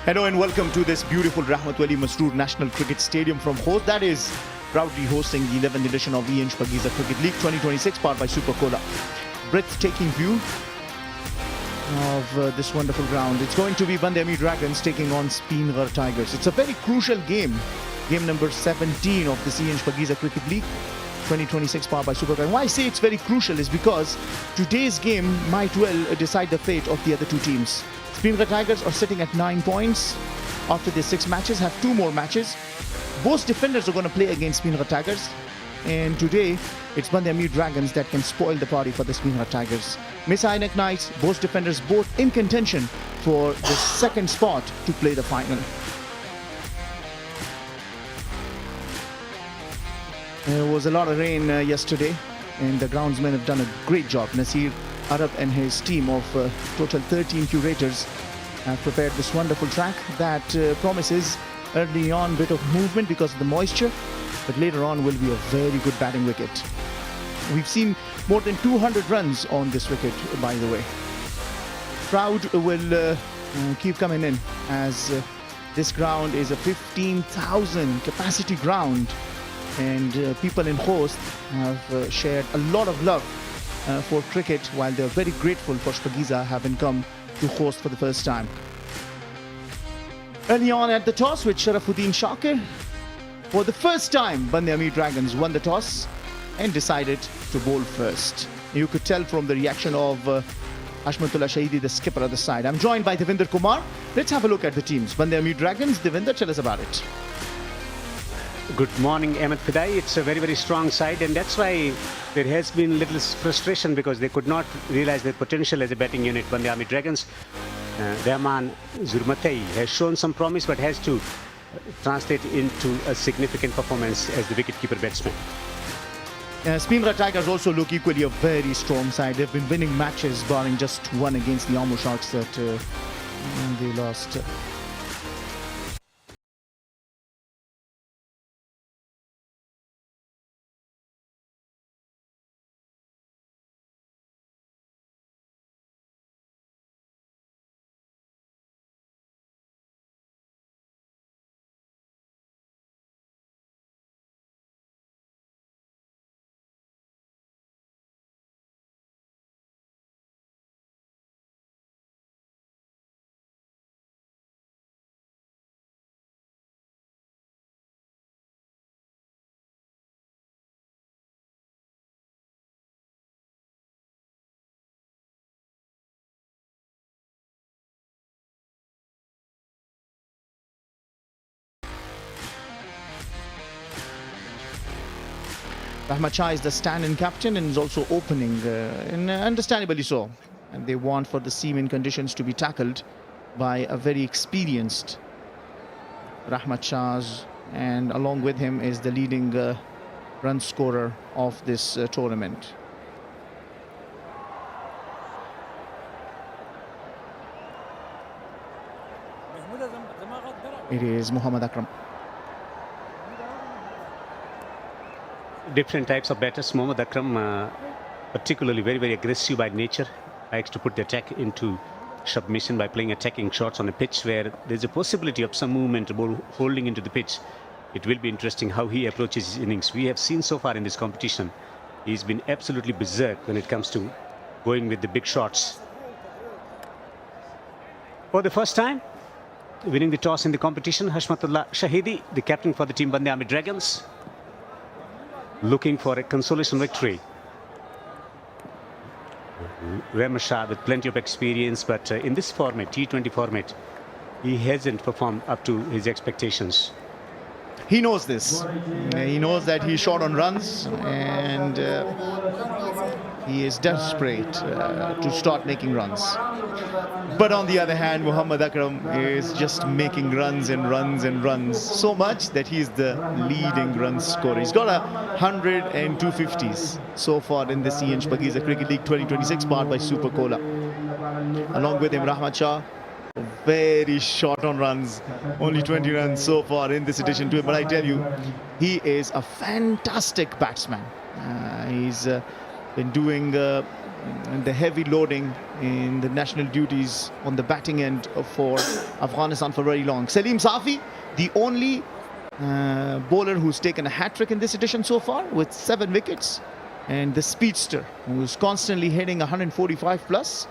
Hello and welcome to this beautiful Rahmat Wali Masroor National Cricket Stadium from host that is proudly hosting the 11th edition of the Shpageeza Cricket League 2026 powered by Super Cola. Breathtaking view of this wonderful ground. It's going to be Band-e-Amir Dragons taking on Speenghar Tigerss. It's a very crucial game. Game number 17 of the Shpageeza Cricket League 2026 powered by Super Cola. Why I say it's very crucial is because today's game might well decide the fate of the other two teams. Speenghar Tigerss are sitting at 9 points after their 6 matches, have 2 more matches. Both defenders are going to play against Speenghar Tigerss. And today, it's Band-e-Amir Dragons that can spoil the party for the Speenghar Tigerss. Messianic Knights, both defenders, both in contention for the second spot to play the final. There was a lot of rain yesterday, and the groundsmen have done a great job. Nasir Arab and his team of total 13 curators have prepared this wonderful track that promises early on a bit of movement because of the moisture, but later on will be a very good batting wicket. We've seen more than 200 runs on this wicket, by the way. Crowd will keep coming in as this ground is a 15,000 capacity ground, and people in host have shared a lot of love for cricket, while they're very grateful for Shpageeza having come to host for the first time. Early on at the toss with Sharafuddin Shakir, for the first time Band-e-Amir Dragons won the toss and decided to bowl first. You could tell from the reaction of Ashmatullah Shahidi, the skipper at the side. I'm joined by Devinder Kumar. Let's have a look at the teams. Band-e-Amir Dragons, Devinder, tell us about it. Good morning, Ahmed Fidai. It's a very, very strong side, and that's why there has been little frustration because they could not realize their potential as a batting unit. Band-e-Amir Dragons, Rahman Zurmatei has shown some promise but has to translate into a significant performance as the wicketkeeper batsman. Speenghar Tigerss also look equally a very strong side. They've been winning matches, barring just one against the Amur Sharks that they lost. Rahmat Shah is the stand-in captain and is also opening, and understandably so. And they want for the seam-in conditions to be tackled by a very experienced Rahmat Shahs, and along with him is the leading run scorer of this tournament. It is Muhammad Akram. Different types of batters. Mohammad Akram, particularly very, very aggressive by nature, likes to put the attack into submission by playing attacking shots on a pitch where there's a possibility of some movement, the ball holding into the pitch. It will be interesting how he approaches his innings. We have seen so far in this competition, he's been absolutely berserk when it comes to going with the big shots. For the first time, winning the toss in the competition, Ashmatullah Shahidi, the captain for the team Band-e-Amir Dragons, looking for a consolation victory. Rahmat Shah with plenty of experience, but in this format, T20 format, he hasn't performed up to his expectations. He knows this. He knows that he's short on runs, and he is desperate to start making runs. But on the other hand, Muhammad Akram is just making runs and runs and runs, so much that he's the leading run scorer. He's got 100 and 250s so far in the Shpageeza Cricket League 2026 powered by Super Cola. Along with him, Rahmat Shah, very short on runs, only 20 runs so far in this edition to him. But I tell you, he is a fantastic batsman. He's been doing the heavy loading in the national duties on the batting end for Afghanistan for very long. Salim Safi, the only bowler who's taken a hat-trick in this edition so far with 7 wickets. And the speedster, who's constantly hitting 145 plus,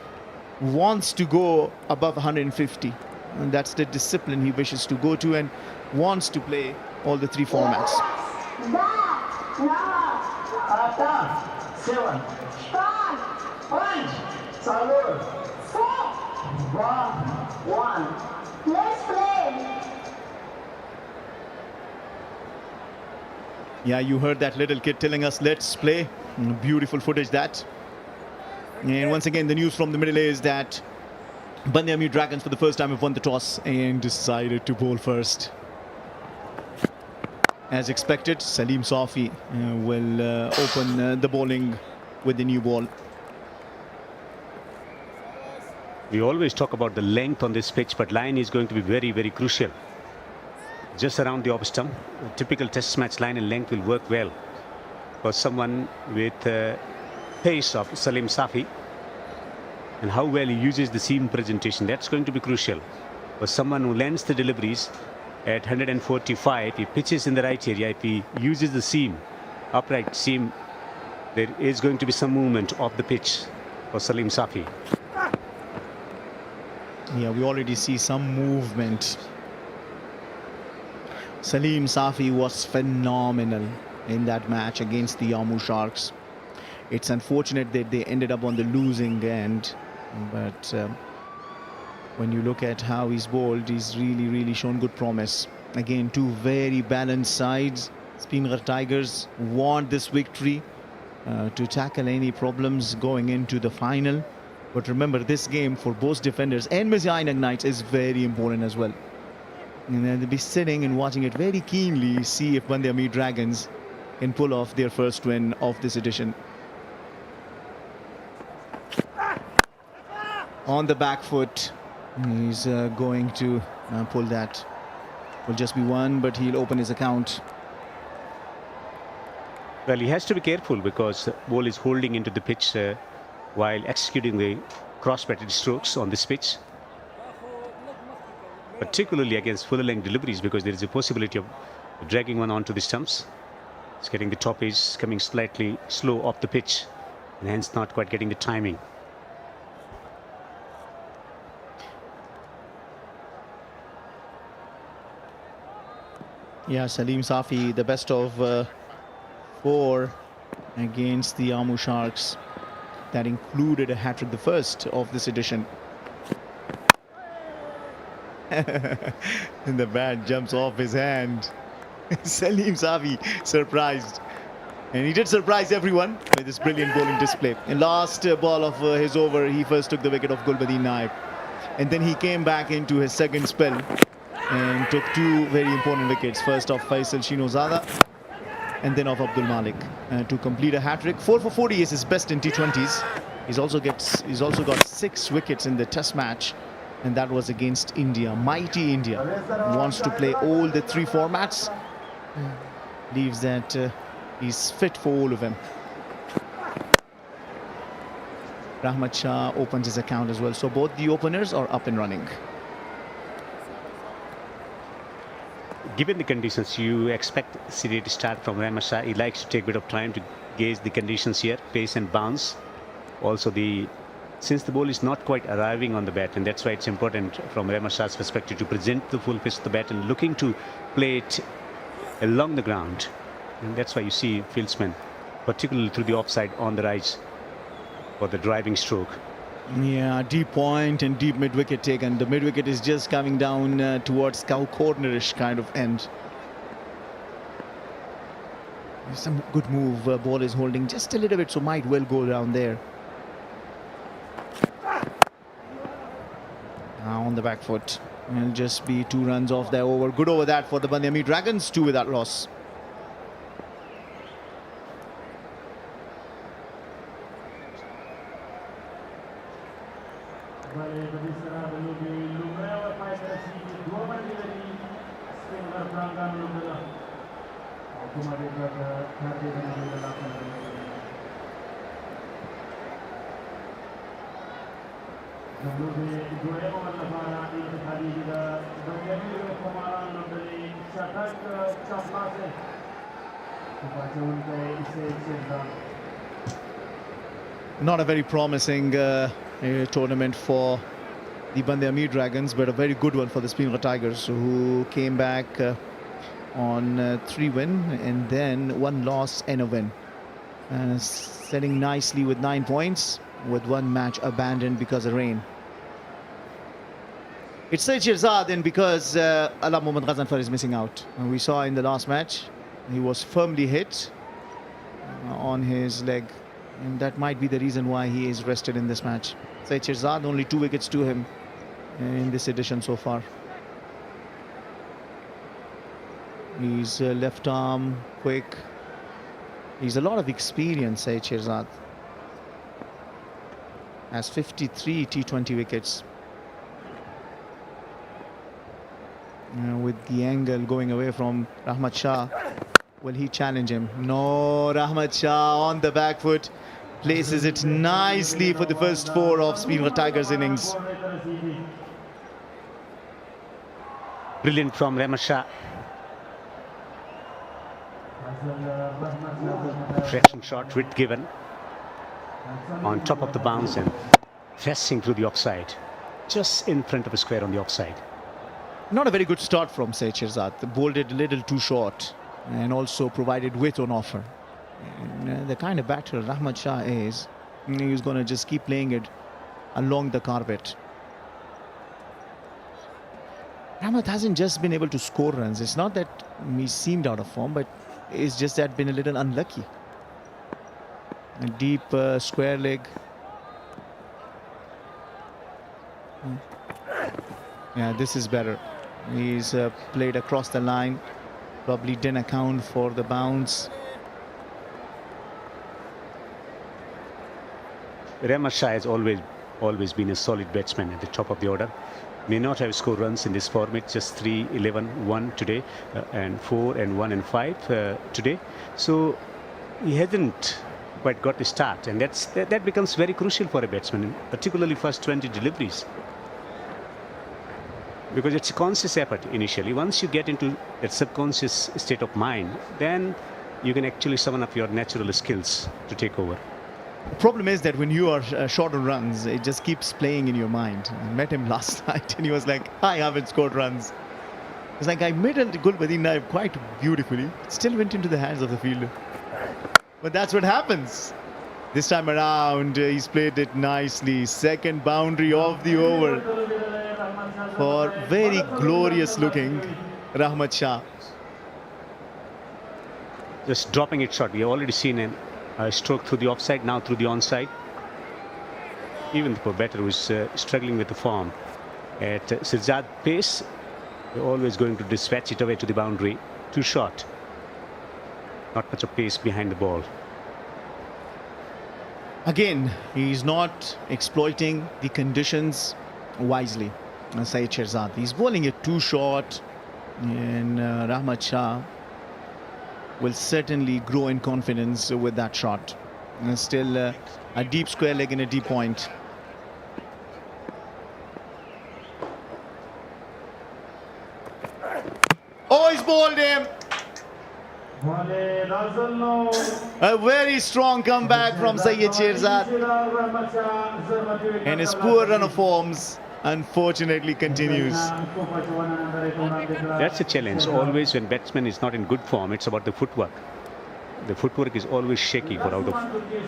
wants to go above 150. And that's the discipline he wishes to go to and wants to play all the 3 formats. 7, 5, salute, 4, 1, let's play. Yeah, you heard that little kid telling us, let's play. Beautiful footage that. And once again, the news from the middle is that Band-e-Amir Dragons for the first time have won the toss and decided to bowl first. As expected, Salim Safi will open the bowling with the new ball. We always talk about the length on this pitch, but line is going to be very, very crucial. Just around the off stump, a typical test match line and length will work well for someone with pace of Salim Safi, and how well he uses the seam presentation. That's going to be crucial for someone who lends the deliveries at 145. If he pitches in the right area, if he uses the seam, upright seam, there is going to be some movement off the pitch for Salim Safi. Yeah, we already see some movement. Salim Safi was phenomenal in that match against the Jammu Sharks. It's unfortunate that they ended up on the losing end, but when you look at how he's bowled, he's really shown good promise. Again, 2 very balanced sides. Speenghar Tigerss want this victory to tackle any problems going into the final. But remember, this game for both defenders and Messiah Knights is very important as well. And they'll be sitting and watching it very keenly, see if Band-e-Amir Dragons can pull off their first win of this edition. On the back foot, he's going to pull that. Will just be 1, but he'll open his account. Well, he has to be careful because the ball is holding into the pitch while executing the cross-batted strokes on this pitch, particularly against full length deliveries, because there is a possibility of dragging one onto the stumps. It's getting the top edge, coming slightly slow off the pitch, and hence not quite getting the timing. Yeah, Salim Safi, the best of 4 against the Jammu Sharks. That included a hat-trick, the first of this edition. And the bat jumps off his hand. Salim Safi surprised. And he did surprise everyone with this brilliant bowling display. In last ball of his over, he first took the wicket of Gulbadin Naib. And then he came back into his second spell and took 2 very important wickets. First of Faisal Shinozada and then of Abdul Malik to complete a hat-trick. 4 for 40 is his best in T20s. He's also got 6 wickets in the test match, and that was against India. Mighty India wants to play all the 3 formats. Believes that he's fit for all of them. Rahmat Shah opens his account as well. So both the openers are up and running. Given the conditions, you expect City to start from Rahmat Shah. He likes to take a bit of time to gauge the conditions here, pace and bounce. Also, since the ball is not quite arriving on the bat, and that's why it's important from Rahmat Shah's perspective to present the full pitch of the bat and looking to play it along the ground. And that's why you see fieldsmen, particularly through the offside, on the rise for the driving stroke. Yeah, deep point and deep mid-wicket taken. The mid-wicket is just coming down towards cow cornerish kind of end. Some good move. Ball is holding just a little bit, so might well go down there. Now on the back foot. It'll just be 2 runs off there over. Good over that for the Band-e-Amir Dragons. 2 without loss. Not a very promising tournament for the Band-e-Amir Dragons, but a very good one for the Speenghar Tigerss, who came back on 3 win and then 1 loss and a win. Setting nicely with 9 points, with 1 match abandoned because of rain. It's Shpageeza then, because Ala Mohammad Ghazanfar is missing out. We saw in the last match, he was firmly hit on his leg, and that might be the reason why he is rested in this match. Shpageeza, only 2 wickets to him in this edition so far. He's left arm quick. He's a lot of experience, Shpageeza. Has 53 T20 wickets. With the angle going away from Rahmat Shah. Will he challenge him? No, Rahmat Shah on the back foot. Places it nicely for the first 4 of Speenghar Tigerss innings. Brilliant from Rahmat Shah. Fraction shot, width given. On top of the bounce and pressing through the offside. Just in front of the square on the offside. Not a very good start from Shpageeza. Bowled it a little too short and also provided width on offer. And, the kind of batter Rahmat Shah is, he's going to just keep playing it along the carpet. Rahmat hasn't just been able to score runs. It's not that he seemed out of form, but it's just that been a little unlucky. A deep square leg. Yeah, this is better. He's played across the line. Probably didn't account for the bounce. Rahmat Shah has always been a solid batsman at the top of the order. May not have scored runs in this format, just 3, 11, 1 today, and 4 and 1 and 5 today. So he hasn't quite got the start, and that becomes very crucial for a batsman, particularly first 20 deliveries. Because it's a conscious effort initially. Once you get into that subconscious state of mind, then you can actually summon up your natural skills to take over. The problem is that when you are short on runs, it just keeps playing in your mind. I met him last night and he was like, I haven't scored runs. It's like, I made a goal with the knife quite beautifully. It still went into the hands of the fielder. But that's what happens. This time around, he's played it nicely. Second boundary of the over for very glorious looking Rahmat Shah. Just dropping it short. We have already seen a stroke through the offside, now through the onside. Even the poor batter was struggling with the form. At Shpageeza pace, they're always going to dispatch it away to the boundary. Too short. Not much of pace behind the ball. Again, he's not exploiting the conditions wisely. Shpageeza. He's bowling it too short, and Rahmat Shah will certainly grow in confidence with that shot. And still a deep square leg and a deep point. Oh, he's bowled him! A very strong comeback from Shpageeza. And his poor run of forms unfortunately continues. That's a challenge. Always when batsman is not in good form, it's about the footwork. The footwork is always shaky for out of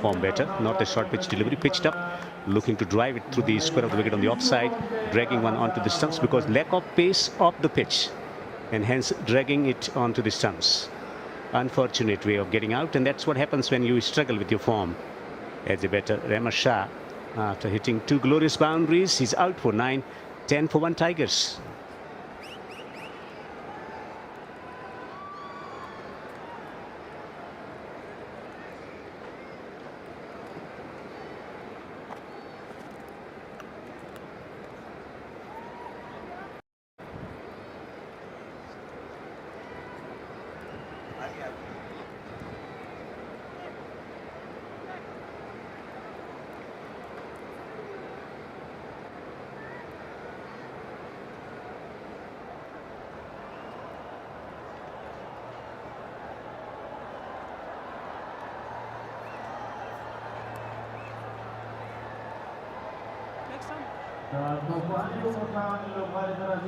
form batter. Not a short pitch delivery, pitched up, looking to drive it through the square of the wicket on the offside, dragging one onto the stumps because lack of pace of the pitch, and hence dragging it onto the stumps. Unfortunate way of getting out, and that's what happens when you struggle with your form as a batter. Rahmat Shah, after hitting 2 glorious boundaries, he's out for 9, 10 for 1 Tigerss.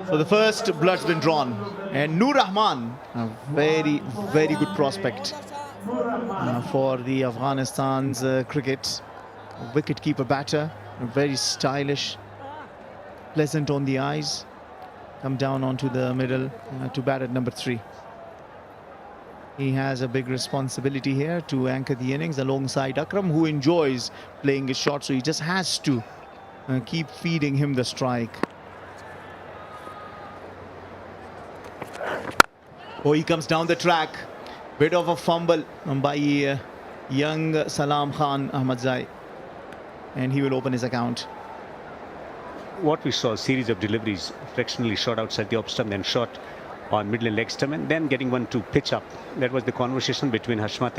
So the first blood's been drawn, and Nur Rahman, a very, very good prospect for the Afghanistan's cricket. Wicket-keeper batter, very stylish, pleasant on the eyes. Come down onto the middle to bat at number 3. He has a big responsibility here to anchor the innings alongside Akram, who enjoys playing his shot, so he just has to keep feeding him the strike. Oh, he comes down the track. Bit of a fumble by young Salam Khan Ahmadzai, and he will open his account. What we saw, a series of deliveries, fractionally shot outside the off stump, then shot on middle and leg stump, and then getting one to pitch up. That was the conversation between Hashmat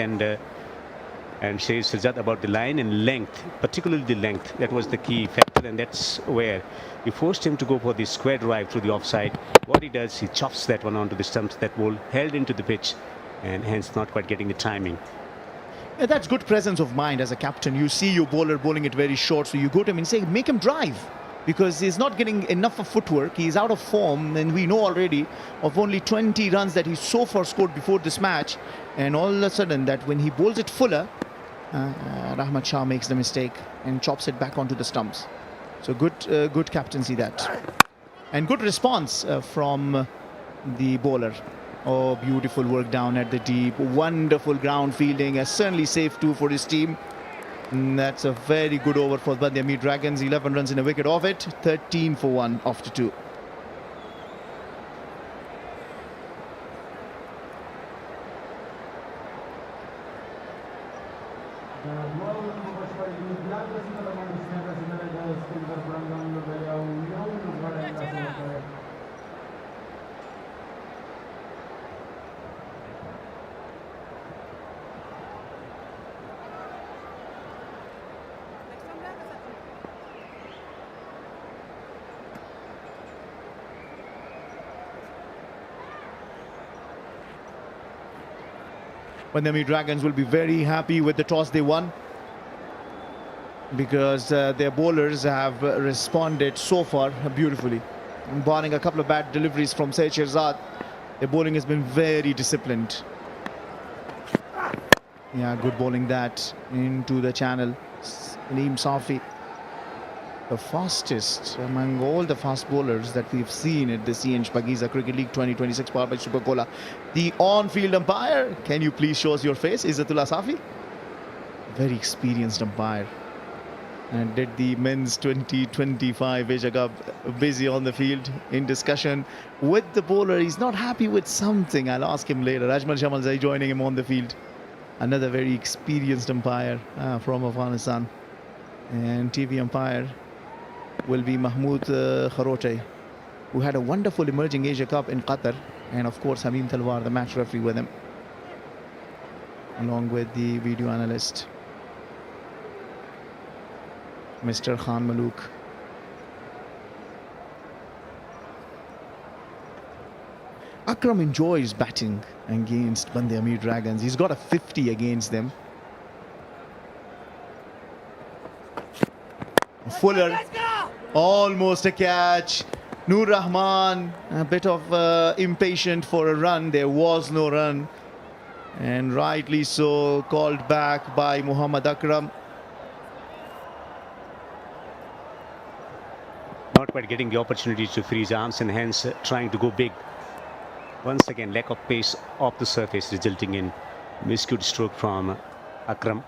and Shpageeza about the line and length, particularly the length. That was the key factor, and that's where he forced him to go for the square drive through the offside. What he does, he chops that one onto the stumps. That ball held into the pitch, and hence not quite getting the timing. Yeah, that's good presence of mind as a captain. You see your bowler bowling it very short, so you go to him and say, make him drive, because he's not getting enough of footwork. He's out of form, and we know already of only 20 runs that he's so far scored before this match. And all of a sudden, that when he bowls it fuller, Rahmat Shah makes the mistake and chops it back onto the stumps. So good captaincy that, and good response from the bowler. Oh, beautiful work down at the deep. Wonderful ground fielding. Certainly safe too for his team. And that's a very good over for Band-e-Amir Dragons. 11 runs in a wicket off it. 13 for 1 after 2. Band-e-Amir Dragons will be very happy with the toss they won, because their bowlers have responded so far beautifully. Barring a couple of bad deliveries from Shpageeza, their bowling has been very disciplined. Yeah, good bowling that into the channel. Salim Safi, the fastest among all the fast bowlers that we've seen at the Shpageeza Cricket League 2026 powered by Super Cola. The on-field umpire, can you please show us your face? Izzatullah Safi, very experienced umpire, and did the men's 2025 Asia Cup busy on the field in discussion with the bowler. He's not happy with something. I'll ask him later. Ajmal Shamalzai joining him on the field. Another very experienced umpire from Afghanistan. And TV umpire will be Mahmood Kharote, who had a wonderful emerging Asia Cup in Qatar. And of course, Hamim Talwar, the match referee, with him, along with the video analyst, Mr. Khan Malook. Akram enjoys batting against Band-e-Amir Dragons. He's got a 50 against them. Fuller, almost a catch. Nur Rahman, a bit of impatient for a run. There was no run, and rightly so, called back by Muhammad Akram. Not quite getting the opportunity to free his arms, and hence trying to go big. Once again, lack of pace off the surface, resulting in miscued stroke from Akram.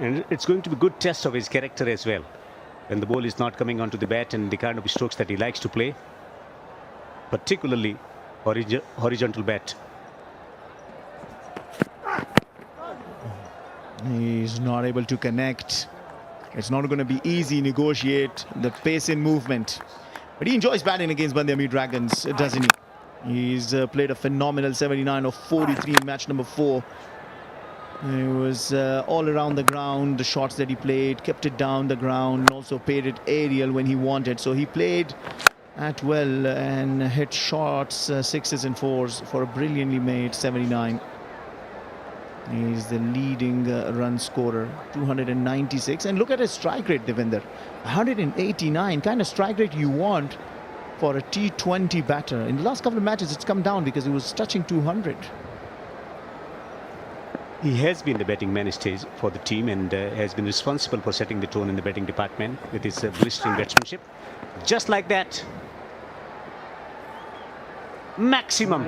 And it's going to be a good test of his character as well, when the ball is not coming onto the bat and the kind of strokes that he likes to play, particularly horizontal bat. He's not able to connect. It's not going to be easy negotiate the pace in movement. But he enjoys batting against Band-e-Amir Dragons, doesn't he? He's played a phenomenal 79 of 43 in match number 4. He was all around the ground. The shots that he played, kept it down the ground, and also paid it aerial when he wanted. So he played at well and hit shots, 6s and 4s for a brilliantly made 79. He's the leading run scorer, 296. And look at his strike rate, Devinder. 189, kind of strike rate you want for a T20 batter. In the last couple of matches, it's come down because he was touching 200. He has been the batting mainstay for the team and has been responsible for setting the tone in the batting department with his blistering batsmanship. Just like that. Maximum.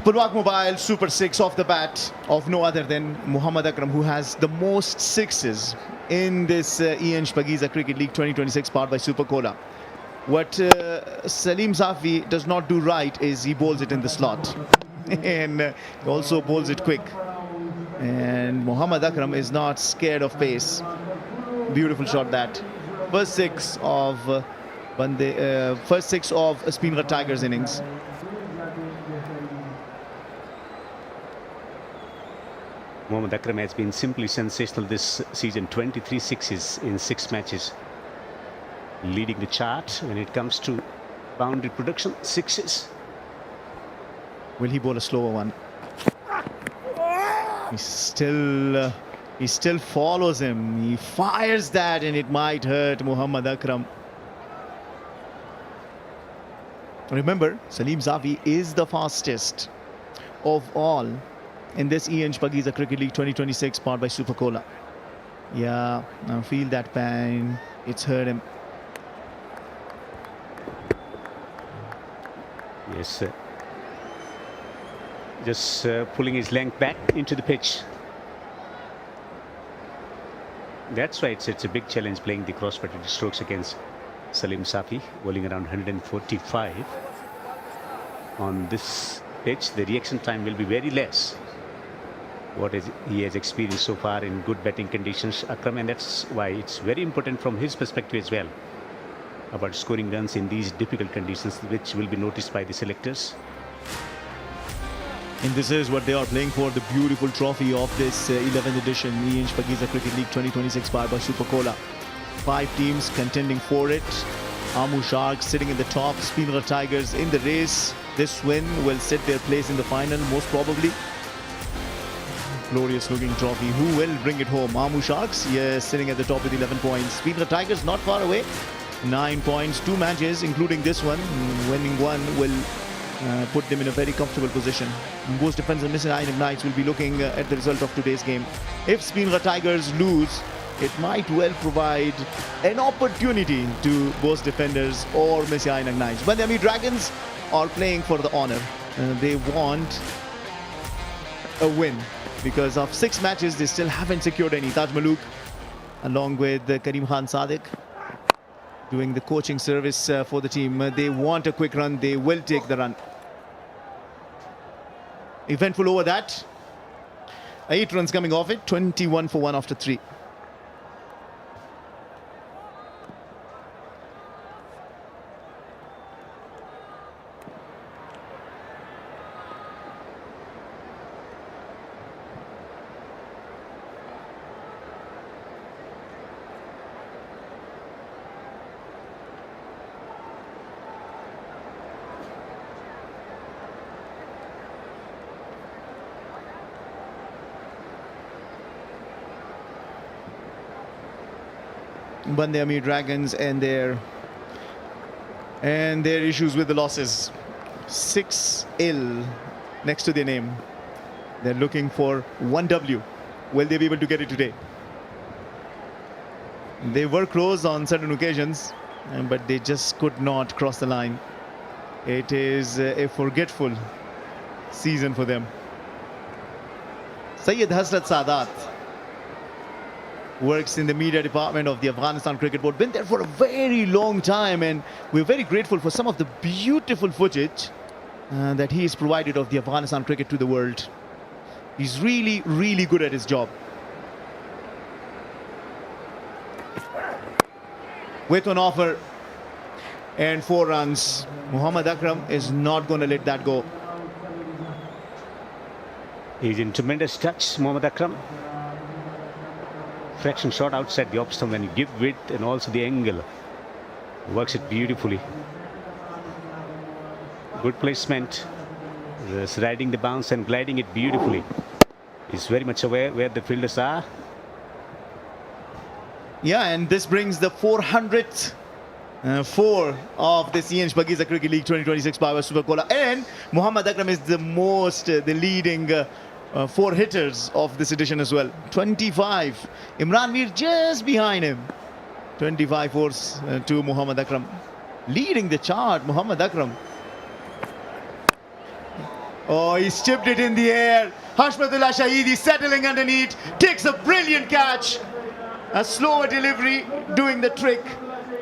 Pulwak Mobile super six off the bat of no other than Muhammad Akram, who has the most sixes in this Ian Shpageeza Cricket League 2026 powered by Super Cola. What Salim Safi does not do right is he bowls it in the slot and he also bowls it quick. And Muhammad Akram is not scared of pace. Beautiful shot that. First six of Speenghar Tigerss innings. Mohammad Akram has been simply sensational this season. 23 sixes in 6 matches. Leading the chart when it comes to boundary production. Sixes. Will he bowl a slower one? He still follows him. He fires that and it might hurt Muhammad Akram. Remember, Salim Zavi is the fastest of all in this Ian Shpageeza Cricket League 2026 powered by Super Cola. Yeah, I feel that pain. It's hurt him. Yes, sir. Just pulling his length back into the pitch. That's why it's a big challenge playing the cross-batted strokes against Salim Safi, bowling around 145. On this pitch, the reaction time will be very less. He has experienced so far in good batting conditions, Akram, and that's why it's very important from his perspective as well about scoring runs in these difficult conditions, which will be noticed by the selectors. And this is what they are playing for, the beautiful trophy of this 11th edition Ian Shpageeza Cricket League 2026 powered by Super Cola. 5 teams contending for it. Amu Sharks sitting in the top, Speenghar Tigerss in the race. This win will set their place in the final, most probably. Glorious looking trophy. Who will bring it home? Amu Sharks, yes, sitting at the top with 11 points. Speenghar Tigerss not far away, 9 points, 2 matches, including this one. Winning one will put them in a very comfortable position. Both defenders and Mr. Iron Knights will be looking at the result of today's game. If Speenghar Tigerss lose, it might well provide an opportunity to both defenders or Messi Iron Knights. Band-e-Amir Dragons are playing for the honor. They want a win because of 6 matches they still haven't secured any. Taj Maluk along with Karim Khan Sadiq doing the coaching service for the team. They want a quick run. They will take the run. Eventful over that. 8 runs coming off it. 21 for 1 after 3. Band-e-Amir Dragons and their issues with the losses. 6 ill next to their name. They're looking for 1 W. Will they be able to get it today? They were close on certain occasions, but they just could not cross the line. It is a forgetful season for them. Syed Hasrat Sadat works in the media department of the Afghanistan Cricket Board. Been there for a very long time, and we're very grateful for some of the beautiful footage that he has provided of the Afghanistan cricket to the world. He's really, really good at his job. With an offer and 4 runs, Muhammad Akram is not going to let that go. He's in tremendous touch, Muhammad Akram. Fraction shot outside the off stump when you give width and also the angle. Works it beautifully. Good placement. Just riding the bounce and gliding it beautifully. He's very much aware where the fielders are. Yeah, and this brings the 400th four of this Shpageeza Cricket League 2026 by Super Cola. And Muhammad Akram is the leading four hitters of this edition as well. 25. Imran Mir just behind him. 25 fours to Muhammad Akram. Leading the chart, Muhammad Akram. Oh, he's chipped it in the air. Hashmatullah Shahidi settling underneath. Takes a brilliant catch. A slower delivery doing the trick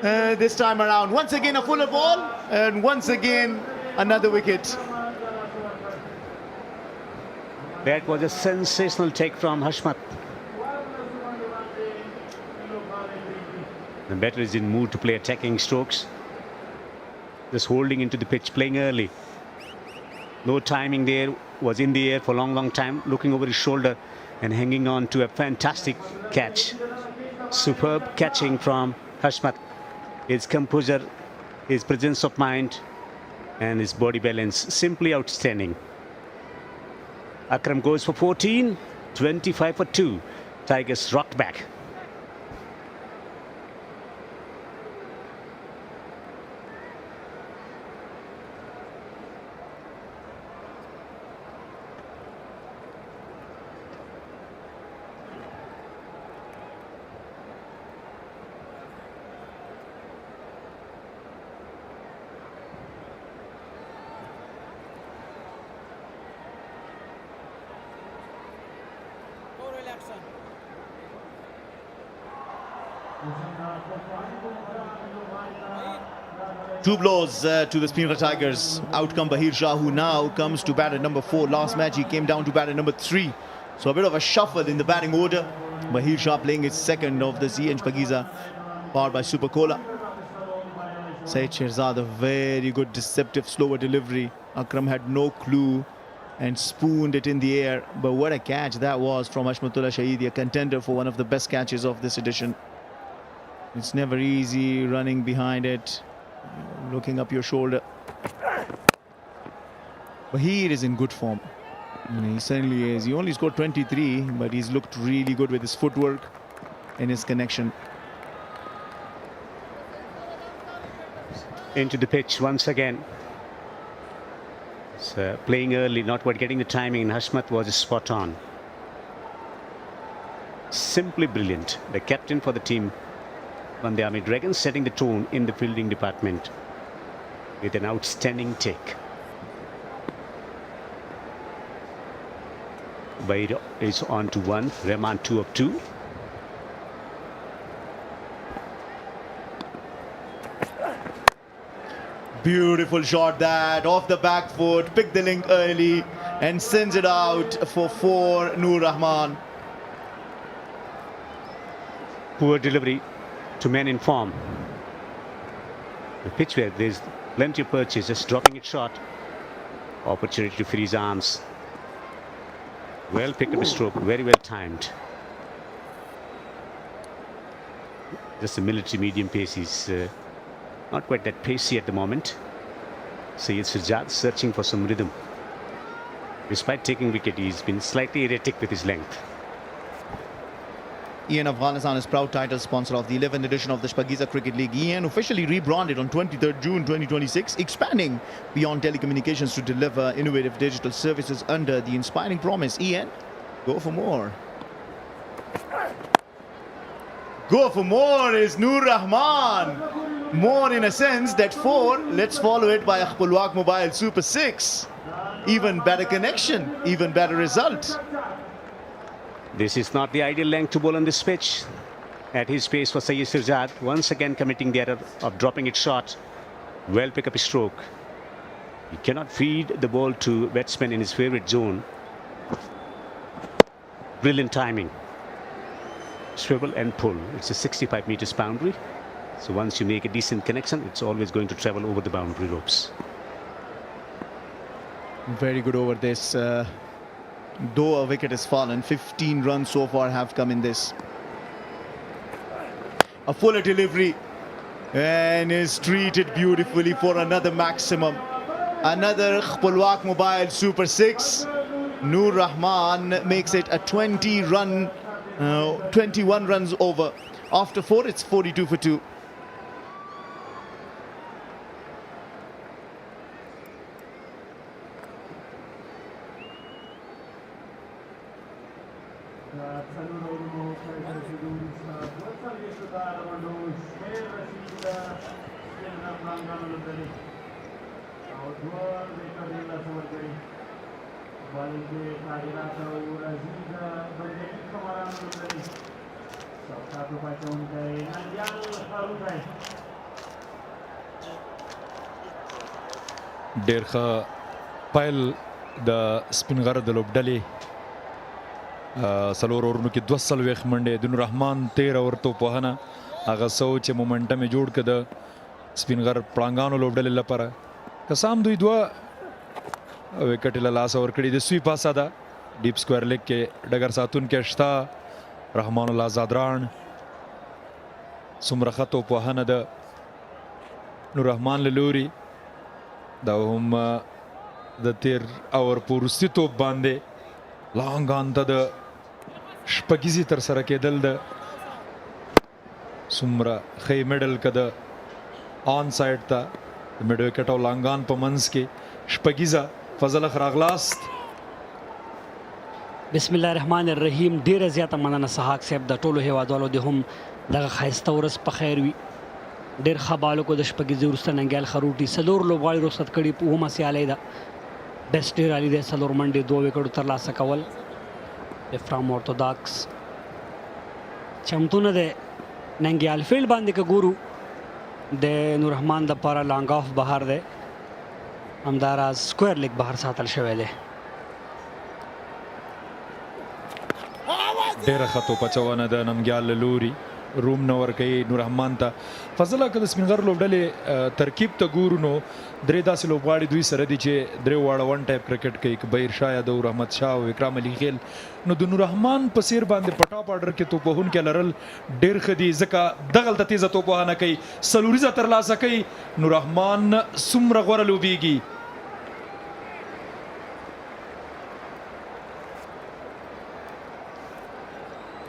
this time around. Once again a fuller ball, and once again another wicket. That was a sensational take from Hashmat. The batter is in mood to play attacking strokes. Just holding into the pitch, playing early. No timing there, was in the air for a long time, looking over his shoulder and hanging on to a fantastic catch. Superb catching from Hashmat. His composure, his presence of mind and his body balance, simply outstanding. Akram goes for 14, 25 for 2. Tigerss rocked back. Two blows to the Speenghar Tigerss. Out come Bahir Shah, who now comes to bat at number 4. Last match he came down to bat at number 3. So a bit of a shuffle in the batting order. Bahir Shah playing his second of the Shpageeza, powered by Super Cola. Saeed Shirzad, a very good deceptive slower delivery. Akram had no clue and spooned it in the air. But what a catch that was from Hashmatullah Shahidi, a contender for one of the best catches of this edition. It's never easy running behind it, looking up your shoulder. Bahir is in good form. He certainly is. He only scored 23, but he's looked really good with his footwork and his connection. Into the pitch once again. So playing early, not quite getting the timing, and Hashmat was spot on. Simply brilliant. The captain for the team, Band-e-Amir Dragons, setting the tone in the fielding department with an outstanding take. Bahir is on to 1, Rahman 2 of 2. Beautiful shot that, off the back foot, picked the link early and sends it out for 4, Noor Rahman. Poor delivery to men in form. The pitch where there's plenty of purchase, just dropping it short. Opportunity to free his arms. Well picked up a stroke, very well timed. Just a military medium pace. He's not quite that pacey at the moment. Syed Shpageeza searching for some rhythm. Despite taking wicket, he's been slightly erratic with his length. EN Afghanistan is proud title sponsor of the 11th edition of the Shpageeza Cricket League. EN officially rebranded on 23rd June 2026, expanding beyond telecommunications to deliver innovative digital services under the inspiring promise. EN, go for more. Go for more is Noor Rahman. More in a sense that 4, let's follow it by Akhpulwaq Mobile Super 6. Even better connection, even better result. This is not the ideal length to bowl on this pitch. At his pace for Syed Shpageeza, once again committing the error of dropping it short. Well pick up his stroke. He cannot feed the ball to batsmen in his favorite zone. Brilliant timing. Swivel and pull. It's a 65 meters boundary. So once you make a decent connection, it's always going to travel over the boundary ropes. Very good over this. Though a wicket has fallen, 15 runs so far have come in this. A fuller delivery and is treated beautifully for another maximum. Another Khpulwak Mobile Super 6. Noor Rahman makes it a 21 runs over. After 4, it's 42 for 2. ډېر ښه پیل د سپینغر د لوبډلې څلور اورونو کې 240 منډې د نور رحمان 13 اور توپوهنه هغه څه چې مومنټم یې جوړ کړ د سپینغر پړانګانو لوبډلې لپاره قسم دوی دوه وکټ له لاس اور کړي د سوی پاسه ده ډیپ سکوير لیګ کې ډګر ساتون کې شتا رحمان الله زادران څومره ښه توپوهنه د نور رحمان له لوري دا هم د تیر اور په وروستي توپ باندې لانګان ته د شپږیزي تر سره کېدل د څومره ښه میډل که د آن سایډ ته د میډ وکټ او لانګان په منځ کې شپږیزه فضل راغلاست. بسم الله الرحمن الرحیم. ډیره زیاته مننه سحاق صاحب د ټولو هیوادوالو د هم دغه ښایسته ورځ په خیر وي. ډېر ښه بالو کو د شپږیزې وروسته ننګیال خروټي څلور لوبغاړي رخصت کړي په اومه سیالۍ ده. بیسټ ډېر علي دی څلور منډې 2 وکټو ترلاسه کول. فرام اورتوداکس چمتونه د ننګیال فیلډ باندې که ګورو د نور رحمان دپاره لانګ آف بهر دی همداراز سکویر لیګ بهر ساتل شوی دی. ډېره ښه توپ اچونه د ننګیال له لوري روم نه ورکوي نور رحمان ته. فضله که د سپینغر لوبډلې ترکیب ته ګورو نو درې داسې لوبغاړي دوی سره دي چې درې واړه ون ټایپ کرکټ کوي که بهیر شاه یادو رحمت شاه او اکرام علي خیل. نو د نور رحمان په څیر باندې په ټاپ آرډر کې توپوهونکي لرل ډېر ښه دي ځکه دغلته تیزه توپوهنه کوي څلوریزه ترلاسه کوي. نور رحمان څومره غوره لوبیږي.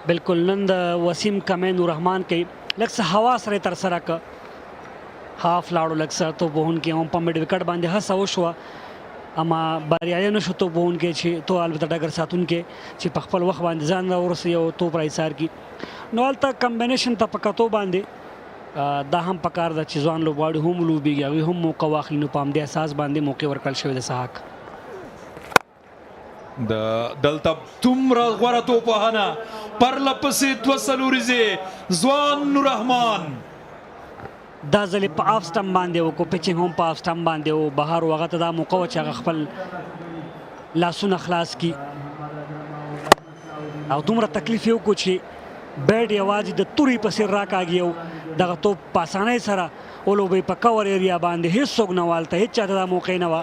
بالکل نن د وسیم کمې نور رحمان کوي لږ څه هوا سره تر سره که هاف لاړو لږ څه توپوهونکي هم په میډ وکټ باندې هڅه وشوه اما بریالی نه شو توپوهونکی چې تو البته ډګر ساتونکی چې په خپل وخت باندې ځان راورسوي او توپ راایسار کړي. نو هلته کمبینیشن ته په کتو باندې دا هم پکار ده چې ځوان لوبغاړي هم لوبیږي هغوی هم موقع واخلي. نو په همدې اساس باندې موقع ورکړل شوې ده سحاق. د دلته دومره غوره توپوهنه پرله پسې 2 څلوریزې ځوان نور رحمان دا ځلې په آف سټم باندې وکړو پیچنګ هم په آف سټم باندې و بهر و هغه ته دا موقع وه چې هغه خپل لاسونه خلاص کړي او دومره تکلیف یې وکړو چې بیټ یوازې د تورې په څېر راکاږي او دغه توپ په اسانۍ سره ولوبوي په کور ایریا باندې هېڅوک نه والته هېڅ چاته دا موقع نه وه.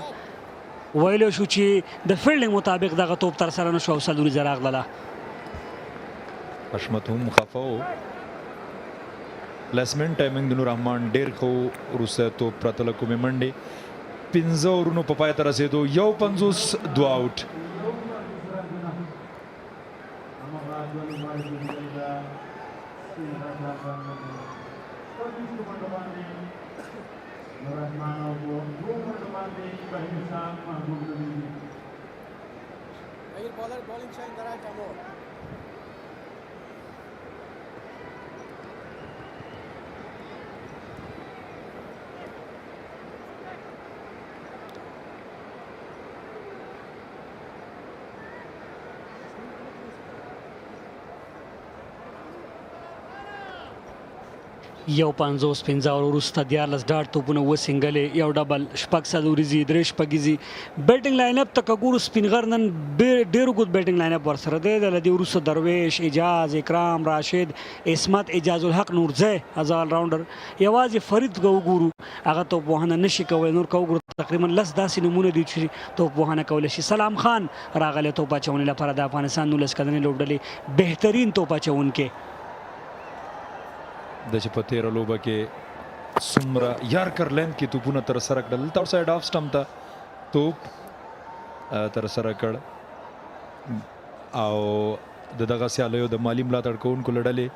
ویلو شو چې د فیلډینګ مطابق دغه توپ تر سره نه شو او څلوریزه راغله. حشمت هم خفه و پلیسمنټ ټایمنګ د نور رحمان ډېر ښه و وروسته توپ پرته له کومې منډې 15 اورونو په پای ته رسېدو 51 2 آوټ. یو 50 15 وروسته 14 ډاټ توپونه و سنګلې یو ډبل شپږ څلوریزې درې شپږیزې بیټینګ لاین اپ ته که ګورو سپینغر نن ډېر اوږد بیټینګ لاین اپ ورسره دی. د له دې وروسته درویش اجاز اکرام راشد عصمت اجاز الحق نورزی از آل راونډر یوازې فرید که وګورو هغه توپوهنه نشي کولی. نور که وګورو تقریبا 10 داسې نومونه دي چې توپوهنه کولی شي. سلام خان راغلی توپ اچونې لپاره د افغانستان 19 کلنې لوبډلې بهترین توپ اچونکی د چې په تېره لوبه کې څومره یارکر لینډ کې توپونه تر سره کړل. دلته سایډ آف سټم ته توپ تر سره کړ او د دغه سیالیو د مالی ملاتړ کوونکو له ډلې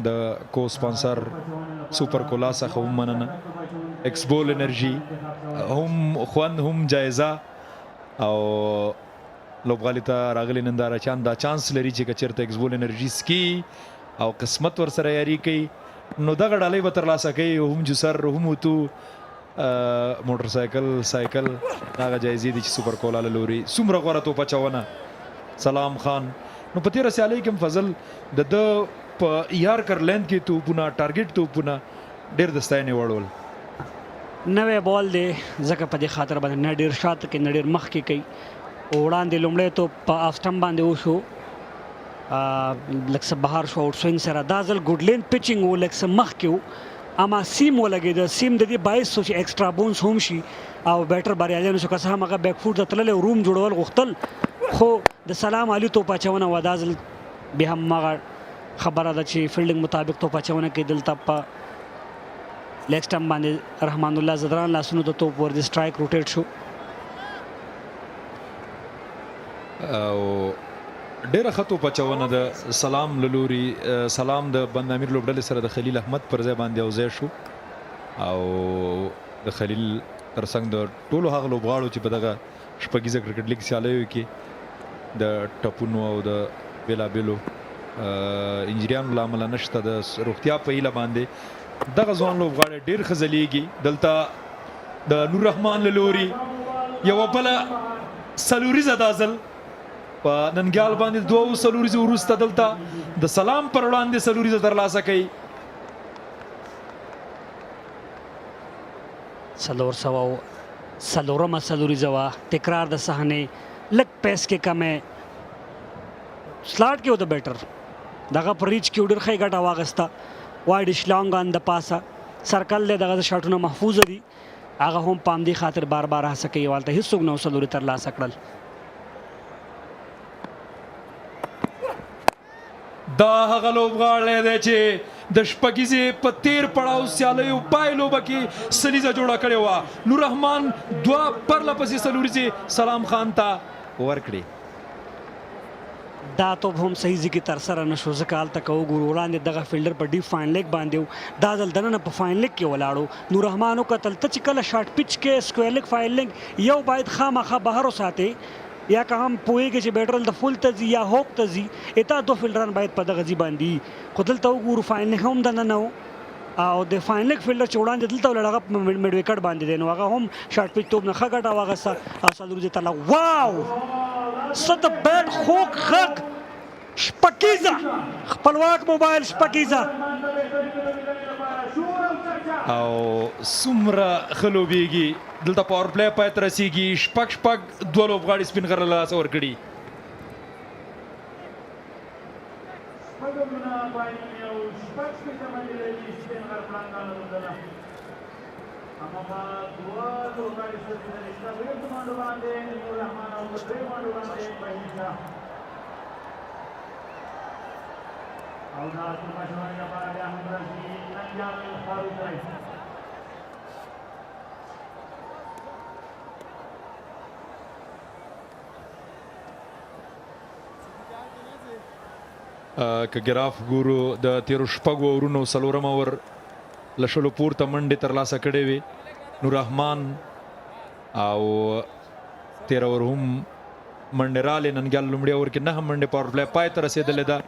د کو سپانسر سوپر کولا څخه هم مننه ایکسبول انرژي هم خوند هم جایزه او لوبغالي ته راغلي ننداره چاند دا چانس لري چې کچرته ایکسبول انرژي سکي او قسمت ور سره یاري کوي نو دغه ډالۍ به ترلاسه کوي هم جسر هم تو موټر سایکل دغه جایزې دي چې سوپر کولا له لوري څومره غوره توپ اچونه سلام خان نو په تیره سیالۍ کې فضل د په یارکر لینډ کې توپونه ټارګټ توپونه ډېر د ستاینې وړ ول نوې بال دی ځکه په دې خاطر باندې نه ډېر شاته کې نه ډېر مخکې کوي وړاندې لومړی توپ په آف سټمپ باندې وشو لږ څه بهر شو آوټ سوینګ سره دا ځل ګوډ لین پچینګ و لږ څه مخکې و اما سیم ولګېده سیم د دې باعث شو چې ایکسټرا بونس هم شي او بیټر بریالی نه شو که څه هم هغه بیک فوټ ته تللی روم جوړول غوښتل خو د سلام علي توپ اچونه وه دا ځل بیا هم هغه خبره ده چې فیلډینګ مطابق توپ اچونه کې دلته په لیګ سټمپ باندې رحمان الله زدران لاسونو د توپ ور د سټرایک روټیټ شو او ډیره ښه توپ اچونه د سلام له لوري سلام د بند-امیر لوبډلې سره د خلیل احمد پر ځای باندې یوځای شو او د خلیل ترڅنګ د ټولو هغه لوبغاړو چې په دغه شپږیزه کرکټ لیګ سیالیو کې د ټپونو او د بیلابیلو انجریانو له امله نشته د روغتیا په هیله باندې دغه ځوان لوبغاړی ډېر ښه ځلیږي دلته د نور رحمان له لوري یوه بله څلوریزه دا ځل په ننګیال باندې دوه څلوریزې وروسته دلته د سلام پر وړاندې څلوریزه ترلاسه کوي 404مه څلوریزه وه تکرار د صحنې لږ پیس کې کمې سلاټ کې و د بیټر دغه په ریچ کې ډېر ښه ګټه واخیسته وایډ شلانګ ان د پاسه سرکل دی دغه شاټونه محفوظ دي هغه هم په همدې خاطر بار بار هڅه کوي والته هېڅوک نه څلوري ترلاسه کړل دا هغه لوبغاړی دی چې د شپږیزې په تیر پړاو سیالیو پای لوبه کې سلیزه جوړه کړې وه نور رحمان دوه پرله پسې څلوریزې سلام خان ته ورکړې دا توپ هم صحیح ځای کې ترسره نه شو ځکه هلته که وګورو وړاندې دغه فیلډر په ډیپ فاین لیګ باندې و دا ځل دننه په فاین لیګ کې ولاړو نور رحمان وکتل ته چې کله شارټ پچ کې سکویر لیګ فاین لیګ یو باید خامخا بهر وساتې یا که هم پوهېږي چې بیټرل د فول ته ځي یا هوک ته ځي اته دو فیلډران باید په دغه ځي باندې خو دلته وګورو فاین لیګ هم دننه و او د فاین لیګ فیلډر چې وړاندې دلته ولاړ هغه میډ وکټ باندې دی نو هغه هم شارټ پچ توپ نه ښه ګټه واخیسته او څلوریزې ترلا واو څه د بیټ خوږ غږ شپږیزه خپلواک موبایل شپږیزه او څومره ښه لوبېږي دلته پاور پلی پای ته رسېږي شپږ دوه لوبغاړي سپینغر له لاسه ورکړي که ګراف ګورو د تیرو شپږو اورونو څلورمه اور له شلو پورته منډې ترلاسه کړې وې نور رحمان او تیره اور هم منډې رالې ننګیال لومړي اور کې 9 منډې پاور پلی پای ته رسېدلې ده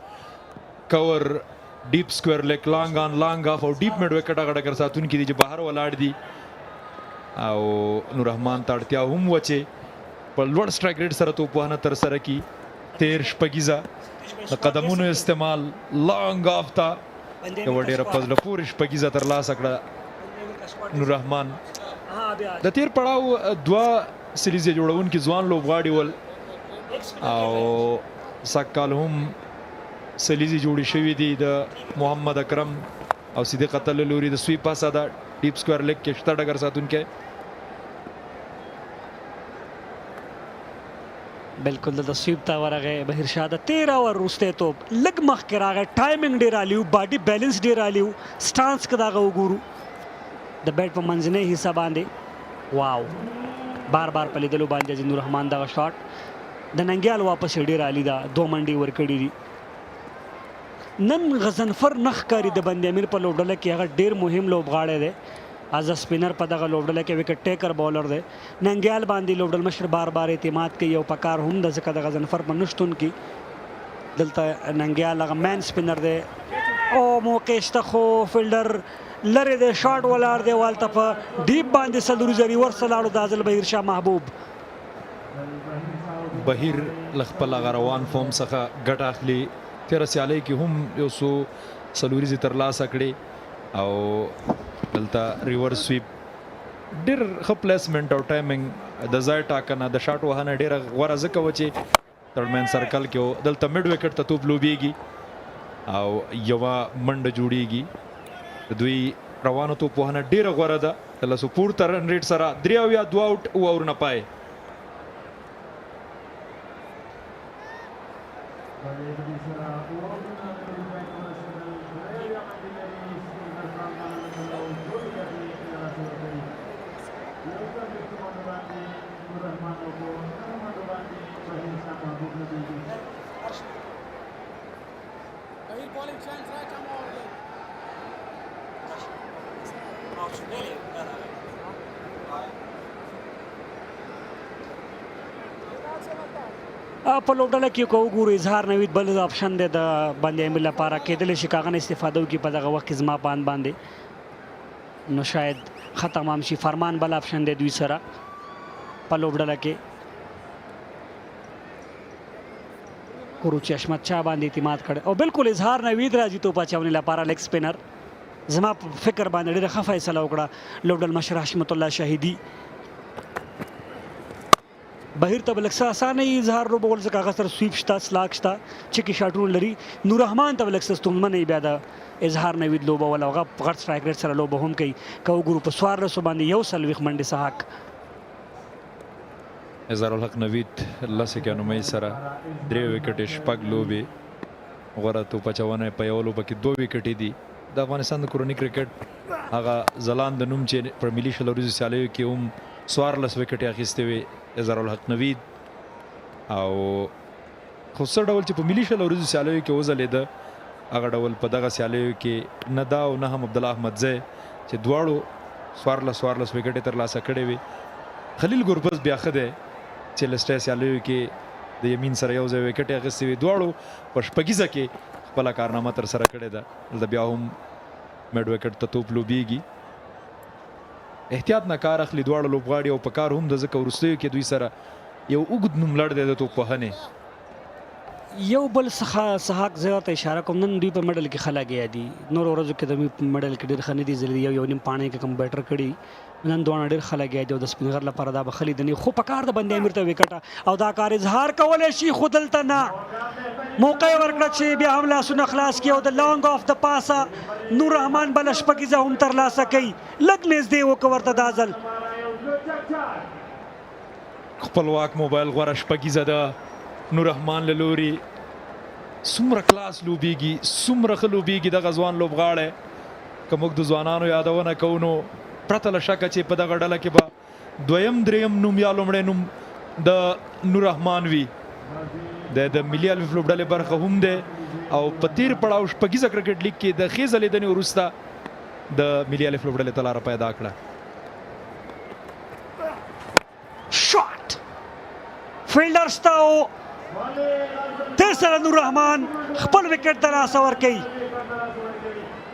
کور ډیپ سکویر لیک لانګ آن لانګ آف او ډیپ میډ وکټ هغه ډګر ساتونکي دي چې بهر ولاړ دي او نور رحمان ته اړتیا هم وه چې په لوړ سټرایک ریټ سره توپ وهنه ترسره کړي تیر شپږیزه د قدمونو استعمال لانګ آف ته یوه ډېره په زړه پورې شپږیزه ترلاسه کړه نور رحمان د تیر پړاو دوه سریزې جوړونکي ځوان لوبغاړي ول او سږ کال هم سلیزې جوړې شوي دي د محمد اکرم او صدیق اتل له لوري د سویپ پاسه ده ډیپ سکویر لیګ کې شته ډګر ساتونکی بالکل د سویپ ته ورغی بهرشاه د 13 اور وروستی توپ لږ مخکې راغی ټایمینګ ډېر عالي و باډي بیلنس ډېر عالي و سټانس که د هغه وګورو د بیټ په منځنۍ حصه باندې واو بار بار په لیدلو باندې عزیز الرحمن دغه شاټ د ننګیال واپس ډېر عالي ده 2 منډې ورکړي دي نن غضنفر نه ښکاري د بند امیر په لوبډله کې هغه ډېر مهم لوبغاړی دی از سپینر په دغه لوبډله کې وکټ ټیکر بولر دی ننګیال باندې لوبډل مشر بار بار اعتماد کوي او په کار هم د ځکه د غضنفر په نشتون کې دلته ننګیال هغه مین سپینر دی او موقع شته خو فیلډر لرې دی شاټ ولاړ دی والته په ډیپ باندې سلوریزه ریورس لاړو د ازل بهیر شاه محبوب بهیر له خپل هغه روان فورم څخه ګټه اخلي تېره سیالۍ کې هم یو څو څلوریزې ترلاسه کړې او دلته ریورس سویپ ډېر ښه پلیسمنټ او ټایمنګ د ځای ټاکنه د شاټ وهنه ډېره غوره ځکه وه چې تړمین سرکل کې و دلته میډ وکټ ته توپ لوبیږي او یوه منډه جوړیږي د دوی روانو توپ وهنه ډېره غوره ده د لسو پورته رن ریټ سره 3 یا 2 آوټ 2 اورونه پای په لوبډله کې که وګورو اظهار نوید بل اپشن دی د بند امیر لپاره کېدلی شي که هغه نه استفاده وکړي په دغه وخت کې زما په اند باندې نو شاید ښه تمام شي فرمان بل اپشن دی دوی سره په لوبډله کې کروچي احمد شاه باندې اعتماد کړی او بالکل اظهار نوید راځي توپ اچونې لپاره لیګ سپینر زما په فکر باندې ډېره ښه فیصله وکړه لوبډل مشر حشمت الله شاهدي بهیر ته بلکسه اسانه اظهار لوبول ځکه هغه سره سویپ شته سلاک شته چکې شاټونه لري نور رحمان ته بلکسه ستونزمنه بیا د اظهار نوید لوبول هغه غټ سټرایک ریټ سره لوبه هم کوي که وګورو په 1400 باندې 140 منډې سحق اظهار الحق نوید لسې کانومۍ سره 3 وکټې شپږ لوبې غوره توپ اچونه په یو لوبه کې 2 وکټې دي د افغانستان د کورني کرکټ هغه ځلانده نوم چې پر ملي شلوریزو سیالیو کې هم 14 وکټې اخیستې وې اظهار الحق نوید او خو څه ډول چې په ملي شلوریزو سیالیو کې وځلېده هغه ډول په دغه سیالیو کې نه دا او نه هم عبدالله احمدزی چې دواړو 14 وکټې ترلاسه کړې وې خلیل ګربز بیا ښه دی چې لسټۍ سیالیو کې د یمین سره یو ځای وکټې اخیستې وې دواړو په شپږیزه کې خپله کارنامه ترسره کړې ده دلته بیا هم میډ وکټ ته توپ لوبیږي احتیاط نه کار اخلي دواړه لوبغاړي او په کار هم د ځکه وروستیو کې دوی سره یو اوږد نوم لړ دی د توپ وهنې یو بل څخه سحاق زه ته اشاره کوم نن دوی په مډل کې ښه لګیا دي نورو ورځو کې د دوی په مډل کې ډېر ښه نه دي ځلېدي یو نیم پاڼې کې کم بیټر کړي نن دواړه ډېر ښه لګیا دي او د سپینغر لپاره دا به ښه لیدنې خو په کار د بند امیر ته وکټه او دا کار اظهار کولی شي خو دلته نه موقع یې ورکړه چې بیا هم لاسونه خلاص کړي او د لانګ آف د پاسه نور رحمان بله شپږیزه هم ترلاسه کوي لږ نږدې وکړه ورته دا ځل خپلواک موبایل غوره شپږیزه ده نور رحمان له لوري څومره کلاس لوبیږي څومره ښه لوبیږي دغه ځوان لوبغاړی که موږ د ځوانانو یادونه کوو نو پرته له شکه چې په دغه ډله کې به دویم دریم نوم یا لومړی نوم د نور رحمان وي د ملي الف لوبډلې برخه هم دی او په تیر پړاو شپږیزه کرکټ لیګ کې د ښې ځلېدنې وروسته د ملي الف لوبډلې ته لاره پیدا کړه شاټ فیلډر شته او تر سره نور رحمان خپل وکټ ته لاسه ورکوي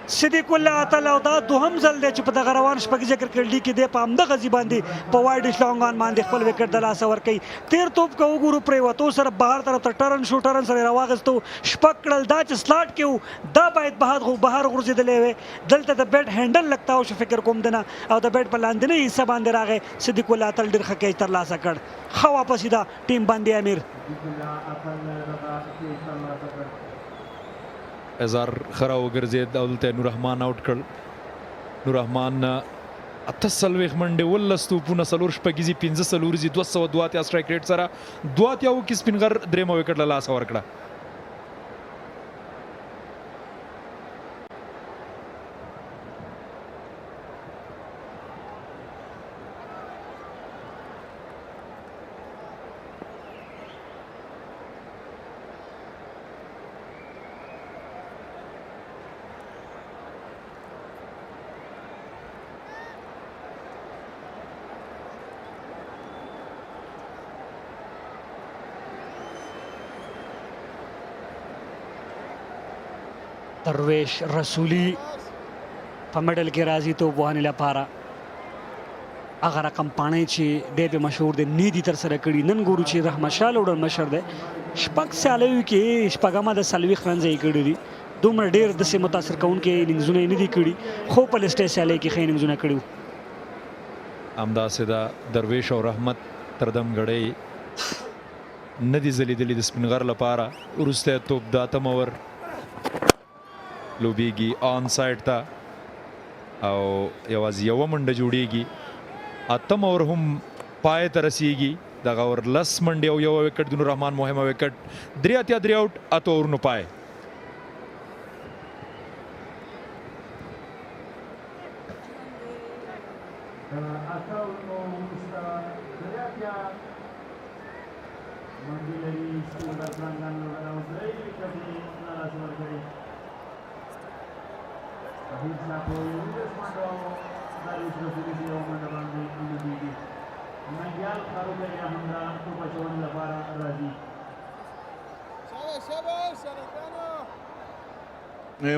صدیق الله تعالی او دا دوهم ځل دی چې په دغه روان شپږیزه کرکټ لیګ کې دی په همدغه ځای باندې په وایډ شلانګان باندې خپل وکټ د لاسه ورکوي تیر توپ که وګورو پرېوتو سره بهر طرف ته ټرن شو ټرن سره یې راواخیستو شپږ کړل دا چې سلاټ کې و دا باید بهر غورځېدلی وی دلته د بیټ هینډل لګتاو شو فکر کوم دنه او د بیټ په لاندنۍ حصه باندې راغی صدیق الله تعالی ډېر ښه کیچ ترلاسه کړ ښه واپسې ده ټیم بند امیر اظهار خره وګرځېد او دلته نور رحمان آوټ کړ نور رحمان 48 منډې 19 توپونه 4 شپږیزې 15 څلوريزې 202 سټرایک ریټ سره 2 کې سپینغر درېمه وکټ له لاسه ورکړه درویش رسولی په مډل کې راځي توپ وهنې لپاره. هغه رقم پاڼې چې ډېر پې مشهور دی نیدي ترسره کړي. نن ګورو چې رحمت شاه لوډن مشر دی شپږ سیالیو کې شپږمه د 40 رنز یې کړي دي. دومره ډېر داسې متاثر کوونکي اننګزونه یې نه دي کړي خو په لسټې سیالۍ کې ښه اننګزونه کړي وو. همداسې د درویش او رحمت تردم ګړۍ نه دي ځلېدلي د سپینغر لپاره. وروستی توپ د اتم اور لوبیږي آن سایډ ته او یوازې یوه منډه جوړیږي. اتم اور هم پای ته رسیږي. دغه اور 10 منډې او یوه وکټ د نور رحمان مهمه وکټ 3 اتیا 3 آوټ اته اورونو پای.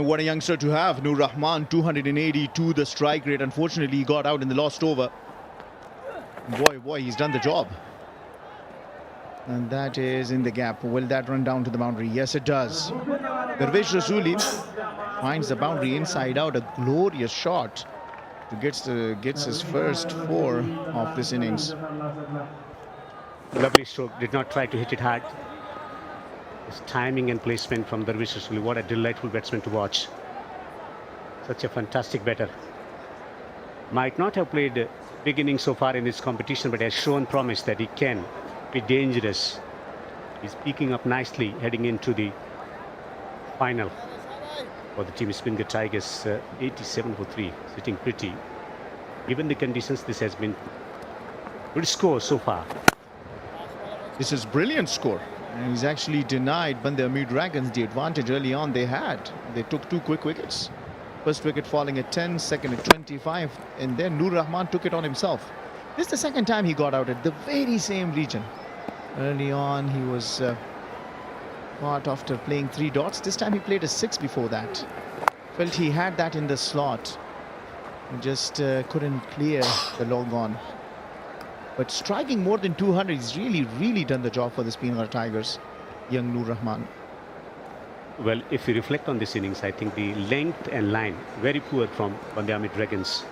What a youngster to have, Nur Rahman, 282 the strike rate. Unfortunately, he got out in the last over. Boy, he's done the job. And that is in the gap. Will that run down to the boundary? Yes, it does. Darvish Rasuli finds the boundary inside out. A glorious shot to gets his first 4 of this innings. Lovely stroke. Did not try to hit it hard. His timing and placement from Darvish Rasuli. What a delightful batsman to watch. Such a fantastic batter. Might not have played big innings so far in this competition, but has shown promise that he can be dangerous. He's peaking up nicely heading into the final for the team Speenghar Tigerss. 87 for 3, sitting pretty. Given the conditions, this has been good score so far. This is brilliant score. And he's actually denied Band-e-Amir Dragons the advantage early on they had. They took 2 quick wickets. First wicket falling at 10, second at 25, and then Nur Rahman took it on himself. This is the second time he got out at the very same region. Early on, he was caught after playing 3 dots. This time he played a 6 before that. Felt he had that in the slot. He just couldn't clear the long on. But striking more than 200, he's really done the job for the Speenghar Tigerss, young Nur Rahman. Well, if you reflect on this innings, I think the length and line, very poor from Band-e-Amir Dragons.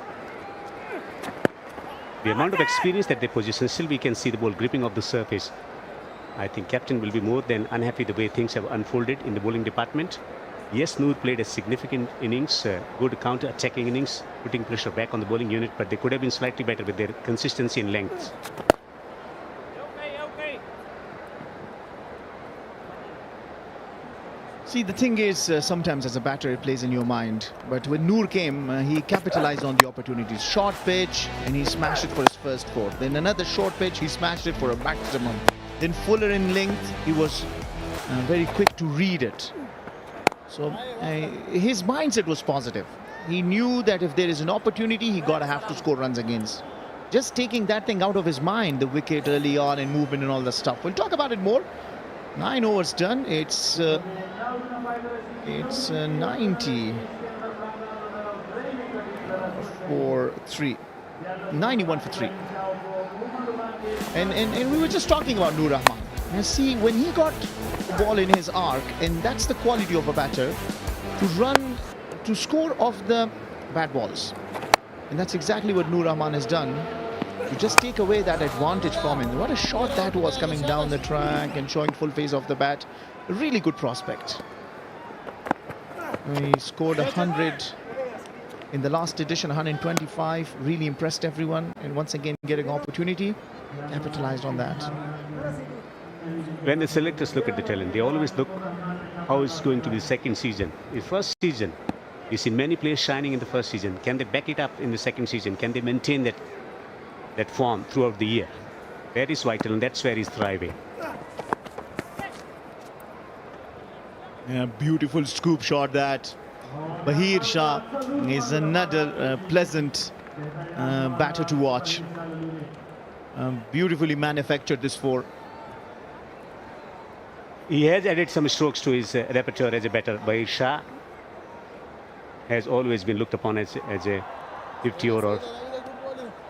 The amount of experience that they possess, and still we can see the ball gripping off the surface. I think captain will be more than unhappy the way things have unfolded in the bowling department. Yes, Noor played a significant innings, good counter-attacking innings, putting pressure back on the bowling unit, but they could have been slightly better with their consistency and length. See, the thing is, sometimes as a batter, it plays in your mind. But when Noor came, he capitalized on the opportunities. Short pitch, and he smashed it for his first 4. Then another short pitch, he smashed it for a maximum. Then fuller in length, he was very quick to read it. So his mindset was positive. He knew that if there is an opportunity, he gotta have to score runs against. Just taking that thing out of his mind, the wicket early on and movement and all that stuff. We'll talk about it more. 9 overs done. It's 90 for 3. 91 for 3. And we were just talking about Nur Rahman. You see, when he got the ball in his arc, and that's the quality of a batter, to run, to score off the bad balls. And that's exactly what Nur Rahman has done. To just take away that advantage from him. What a shot that was, coming down the track and showing full face of the bat. A really good prospect. He scored 100 in the last edition, 125. Really impressed everyone. And once again, getting opportunity, capitalized on that. When the selectors look at the talent, they always look how it's going to be second season. In first season, you see many players shining in the first season. Can they back it up in the second season? Can they maintain that form throughout the year? That is vital, and that's where he's thriving. Yeah, beautiful scoop shot that. Bahir Shah is another pleasant batter to watch. Beautifully manufactured, this 4. He has added some strokes to his repertoire as a batter. Bahir Shah, has always been looked upon as a 50 or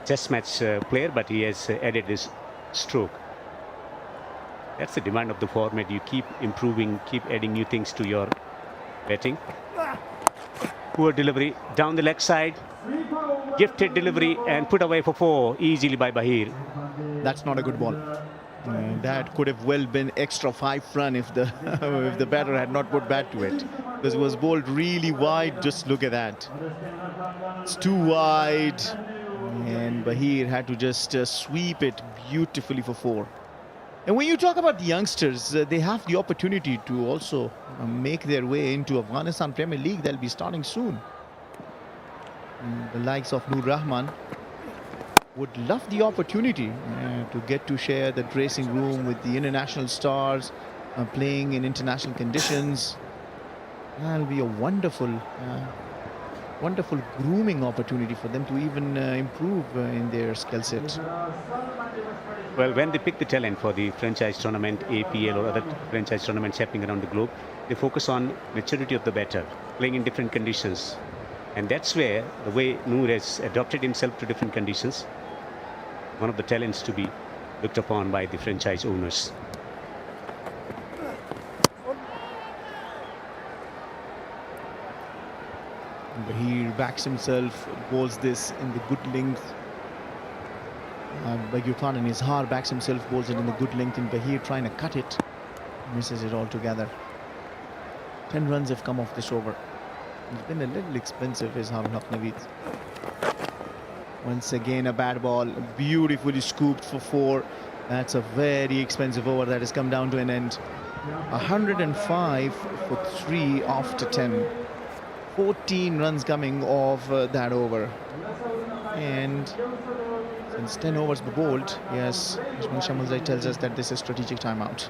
test match player, but he has added this stroke. That's the demand of the format. You keep improving, keep adding new things to your batting. Poor delivery down the leg side. Gifted delivery and put away for 4 easily by Bahir. That's not a good ball. That could have well been extra 5 run if the if the batter had not put bat to it, because it was bowled really wide. Just look at that. It's too wide, and Bahir had to just sweep it beautifully for 4. And when you talk about the youngsters, they have the opportunity to also make their way into Afghanistan Premier League. They'll be starting soon. The likes of Noor Rahman would love the opportunity to get to share the dressing room with the international stars, playing in international conditions. That'll be a wonderful grooming opportunity for them to even improve in their skill set. Well, when they pick the talent for the franchise tournament, APL or other franchise tournaments happening around the globe, they focus on maturity of the batter, playing in different conditions. And that's where the way Noor has adapted himself to different conditions, one of the talents to be looked upon by the franchise owners. He backs himself, bowls this in the good length. Beg your pardon, Izhar backs himself, bowls it in the good length, and Bahir trying to cut it, misses it altogether. 10 runs have come off this over. It's been a little expensive, Izhar Naveed. Once again, a bad ball, beautifully scooped for 4. That's a very expensive over that has come down to an end. 105 for 3 after 10. 14 runs coming off that over. And since 10 overs were bowled, yes, Ishmael Shamalzai tells us that this is strategic timeout.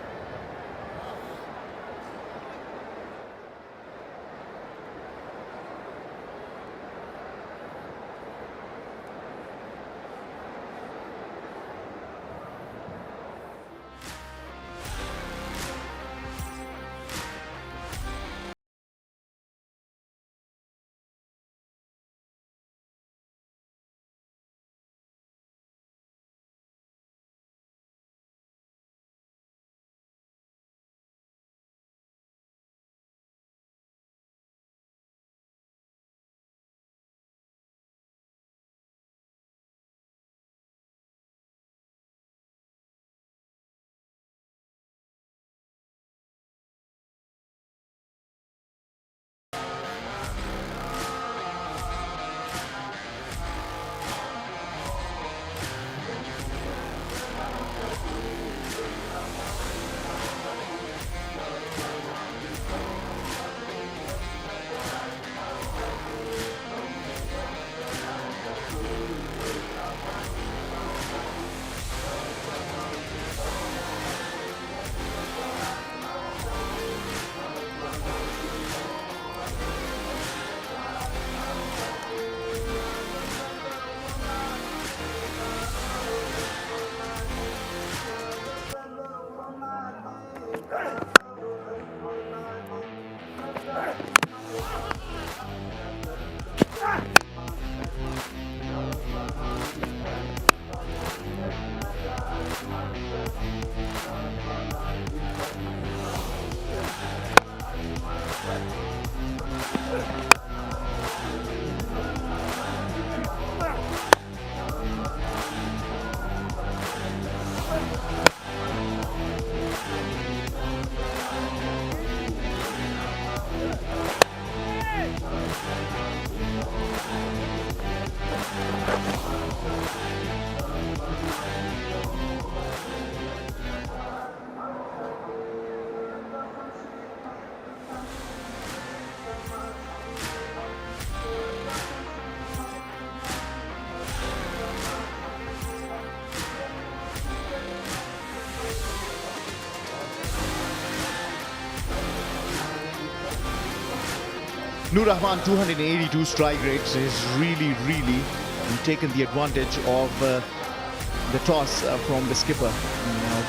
Noor Rahman, 282 strike rates, is really taken the advantage of the toss from the skipper.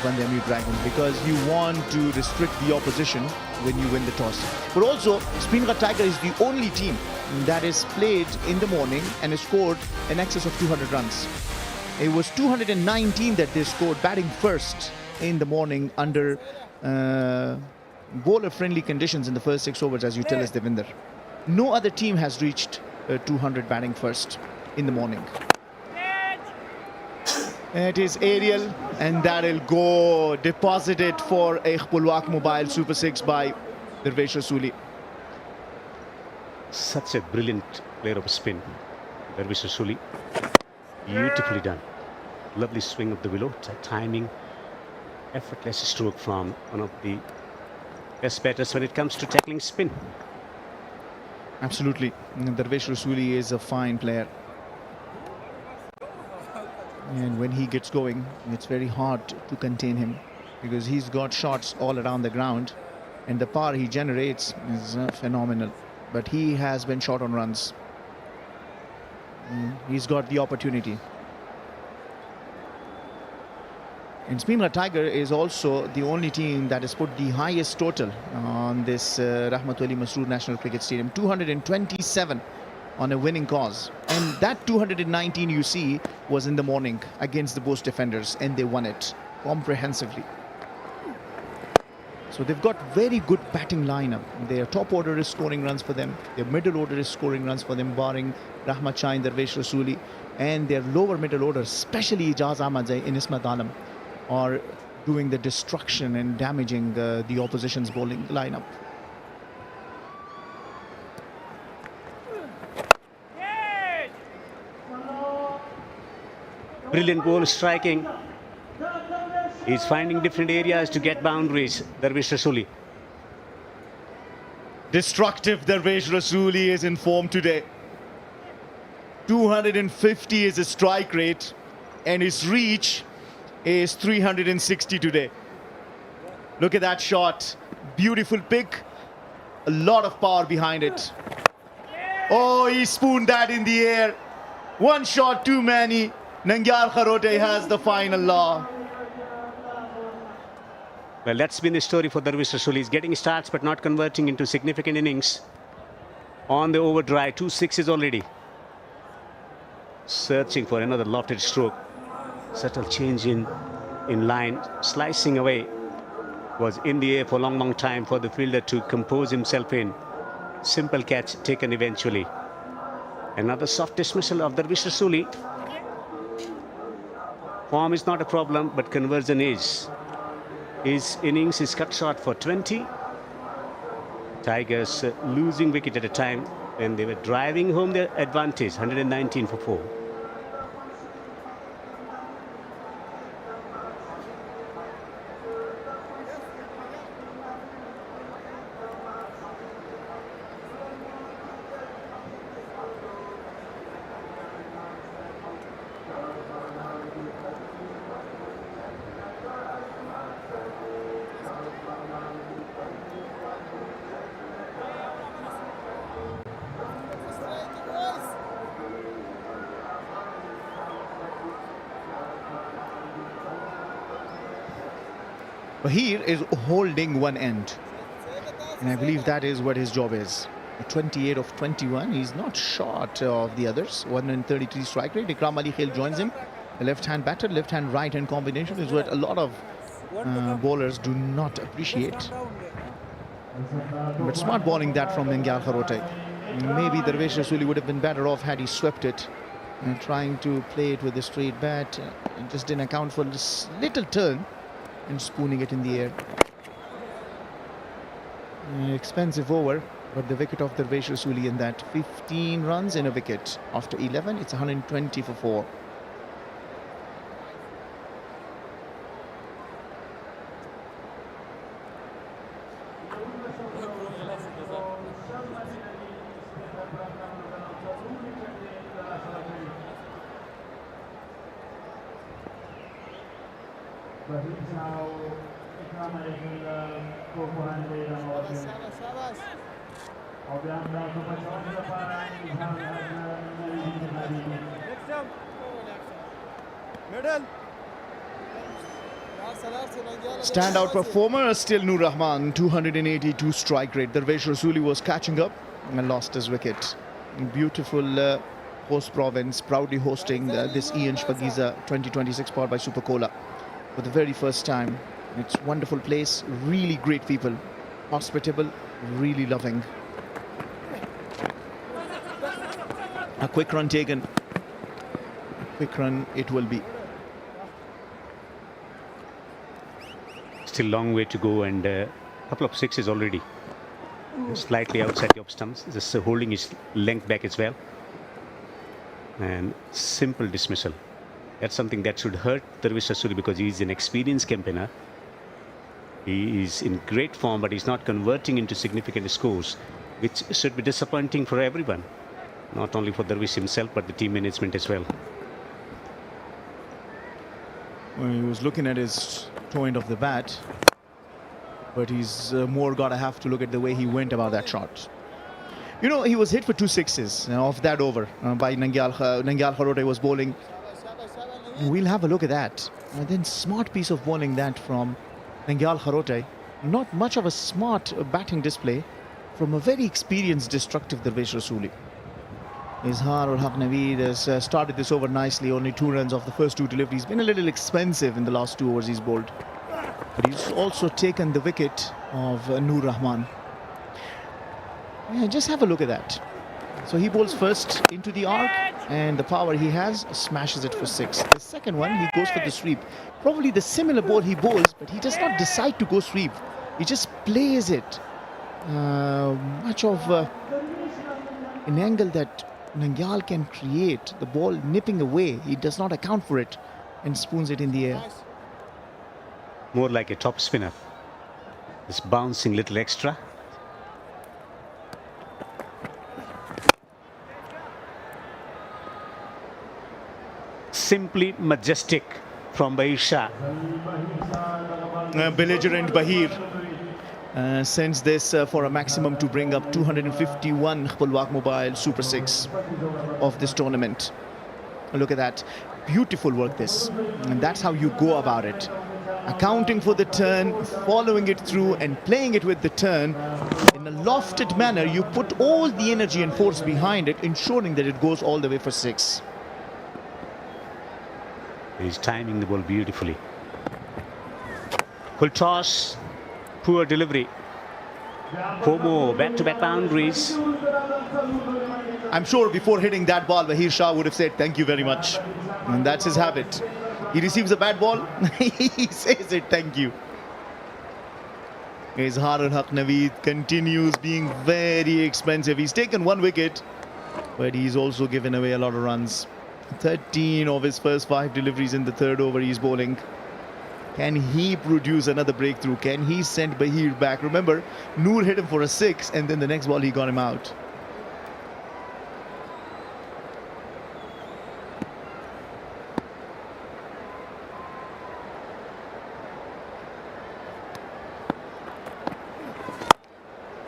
Band-e-Amir Dragons, because you want to restrict the opposition when you win the toss. But also, Speenghar Tigerss is the only team that is played in the morning and has scored in excess of 200 runs. It was 219 that they scored batting first in the morning under bowler-friendly conditions in the first 6 overs, as you tell us, Devinder. No other team has reached 200 batting first in the morning. It is aerial, and that'll go deposited for a Bulwak Mobile Super 6 by Darvesh Rasuli. Such a brilliant player of spin, Darvesh Rasuli. Beautifully done. Lovely swing of the willow, timing, effortless stroke from one of the best batters when it comes to tackling spin. Absolutely. Darvesh Rasuli is a fine player. And when he gets going, it's very hard to contain him, because he's got shots all around the ground, and the power he generates is phenomenal. But he has been short on runs. He's got the opportunity. And Speenghar Tigerss is also the only team that has put the highest total on this Rahmatullah Masroor National Cricket Stadium, 227 on a winning cause. And that 219 you see was in the morning against the Bose defenders, and they won it comprehensively. So they've got very good batting lineup. Their top order is scoring runs for them. Their middle order is scoring runs for them, barring Rahmat Shah and Darvesh Rasuli. And their lower middle order, especially Ijaz Ahmadzai and Ismat Alam, are doing the destruction and damaging the opposition's bowling lineup. Brilliant ball striking. He's finding different areas to get boundaries, Darvesh Rasuli. Destructive Darvesh Rasuli is in form today. 250 is his strike rate, and his reach is 360 today. Look at that shot. Beautiful pick. A lot of power behind it. Oh, he spooned that in the air. One shot too many. Nangyal Kharote has the final law. Well, that's been the story for Darvesh Rasuli. He's getting starts but not converting into significant innings. On the overdrive, 2 sixes already. Searching for another lofted stroke. Subtle change in line, slicing away. Was in the air for a long time for the fielder to compose himself in. Simple catch taken eventually. Another soft dismissal of Darvesh Rasuli. Form is not a problem, but conversion is. His innings is cut short for 20. Tigers losing wicket at a time when they were driving home their advantage, 119 for 4. Bahir is holding one end, and I believe that is what his job is. 28 of 21. He's not short of the others. 133 strike rate. Ikram Ali Khail joins him. The left-hand batter, left-hand, right-hand combination is what a lot of bowlers do not appreciate. But smart bowling that from Nangyal Kharote. Maybe Darvesh Rasuli would have been better off had he swept it. Trying to play it with a straight bat. Just didn't account for this little turn and spooning it in the air. Expensive over, but the wicket of Darvesh Rasuli in that. 15 runs in a wicket. After 11, it's 120 for 4. Standout performer still Noor Rahman, 282 strike rate. Darvesh Rasuli was catching up and lost his wicket. Beautiful host province, proudly hosting this Ian Shpageeza 2026 powered by Super Cola for the very first time. It's a wonderful place, really great people, hospitable, really loving. A quick run taken. Quick run it will be. Still long way to go, and a couple of sixes already. Slightly outside the off stumps, just holding his length back as well. And simple dismissal. That's something that should hurt Darvesh Rasuli because he is an experienced campaigner. He is in great form, but he's not converting into significant scores, which should be disappointing for everyone. Not only for Darvesh himself, but the team management as well. Well, he was looking at his toe end of the bat, but he's more got to have to look at the way he went about that shot. You know, he was hit for 2 sixes off that over by Nangyal Kharote was bowling. We'll have a look at that. And then smart piece of bowling that from Nangyal Kharote. Not much of a smart batting display from a very experienced destructive Darvesh Rasuli. Izhar ul Haq Naveed has started this over nicely. Only 2 runs off the first 2 deliveries. Been a little expensive in the last 2 overs he's bowled. But he's also taken the wicket of Noor Rahman. Yeah, just have a look at that. So he bowls first into the arc, and the power he has smashes it for 6. The second one, he goes for the sweep. Probably the similar ball he bowls, but he does not decide to go sweep. He just plays it. Much of an angle that Nangyal can create, the ball nipping away. He does not account for it and spoons it in the air. More like a top spinner. Just bouncing little extra. Simply majestic from Bahir Shah. Belligerent Bahir sends this for a maximum to bring up 251 Pulwak Mobile Super 6 of this tournament. Look at that. Beautiful work this. And that's how you go about it. Accounting for the turn, following it through and playing it with the turn. In a lofted manner, you put all the energy and force behind it, ensuring that it goes all the way for 6. He's timing the ball beautifully. Full toss. Poor delivery. 4 more back-to-back boundaries. I'm sure before hitting that ball, Bahir Shah would have said, thank you very much. And that's his habit. He receives a bad ball, he says it, thank you. Izhar ul Haq Naveed continues being very expensive. He's taken 1 wicket, but he's also given away a lot of runs. 13 of his first 5 deliveries in the 3rd over he's bowling. Can he produce another breakthrough? Can he send Bahir back? Remember, Noor hit him for a 6 and then the next ball he got him out.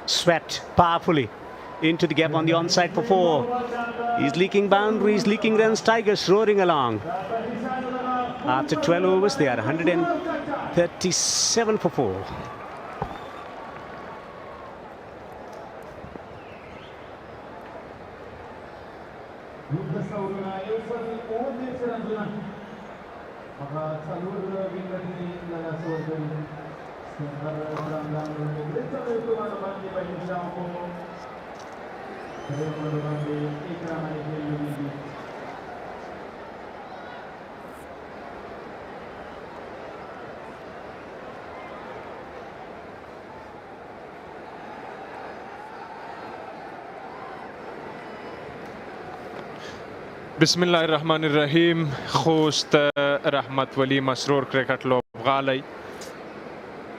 Swept powerfully into the gap on the onside for 4. He's leaking boundaries, leaking runs. Tigerss roaring along. After 12 overs, they are 137 for 4. Bismillahirrahmanirrahim. Khost Rahmat Wali Masroor cricket lobghali.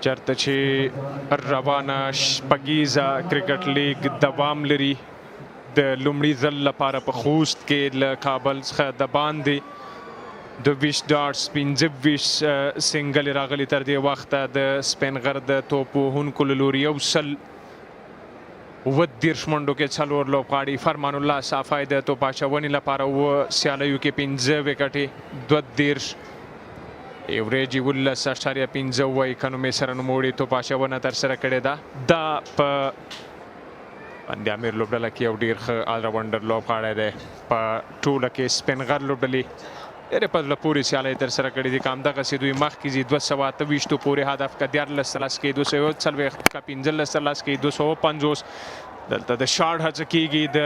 چرته چې روانه شپږیزه کرکټ لیګ دوام لري د لومړي ځل لپاره په خوست کې له کابل څخه د باندې 22 ډاټس 25 سنگل راغلي تر دې وخته د سپینغر د توپ وهونکو له لوري یو سل 30 منډو کې 4 لوبغاړي فرمان الله صافی د توپ اچونې لپاره و سیالیو کې 15 وکټې 32 ایوریج 11.15 وایي که نومې سره نوموړي توپ اچونه ترسره کړې ده. دا په بند-e-Amir لوبډله کې یو ډېر ښه آلراونډر لوبغاړی دی. په ټوله کې سپینغر لوبډلې ډېرې په زړه پورې سیالۍ ترسره کړې دي. که همدغسې دوی مخکې ځي 228 پورې هدف که 14 ترلاسه کوي 240 که 15 ترلاسه کوي 250. دلته د شاټ هڅه کېږي د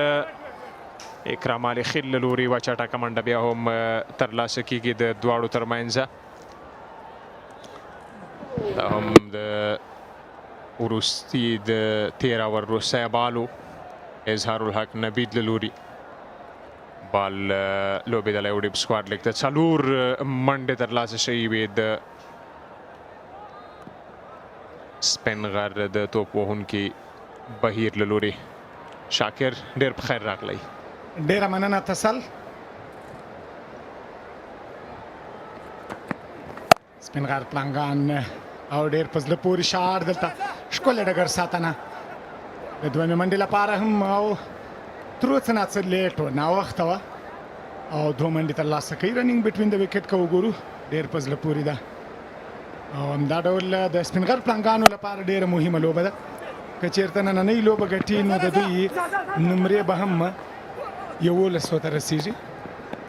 اکرام علي خیل له لوري. یوه چټکه منډه بیا هم ترلاسه کېږي د دواړو ترمنځه. دا هم د وروستي د 13 اور وروستی بالو اظهار الحق نبید له لوري بال لوبېدلی و ډیپ سکواډ لیګ ته. 4 منډې ترلاسه شوي وې د سپینغر د توپ وهونکي بهیر له لوري. شاکر ډېر په خیر راغلی. ډېره مننه تسل. سپینغر پلانګان او ډېر په زړه پورې شاټ دلته ښکلې ډګر ساتنه د دویمې منډې لپاره هم او تر اوسه نه څه لیټ و ناوخته وه او 2 منډې ترلاسه کوي. رننګ بټوین د وکټ که وګورو ډېر په زړه پورې ده او همدا ډول د سپینغر پلانګانو لپاره ډېره مهمه لوبه ده. که چېرته نننۍ لوبه ګټي نو د دوی نمرې به هم 1100 ته رسېږي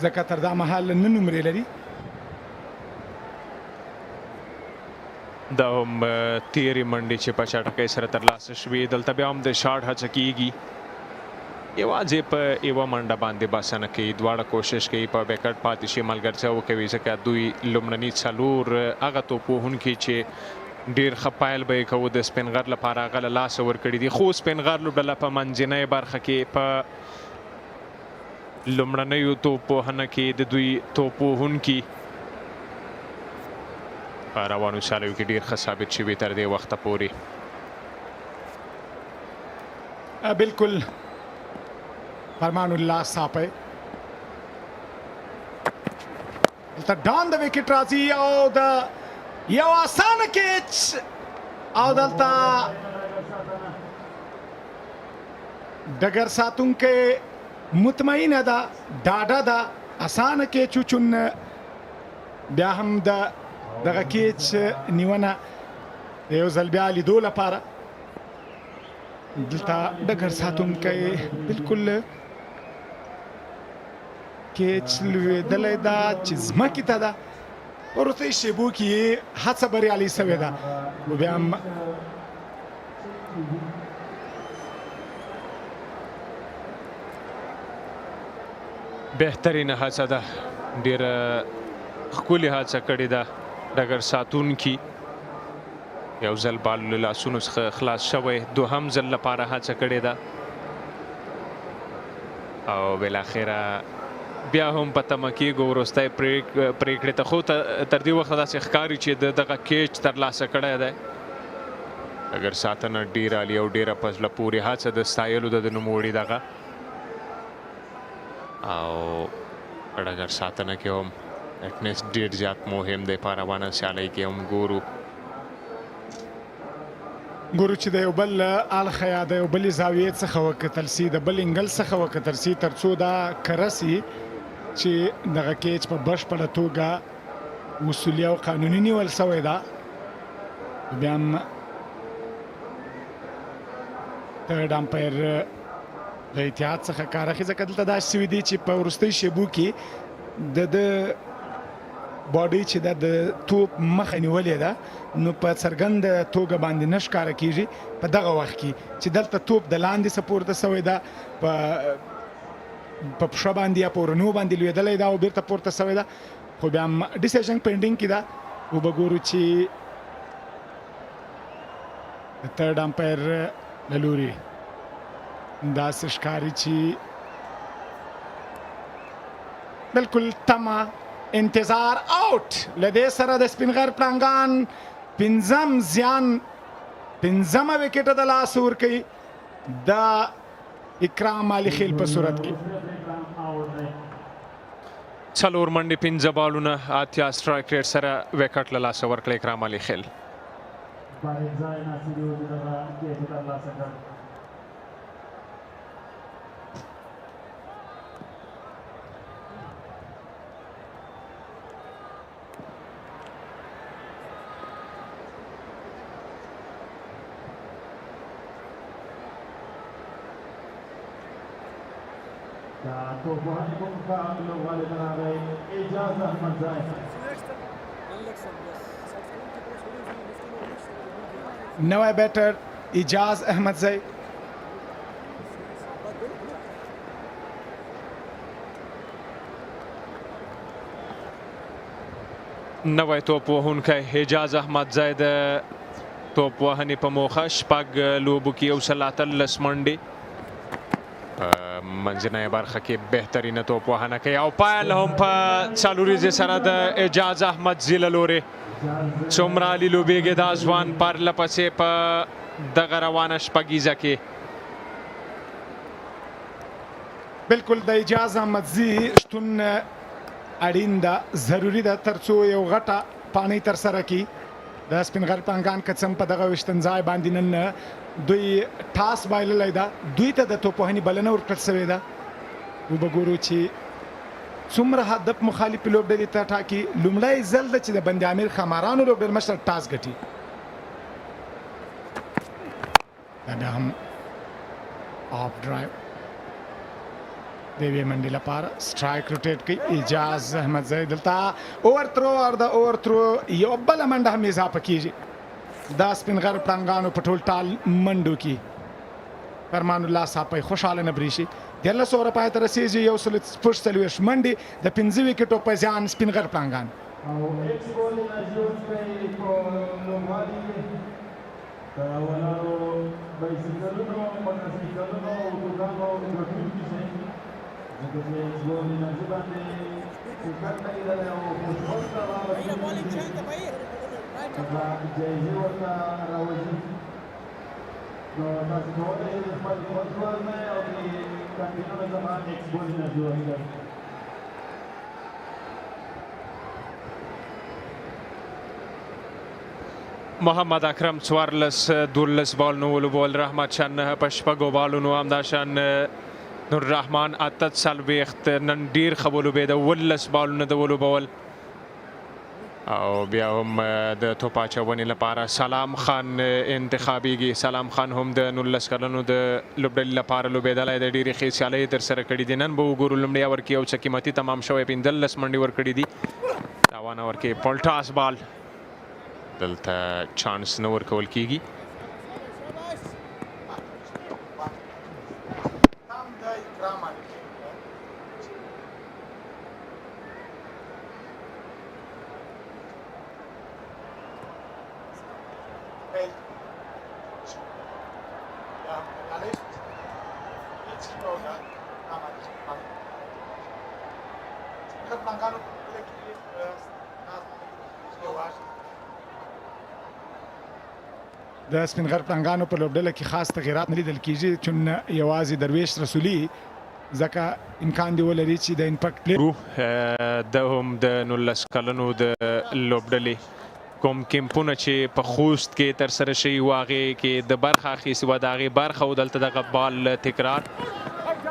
ځکه تر دا مهال 9 نمرې لري. دا هم تیرې منډې چې په چټکۍ سره ترلاسه شوې. دلته بیا هم د شاټ هڅه کېږي. یوازې په یوه منډه باندې بسنه کوي. دواړه کوشش کوي په وکټ پاتې شي ملګرتیا وکوي ځکه دوی لومړني 4 هغه توپ وهونکي چې ډېر ښه پایل به یې کوو د سپینغر لپاره هغه له لاسه ورکړي دي. خو سپینغر لوبډله په منځنۍ برخه کې په لومړنیو توپ وهنه کې د دوی توپ وهونکي په روانو سیالیو کې ډېر ښه ثابت شوي تر دې وخته پورې. بالکل فرمان الله صاحب دلته ډان د وکټ راځي او د یو اسانه کیچ او دلته ډګر ساتونکی مطمئنه ده ډاډه ده اسانه کیچ وچون بیا هم د دغه کیچ نیونه یو ځل بیا لیدو لپاره دلته ډګر ساتونکی بالکل کیچ لوېدلی ده چې ځمکې ته ده. په وروستیو شیبو کې یې هڅه بریالۍ سوې ده خو بیا هم بهترینه هڅه ده. ډېره ښکلې هڅه کړې ده ډګر ساتونکي. یو ځل بال له لاسونو څخه خلاص شوی. دوهم ځل لپاره هڅه کړې ده او بالاخره بیا هم په تمه کېږو وروستی پرېکړې ته. خو تر دې وخته داسې ښکاري چې دغه کیچ ترلاسه کړی دی. ډګر ساتنه ډېره عالي او ډېره په زړه پورې هڅه د ستایلو ده د نوموړي دغه او ډګر ساتنه کې هم فټنس ډېر زیات مهم دی. په روانه سیالۍ کې هم ګورو چې د یو بل اړخه یا د یو بلې زاویې څخه وکتل سي د بل انګل څخه وکتل سي تر څو دا کره سي چې دغه کیچ په بشپړه توګه اصولي او قانوني نیول سوی ده. بیا هم ترډ امپایر د اتحاد څخه کار اخلي ځکه دلته داسې شوي دي چې په وروستیو شیبو کې د باډي چې د توپ مخه نیولې ده نو په څرګنده توګه باندې نه ښکاره کېږي په دغه وخت کې چې دلته توپ د لاندې څه پورته سوی ده په پښه باندې یا په ورنو باندې لوېدلی ده او بیرته پورته سوی ده خو بیا هم ډیسیژن پینډینګ کې ده. وبه ګورو چې د ترډ امپایر له لوري داسې ښکاري چې بالکل تمه انتظار آوټ. له دې سره د سپینغر پړانګان 5م زیان 5مه وکټه د لاسه ورکوي د اکرام علي خیل په صورت کې. 4 منډې 5 بالونه 8 سټرایک ریټ سره وکټ له لاسه ورکړی اکرام علي خیل. نوی بیټر اجاز احمدزی. نوی توپ وهونکی حجاز احمدزی د توپ وهنې په موخه شپږ لوبو کې یو سل اتلس منډې په منځنۍ برخه کې بهترینه توپ وهنه کوي او پایل هم په څلوریزې سره د اجاز احمدزي له لورې څومره علي لوبیږي دا ځوان پرله پسې په دغه روانه شپږیزه کې. بالکل د اجاز احمدزي شتون اړین ده، ضروري ده ترڅو یو غټه پانۍ ترسره کړي. د سپین غر پلانګان قسم په دغه وشتنځای باندې نن دوی ټاس بایللی ده، دوی ته د توپ وهنې بلنه ورکړل شوې ده. وبګورو چې څومره هدف مخالف لوبډلې ته ټاکي. لومړی ځل ده چې د بند امیر ښامارانو لوبډل مشر ټاس ګټي. دا بیا هم آف ډرایو د یوې منډې لپاره سټرایک روټیټ کوي اجاز احمدزی. دلته اوور تھرو اور د اوور تھرو یو بله منډه هم اضافه کیږي. دا سپین غر پړانګانو په ټول ټال منډو کې فرمان الله صاحب خوشحاله نه بریشي. 13 اووره پای ته رسیږي، 140 منډې د 5 وکټو په زیان سپین غر پړانګان. محمد اکرم 14 بالونو ولوبول، رحمت شاه 9 په شپږو بالونو، همداشان نور رحمان 48 نن ډیر ښه ولوبېده 19 بالونه د ولوبول. او بیا هم د توپ اچونې لپاره سلام خان انتخابیږي. سلام خان هم د 19 کلنو د لوبډلې لپاره لوبېدلی د ډېرې ښې سیالۍ ترسره کړي دي. نن به وګورو لومړی اوور کې یو څه قیمتي تمام شوی 15 منډې ورکړي دي. تاوان اوور کې پولټاس بال، دلته چانس نه ورکول کېږي. د سپین غر پړانګانو په لوبډله کې خاص تغیرات نه لیدل کېږي، چون یوازې درویش رسولي ځکه امکان دی ولري چې د امپیکټ پلی د هم د 19 کلنو د لوبډلې کوم کیمپونه چې په خوست کې ترسره شوي وو هغې کې د برخه اخیستې وه د هغې برخه و. دلته دغه بال تکرار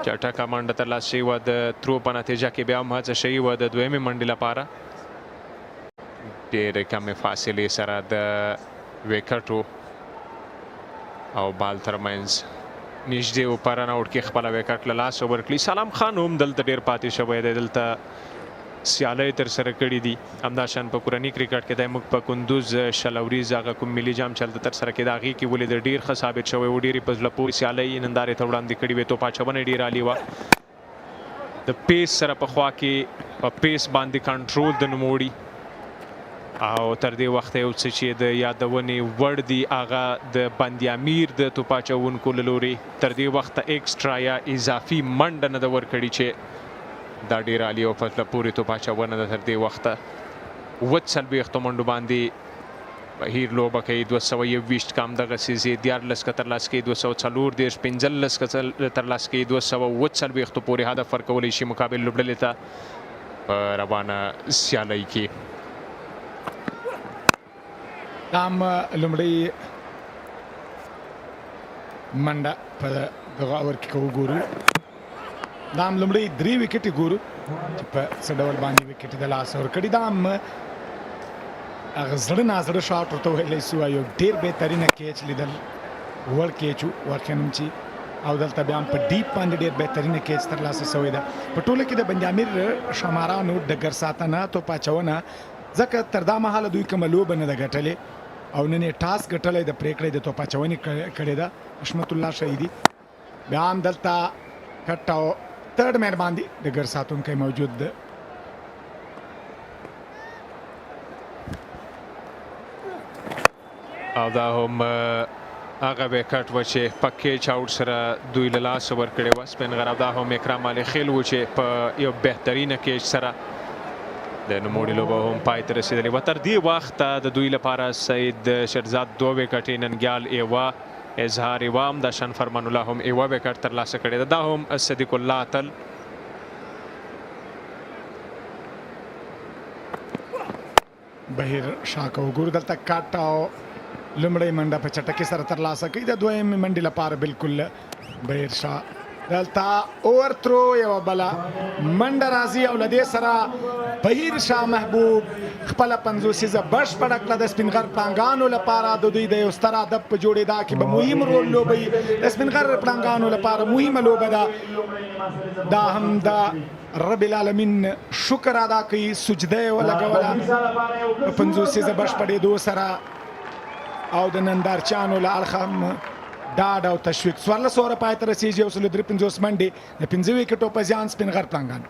چټکه منډه ترلاسه شوې وه، د ترو په نتیجه کې بیا هم هڅه شوې وه د دویمې منډې لپاره. ډېرې کمې فاصلې سره د وکټو او بال ترمنځ نږدې و په رن آوټ کې خپله وکټ له لاسه ورکړي. سلام خان هم دلته ډېر پاتې شوی دی، دلته سیالۍ ترسره کړي دي. همداشان په کورني کرکټ کې دی موږ په کندوز شلوریز هغه کوم ملي جام چې هلته ترسره کېده هغې کې ولید ډېر ښه ثابت شوی و، ډېرې په زړه پورې سیالۍ نندارې ته وړاندې کړي وې. توپ اچونه یې ډېره عالي وه، د پیس سره په خوا کې په پیس باندې کنټرول د نوموړي او تر دې وخته یو څه چې د یادونې وړ دي هغه د بند-امیر د توپ اچوونکو له لورې تر دې وخته ایکسټرا یا اضافي منډه نه ده ورکړې چې دا ډېر عالي او په زړه پورې توپ اچونه ده. تر دې وخته 40 منډو باندې بهیر لوبه کوي. 221 کم دغسې زی 14 که ترلاسه کوي، 240 15 که ترلاسه کوي، 240 پورې هدف ورکولی شي مقابل لوبډلې ته په روانه سیالۍ کې. دا هم لومړی منډه په دغه اور کې که وګورو، دا هم لومړی 3 وکټې ګورو چې په څه ډول باندې وکټې د لاسه ورکړي. دا هم هغه زړه نازړه شاټ ورته ویلی سو، یو ډېر بهترینه کیچ لیدل وړ کیچ و. واقعا هم چې او دلته بیا هم په ډیپ باندې ډېر بهترینه کیچ ترلاسه شوې ده په ټوله کې د بند امیر شمارانو ډګر ساتنه توپ اچونه ځکه تر دا مهاله دوی کومه لوبه نه ده ګټلې او نن یې ټاس ګټلی د پرېکړې د توپ اچونې کړې ده حشمت الله شهیدي بیا هم دلته کټ او ترډ مین باندې ډګر ساتونکی موجود ده او دا هم هغه وکټ و چې په کیچ آوټ سره دوی له لاسه ورکړې وه سپینغر او دا هم اکرام علي خیل و چې په یو بهترینه کیچ سره د نوموړي لوبه هم پای ته رسېدلې وه تر دې وخته د دوی لپاره سید شیرزاد 2 وکټې ننګیال ایوه اظهار ایوه هم د شان فرمان الله هم ایوه وکټ ترلاسه کړې ده دا هم صدیق الله اتل بهیر شاه که وګورو دلته کټ او لومړی منډه په چټکۍ سره ترلاسه کوي د دویمې منډې لپاره بالکل بهیر شاه دلته اوور ترو یوه بله منډه راځي او له دې سره بهیر شاه محبوب خپله پنځوسیزه بشپړه کړه د سپینغر پړانګانو لپاره د دوی د یو ستر هدف په جوړېدا کې به مهم رول لوبوي د سپینغر پړانګانو لپاره مهمه لوبه ده دا هم د رب العالمین شکر ادا کوي سجده یې ولګوله په پنځوسیزه بشپړېدو سره او د نندارچیانو له اړخه هم ډاډ او تشویق 14 اووره پای ته رسېږي 153 منډې د 5 وکټو په زیان سپینغر پړانګانو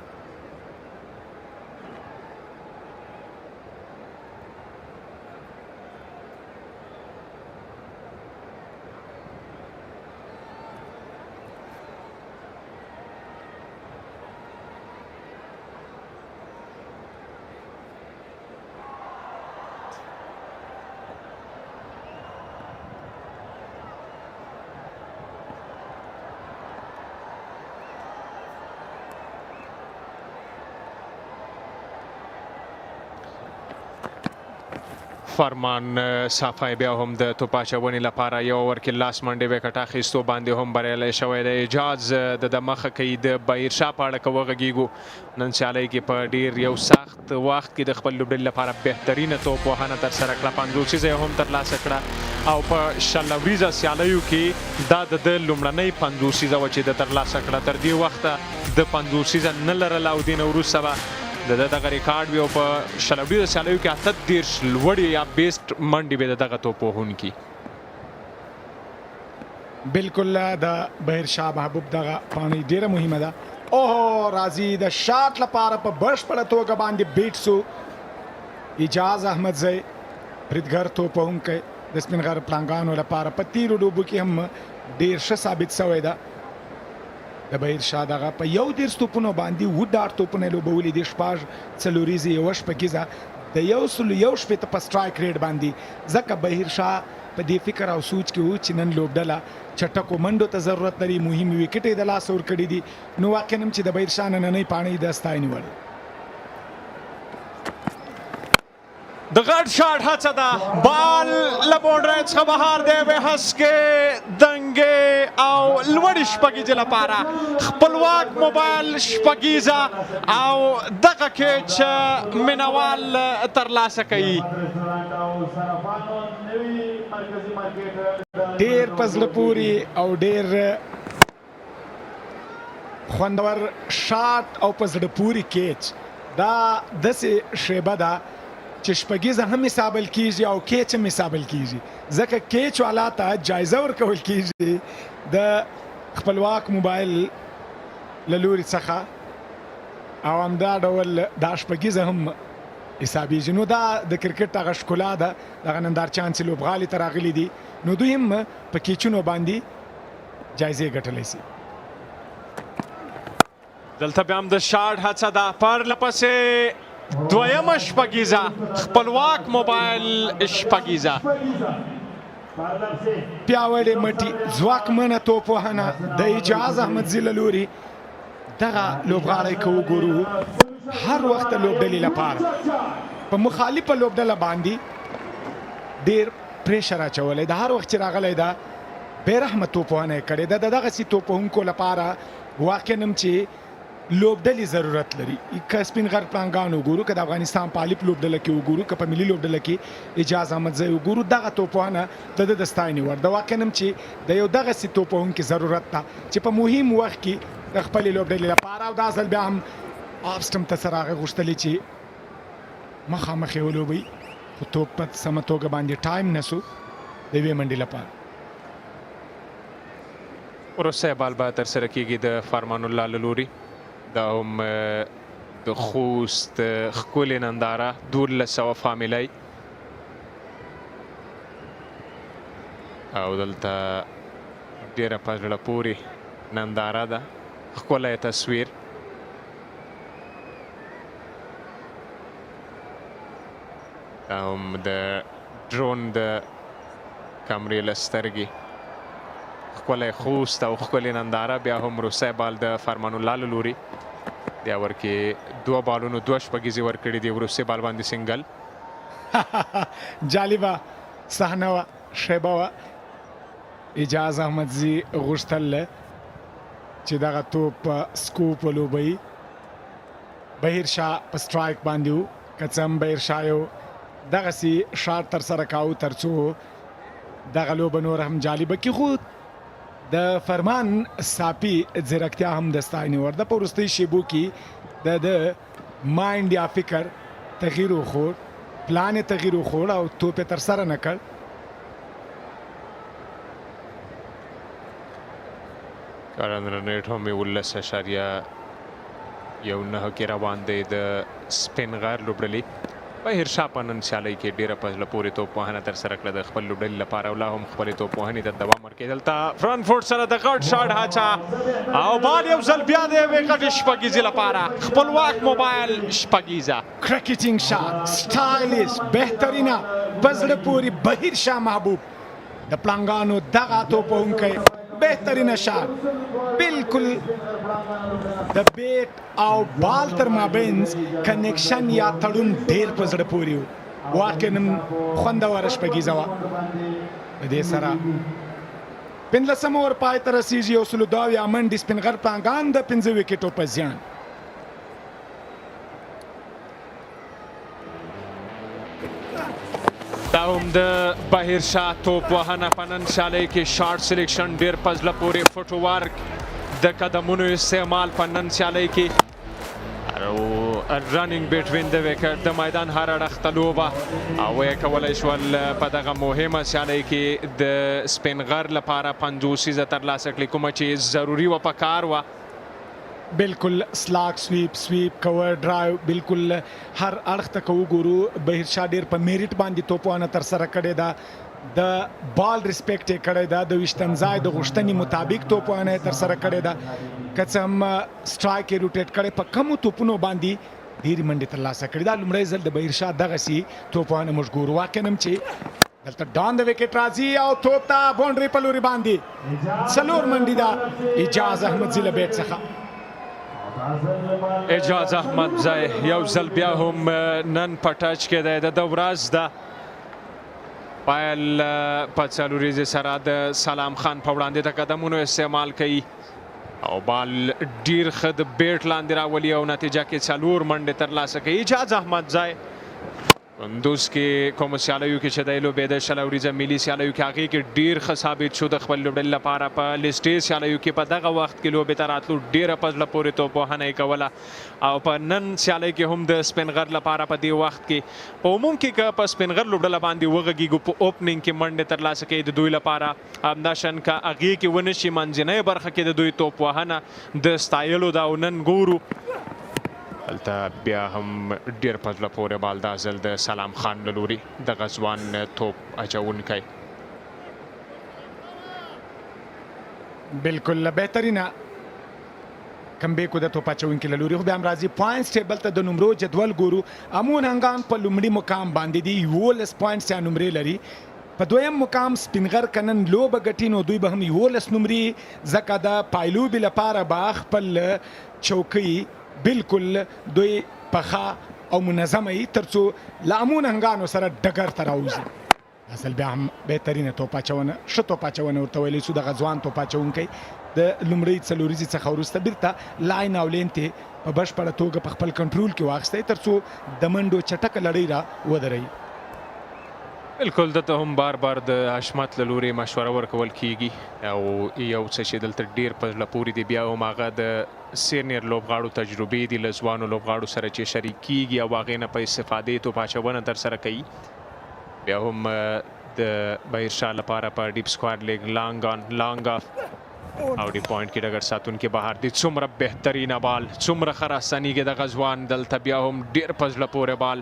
فرمان صافی بیا هم د توپ اچونې لپاره یو اوور کې لاس منډې وکټ اخیستو باندې هم بریالی شوی دی اجاز د مخه کوي د بهیر شاه په اړه که وغږیږو نن سیالۍ کې په ډېر یو سخت وخت کې د خپل لوبډلې لپاره بهترینه توپ وهنه ترسره کړه پنځوسیزه یې هم ترلاسه کړه او په شل وریزه سیالیو کې دا د لومړنۍ پنځوسیزه وه چې د ترلاسه کړه تر دې وخته د پنځوسیزه نه لرله او دې نه وروسته به د دغه ریکارډ وي او په شل وریزه سیالیو کې 38 لوړې یا بیسټ منډې به د دغه توپ وهونکي بالکل د بهیر شاه محبوب دغه پاڼۍ ډېره مهمه ده اوه راځي د شاټ لپاره په بشپړه توګه باندې بیټ سو اجاز احمدزی بریدګر توپ وهونکی د سپینغر پړانګانو لپاره په تیرو لوبو کې هم ډېر ښه ثابت شوی ده د بهیر شاه دغه په 11 توپونو باندې 8 توپونه لوبولي دي شپږ څلوریزې یوه شپږیزه د 111 په سټرایک ریټ باندې ځکه بهیر شاه په دې فکر او سوچ کې و چې نن لوبډله چټکو منډو ته ضرورت لري مهم وکټ یې د لاسه ورکړي دي نو واقعا هم چې د بهیر شاه نننۍ پاڼۍ د ستاینې وړ د غټ شاټ هڅه ده بال له باونډرۍ څخه بهر دی وهسکې دنګې او لوړې شپږیزې لپاره خپلواک موبایل شپږیزه او دغه کیچ مینوال ترلاسه کوي ډېر په زړه پورې او ډېر خوندور شاټ او په زړه پورې کیچ دا داسې شیبه ده چې شپږیزه هم حسابل کیږي او کیچ هم حسابل کیږي ځکه کیچ والا ته جایزه ورکول کیږي د خپلواک موبایل له لوري څخه او همدا ډول دا شپږیزه هم حسابېږي نو دا د کرکټ هغه ښکلا ده دغه نندارچیان چې لوبغالي ته راغلي دي نو دوی هم په کیچونو باندې جایزې ګټلی شي دلته بیا هم د شاټ هڅه ده پرله پسې دویمه شپږیزه خپلواک موبایل شپږیزه پیاوړې مټي ځواکمنه توپ وهنه د اجاز احمدزي له لوري دغه لوبغاړی که وګورو هر وخت د لوبډلې لپاره په مخالفه لوبډله باندې ډېر پریشر اچولی د هر وخت چې راغلی ده بې رحمه توپ وهنه یې کړې ده د دغسې توپ وهونکو لپاره واقعا هم چې لوبډلې ضرورت لري. که سپین غر پړانګان وګورو، که د افغانستان په الف لوبډله کې وګورو، که په ملي لوبډله کې اجاز احمدزی وګورو، دغه توپوهنه د ده د ستاینې وړ ده. واقعا هم چې د یو دغسې توپوهونکي ضرورت ته چې په مهم وخت کې د خپلې لوبډلې لپاره او دا ځل بیا هم آف سټمپ ته سره هغې غوښتلې چې مخامخ یې ولوبوي، خو توپ په سمه توګه باندې ټایم نه سو د یوې منډې لپاره. وروستی بال به ترسره کیږي د فرمان الله له لوري. دا هم د خوست ښکلې ننداره 1200 فامیلی او دلته ډېره په زړه پورې ننداره ده، ښکلی تصویر. دا هم د ډرون د کمرې له سترګې ښکلی خوست او ښکلې ننداره. بیا هم وروستی بال د فرمان الله له لوري، بیا ورکې 2 بالونو 2 شپږیزې ورکړي دي، وروستی بال باندې سنګل. جالبه صحنه وه، شیبه وه. اجاز احمدزي غوښتل چې دغه توپ سکوپ ولوبوي. بهیر شاه په سټرایک باندې و، که څه هم بهیر شاه یو دغسې شاټ ترسره کاوه تر څو دغه لوبه نور هم جالبه کړي. خو د فرمان صافي ځیرکتیا هم د ستاینې وړ ده. په وروستیو شیبو کې د مایند یا فکر تغییر وخوړ، پلان یې تغییر وخوړ او توپ یې ترسره نه کړ. کرن رنیټ هم 11.9 کې روان دی د سپینغر لوبډلې. بهیر شاه په نن سیالۍ کې ډېره په زړه پورې توپوهنه ترسره کړه د خپل لوبډلې لپاره او لا هم خپلې توپوهنې ته دوام ورکوي. دلته فرنټ فوټ سره د غټ شاټ هڅه او بال یو ځل بیا د یوې غټې شپږیزې لپاره خپلواک موبایل شپږیزه. کرکټینګ شاټ، سټایلیش، بهترینه، په زړه پورې بهیر شاه محبوب د پړانګانو دغه توپوهونکی بهترینه شاټ، بالکل د بیټ او بال تر مابینځ کنیکشن یا تړون ډېر په زړه پورې و. واقعا خوندوره شپږیزه وه. په دې سره 15 اوور پای ته رسېږي. 102 منډې سپینغر پړانګان د 5 وکټو په زیان. دا هم د بهیر شاه توپوهنه په نن سیالۍ کې شاټ سلیکشن ډېر په زړه پورې، فوټ ورک، د قدمونو استعمال په نن سیالۍ کې او رننګ بټوین د وکټ د میدان هر اړخ ته لوبه او یې کولی شول په دغه مهمه سیالۍ کې د سپینغر لپاره 50 ترلاسه کړي، کومه چې ضروري وه، په کار وه. بالکل سلاک سویپ کور ډرایو، بالکل هر اړخ ته که وګورو بهیر شاه ډېر په میریټ باندې توپوهنه ترسره کړې ده. د بال ریسپیکټ یې کړی ده، د ویشتم ځای د غوښتنې مطابق توپوهنه یې ترسره کړې ده. که څه هم سټرایک یې روټیټ کړی، په کمو توپونو باندې ډېرې منډې ترلاسه کړي. دا لومړی ځل د بهیر شاه دغسې توپوهنه موږ ګورو. واقعا هم چې دلته ډان د وکټ راځي او توپ ته باونډري په لوري باندې 4 منډې ده اجاز احمدزي له بیټ څخه. اجاز احمدزی یو ځل بیا هم نن په ټچ کې دی، د ده ورځ ده. پایل په څلوریزې سره د سلام خان په وړاندې د قدمونو استعمال کوي او بال ډیر ښه د بیټ لاندې راولي او نتیجه کې 4 منډې ترلاسه کوي. اجاز احمدزی کندوز کې کومو سیالیو کې چې دی لوبېده، 20 اوریزه ملي سیالیو کې هغې کې ډېر ښه ثابت شو د خپل لوبډلې لپاره. په لیسټې سیالیو کې په دغه وخت کې لوبې ته راتلو ډېره په زړه پورې توپوهنه یې کوله او په نن سیالۍ کې هم د سپینغر لپاره په دې وخت کې په عموم کې که په سپینغر لوبډله باندې وغږیږو په اوپننګ کې منډې ترلاسه کوي د دوی لپاره، همداشان که هغې کې ونه شي منځنۍ برخه کې د دوی توپوهنه د ستایلو ده او نن ګورو دلته بیا هم ډېر په زړه پورې بال دا ځل د سلام خان له لوري دغه ځوان توپ اچوونکی. بالکل بهترینه کمبیک د توپ اچوونکي له لوري. خو بیا هم راځي پوینټس ټیبل ته د نمرو جدول ګورو. امون هنګان په لومړي مقام باندې دي، 11 پوینټس یا نمرې لري. په دویم مقام سپینغر کنن لوبه ګټي نو دوی به هم 11 نمرې، ځکه د پایلوبې لپاره به خپل چوکۍ بالکل دوی پخه او منظمه وي تر څو له امون هنګانو سره ډګر ته راوځي. اصل بیا هم بهترینه توپ اچونه، ښه توپ اچونه ورته ویلی شو. دغه ځوان توپ اچوونکی د لومړۍ څلوریزې څخه وروسته بیرته لاین او لین ته په بشپړه توګه په خپل کنټرول کې واخیستی تر څو د منډو چټکه لړۍ را ودروي. بالکل دته هم بار بار د حشمت له لورې مشوره ورکول کیږي او یو څه چې دلته ډېر په زړه پورې دی بیا هم هغه د سینیر لوبغاړو تجربې دي له ځوانو لوبغاړو سره چې شریک کیږي او هغې نه په استفادې توپ اچونه ترسره کوي. بیا هم د بهیرشاه لپاره په ډیپ سکواد لیګ لانګ آف او ډی پوینټ کې ډګر ساتونکي بهر دي. څومره بهترینه بال، څومره ښه راستنیږي دغه ځوان دلته بیا هم ډېر په زړه پورې بال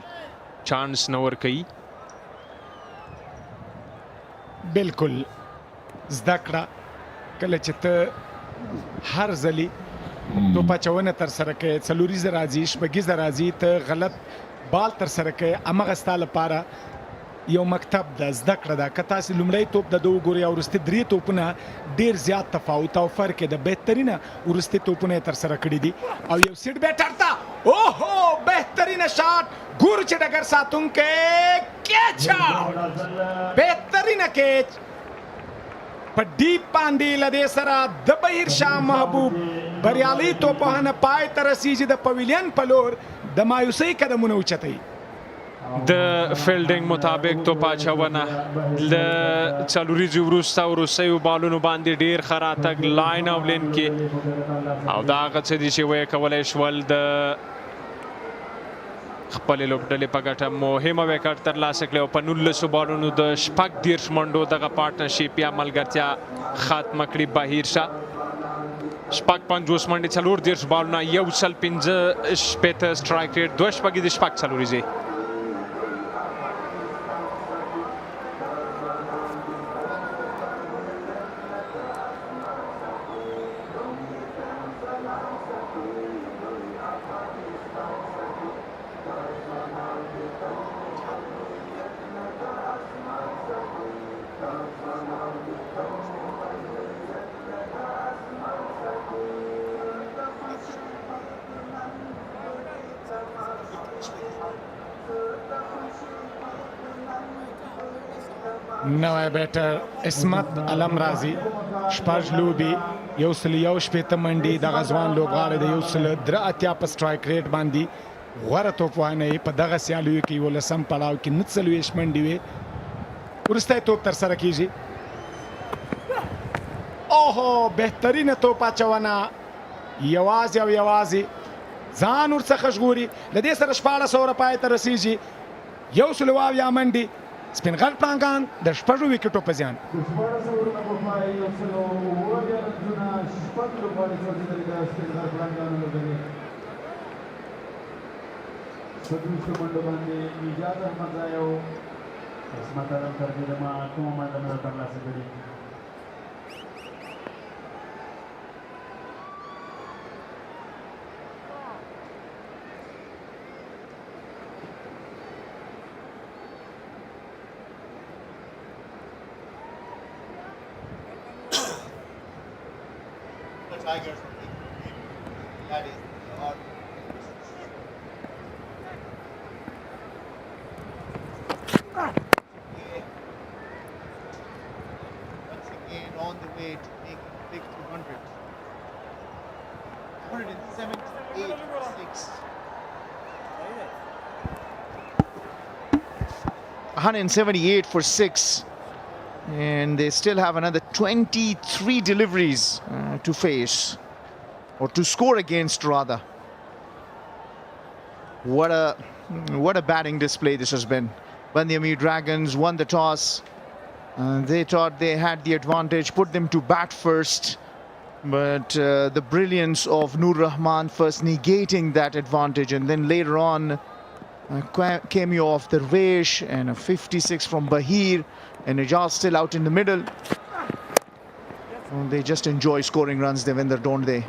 چانس نه ورکوي. بالکل زده کړه کله چې ته هر ځلي توپ اچونه ترسره کوې، څلوریزه راځي، شپږیزه راځي، ته غلط بال ترسره کوې، همغه ستا لپاره یو مکتب ده، زده کړه ده. که تاسې لومړی توپ د ده وګورئ او وروستي درې توپونه ډېر زیات تفاوت او فرق یې د بهترینه وروستي توپونه یې ترسره کړي دي. او یو سیټ بیټر ته اوهو بهترینه شاټ، ګورو چې ډګر ساتونکی کیچ، بهترینه کیچ په ډیپ باندې له دې سره د بهیرشاه محبوب بریالي توپوهنه پای ته رسیږي د پویلین په لور د مایوسۍ قدمونه اوچتوي. د فیلډینګ مطابق توپ اچونه له څلوریزې وروسته وروستیو بالونو باندې ډېر ښه راتګ لاین او لین کې او دا هغه څه دي چې ویې کولی شول د خپلې لوبډلې په ګټه مهمه وکټ ترلاسه کړې او په 19 بالونو د 30 منډو دغه پارټنرشپ یا ملګرتیا ختمه کړې بهیرشاه. 50 منډې 40 بالونه 115 سټرایک ریټ 2 شپږیزې 6 څلوریزې. نوی بیټر عصمت علم راځي، شپږ لوبې، 101 منډې، دغه ځوان لوبغاړی د 183 په سټرایک ریټ باندې غوره توپوهنه یې په دغه سیالیو کې 11 پړاو کې 49 منډې وې. وروستی توپ ترسره کیږي، اوهو بهترینه توپ اچونه، یوازې او یوازې ځان ورڅخه ژغوري. له دې سره 14 اوره پای ته رسیږي، 170 منډې. سپینغر پړانګان د 6 وکټو په زیان. Tigerss. That is odd. Once again on the way to make it big 200. 178 for 6. 178 for 6. And they still have another 23 deliveries to face, or to score against rather. What a batting display this has been. Band-e-Amir Dragons won the toss. They thought they had the advantage, put them to bat first, but the brilliance of Nur Rahman first negating that advantage, and then later on a cameo of Darvesh and a 56 from Bahir, and Ijaz still out in the middle. They just enjoy scoring runs, Devinder, don't they?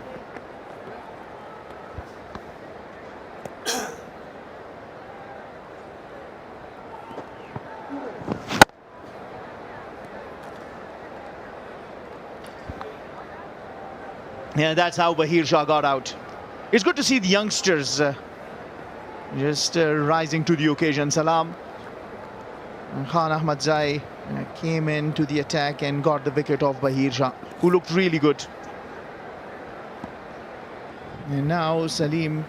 Yeah, that's how Bahir Shah got out. It's good to see the youngsters just rising to the occasion. Salam. Khan Ahmadzai came into the attack and got the wicket of Bahir Shah, who looked really good. And now Salim.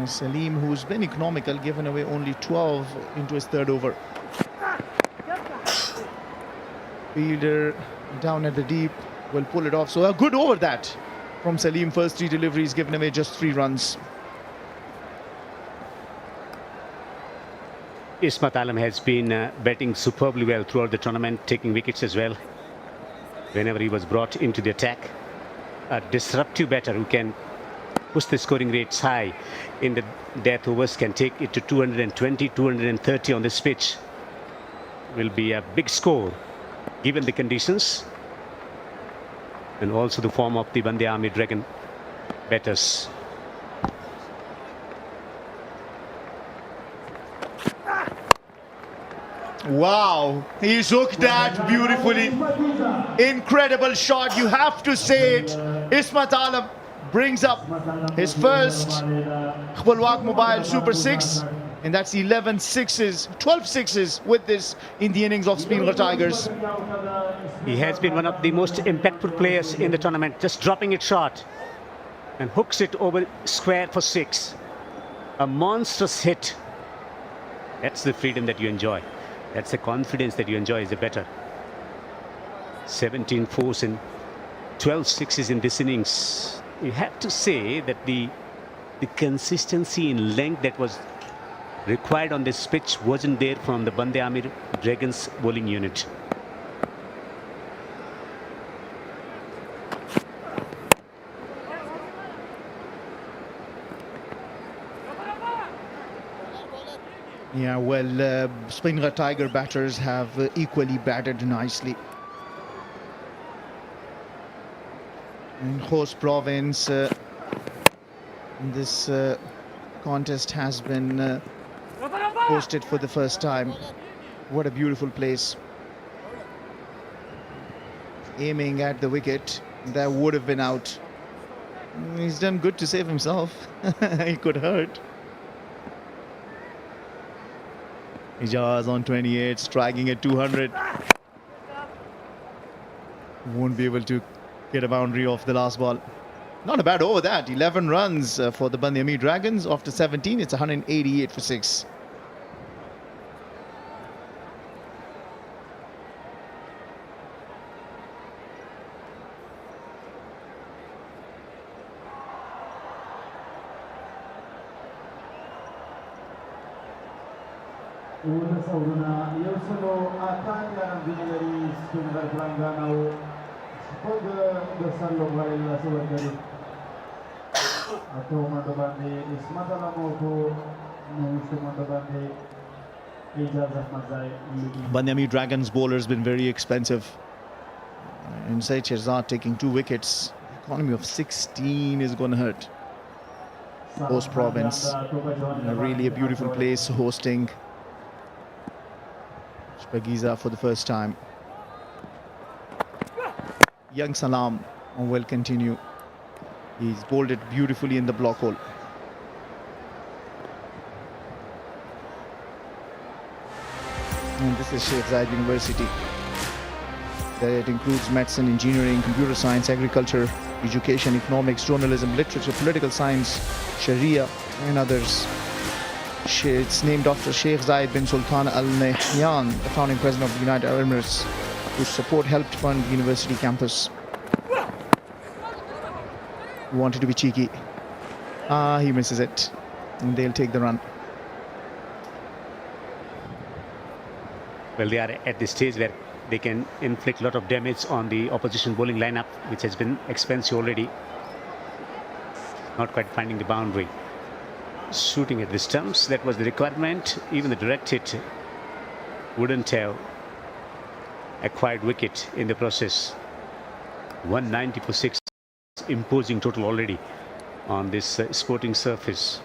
Salim, who's been economical, given away only 12 into his third over. Fielder down at the deep will pull it off. So a good over that from Salim. First 3 deliveries, given away just 3 runs. Ismat Alam has been batting superbly well throughout the tournament, taking wickets as well. Whenever he was brought into the attack, a disruptive batter who can push the scoring rates high in the death overs, can take it to 220, 230 on this pitch. Will be a big score given the conditions and also the form of the Band-e-Amir Dragon batters. Wow, he's hooked that beautifully. Incredible shot, you have to say it. Ismat Alam brings up his first Khbalwak Mobile Super 6, and that's 11 sixes, 12 sixes with this in the innings of Speenghar Tigerss. He has been one of the most impactful players in the tournament, just dropping it short and hooks it over square for 6. A monstrous hit. That's the freedom that you enjoy. That's the confidence that you enjoy as a batter. 17 fours and 12 sixes in this innings. You have to say that the consistency in length that was required on this pitch wasn't there from the Band-e-Amir Dragons bowling unit. Yeah, well, Speenghar Tiger batters have equally batted nicely. In host province, this contest has been hosted for the first time. What a beautiful place. Aiming at the wicket, that would have been out. He's done good to save himself. He could hurt. Ijaz on 28, striking at 200. Won't be able to get a boundary off the last ball. Not a bad over that. 11 runs for the Band-e-Amir Dragons. After 17, it's 188 for 6. Una saudona, eu sono a Tanya Vineri, Speenghar Tigerss, Spog Sallo Varela Suvagari. Atau Mandobandi, Ismat Alamoto, Nusu Mandobandi, Ijaz Ahmadzai. Band-e-Amir Dragons bowlers been very expensive. And Shpageeza taking 2 wickets. Economy of 16 is going to hurt. Host province, really a beautiful place hosting. Shpageeza for the first time. Young Salam will continue. He's bowled it beautifully in the block hole. And this is Shpageeza University. It includes medicine, engineering, computer science, agriculture, education, economics, journalism, literature, political science, Sharia, and others. It's named after Sheikh Zayed bin Sultan Al Nahyan, the founding president of the United Arab Emirates, whose support helped fund the university campus. Wanted to be cheeky. He misses it. And they'll take the run. Well, they are at the stage where they can inflict a lot of damage on the opposition bowling lineup, which has been expensive already. Not quite finding the boundary. Shooting at the stumps, that was the requirement. Even the direct hit wouldn't have acquired wicket in the process. 190 for 6, imposing total already on this sporting surface.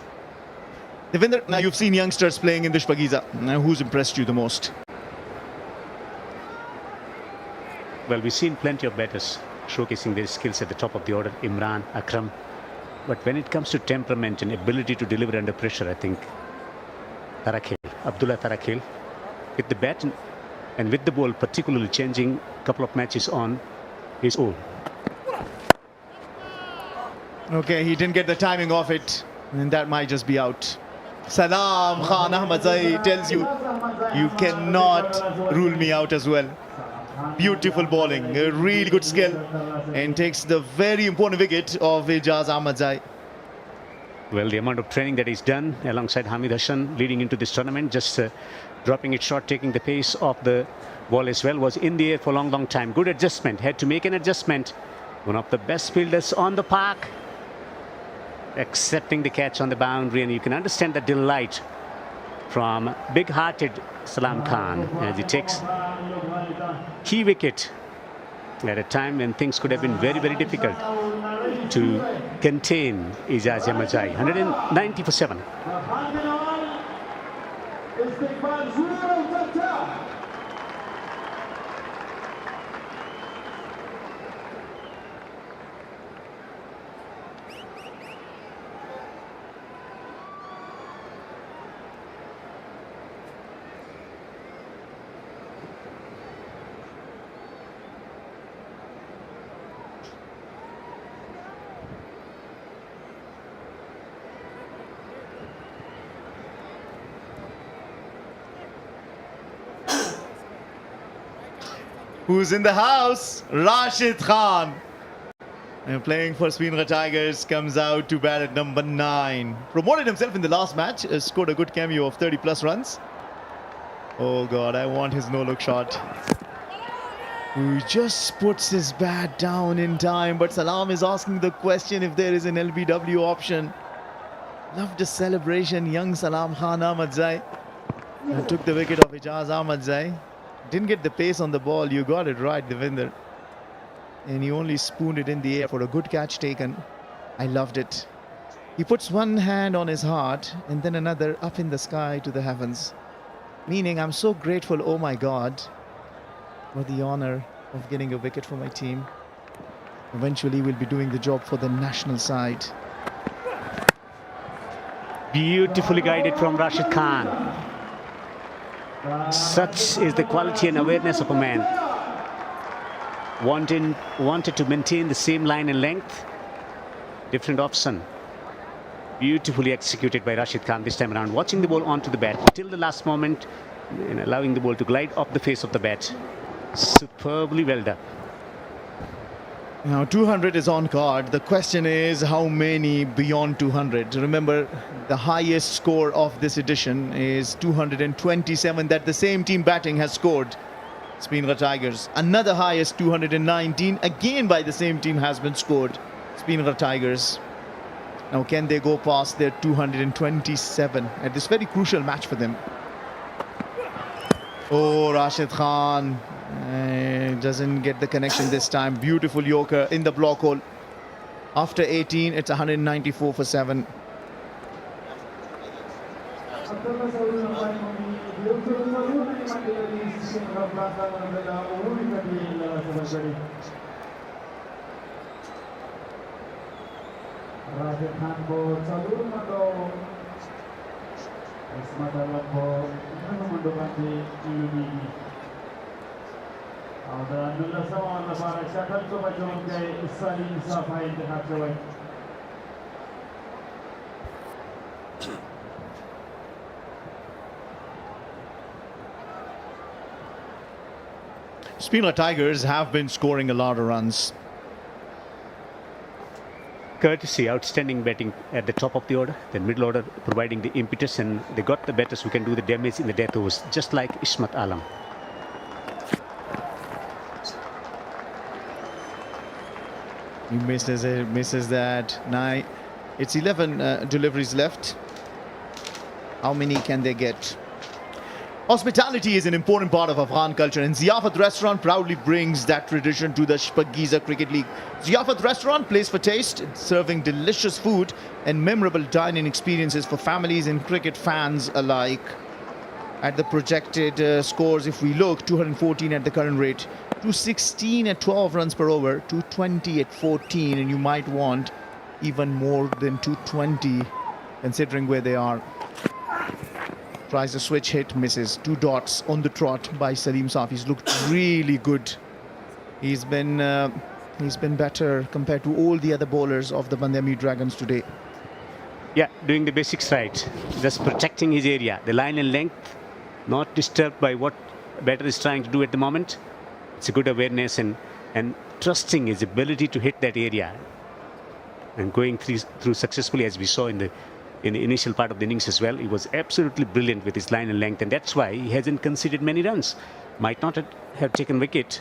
Devinder, now you've seen youngsters playing in the Shpageeza. Now, who's impressed you the most? Well, we've seen plenty of batters showcasing their skills at the top of the order. Imran, Akram. But when it comes to temperament and ability to deliver under pressure, I think Abdullah Tarakhel, with the bat and with the ball, particularly changing a couple of matches on his own. Okay, he didn't get the timing of it, and that might just be out. Salam Khan Ahmadzai tells you, you cannot rule me out as well. Beautiful bowling, a really good skill, and takes the very important wicket of Ijaz Ahmadzai. Well, the amount of training that he's done alongside Hamid Hassan leading into this tournament, just dropping it short, taking the pace of the ball as well, was in the air for a long time. Good adjustment, had to make an adjustment. One of the best fielders on the park, accepting the catch on the boundary, and you can understand the delight from big-hearted Salam Khan as he takes key wicket at a time when things could have been very, very difficult to contain Ijaz Ahmadzai. 190 for 7. Who's in the house? Rashid Khan. And playing for Speenghar Tigerss, comes out to bat at number 9. Promoted himself in the last match, scored a good cameo of 30 plus runs. Oh God, I want his no-look shot. Who just puts his bat down in time, but Salam is asking the question if there is an LBW option. Loved the celebration, young Salam Khan Ahmadzai. And took the wicket of Ijaz Ahmadzai. Didn't get the pace on the ball. You got it right, Devinder. And he only spooned it in the air for a good catch taken. I loved it. He puts one hand on his heart and then another up in the sky to the heavens. Meaning, I'm so grateful, oh my God, for the honor of getting a wicket for my team. Eventually, we'll be doing the job for the national side. Beautifully guided from Rashid Khan. Such is the quality and awareness of a man. Wanted to maintain the same line and length. Different option. Beautifully executed by Rashid Khan this time around. Watching the ball onto the bat till the last moment and allowing the ball to glide off the face of the bat. Superbly well done. Now 200 is on card. The question is how many beyond 200. Remember, the highest score of this edition is 227 that the same team batting has scored. Speenghar Tigerss. Another highest 219 again by the same team has been scored. Speenghar Tigerss. Now can they go past their 227 at this very crucial match for them? Oh, Rashid Khan. Doesn't get the connection this time. Beautiful Yorker in the block hole. After 18, it's 194 for 7. Speenghar Tigerss have been scoring a lot of runs. Courtesy, outstanding batting at the top of the order, then middle order providing the impetus, and they got the batters who can do the damage in the death overs, just like Ismat Alam. He misses that. Now, it's 11 deliveries left. How many can they get? Hospitality is an important part of Afghan culture, and Ziyafat Restaurant proudly brings that tradition to the Shpageeza Cricket League. Ziyafat Restaurant plays for taste, serving delicious food and memorable dining experiences for families and cricket fans alike. At the projected scores, if we look, 214 at the current rate, 216 at 12 runs per over, 220 at 14, and you might want even more than 220 considering where they are. Tries a switch hit, misses. 2 dots on the trot by Salim Safi's looked really good. He's been He's been better compared to all the other bowlers of the Band-e-Amir Dragons today. Yeah, doing the basics right. Just protecting his area. The line and length, not disturbed by what batter is trying to do at the moment. It's a good awareness and trusting his ability to hit that area. And going through successfully, as we saw in the initial part of the innings as well. He was absolutely brilliant with his line and length, and that's why he hasn't conceded many runs. Might not have taken wicket,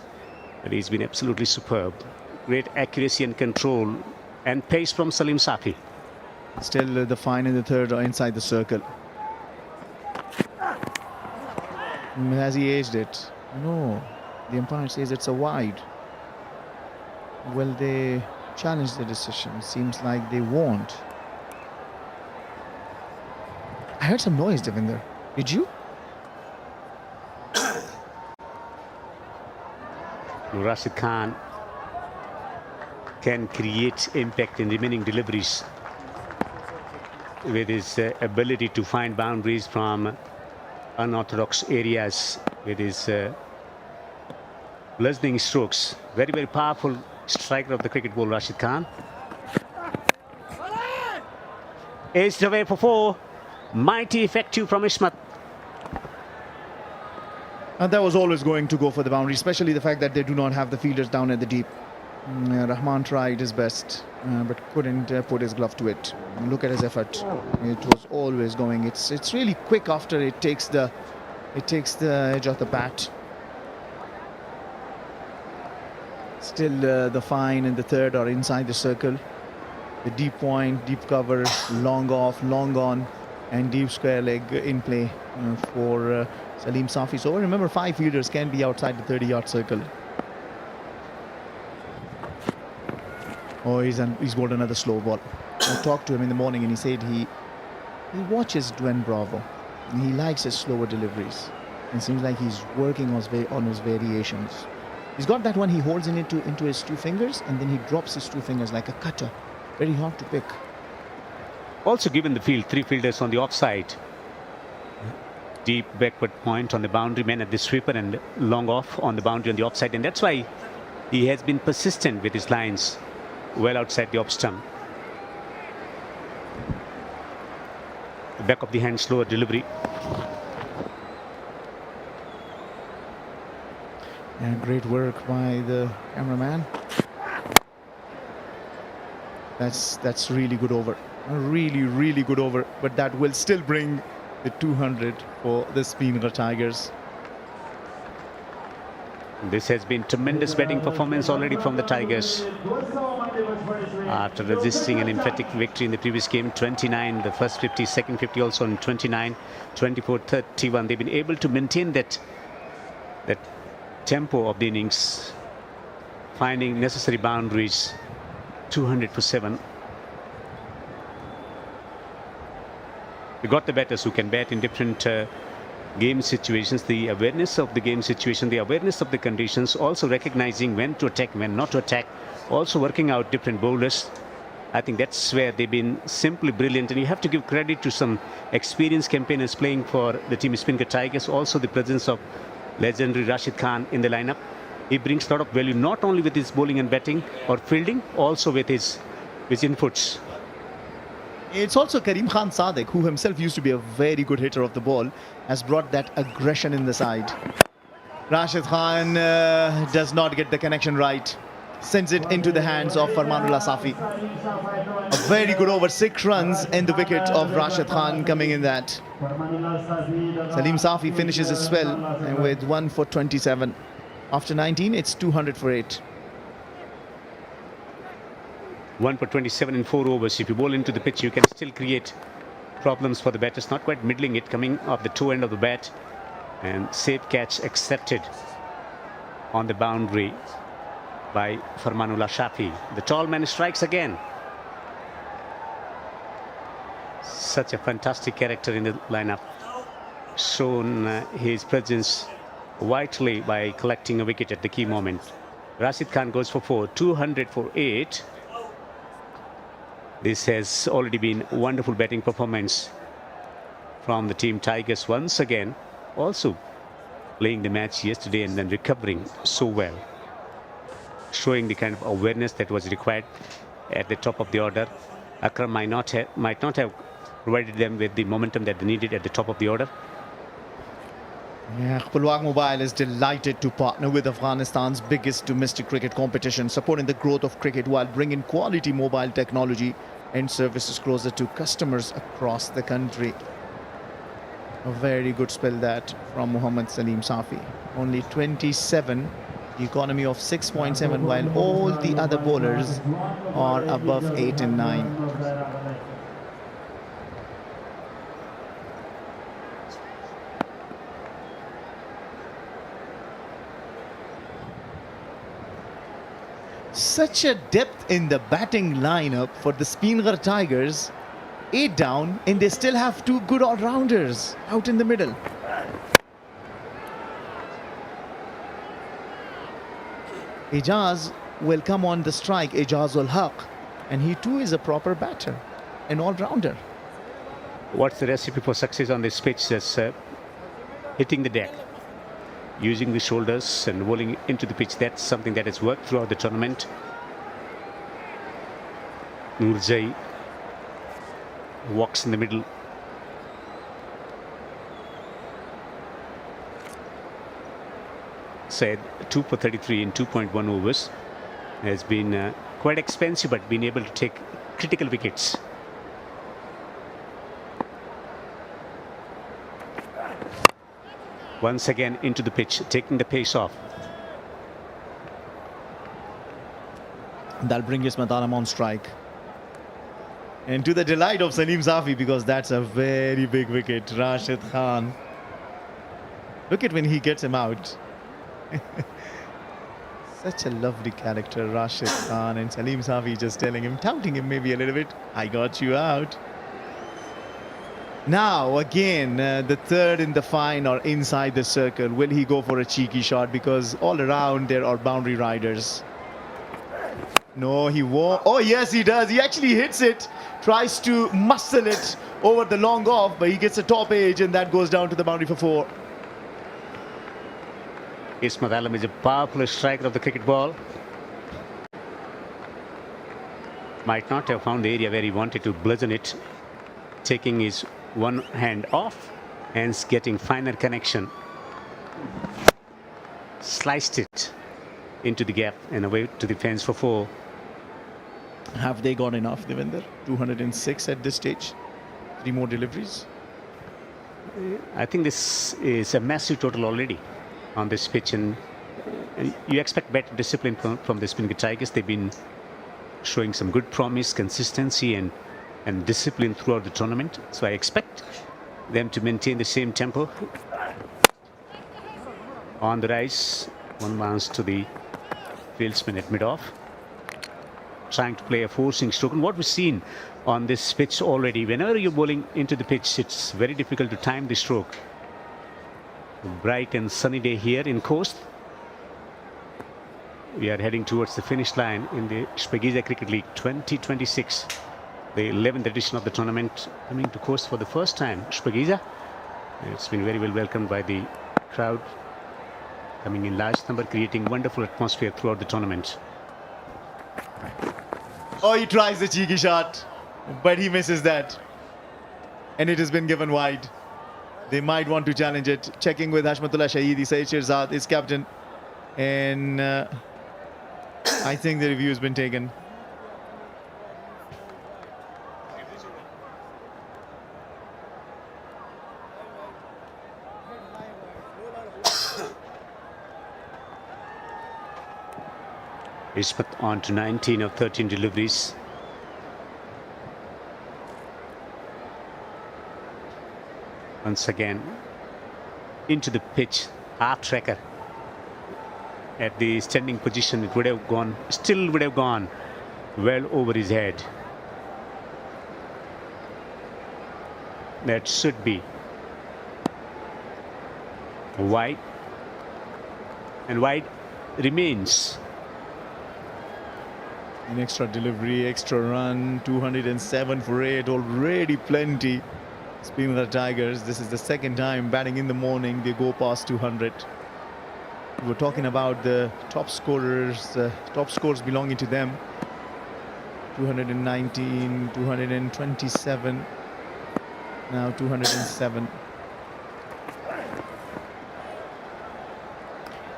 but he's been absolutely superb. Great accuracy and control and pace from Salim Safi. Still the fine in the third or inside the circle. Has he aged it? No. The umpire says it's a wide. Will they challenge the decision? Seems like they won't. I heard some noise, Devinder. Did you? Rashid Khan can create impact in remaining deliveries with his ability to find boundaries from unorthodox areas, with his bludgeoning strokes. Very, very powerful striker of the cricket ball, Rashid Khan. Edged away for 4. Mighty effective from Ismat. And that was always going to go for the boundary, especially the fact that they do not have the fielders down at the deep. Rahman tried his best, but couldn't put his glove to it. And look at his effort. It was always going. It's really quick after it takes the edge of the bat. Still the fine in the third or inside the circle. The deep point, deep cover, long off, long on, and deep square leg in play for Salim Safi. So remember, 5 fielders can be outside the 30-yard circle. Oh, he's bowled another slow ball. I talked to him in the morning and he said he watches Dwayne Bravo and he likes his slower deliveries. It seems like he's working on his variations. He's got that one he holds into his 2 fingers and then he drops his 2 fingers like a cutter. Very hard to pick. Also given the field, 3 fielders on the offside. Deep backward point on the boundary man at the sweeper and long off on the boundary on the offside. And that's why he has been persistent with his lines well outside the off stump. The back of the hand, slower delivery. Yeah, great work by the cameraman. That's really good over. A really good over. But that will still bring the 200 for the Speenghar Tigerss. This has been tremendous batting performance already from the Tigers. After resisting an emphatic victory in the previous game, 29, the first 50, second 50 also on 29, 24, 31. They've been able to maintain that tempo of the innings, finding necessary boundaries. 200 for 7. We got the batters who can bat in different game situations, the awareness of the game situation, the awareness of the conditions, also recognizing when to attack, when not to attack, also working out different bowlers. I think that's where they've been simply brilliant, and you have to give credit to some experienced campaigners playing for the team Speenghar Tigerss. Also the presence of legendary Rashid Khan in the lineup. He brings a lot of value, not only with his bowling and batting or fielding, also with his inputs. It's also Karim Khan Sadiq, who himself used to be a very good hitter of the ball, has brought that aggression in the side. Rashid Khan does not get the connection right. Sends it into the hands of Farmanullah Safi. A very good over, 6 runs in the wicket of Rashid Khan coming in that. Salim Safi finishes his spell with 1 for 27. After 19, it's 200 for 8. 1 for 27 in 4 overs. If you bowl into the pitch, you can still create problems for the batters. Not quite middling it, coming off the toe end of the bat. And safe catch accepted on the boundary by Farmanullah Shafi. The tall man strikes again. Such a fantastic character in the lineup. Shown his presence vitally by collecting a wicket at the key moment. Rashid Khan goes for 4, 200 for 8. This has already been a wonderful batting performance from the team Tigers once again. Also playing the match yesterday and then recovering so well. showing the kind of awareness that was required at the top of the order. Akram might not have provided them with the momentum that they needed at the top of the order. Yeah, Pulwag Mobile is delighted to partner with Afghanistan's biggest domestic cricket competition, supporting the growth of cricket while bringing quality mobile technology and services closer to customers across the country. A very good spell that from Mohammad Salim Safi. Only 27, the economy of 6.7, while all the other bowlers are above 8 and 9. Such a depth in the batting lineup for the Speenghar Tigerss. 8 down, and they still have 2 good all-rounders out in the middle. Ijaz will come on the strike, Ijaz ul Haq, and he too is a proper batter, an all-rounder. What's the recipe for success on this pitch? Is hitting the deck, using the shoulders and rolling into the pitch. That's something that has worked throughout the tournament. Nurjai walks in the middle. Said 2 for 33 in 2.1 overs. Has been quite expensive, but been able to take critical wickets. Once again into the pitch, taking the pace off. That'll bring Ismat Alam on strike. And to the delight of Salim Safi, because that's a very big wicket, Rashid Khan. Look at when he gets him out. Such a lovely character, Rashid Khan, and Salim Safi just telling him, touting him maybe a little bit, I got you out. Now again, the third in the fine or inside the circle. Will he go for a cheeky shot? Because all around there are boundary riders. No, he won't. Oh yes, he does. He actually hits it, tries to muscle it over the long off, but he gets a top edge, and that goes down to the boundary for 4. Ismat Alam is a powerful striker of the cricket ball. Might not have found the area where he wanted to bludgeon it, taking his one hand off and getting finer connection. Sliced it into the gap and away to the fence for 4. Have they got enough, Devinder? 206 at this stage. 3 more deliveries. I think this is a massive total already on this pitch, and you expect better discipline from the Speenghar Tigerss. They've been showing some good promise, consistency and discipline throughout the tournament. So I expect them to maintain the same tempo. On the rise, one bounce to the fieldsman at mid-off, trying to play a forcing stroke. And what we've seen on this pitch already, whenever you're bowling into the pitch, it's very difficult to time the stroke. A bright and sunny day here in Coast. We are heading towards the finish line in the Shpageeza Cricket League 2026, the 11th edition of the tournament, coming to Coast for the first time. Shpageeza, it's been very well welcomed by the crowd, coming in large number, creating wonderful atmosphere throughout the tournament. Oh, he tries the cheeky shot, but he misses that. And it has been given wide. They might want to challenge it. Checking with Hashmatullah Shahidi, Saeed Shirzad is captain. And I think the review has been taken. Ismat on to 19 of 13 deliveries. Once again into the pitch, half tracker. At the standing position, it would have gone, still would have gone well over his head. That should be wide, and wide remains. An extra delivery, extra run, 207 for 8, already plenty. Speenghar Tigerss, this is the second time batting in the morning, they go past 200. We were talking about the top scorers, top scores belonging to them. 219, 227, now 207.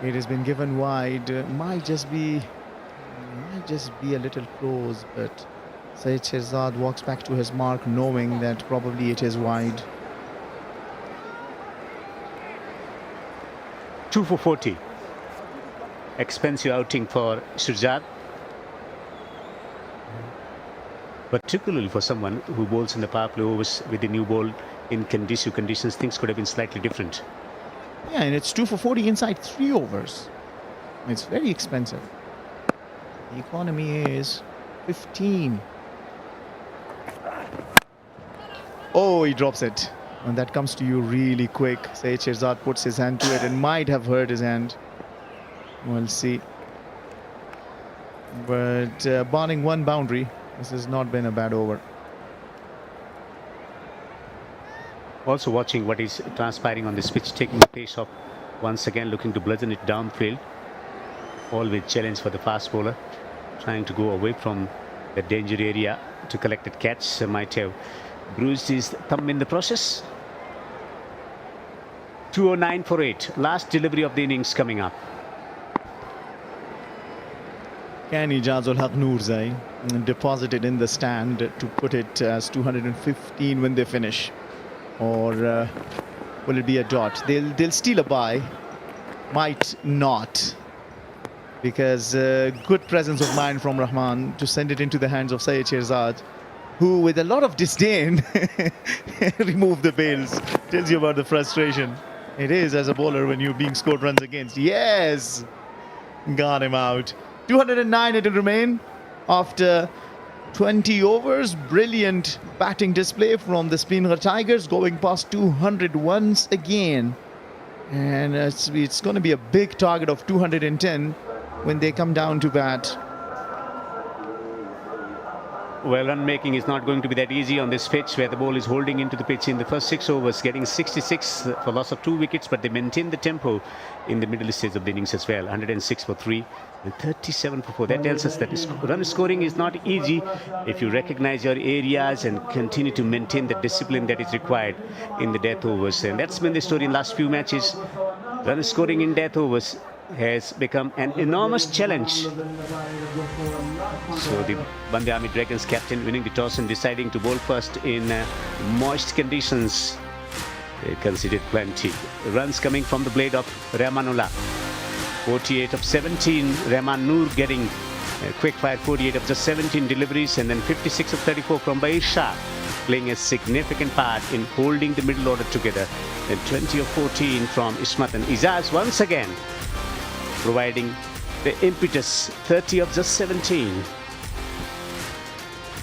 It has been given wide. Might just be a little close, but Syed Shirzad walks back to his mark, knowing that probably it is wide. 2 for 40. Expensive outing for Shirzad, particularly for someone who bowls in the power play overs with the new ball in conducive conditions. Things could have been slightly different. Yeah, and it's 2 for 40 inside 3 overs. It's very expensive. The economy is 15. Oh, he drops it. And that comes to you really quick. Syed Shirzad puts his hand to it and might have hurt his hand. We'll see. But barring one boundary, this has not been a bad over. Also watching what is transpiring on this pitch, taking the pace off once again, looking to bludgeon it downfield. Always challenge for the fast bowler, trying to go away from the danger area to collect that catch. Might have bruised his thumb in the process. 209 for 8. Last delivery of the innings coming up. Can Ijazul Haq Noorzai deposited in the stand to put it as 215 when they finish? Or will it be a dot? They'll steal a bye. Might not. Because good presence of mind from Rahman to send it into the hands of Syed Shirzad, who with a lot of disdain removed the bails. Tells you about the frustration it is as a bowler when you're being scored runs against. Yes! Got him out. 209 it will remain after 20 overs. Brilliant batting display from the Speenghar Tigerss, going past 200 once again. And it's going to be a big target of 210 when they come down to bat. Well, run making is not going to be that easy on this pitch, where the ball is holding into the pitch in the first 6 overs, getting 66 for loss of 2 wickets, but they maintain the tempo in the middle stage of the innings as well. 106 for 3 and 37 for 4. That tells us that run scoring is not easy if you recognize your areas and continue to maintain the discipline that is required in the death overs. And that's been the story in the last few matches. Run scoring in death overs has become an enormous challenge. So the Band-e-Amir Dragons captain winning the toss and deciding to bowl first in moist conditions. They conceded plenty. Runs coming from the blade of Rahmanullah. 48 of 17. Rahman Noor getting quick fire 48 of just 17 deliveries, and then 56 of 34 from Bahir Shah, playing a significant part in holding the middle order together. And 20 of 14 from Ismat and Izaz once again providing the impetus. 30 of just 17.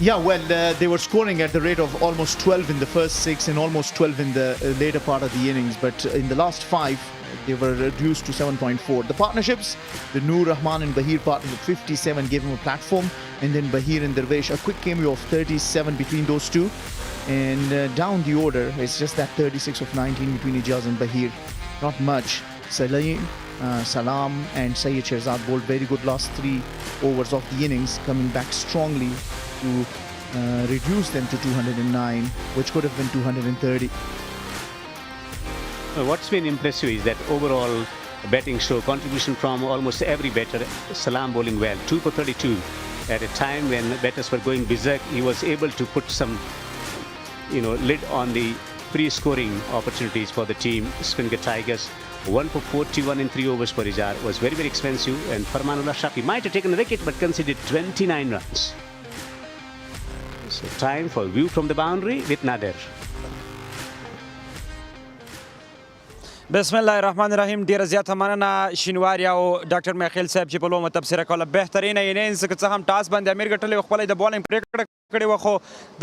Yeah, well, they were scoring at the rate of almost 12 in the first 6 and almost 12 in the later part of the innings. But in the last 5, they were reduced to 7.4. The partnerships, the Noor, Rahman and Bahir partnered with 57, gave him a platform. And then Bahir and Darvesh, a quick cameo of 37 between those two. And down the order, it's just that 36 of 19 between Ijaz and Bahir. Not much. Salam and Syed Shirzad bowled very good last 3 overs of the innings, coming back strongly to reduce them to 209, which could have been 230. What's been impressive is that overall batting show contribution from almost every batter. Salam bowling well, 2 for 32. At a time when batters were going berserk, he was able to put some, lid on the free scoring opportunities for the team. Speenghar Tigerss, 1 for 41 in 3 overs for Ijaz, was very, very expensive. And Farmanullah Shafi might have taken a wicket but conceded 29 runs. So time for view from the boundary with Nadir. बिस्मिल्लाहिर्रहमानिर्रहीम. ډیره زیاته مننه شینواري او ډاکټر میخیل صاحب چې په لومه تبصره کوله. بهترینه انینګز که څه هم ټاس باندې امیر ګټلی و، خپله یې د بالینګ پرېکړه کړې وه خو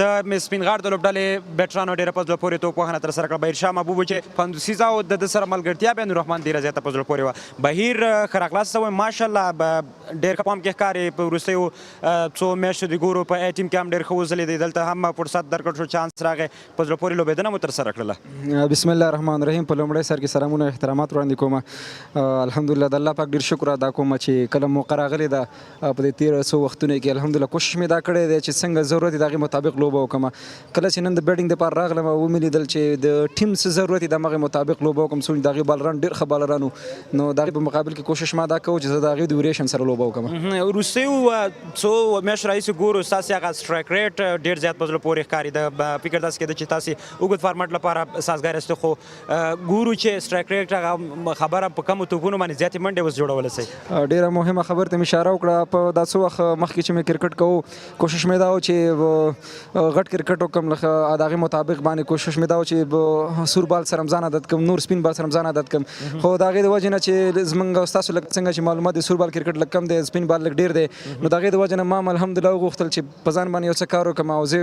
د سپینغار د لوبډلې بیټرانو ډېره په زړه پورې توپ وهنه ترسره کړه. بهیر شاه محبوب چې پندوسیزه او د ده سره ملګرتیا بیا نوررحمن ډېره زیاته په زړه پورې وه. بهیر ښه راغلاست وایم ماشاءالله ډېر ښه پام کې ښکارې. په وروستیو څو میاشتو د ګورو په ای ټیم کې هم ډېر ښه وځلېدی. دلته هم فرصت درکړل شو، چانس راغی، په زړه پورې لوبېدنه مو ترسره کړله. بسم الله الرحمن الرحیم. په لومړی سر کې سلامونه احترامات وړاندې کوم. الحمدلله د الله پاک ډېر شکر ادا کوم چې کله موقع راغلې ده په دې 1300 وختونو کې الحمدلله کوشش مې دا کړی دی چې څنګه ضرورت دی د هغې مطابق لوبه وکړم. کله چې نن د بیټینګ دپاره راغلم ومې لیدل چې د ټیم څه ضرورت دی د همغې مطابق لوبه وکړم. څومره د هغې بالران ډېر ښه بالران وو، نو د هغې په مقابل کې کوشش ما دا کوو چې زه د هغې د وریشن سره لوبه وکړم. وروستیو څو میاشتو راهیسې ګورو ستاسې هغه سټرایک ریټ ډېر زیات په زړه پورې ښکاري. د فکر داسې کېده چې تاسې اوږد فارمټ لپاره سازګار یاست، خو ګورو چې سټرایک ریټ هغه خبره په کمو توپونو باندې زیاتې منډې اوس جوړولی شئ. ډېره مهمه خبر ته مې اشاره وکړه. په دا څه وخت مخکې چې مې کرکټ کوو کوشش مې دا و چې غټ کرکټ وکړم، لکه د هغې مطابق باندې کوشش مې دا و چې سور بال سره هم ځان عادت کړم، نور سپین بال سره هم ځان عادت کړم. خو د هغې د وجې نه چې زموږ ستاسو لکه څنګه چې معلومات د سور بال کرکټ لږ کم دی، سپین بال لږ ډېر دی، نو د هغې د وجې نه ما الحمدلله وغوښتل چې په ځان باندې یو څه کار وکړم. او زه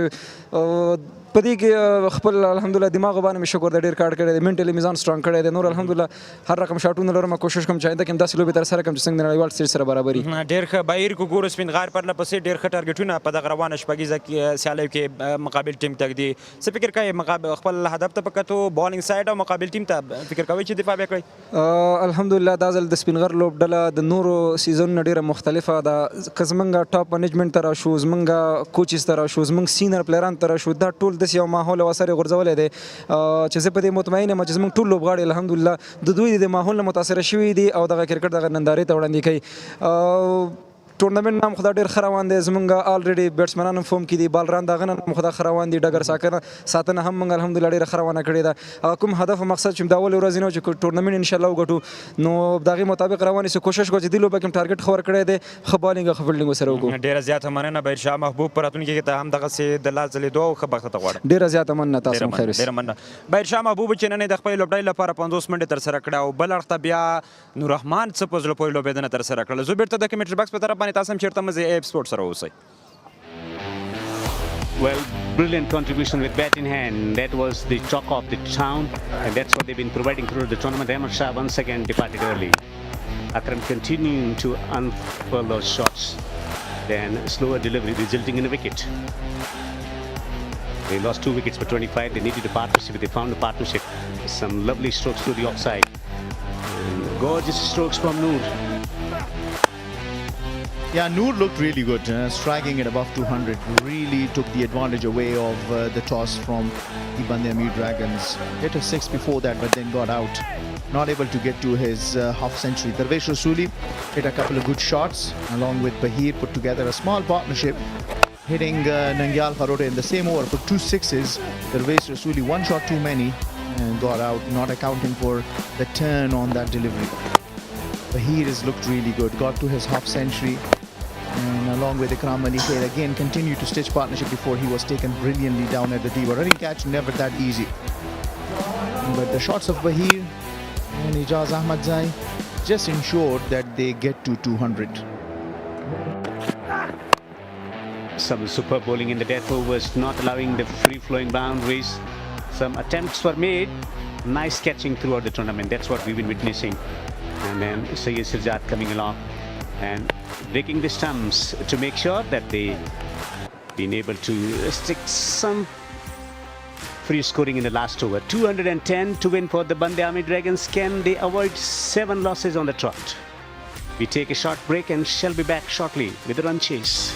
په دې کې خپل الحمدلله دماغ باندې مې شکر دی ډېر کار کړی دی، منټلي مې ځان سټرانګ کړی دی. نور الحمدلله هر رقم شاټونه لرم، کوشش کوم چې آینده کې هم داسې لوبې ترسره کړم چې څنګه د نړیوال سټیج سره برابر وي. ډېر ښه. بهیر کو ګورو سپینغار پرله پسې ډېر ښه ټارګېټونه په دغه روانه شپږیزه کې سیالیو کې مقابل ټیم ته ږدي. څه فکر کوئ خپل هدف ته په کتو بالنګ سایډ او مقابل ټیم ته فکر کوئ چې دفاع بیا کړئ؟ الحمدلله دا ځل د سپینغر لوبډله د نورو سیزنونو ډېره مختلفه ده. که زموږ ټاپ منیجمنټ ته راشو، زموږ کوچز ته راشو، زموږ سینر پلیران ته راشو، دا ټول داسې یو ماحول او اثر یې غورځولی دی چې زه په دې مطمئن یم چې زموږ ټول لوبغاړي الحمدلله د دوی د ماحول نه متاثره شوي دي او دغه کرکټ دغه نندارې ته وړاندې کوي. ټورنمنټ هم خو دا ډېر ښه روان دی. زموږ الریډي بیټسمنان هم فوم کې دي، بالران د هغه نه هم خو دا ښه روان دي. ډګر ساتنه هم موږ الحمدلله ډېره ښه روانه کړې ده. کوم هدف او مقصد چې د اولې ورځې نه و چې ټورنمنټ انشاءالله وګټو، نو د هغې مطابق روان یو کوشش کوو چې دې لوبه کې هم ټارګېټ ښه ورکړی دی، ښه بالینګ او ښه فیلډینګ ورسره وکړو. ډېره زیاته مننه بهیر شاه محبوب. په راتلونکي کې ته هم دغسې د لا ځلېدو او ښه بخت ته غواړم. ډېره زیاته مننه، تاسو هم خیر اوسئ. ډېره مننه. بهیر شاه محبوب چې نن یې د خپلې لوبډلې لپاره 50 منډې ترسره کړه او بل اړخ ته بیا نوررحمن څه په زړه پورې لوبېدنه ترسره کړله. زه بیرته د کمنټري بکس په طرف باندې تاسو هم چېرته مه ځئ، ایپ سپورټ سره اوسئ. Well, brilliant contribution with bat in hand. That was the talk of the town, and that's what they've been providing through the tournament. Ahmad Shah once again departed early. Akram continuing to unfurl those shots, then slower delivery resulting in a wicket. They lost 2 wickets for 25. They needed a partnership. They found a partnership. Some lovely strokes through the offside. And gorgeous strokes from Noor. Yeah, Noor looked really good, striking at above 200. Really took the advantage away of the toss from the Band-e-Amir Dragons. Hit a 6 before that, but then got out. Not able to get to his half century. Darvesh Rasuli hit a couple of good shots along with Bahir, put together a small partnership, hitting Nangyal Kharote in the same over for 2 sixes. Darvesh Rasuli 1 shot too many and got out, not accounting for the turn on that delivery. Bahir has looked really good, got to his half century. And along with Ikram Ali Khair again continued to stitch partnership before he was taken brilliantly down at the tee. But running catch never that easy. But the shots of Bahir and Ijaz Ahmadzai just ensured that they get to 200. Some superb bowling in the death overs, not allowing the free-flowing boundaries. Some attempts were made. Nice catching throughout the tournament. That's what we've been witnessing. And then Sayyid Sirjat coming along and breaking the stumps to make sure that they've been able to stick some free scoring in the last over. 210 to win for the Band-e-Amir Dragons. Can they avoid 7 losses on the trot? We take a short break and shall be back shortly with the run chase.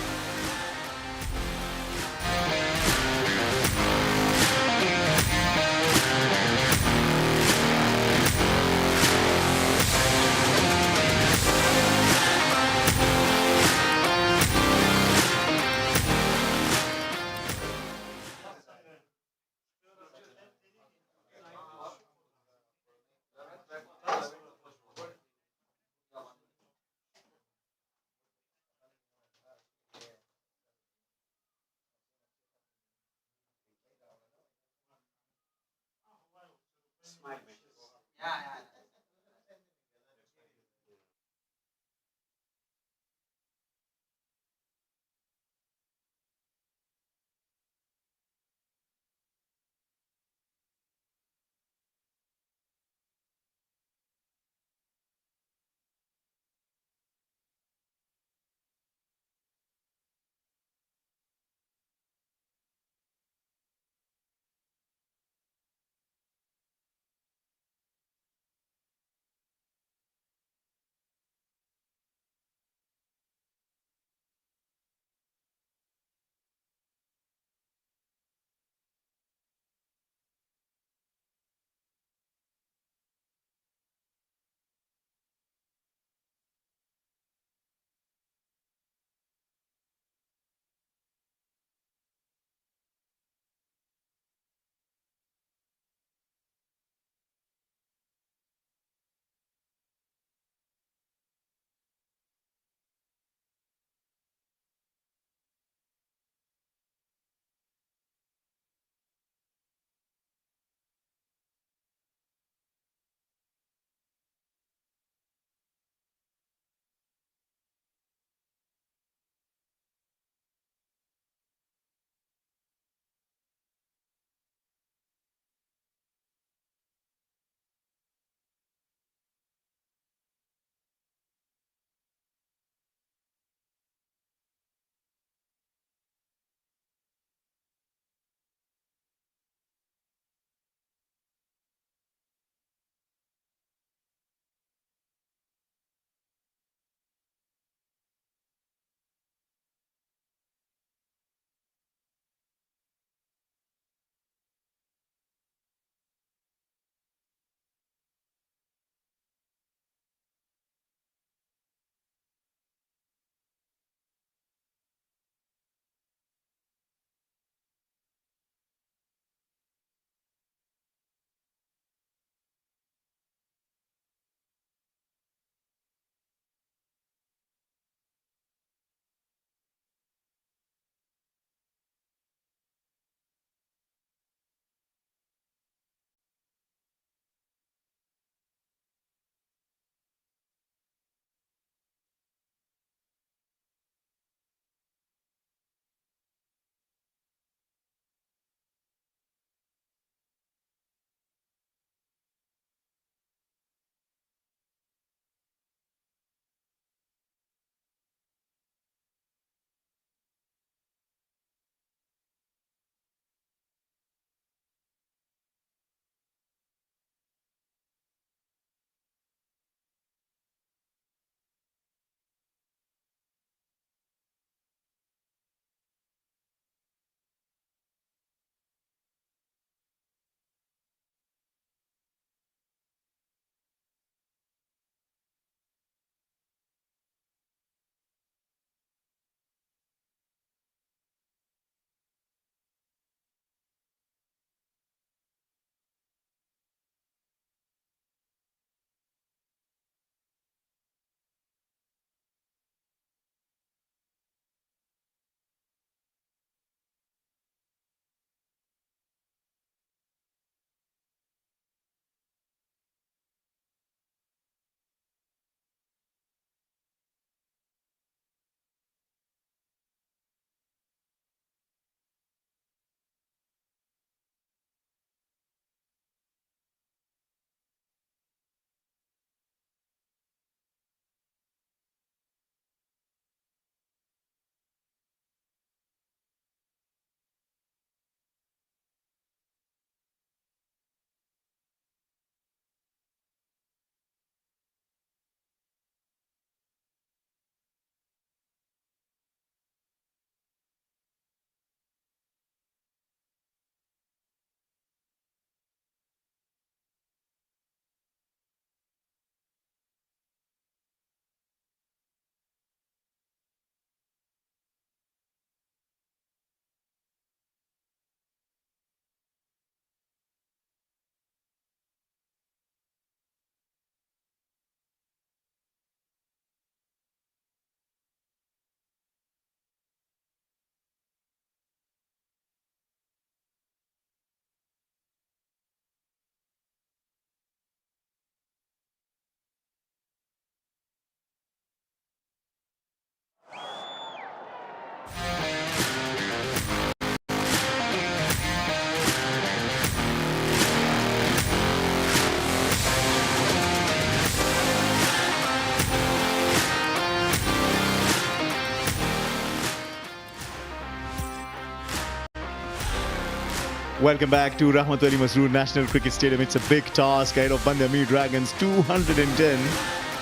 Welcome back to Rahmat Ali Masroor National Cricket Stadium. It's a big task ahead of Band-e-Amir Dragons. 210.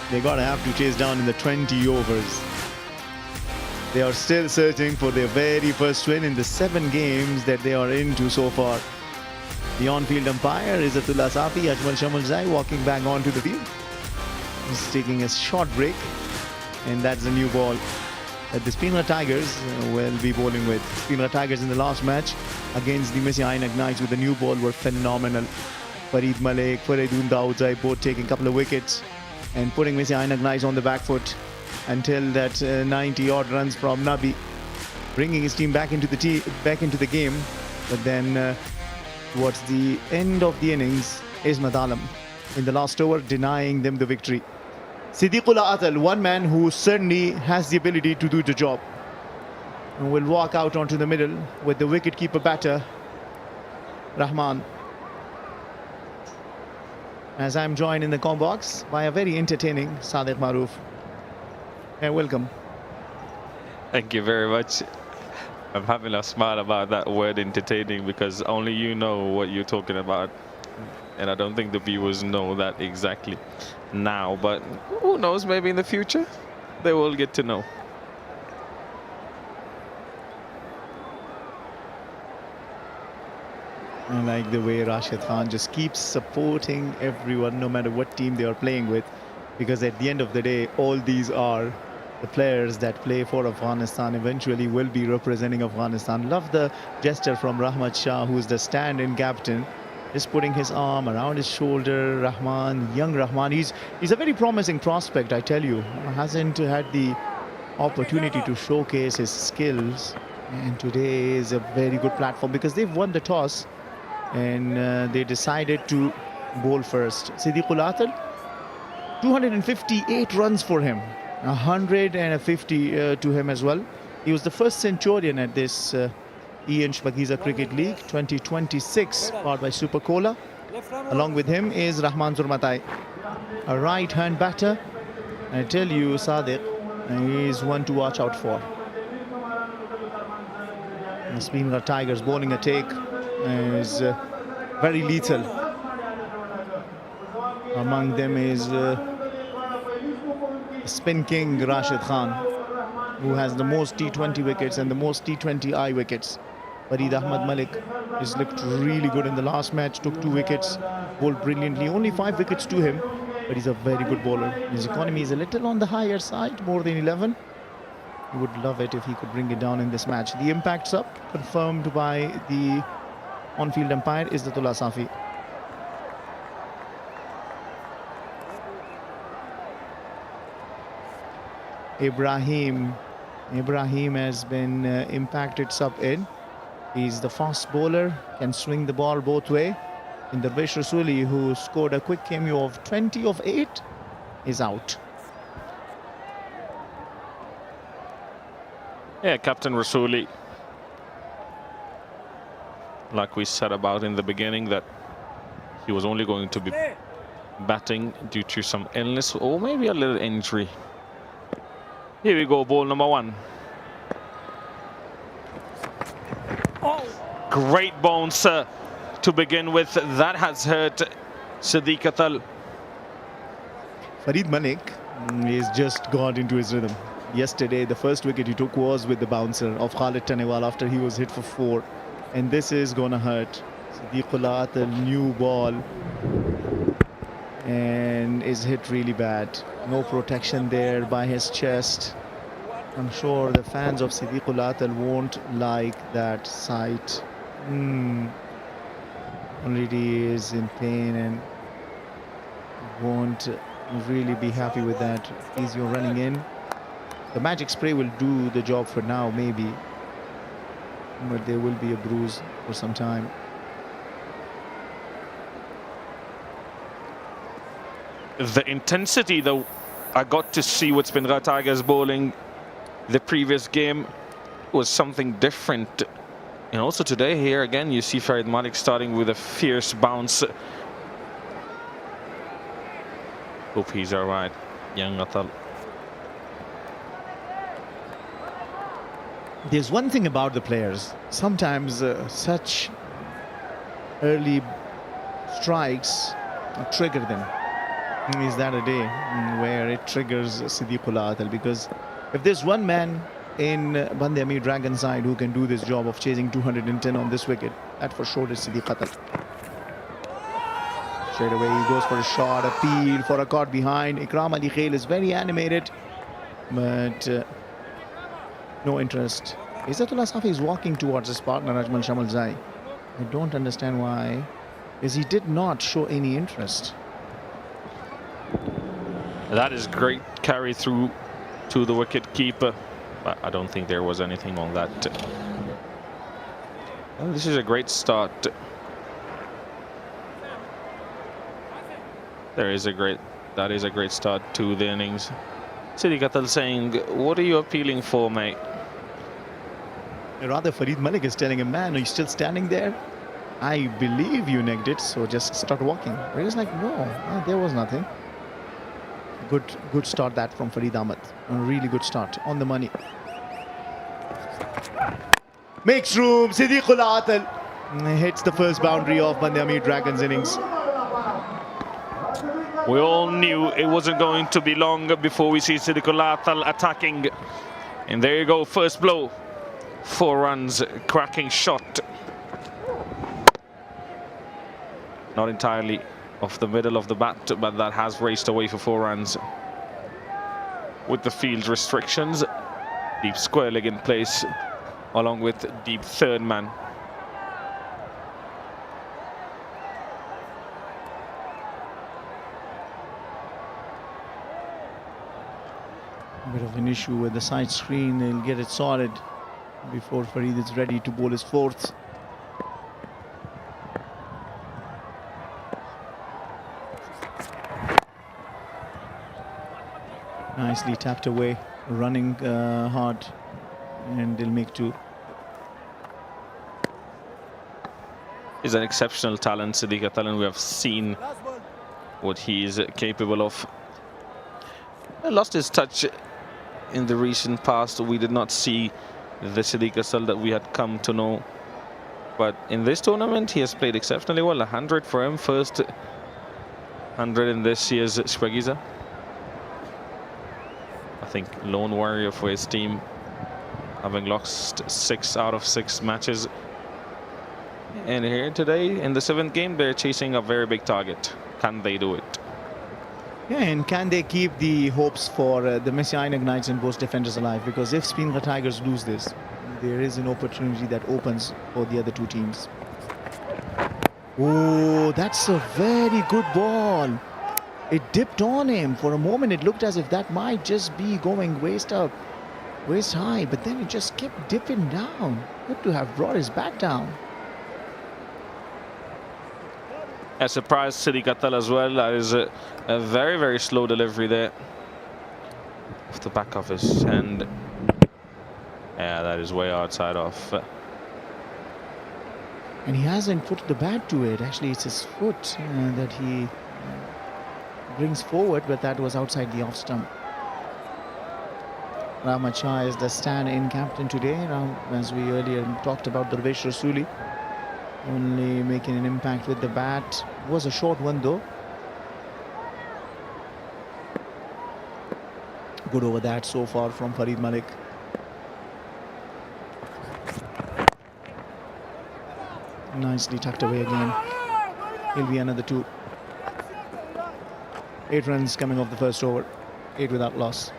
They're going to have to chase down in the 20 overs. They are still searching for their very first win in the 7 games that they are into so far. The on-field umpire is Atullah Safi. Ajmal Shamal walking back onto the field. He's taking a short break. And that's a new ball that the Speenghar Tigerss will be bowling with. Speenghar Tigerss in the last match against the Messi Ainak Knights with the new ball were phenomenal. Farid Malik, Faridun Daudzai both taking a couple of wickets and putting Messi Ainak Knights on the back foot until that 90 odd runs from Nabi, bringing his team back into the game. But then towards the end of the innings, Ismat Alam in the last over denying them the victory. Siddiqullah Atal, one man who certainly has the ability to do the job, and will walk out onto the middle with the wicket-keeper batter, Rahman. As I'm joined in the comm box by a very entertaining Sadiq Maroof. Hey, welcome. Thank you very much. I'm having a smile about that word entertaining because only you know what you're talking about. And I don't think the viewers know that exactly now, but who knows, maybe in the future they will get to know. I like the way Rashid Khan just keeps supporting everyone, no matter what team they are playing with, because at the end of the day, all these are the players that play for Afghanistan, eventually will be representing Afghanistan. Love the gesture from Rahmat Shah, who's the stand-in captain, just putting his arm around his shoulder. Rahman, young Rahman, he's a very promising prospect, I tell you. Hasn't had the opportunity to showcase his skills, and today is a very good platform because they've won the toss and they decided to bowl first. Siddiqullah Atal, 258 runs for him, 150 to him as well. He was the first centurion at this Ian Shpageeza Cricket League 2026, powered by Super Cola. Along with him is Rahman Zurmatai, a right-hand batter. I tell you, Sadiq, he's one to watch out for. The Speenghar Tigerss bowling a take is very lethal. Among them is spin king Rashid Khan, who has the most T20 wickets and the most T20I wickets. Farid Ahmad Malik has looked really good in the last match, took 2 wickets, bowled brilliantly, only 5 wickets to him, but he's a very good bowler. His economy is a little on the higher side, more than 11. He would love it if he could bring it down in this match. The impact's up, confirmed by the on-field umpire is Atullah Safi. Ibrahim has been impacted sub-in. He's the fast bowler, can swing the ball both way. And Darvesh Rasuli, who scored a quick cameo of 20 of 8, is out. Yeah, Captain Rasuli, like we said about in the beginning, that he was only going to be batting due to some illness or maybe a little injury. Here we go, ball number 1. Great bounce to begin with. That has hurt Siddiq Atal. Farid Malik is just got into his rhythm. Yesterday, the first wicket he took was with the bouncer of Khalid Tanewal after he was hit for 4. And this is going to hurt. Siddiqullah Atal, new ball, and is hit really bad. No protection there by his chest. I'm sure the fans of Siddiqullah Atal won't like that sight. Already is in pain and won't really be happy with that. Easier running in. The magic spray will do the job for now, maybe, but there will be a bruise for some time. The intensity, though, I got to see with Speenghar Tigerss bowling the previous game was something different. And also today, here again, you see Farid Malik starting with a fierce bounce. Hope he's all right, young Atal. There's one thing about the players. Sometimes such early strikes trigger them. Is that a day where it triggers Siddiqul Atal? Because if there's one man in Band-e-Amir Dragon side who can do this job of chasing 210 on this wicket, that for sure is Siddiq Atal. Straight away he goes for a shot, a peel for a caught behind. Ikram Ali Khail is very animated, but no interest. Izzatullah Safi is walking towards his partner Ajmal Shamalzai. I don't understand why, because he did not show any interest. That is great carry through to the wicket keeper, but I don't think there was anything on that. Well, this is a great start. That is a great start to the innings. Siddiq Atal saying, "What are you appealing for, mate?" Rather, Farid Malik is telling him, "Man, are you still standing there? I believe you negged it, so just start walking." But he's like, "No, there was nothing." Good start that from Farid Ahmed. A really good start on the money. Makes room. Siddiqul Atal hits the first boundary of Band-e-Amir Dragons innings. We all knew it wasn't going to be long before we see Siddiqul Atal attacking. And there you go, first blow. 4 runs, cracking shot. Not entirely off the middle of the bat, but that has raced away for 4 runs. With the field restrictions, deep square leg in place, along with deep third man. Bit of an issue with the side screen. He'll get it sorted before Farid is ready to bowl his 4th. Nicely tapped away, running hard, and they'll make 2. He's an exceptional talent, Siddiq Atal, and we have seen what he is capable of. Lost his touch in the recent past. We did not see the Siddiq Atal that we had come to know. But in this tournament, he has played exceptionally well. 100 for him, first 100 in this year's Shpageeza. I think lone warrior for his team, having lost 6 out of 6 matches. And here today, in the 7th game, they're chasing a very big target. Can they do it? Yeah, and can they keep the hopes for the Messianic Knights and Ghost Defenders alive? Because if Speenghar Tigerss lose this, there is an opportunity that opens for the other 2 teams. Oh, that's a very good ball. It dipped on him. For a moment, it looked as if that might just be going waist up, waist high, but then it just kept dipping down. Good to have brought his bat down. A surprise Siddiq Atal as well. That is a very, very slow delivery there. Off the back of his hand. Yeah, that is way outside off. And he hasn't put the bat to it. Actually, it's his foot that he brings forward, but that was outside the off stump. Rahmat Shah is the stand-in captain today. As we earlier talked about, Darvesh Rasuli only making an impact with the bat. It was a short one though. Good over that so far from Farid Malik. Nicely tucked away again. He'll be another 2. 8 runs coming off the first over. 8 without loss.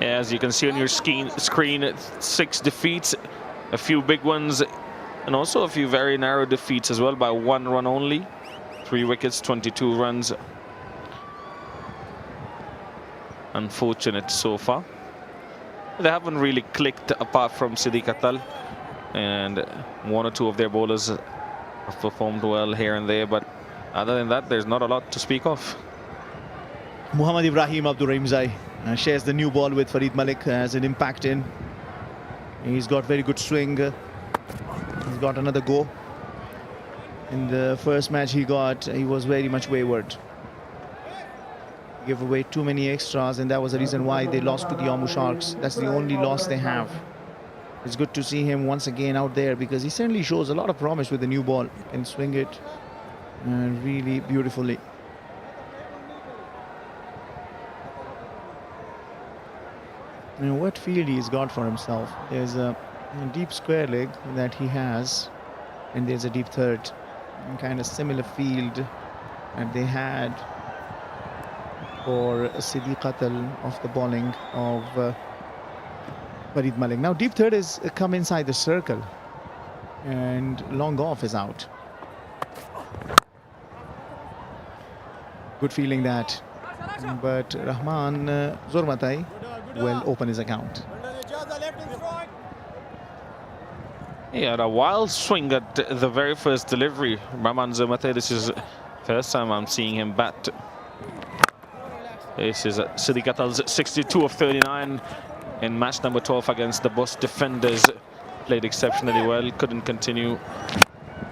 As you can see on your screen, 6 defeats, a few big ones, and also a few very narrow defeats as well by 1 run only. 3 wickets, 22 runs. Unfortunate so far. they haven't really clicked apart from Siddiq Atal, and one or two of their bowlers have performed well here and there, but other than that, there's not a lot to speak of. Muhammad Ibrahim Abdur Rahimzai shares the new ball with Farid Malik, has an impact in. He's got very good swing. He's got another go. In the first match he was very much wayward. Gave away too many extras, and that was the reason why they lost to the Ammu Sharks. That's the only loss they have. It's good to see him once again out there, because he certainly shows a lot of promise with the new ball. Can swing it really beautifully. You know what field he's got for himself. There's a deep square leg that he has, and there's a deep third. Kind of similar field that they had for Siddiq Atal of the bowling of Farid Malik. Now deep third is come inside the circle, and long off is out. Good feeling that, but Rahman Zormatai will open his account. He had a wild swing at the very first delivery. Rahman Zormatai, this is the first time I'm seeing him bat. This is Siddiq Atal's 62 of 39 in match number 12 against the Bus defenders. Played exceptionally well, couldn't continue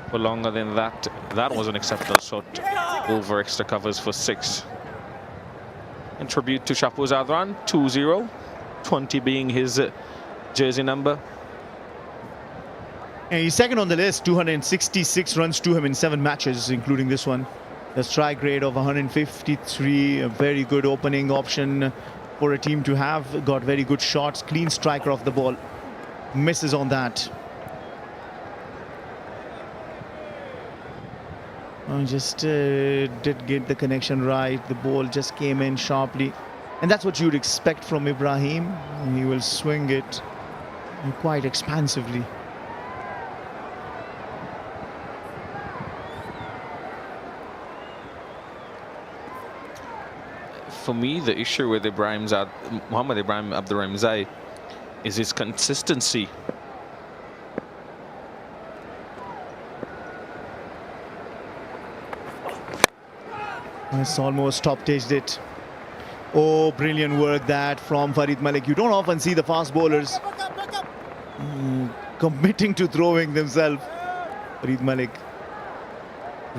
for longer than that. That was an exceptional shot over extra covers for 6. In tribute to Shpageeza Adran, 2-0, 20 being his jersey number. And he's second on the list, 266 runs to him in 7 matches, including this one. The strike rate of 153, a very good opening option for a team to have. Got very good shots, clean striker off the ball. Misses on that. Just did get the connection right. The ball just came in sharply. And that's what you'd expect from Ibrahim. He will swing it quite expansively. For me, the issue with Muhammad Ibrahim Abdur Rahimzai is his consistency. It's almost top-edged it. Oh, brilliant work that from Farid Malik. You don't often see the fast bowlers committing to throwing themselves. Farid Malik,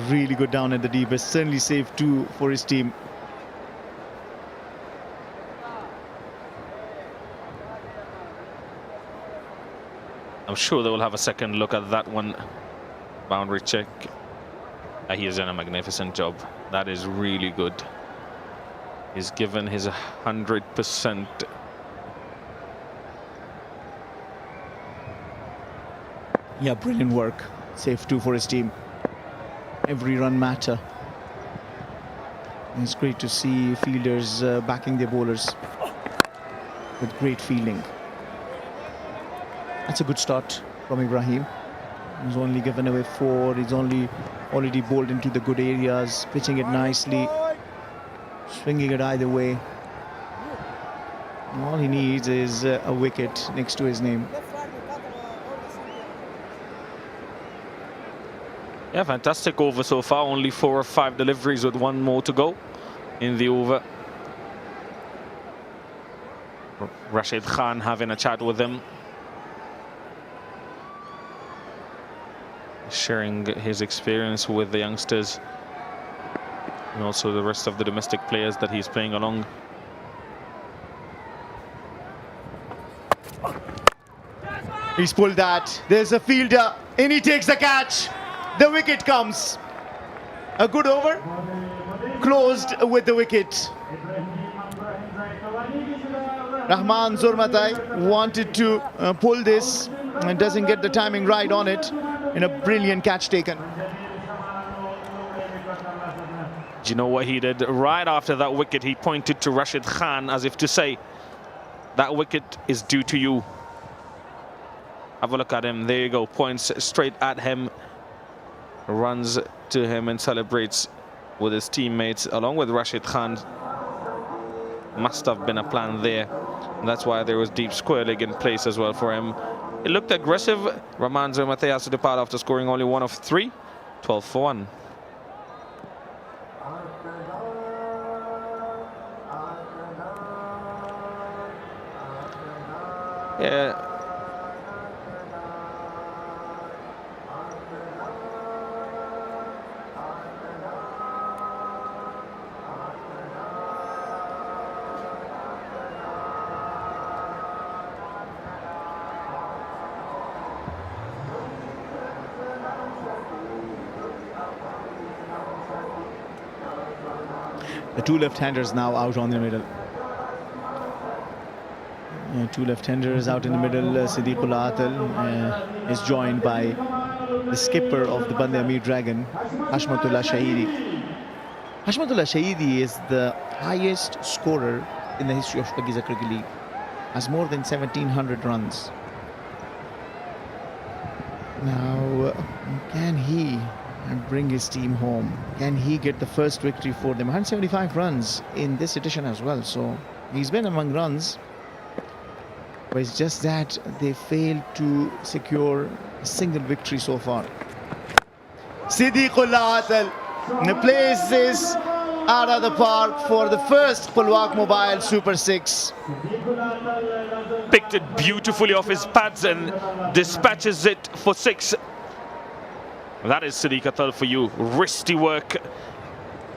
really good down at the deepest. Certainly saved 2 for his team. I'm sure they will have a second look at that one. Boundary check. He has done a magnificent job. That is really good. He's given his 100%. Yeah, brilliant work. Save 2 for his team. Every run matter. It's great to see fielders backing their bowlers with great fielding. That's a good start from Ibrahim. He's only given away 4. He's already bowled into the good areas, pitching it nicely, swinging it either way. All he needs is a wicket next to his name. Yeah, fantastic over so far. Only 4 or 5 deliveries with 1 more to go in the over. Rashid Khan having a chat with him, sharing his experience with the youngsters and also the rest of the domestic players that he's playing along. He's pulled that. There's a fielder, and he takes the catch. The wicket comes. A good over, closed with the wicket. Rahman Zormatai wanted to pull this and doesn't get the timing right on it. In a brilliant catch taken. Do you know what he did? Right after that wicket, he pointed to Rashid Khan as if to say, that wicket is due to you. Have a look at him. There you go. Points straight at him. Runs to him and celebrates with his teammates along with Rashid Khan. Must have been a plan there. And that's why there was deep square leg in place as well for him. It looked aggressive. Ramanzo Mateas to depart after scoring only 1 of 3. 12 for 1. Yeah. The two left-handers now out on the middle. Two left-handers out in the middle. Siddiqul Atal is joined by the skipper of the Band-e-Amir Dragon, Hashmatullah Shahidi. Hashmatullah Shahidi is the highest scorer in the history of Shpageeza Cricket League. Has more than 1,700 runs. Now, can he bring his team home? Can he get the first victory for them? 175 runs in this edition as well. So he's been among runs. But it's just that they failed to secure a single victory so far. Siddiqul Atal places out of the park for the first Pulwak Mobile Super 6. Picked it beautifully off his pads and dispatches it for 6. That is Siddiq Atal for you. Wristy work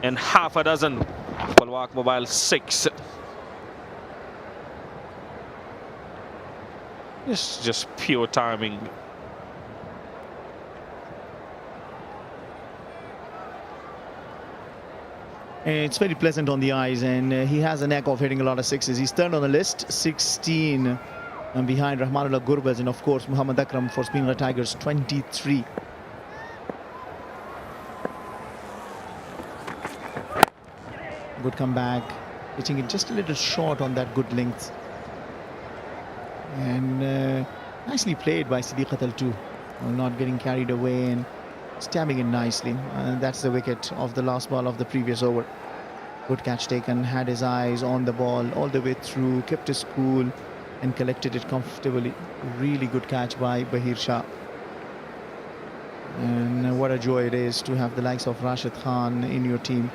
and half a dozen. Pulwak Mobile 6. It's just pure timing. It's very pleasant on the eyes, and he has a knack of hitting a lot of sixes. He's turned on the list, 16 behind Rahmanullah Gurbaz, and of course Muhammad Akram for Speenghar Tigerss, 23. Good comeback, hitting it just a little short on that good length. And nicely played by Siddiq Atal too, not getting carried away and stabbing it nicely. That's the wicket of the last ball of the previous over. Good catch taken, had his eyes on the ball all the way through, kept his cool and collected it comfortably. Really good catch by Bahir Shah. And what a joy it is to have the likes of Rashid Khan in your team,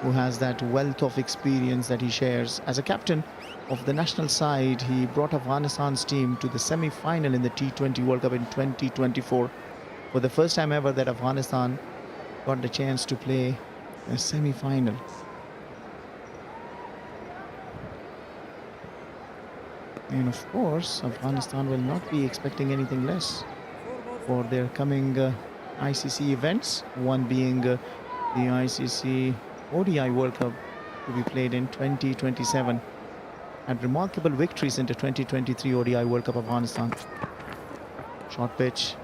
who has that wealth of experience that he shares. As a captain of the national side, he brought Afghanistan's team to the semi-final in the T20 World Cup in 2024. For the first time ever that Afghanistan got the chance to play a semi-final. And of course, Afghanistan will not be expecting anything less for their coming ICC events, one being the ICC ODI World Cup to be played in 2027. Had remarkable victories in the 2023 ODI World Cup Afghanistan. Short pitch.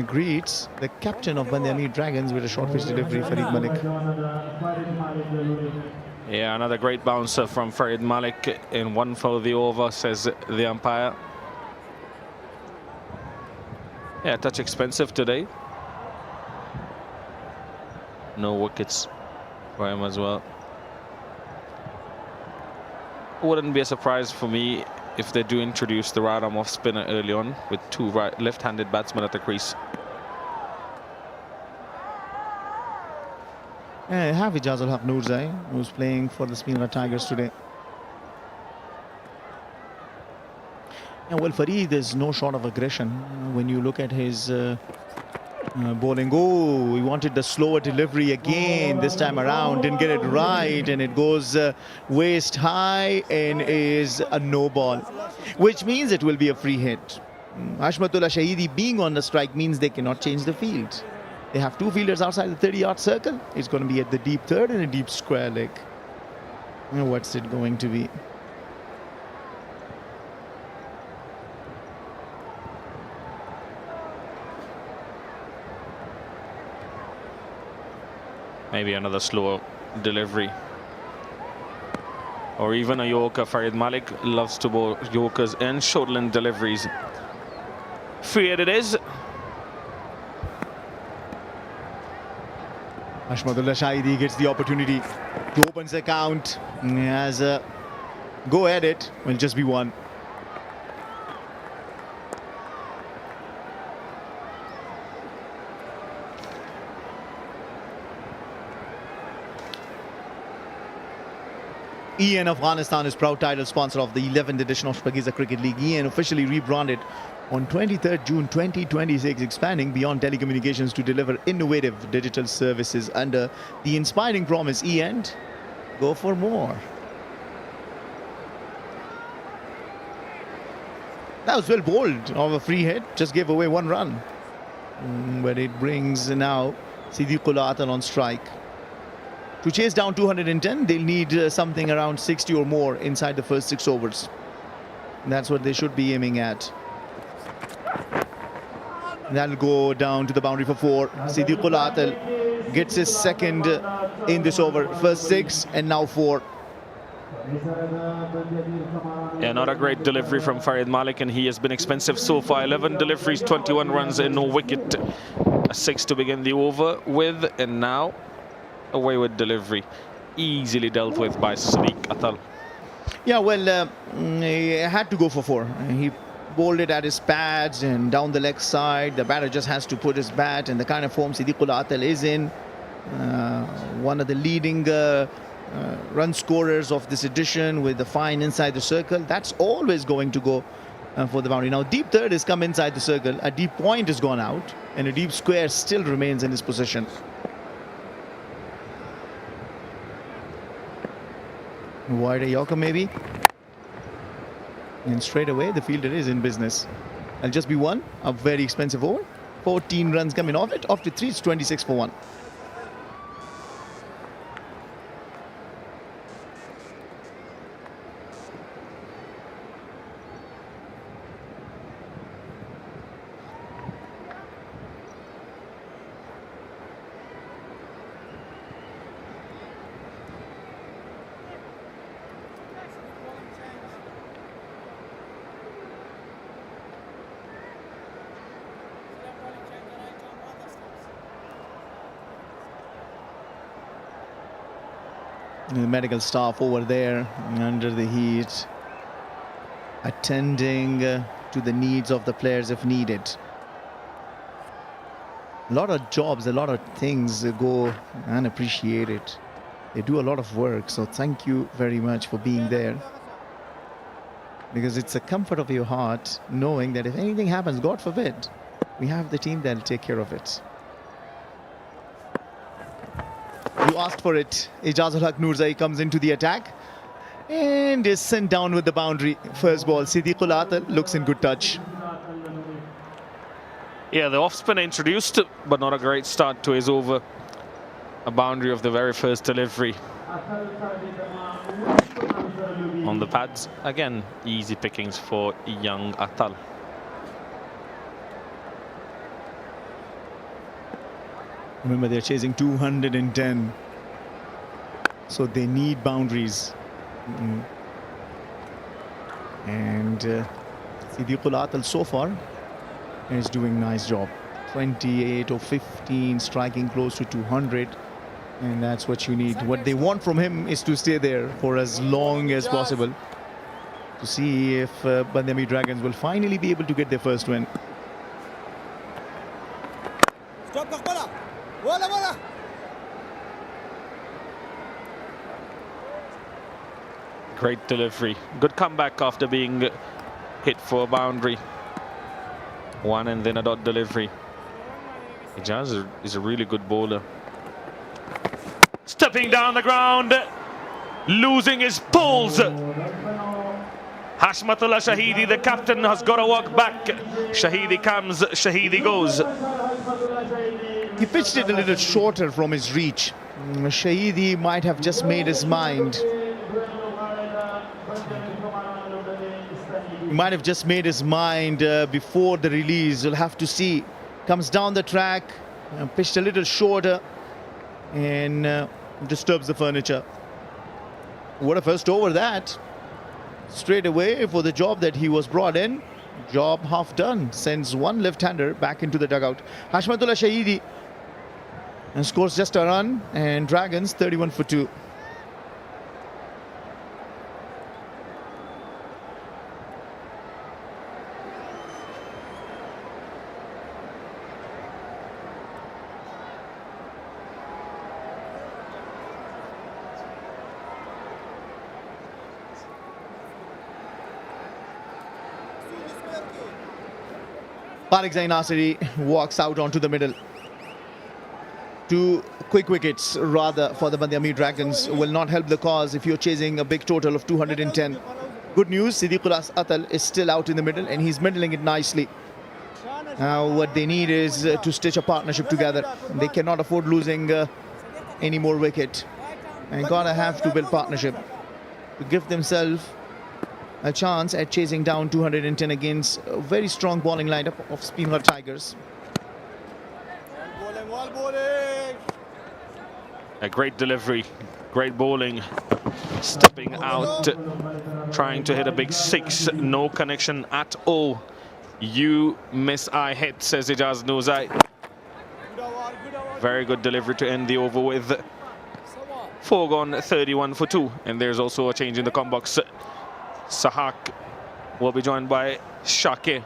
Greets the captain of Band-e-Amir Dragons with a short pitch delivery, Farid Malik. Yeah, another great bouncer from Farid Malik in 1 for the over, says the umpire. Yeah, touch expensive today. No wickets for him as well. Wouldn't be a surprise for me if they do introduce the right arm off spinner early on with two left-handed batsmen at the crease. Hafijaz Ul Haq Noorzai, who's playing for the Speenghar Tigerss today. Well, Farid is no short of aggression. When you look at his bowling, he wanted the slower delivery again this time around, didn't get it right, and it goes waist high and is a no ball, which means it will be a free hit. Hashmatullah Shahidi being on the strike means they cannot change the field. They have two fielders outside the 30-yard circle. It's going to be at the deep third and a deep square leg. What's it going to be? Maybe another slower delivery. Or even a Yorker. Farid Malik loves to bowl Yorkers and short-length deliveries. Free hit it is. Hashmatullah Shahidi gets the opportunity to open the count. He has a go at it. Will just be one. EN Afghanistan is proud title sponsor of the 11th edition of Shpageeza Cricket League. EN officially rebranded on 23rd June 2026, expanding beyond telecommunications to deliver innovative digital services under the inspiring promise, EN, go for more. That was well bowled of a free hit, just gave away one run. But it brings now Siddiqul Atal on strike. To chase down 210, they'll need something around 60 or more inside the first 6 overs. That's what they should be aiming at. That'll go down to the boundary for 4. Siddiqul Atal gets his second in this over. First 6 and now 4. Yeah, not a great delivery from Farid Malik, and he has been expensive so far. 11 deliveries, 21 runs and no wicket. A 6 to begin the over with, and now a wayward delivery, easily dealt with by Siddiq Atal. Yeah, well, he had to go for 4. He bowled it at his pads and down the leg side. The batter just has to put his bat, and the kind of form Siddiqul Atal is in, one of the leading run scorers of this edition with the fine inside the circle, that's always going to go for the boundary. Now, deep third has come inside the circle, a deep point has gone out, and a deep square still remains in his possession. Wider Yorker maybe, and straight away the fielder is in business. I'll just be one, a very expensive over. 14 runs coming off it, off to 3, it's 26 for 1. The medical staff over there under the heat, attending to the needs of the players if needed. A lot of jobs, a lot of things go unappreciated. They do a lot of work, so thank you very much for being there. Because it's a comfort of your heart knowing that if anything happens, God forbid, we have the team that'll take care of it. You asked for it. Ijazul Haq Noorzai comes into the attack and is sent down with the boundary. First ball, Siddiqul Atal looks in good touch. Yeah, the off spin introduced, but not a great start to his over. A boundary of the very first delivery. On the pads, again, easy pickings for young Atal. Remember, they're chasing 210, so they need boundaries. And Siddiqul Atal so far is doing a nice job. 28 or 15, striking close to 200, and that's what you need. What they want from him is to stay there for as long as possible, to see if Band-e-Amir Dragons will finally be able to get their first win. Great delivery. Good comeback after being hit for a boundary. One and then a dot delivery. Ijaz is a really good bowler. Stepping down the ground, losing his pulls. Hashmatullah Shahidi, the captain, has got to walk back. Shahidi comes, Shahidi goes. He pitched it a little shorter from his reach. Shahidi might have just made his mind. He might have just made his mind before the release. We'll have to see. Comes down the track, pitched a little shorter, and disturbs the furniture. What a first over that. Straight away for the job that he was brought in. Job half done. Sends one left-hander back into the dugout. Hashmatullah Shahidi and scores just a run, and Dragons 31 for 2. Tariq Zain Nasiri walks out onto the middle. 2 quick wickets rather for the Band-e-Amir Dragons will not help the cause if you're chasing a big total of 210. Good news, Siddiqul Atal is still out in the middle and he's middling it nicely. Now what they need is to stitch a partnership together. They cannot afford losing any more wicket and gotta have to build partnership to give themselves a chance at chasing down 210 against a very strong bowling lineup of Speenghar Tigerss. A great delivery, great bowling, stepping out, trying to hit a big 6, no connection at all. You miss, I hit, says Ijaz Nuzai. Very good delivery to end the over with. 4 gone, 31 for 2, and there's also a change in the combox. Sahak will be joined by Shake.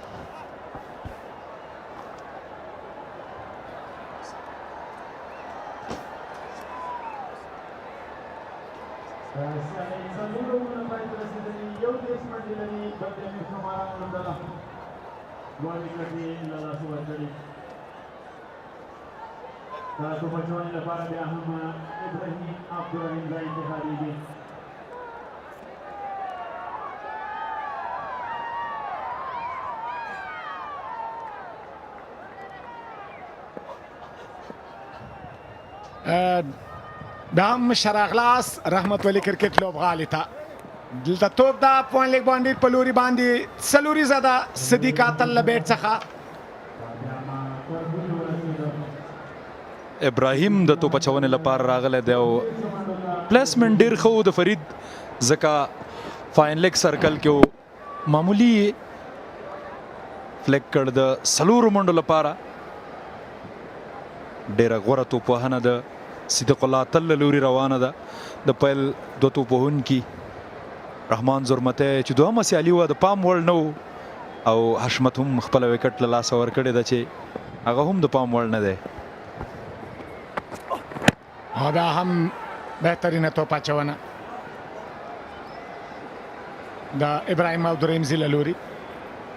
دام شراغلاس رحمت ولی کرکټ لوبغالي ته دلته توپ دا پوینټ لیګ باندې په لوري باندې څلوري زده صدیق اتل له بیټ څخه ابراهیم د توپ اچونې لپاره راغلی دی او پلیسمنټ ډېر ښه و د فرید ځکه فاین لیګ سرکل کې و معمولي فلیک کړ د څلورو منډو لپاره ډېره غوره توپوهنه د صدیق الله اتل له لوري روانه ده د پیل دوه توپوهونکي رحمان زرمتی چې دوهمه سیالي وه د پام وړ نه و او حشمت هم خپله وکټ له لاسه ورکړې ده چې هغه هم د پام وړ نه دی او دا هم بهترینه توپ اچونه د ابراهیم او درېمزي له لوري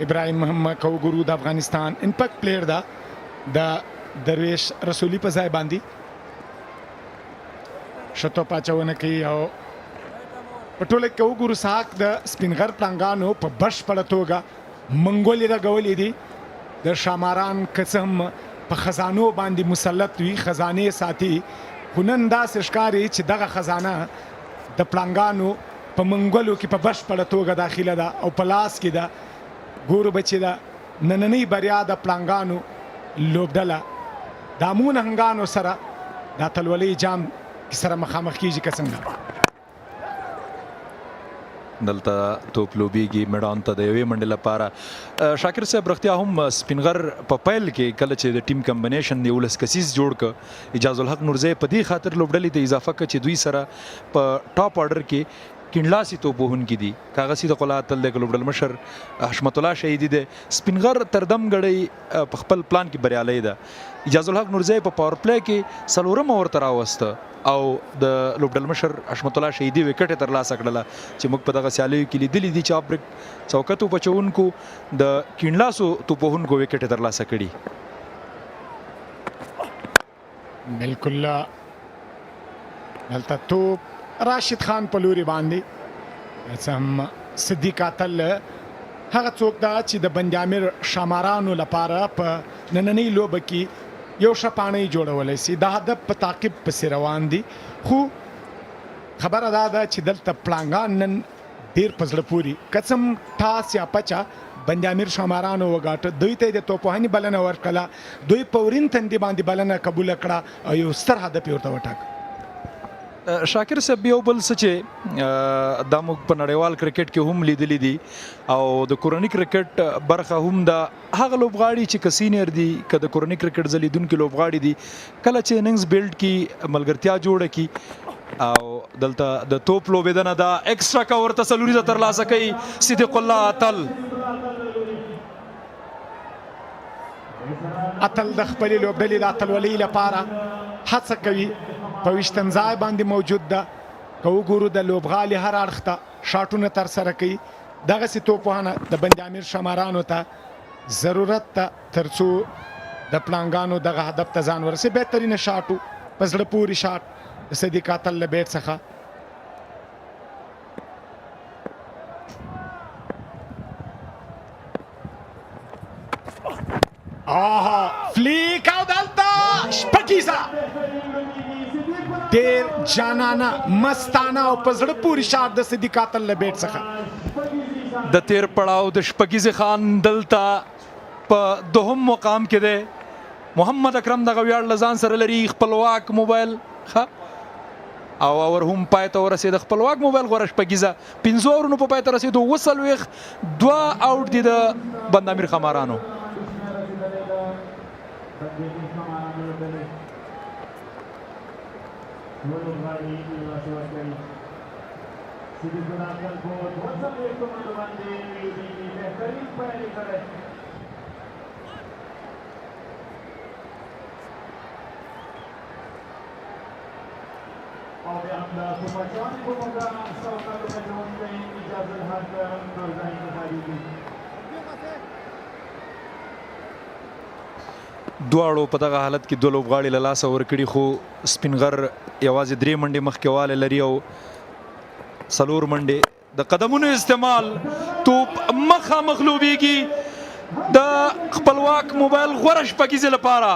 ابراهیم هم که وګورو د افغانستان امپیکټ پلیئر ده د درویش رسولي په ځای باندې ښه توپ اچونه کوي او په ټوله کې وګورو ساک د سپینغر پړانګانو په بشپړه توګه منګولې رغولې دي د شاماران که څه هم په خزانو باندې مسلط وي خزانې ساتي خو نن داسې ښکاري چې دغه خزانه د پړانګانو په منګولو کې په بشپړه توګه داخله ده او په لاس کې ده ګورو به چې د نننۍ بریا د پړانګانو لوبډله د امو نهنګانو سره د اتلولۍ جام سره مخامخ کیږي که څنګه دلته توپ لوبیږي میدان ته د یوې منډې لپاره شاکر صاحب رښتیا هم سپینغر په پیل کې کله چې د ټیم کمبینیشن د 11 کسیز جوړ کړ اجاز الحق نورزی په دې خاطر لوبډلې ته اضافه کړ چې دوی سره په ټاپ آرډر کې کینډلاسي توپوهونکي دي کاغذي د قلا اتل د لوبډل مشر حشمت الله شهیدي دی سپینغر تردم غړی په خپل پلان کې بریالي ده اجاز الحق نورزی په پاور پلی کې څلورمه ورته راوسته او د لوبډل مشر حشمت الله شهیدي وکټ تر لاسه کړله چې موږ په دغه سیالیو کې لیدلې دي چې ابرک چوکتو بچونکو د کینډلاسو توپوهونکو وکټ تر لاسه کړي بالکل دلته توپ راشد خان په لوري باندې سم صدیق اتل هغه څوک دا چې د بند-e-Amir شامارانو لپاره په نننۍ لوبه کې یو شپانۍ جوړولی سي د هدف په تعقیب پسې روان دي خو خبره دا ده چې دلته پړانګان نن ډېر په زړه پورې که څه هم ټاس یا پچه بند-e-Amir شامارانو وګاټه دوی ته د توپوهنې بلنه ورکړه دوی په ورین تندي باندې بلنه قبوله کړه او یو ستر هدف یې ورته وټاکه شاکر صاحب یو بل څه چې دا موږ په نړیوال کرکټ کې هم لیدلی دي او د کورني کرکټ برخه هم د هغه لوبغاړي چې که سینیر دي که د کورني کرکټ ځلیدونکي لوبغاړي دي کله چې اننګز بیلډ کی ملګرتیا جوړه کی او دلته د توپ لوبېدنه دا ایکسترا کور ته څلوریزه ترلاسه کوي صدیق الله اتل اتل د خپلې لوبډلې د اتلولۍ لپاره هڅه کوي په ویشتم ځای باندې موجود ده که وګورو د لوبغالي هر اړخ ته شاټونه ترسره کوي دغسې توپوهنه د بند امیر شمارانو ته ضرورت ته تر څو د پړانګانو دغه هدف ته ځان ورسوي بهترینه شاټ په زړه پورې شاټ د صدیق اتل له بیټ څخه فلیک او دلته شپږیزه ډېر جانانه مستانه او په زړه پورې شاټ د صدیق اتل له بیټ څخه د تیر پړاو د شپږیزه خان دلته په دوهم مقام کې دی محمد اکرم دغه ویاړ له ځان سره لري خپلواک موبایل او اور هم پای ته ورسېد خپلواک موبایل غوره شپږیزه 5 اورونو په پای ته رسېدو 2 آوټ دي د بند امیر خمارانو دواړو په دغه حالت کې دوه لوبغاړي له لاسه ورکړي خو سپینغر یوازې 3 منډې مخکې والی لري او 4 منډې د قدمونو استعمال توپ مخامخ لوبېږي د خپلواک موبایل غوره شپږیزې لپاره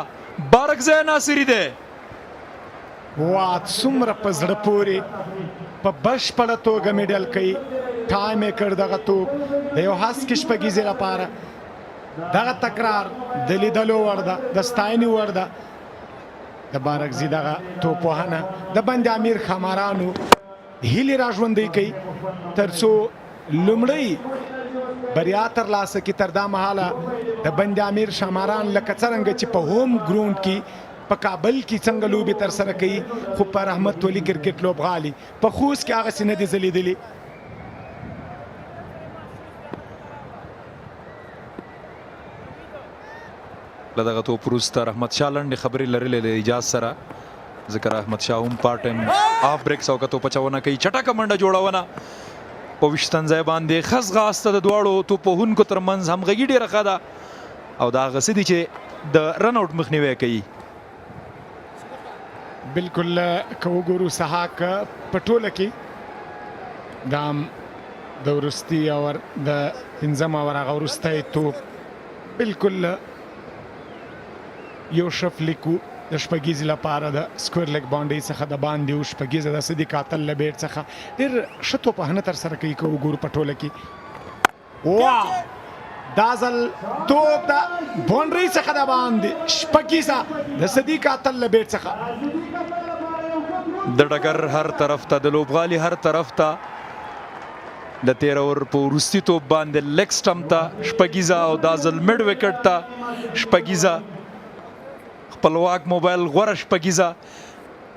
بارکزی ناصري دی څومره په زړه پورې په بشپړه توګه میډل کوي ټایم یې کړ دغه توپ د یو هسکې شپږیزې لپاره دغه تکرار د لیدلو وړ ده د ستاینې وړ ده د بارکزي دغه توپوهنه د بند امیر خمارانو هیلې راژوندۍ کوي تر څو لومړی بریا ترلاسه کړي تر دا مهاله د بند امیر شماران لکه څرنګه چې په هوم ګراوند کې په کابل کې څنګه لوبې ترسره کوي خو په رحمت ولي کرکټ لوبغالي په خوست کې هغسې نه دي ځلیدلي له دغه توپ وروسته رحمت شاه لنډې خبرې لرلې د اجاز سره ځکه رحمت شاه هم پارټ ټایم هاف بریکس او که توپ اچونه کوي چټکه منډه جوړونه په 20 ځای باندې ښه ځغاسته د دواړو توپوهونکو ترمنځ همغږي ډېره ښه ده او دا هغه څه دي چې د رن آوټ مخنیوی کوي بالکل که وګورو سحاق په ټوله کې دا د وروستي اور د 5 اور هغه وروستی توپ بالکل یو شف لیکو د شپږیزې لپاره د سکویر لیګ باونډري څخه د باندې و شپږیزه د صدیق اتل له بیټ څخه ډېر ښه توپوهنه ترسره کوي که وګورو په ټوله کې واو دا ځل توپ د باونډري څخه د باندې شپږیزه د صدیق اتل له بیټ څخه د ډګر هر طرف ته د لوبغالي هر طرف ته د 13 اور په وروستي توپ باندې لیګ سټمپ ته شپږیزه او دا ځل میډ وکټ ته شپږیزه خپلواک موبایل غوره شپږیزه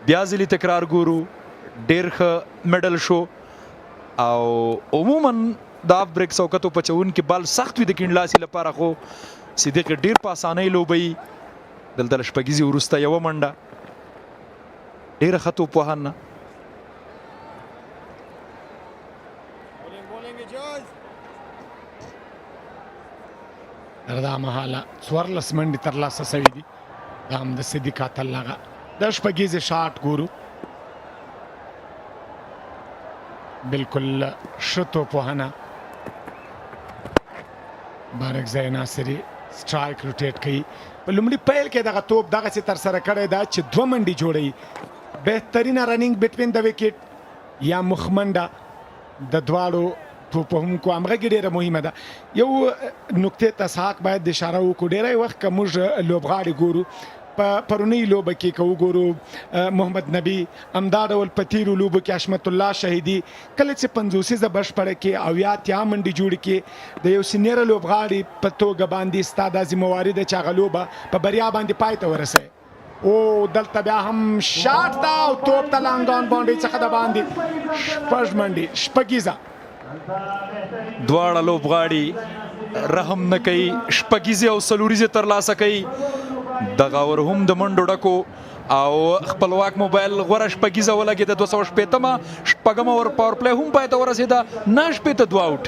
بیا ځلې تکرار ګورو ډېر ښه میډل شو او عموما د اف بریکس او کتو پچونکي بال سخت وي د کیڼلاسي لپاره خو صدیق ډېر په اسانۍ لوبوي دلته له شپږیزې وروسته یوه منډه ډېره ښه توپوهنه تر دا مهاله 14 منډې ترلاسه سوي دي دا هم د صدیق اتل هغه د شپږیزې شاټ ګورو بالکل ښه توپوهنه بارکزی ناصري سټرایک روټیټ کوي په لومړي پیل کې دغه توپ دغسې ترسره کړی ده چې 2 منډې جوړوي بهترینه رننګ بټوین د وکټ یا مخمنډه د دواړو توپوهونکو همغږي ډېره مهمه ده یو نقطې ته اسحاق باید د اشاره وکړو ډېری وخت که موږ لوبغاړي ګورو په پرونی لوبه کې که وګورو محمد نبی همدا ډول په تیرو لوبو کې حشمت الله شهیدي کله چې 50 بشپړه کې او یا اتیا منډې جوړې کې د یو سینیر لوبغاړي په توګه باندې ستا دا ذمواري ده چې هغه لوبه په بریا باندې پای ته ورسوي. او دلته بیا هم شاټ دا او توپ ته لانګان باونډري څخه د باندې شپږ منډې شپږیزه دواړه لوبغاړي رحم نه کوي. شپږیزې او څلوریزې ترلاسه کوي. دغه ور هم د منډو ډکو او خپلواک موبایل غوره شپږیزه ولګېده. 216 شپږمه ور پاور پلی هم پای ته ورسېده. 9 2 آوټ.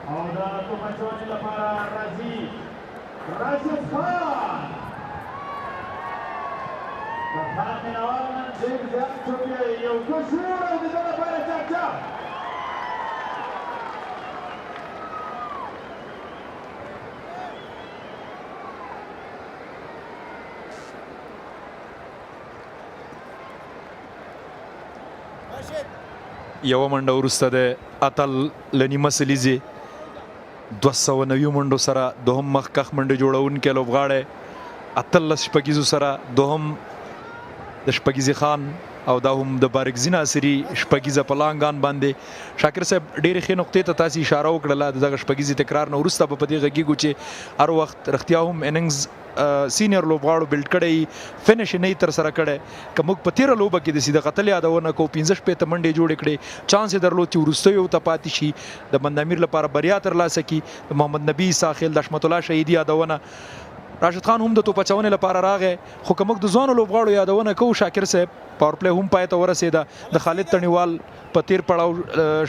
او دا توپچوانې لپاره راځي راشد خان. د خان مینوال نن ډېر زیات چوکۍ یو ښه شور او د ده لپاره چاچا. یوه منډه وروسته د اتل له نیمه سلیزې 290 منډو سره دوهم مخکښ منډه جوړونکی لوبغاړی 18 شپږیزو سره دوهم د شپږیزې خان او دا هم د بارګزي ناصري شپږیزه په لانګان باندې. شاکر صاحب ډېرې ښې نقطې ته تاسې اشاره وکړله. د دغه شپږیزې تکرار نه وروسته به په دې غږیږو چې هر وخت رښتیا هم اننګز سینیر لوبغاړو بلډ کړی فینش یې نه ترسره کړی. که موږ په تېره لوبه کې د صدیق قتل یادونه کوو 15 شپېته منډې جوړې کړې. چانس یې درلود چې وروستیو ته پاتې شي د بند امیر لپاره بریا ترلاسه کړي. د محمد نبي ساخیل د حشمت الله شهیدي یادونه راشد خان هم د توپچونې لپاره راغی. خو که موږ د ځوانو لوبغاړو یادونه کوو شاکر صاحب پاور پلی هم پای ته ورسېده. د خالد تڼیوال په تیر پړاو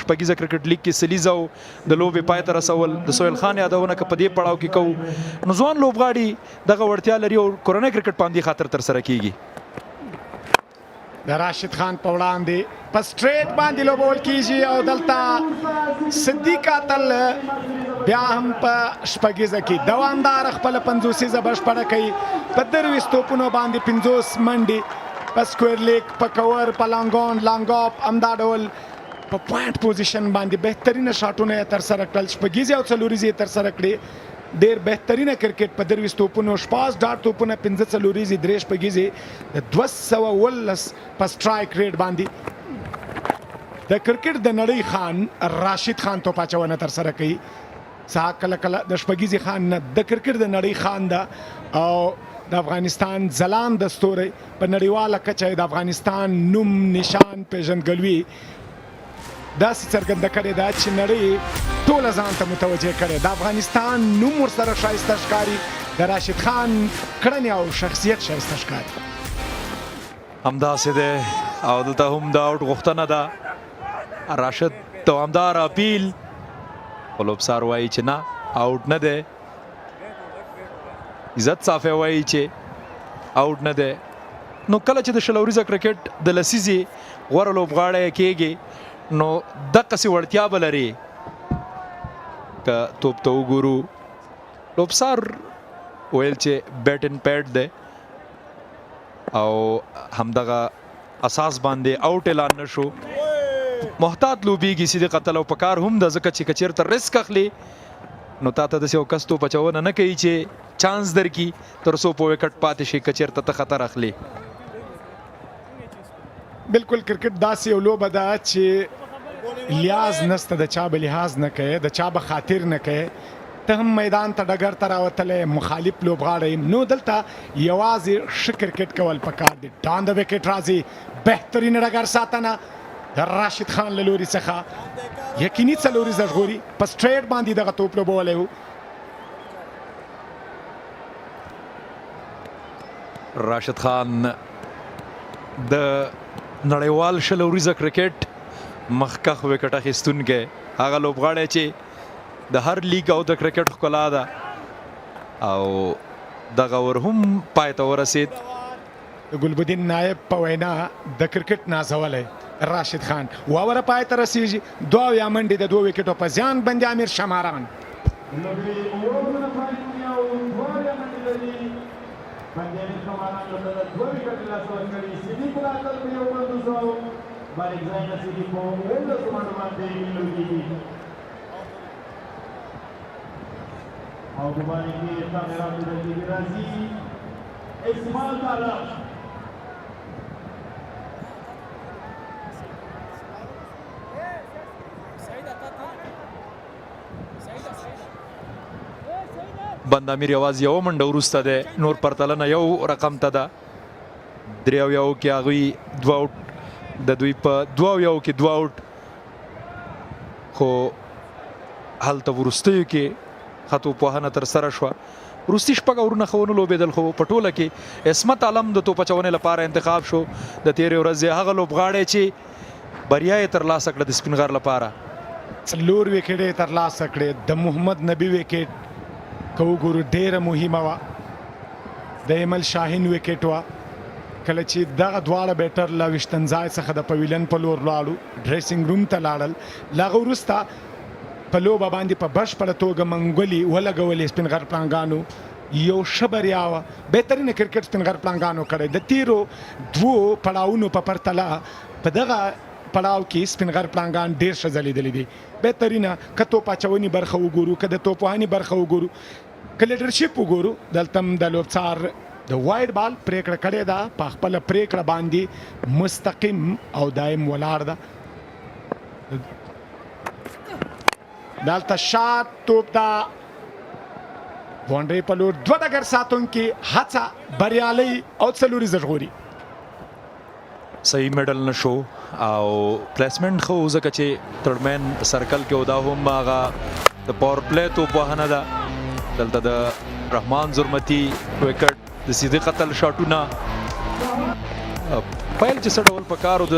شپږیزه کرکټ لیګ کې سلیزه او د لوبې پای ته رسول. د سهیل خان یادونه که په دې پړاو کې کوو نو ځوان لوبغاړي دغه وړتیا لري او کورنۍ کرکټ په همدې خاطر ترسره کیږي. د راشد خان په وړاندې په سټریټ باندې لوبول کیږي او دلته صدیق اتل بیا هم په شپږیزه کې دوامدار خپل 50 بشپړه کوي. په 23 توپونو باندې 50 منډې په سکویر لیګ په کور په لانګون لانګاپ همدا ډول په پوینټ پوزیشن باندې بهترینه شاټونه یې ترسره کړل. شپږیزې او څلوریزې یې ترسره کړې. ډېر بهترینه کرکټ په 23 توپونو 15 ډاټ توپونه 15 څلوریزې 3 شپږیزې د 219 په سټرایک ریټ باندې د کرکټ د نړۍ خان راشد خان توپ اچونه ترسره کوي. ساعت کله کله د شپږیزې خان نه د کرکټ د نړۍ خان ده او د افغانستان ځلانده ستوری په نړیواله کچه د افغانستان نوم نشان پیژندګلوي داسې څرګنده کړې ده چې نړۍ ټوله ځان ته متوجه کړې. د افغانستان نوم ورسره ښایسته ښکاري. د راشد خان کړنې او شخصیت ښایسته ښکاري. همداسې دی او دلته هم د آوټ غوښتنه ده. راشد دوامدار اپیل خو لوبسار وایي چې نه آوټ نه دی. عزت صافی وایي چې آوټ نه دی. نو کله چې د شلوریزه کرکټ د لسیزې غوره لوبغاړی کېږي نو دقسې وړتیا به لري. که توپ ته وګورو لوبسار ویل چې بیټ ان پیډ دی او همدغه اساس باندې آوټ اعلان نه شو. محتاط لوبیږي صدیق قتل او په کار هم د ځکه چې که چېرته رسک اخلي نو تا ته داسې یو کس توپ اچونه نه کوي چې چانس درکړي تر څو په وکټ پاتې شي که چېرته ته خطر اخلي. بالکل کرکټ داسې یو لوبه ده چې لیاز نسته د چا به لحاظ نه کوي د چا به خاطر نه کوي. ته هم میدان ته ډګر ته راوتلی مخالف لوبغاړی نو دلته یوازې ښه کرکټ کول پکار دي. ډان د وکټ راځي بهترینه ډګر ساتنه د راشد خان له لوري څخه یقیني څلوریزه ژغوري. په سټریټ باندې دغه توپ لوبولی و. راشد خان د نړیوال شلوریزه کرکټ مخکښ وکټ اخیستونکی هغه لوبغاړی چې د هر لیګ او د کرکټ ښکلا ده او دغه ور هم پای ته ورسېد. د ګلبدین نایب په وینا د کرکټ نازولی راشد خان واوره پای ته رسېږي. 2 منډې د 2 وکټو په زیان بند-امیر شماران. او په باندې کې تعمیرات د راځي اسماعیل تعالی بند-امیر یوازې یوه منډه وروسته دی نور پرتلنه یو رقم ته ده 3 کې هغوی 2 آوټ د دوی په 2 کې 2 آوټ خو هلته وروستیو کې خطو پوهنه ترسره شوه وروستي شپږ اورونه ښه ونه لوبېدل خو په ټوله کې عصمت عالم د توپ اچونې لپاره انتخاب شو د تېرې ورځې هغه لوبغاړی چې بریا یې ترلاسه کړه د سپین غر لپاره 4 وکټې یې ترلاسه کړې د محمد نبي وکټ که وګورو ډېره مهمه وه د ایمل شاهین وکټ وه کله چې دغه دواړه بیټر له ویشتنځای څخه د پویلن په لور لاړو ډریسنګ روم ته لاړل له هغه وروسته په لوبه باندې په بشپړه توګه منګولي ولګولې سپین غر پړانګانو یو ښه بریا وه بهترینه کرکټ سپین غر پړانګانو کړی د تیرو 2 پړاوونو په پرتله په دغه پړاو کې سپین غر پړانګان ډېر ښه ځلېدلي دي بهترینه که توپ اچونې برخه وګورو که د توپوهنې برخه وګورو که لیډرشپ وګورو دلته هم د لوبڅار د وایډ بال پریکړه کړې ده په خپله پریکړه باندې مستقیم او دایم ولاړ ده دلته شاټ توپ ده باونډرۍ په لور 2 ډګر ساتونکي هڅه بریالۍ او څلوري ژغوري صحیح میډل نشو او پلیسمنټ خو ځکه چې ترډمن سرکل کې دا هم هغه د پاور پلی توپ وهنه ده دلته د رحمان زرمتي وکټ د سیده قتل شاټونه پیل چې څه ډول پکارو د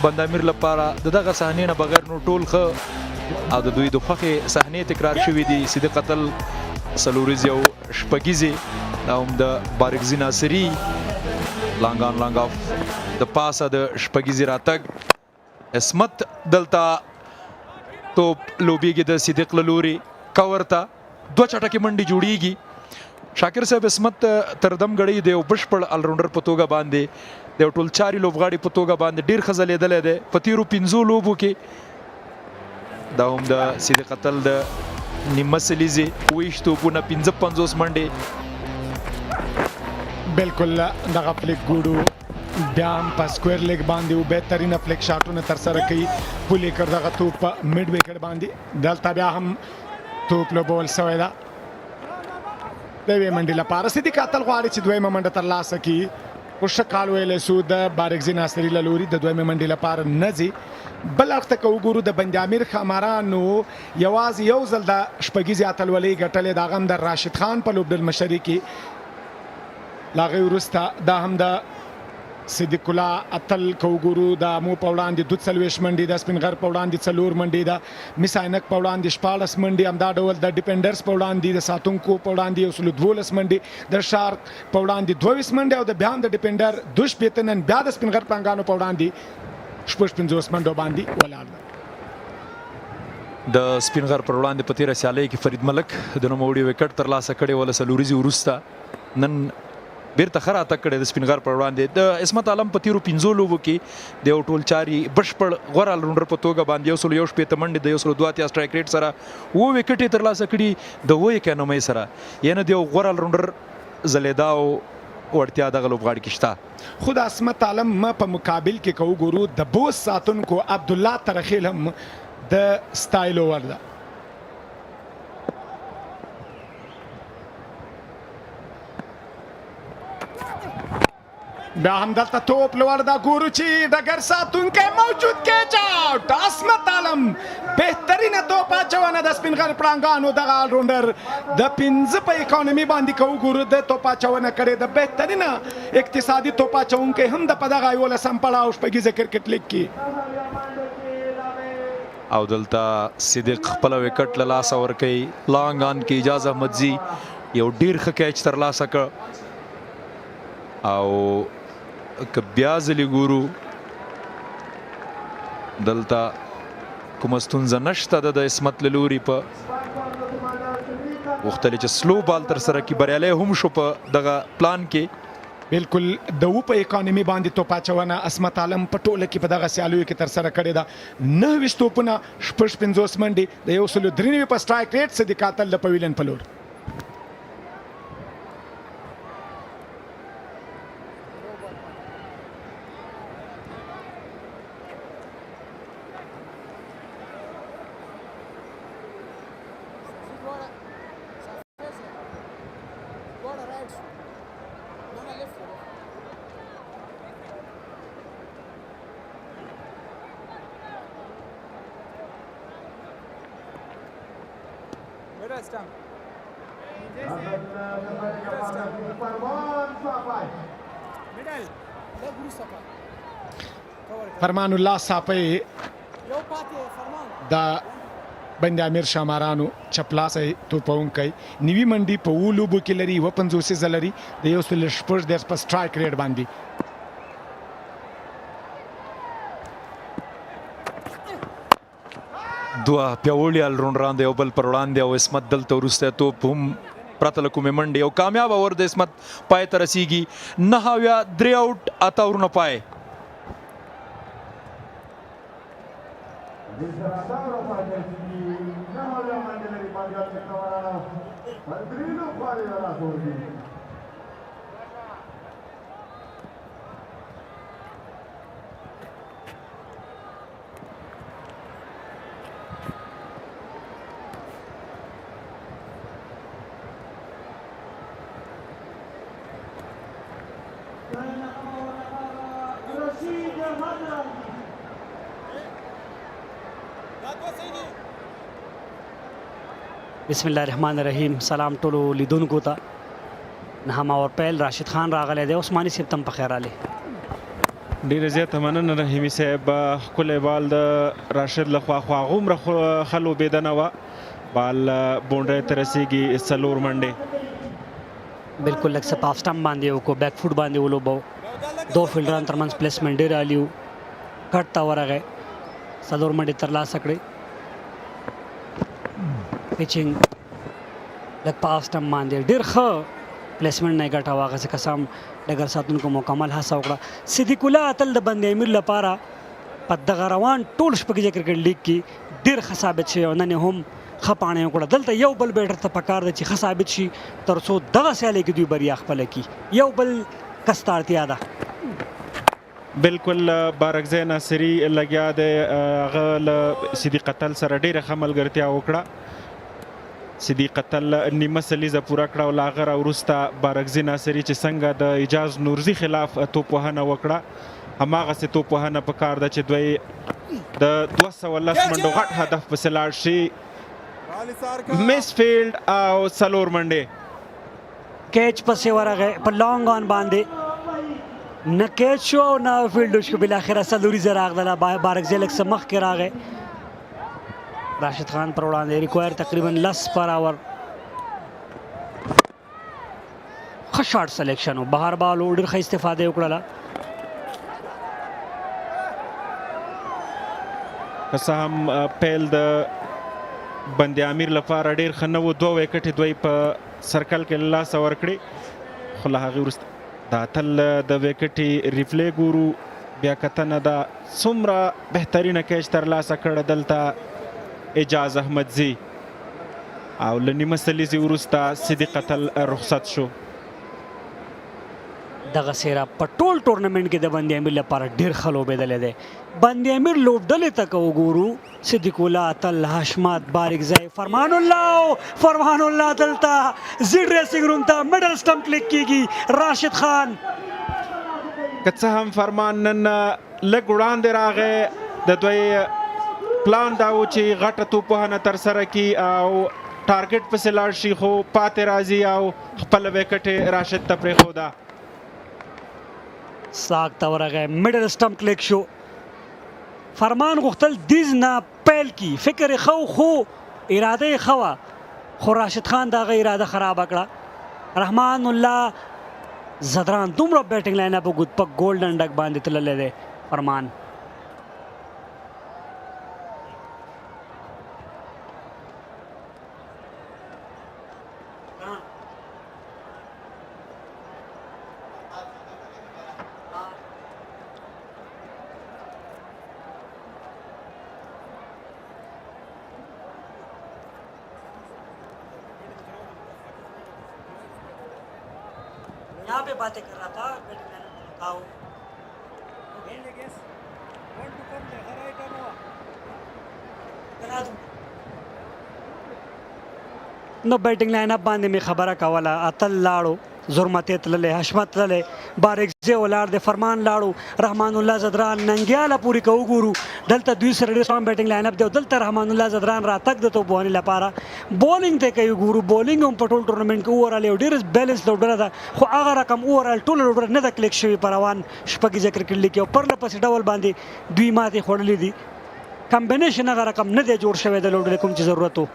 بند-امیر لپاره د دغه صحنې نه بغیر نو ټول ښه او د دوی د خوښې صحنې تکرار شوي دي سیده قتل سلوریز یو شپږیزې او هم د بارکزي ناصري لانګ آف د پاسه د شپږیزې راتګ عصمت دلته توپ لوبیږي د صدیق له لوري کور ته 2 چټکې منډې جوړیږي شاکر صاحب عصمت تر دم غړی دی او بشپړ الراونډر په توګه باندې د ټول چاري لوبغاړي په توګه باندې ډیر خزلېدل دی په تیرو 15 لوبو کې دا هم د سیده قتل د نیمه سلیزي ویش توپونه 55 منډې بالکل دغه فلیک ګوډو بیا هم په سکویر لیګ باندې او بهترینه فلیک شاټونه ترسره کوي پولې کړ دغه توپ په میډ وکټ باندې دلته بیا هم توپ لوبول سوی ده د یوې منډې لپاره صدیق قاتل غواړي چې دویمه منډه ترلاسه کړي خو ښه کال ویلی سو د بارکزي ناصري له لوري د دویمې منډې لپاره نه ځي بل اړخ ته که وګورو د بند-امیر ښامارانو یوازې یو ځل د شپږیزې اتلولۍ ګټلې د هغه هم د راشد خان په لوبډلمشري کې له هغې وروسته دا هم د صدیق الله اتل که وګورو د مو په وړاندې 42 منډې د سپین غر په وړاندې 4 منډې د مس عینک په وړاندې 14 منډې همدا ډول د ډیپینډرز په وړاندې د ساتونکو په وړاندې 12 منډې د شارک په وړاندې 22 منډې او د بیا هم د ډیپینډر 2 نن بیا د سپین غر پړانګانو په وړاندې 55 منډو باندې ولاړ ده د سپین غر پر وړاندې په تیره سیالۍ کې فرید ملک د نوموړي وکټ ترلاسه کړی وله سلوریزي وروسته نن بیرته ښه راتګ کړی د سپین غر پر وړاندې د عصمت عالم په تیرو 15 لوبو کې د یو ټول چاري بشپړ غوره الراونډر په توګه باندې 101 منډې د 102 سټرایک ریټ سره و وکټ یې ترلاسه کړي د 1 اکانومۍ سره یعنې د یو غوره الراونډر ځلېدا او وړتیا دغه لوبغاړي کې شته خو د عصمت عالم په مقابل کې که وګورو د بوس ساتونکو عبدالله ترخیل هم د سټایل اوور ده بیا هم دلته توپ لوړ ده ګورو چې ډګر ساتونکی موجود کیچ آوټ عصمت عالم بهترینه توپ اچونه د سپین غر پړانګانو دغه الراونډر د 15 په اکانومي باندې که وګورو د توپ اچونه کړې د بهترینه اقتصادي توپ اچونکی هم د په دغه 11 پړاو شپږیزه کرکټ لیګ کې او دلته صدیق خپل وکټ له لاسه ورکوي لانګ آن کې اجاز احمدزي یو ډیر ښه کیچ ترلاسه کړ او که بیا ځلې ګورو دلته کومه ستونزه نشته ده د عصمت له لوري په غوښتلې چې سلو بال ترسره کړي بریالی هم شو په دغه پلان کې بالکل د و په اکانومي باندې توپ اچونه عصمت عالم په ټوله کې په دغه سیالیو کې ترسره کړې ده 9 توپونه 55 منډې د 193 په سټرایک ریټ صدیق قاتل د پویلن په لور فرمان الله صافی د بند امیر شامارانو چپلاسه توپونکی نیوی منډي په ولوبو کې لري 55 زلري د یو سل شپږ د په سټرایک ریټ باندې دوه پیاوړي الراونډران دی او بل پر وړاندې او اسمت دلته وروسته توپ هم پرته له کومې منډې او کامیاب اور د اسمت پای ته رسیږي 9 یا 3 آوټ اته اورونه پای بسم الله الرحمن الرحیم. سلام ټولو لیدونکو ته. نهم اور پیل راشد خان راغلی دی. عثماني صاحب تم په خیر رالی. ډیره زیاته مننه رحیمي صاحب. ښکلی بال د راشد لخوا خواغومره ښه لوبېدنه وه. بال بونډۍ ته رسېږي 4 منډې. بالکل لږ څه په آف سټمپ باندې وکړو، بیک فوټ باندې ولوبو. دو فیلډران ترمنځ پلیسمنټ ډېر عالي و. کټ ته ورغی، 4 منډې ترلاسه کړې. پیچنګ لږ په آف سټمپ باندې ډېر ښه پلیسمنټ نه یې ګټه واخیسته. کسام ډګر ساتونکو مکمل هڅه وکړه. صدیق الله اتل د بند امیر لپاره په دغه روان ټول شپږیزه کرکټ لیګ کې ډېر ښه ثابت شوی او نن یې هم ښه پاڼې وکړه. دلته یو بل بیټر ته پکار ده چې ښه ثابت شي تر څو دغه سیالۍ کې دوی بریا خپله کړي. یو بل کس ته اړتیا ده. بالکل بارکزی ناصري لګیا دی. هغه له صدیق اتل سره ډېره ښه ملګرتیا وکړه. صدیق اتل نیمه سلیزه پوره کړه او له هغه راوروسته بارکزي ناصري چې څنګه د اجاز نورزي خلاف توپ وهنه وکړه، هماغسې توپ وهنه پکار ده چې دوی د 210 منډو غټ هدف پسې لاړ شي. میس فیلډ او 4 منډې. کیچ پسې ورغی په لانګ آن باندې، نه کیچ شو او نه فیلډ شو. بالاخره څلوریزه راغله. بارکزي لږ څه مخکې راغی. راشد خان پر وړاندې ریکوایر تقریبا 10 پر اور. ښه شاټ سلیکشن و. بهر بال و، ډېر ښه استفاده یې وکړله. که څه هم پیل د بند امیر لپاره ډېر ښه نه و. 2 وکټې دوی په سرکل کې له لاسه ورکړې، خو له هغې وروسته د اتل د وکټې ریفلی ګورو. بیا کتنه ده څومره بهترینه کیچ ترلاسه کړه دلته اجاز احمدزي، او له نیمه سلیزې وروسته صدیق اتل رخصت شو. دغه سیره په ټول ټورنمنټ کې د بند امیر لپاره ډېر ښه لوبېدلی دی. بند امیر لوبډلې ته که وګورو، صدیق الله اتل، حشمت، بارکزی، فرمان الله دلته زیډ ریسنګ روم ته میډل سټمپ کلیک کېږي. راشد خان که څه هم فرمان نن لږ وړاندې راغی. د دوی پلان دا و چې غټه توپ وهنه ترسره کړي او ټارګټ پسې لاړ شي، خو پاتې راځي او خپله وکټ راشد ته پرېښوده. ساک ته ورغی، میډل سټمپ کلیک شو. فرمان غوښتل دیز نه پیل کی، فکر یې ښه خو اراده یې ښه وه، خو راشد خان د هغه اراده خرابه کړه. رحمان الله زدران دومره بیټنګ لاین اپ په ګولډن ډک باندې تللی دی. فرمان यहाँ पे बातें कर रहा था, बताओ نو بیټنګ لاین اپ باندې می خبره کوله. اتل لاړو زرمتې تللی، حشمت تللی، بارکزی ولاړ دی، فرمان لاړو، رحمان الله زدران ننګیاله پورې که وګورو دلته دوی سره ډېر سټرانګ بیټنګ لاین اپ دی او دلته رحمان الله زدران راتګ د توپوهنې لپاره بولینګ ته کوي ګورو. بولینګ هم په ټول ټورنمنټ کې اوورال یو ډېر بیلنس لوبډله ده، خو هغه رقم اوورال ټوله لوبډله نه ده کلیک شوې په روان شپږیزه کرکټ لیګ کې او پرله پسې ډول باندې دوی ماتې خوړلې دي. کمبینیشن هغه رقم نه دی جوړ شوی د لوبډلې کوم چې ضرورت و.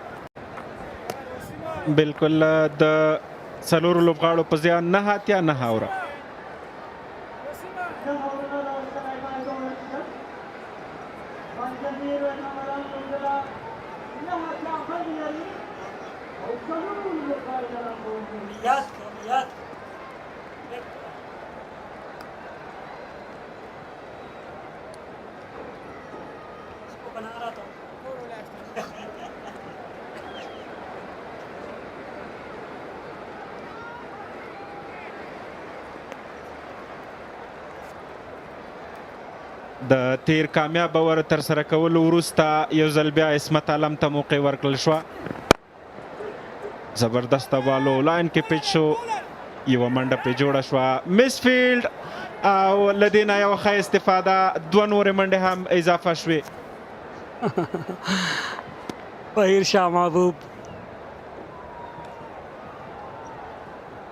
بالکل د څلورو لوبغاړو په زیان 9 اتیا 9 اوره. د تیر کامیاب اور تر سره کولو وروسته یو ځل بیا عصمت عالم ته موقع ورکړل شوه. زبردسته بالو لاین کې پیچ شو، یوه منډه پرې جوړه شوه، مس فیلډ او له دې نه یوه ښه استفاده، 2 نورې منډې هم اضافه شوې. بهیر شاه محبوب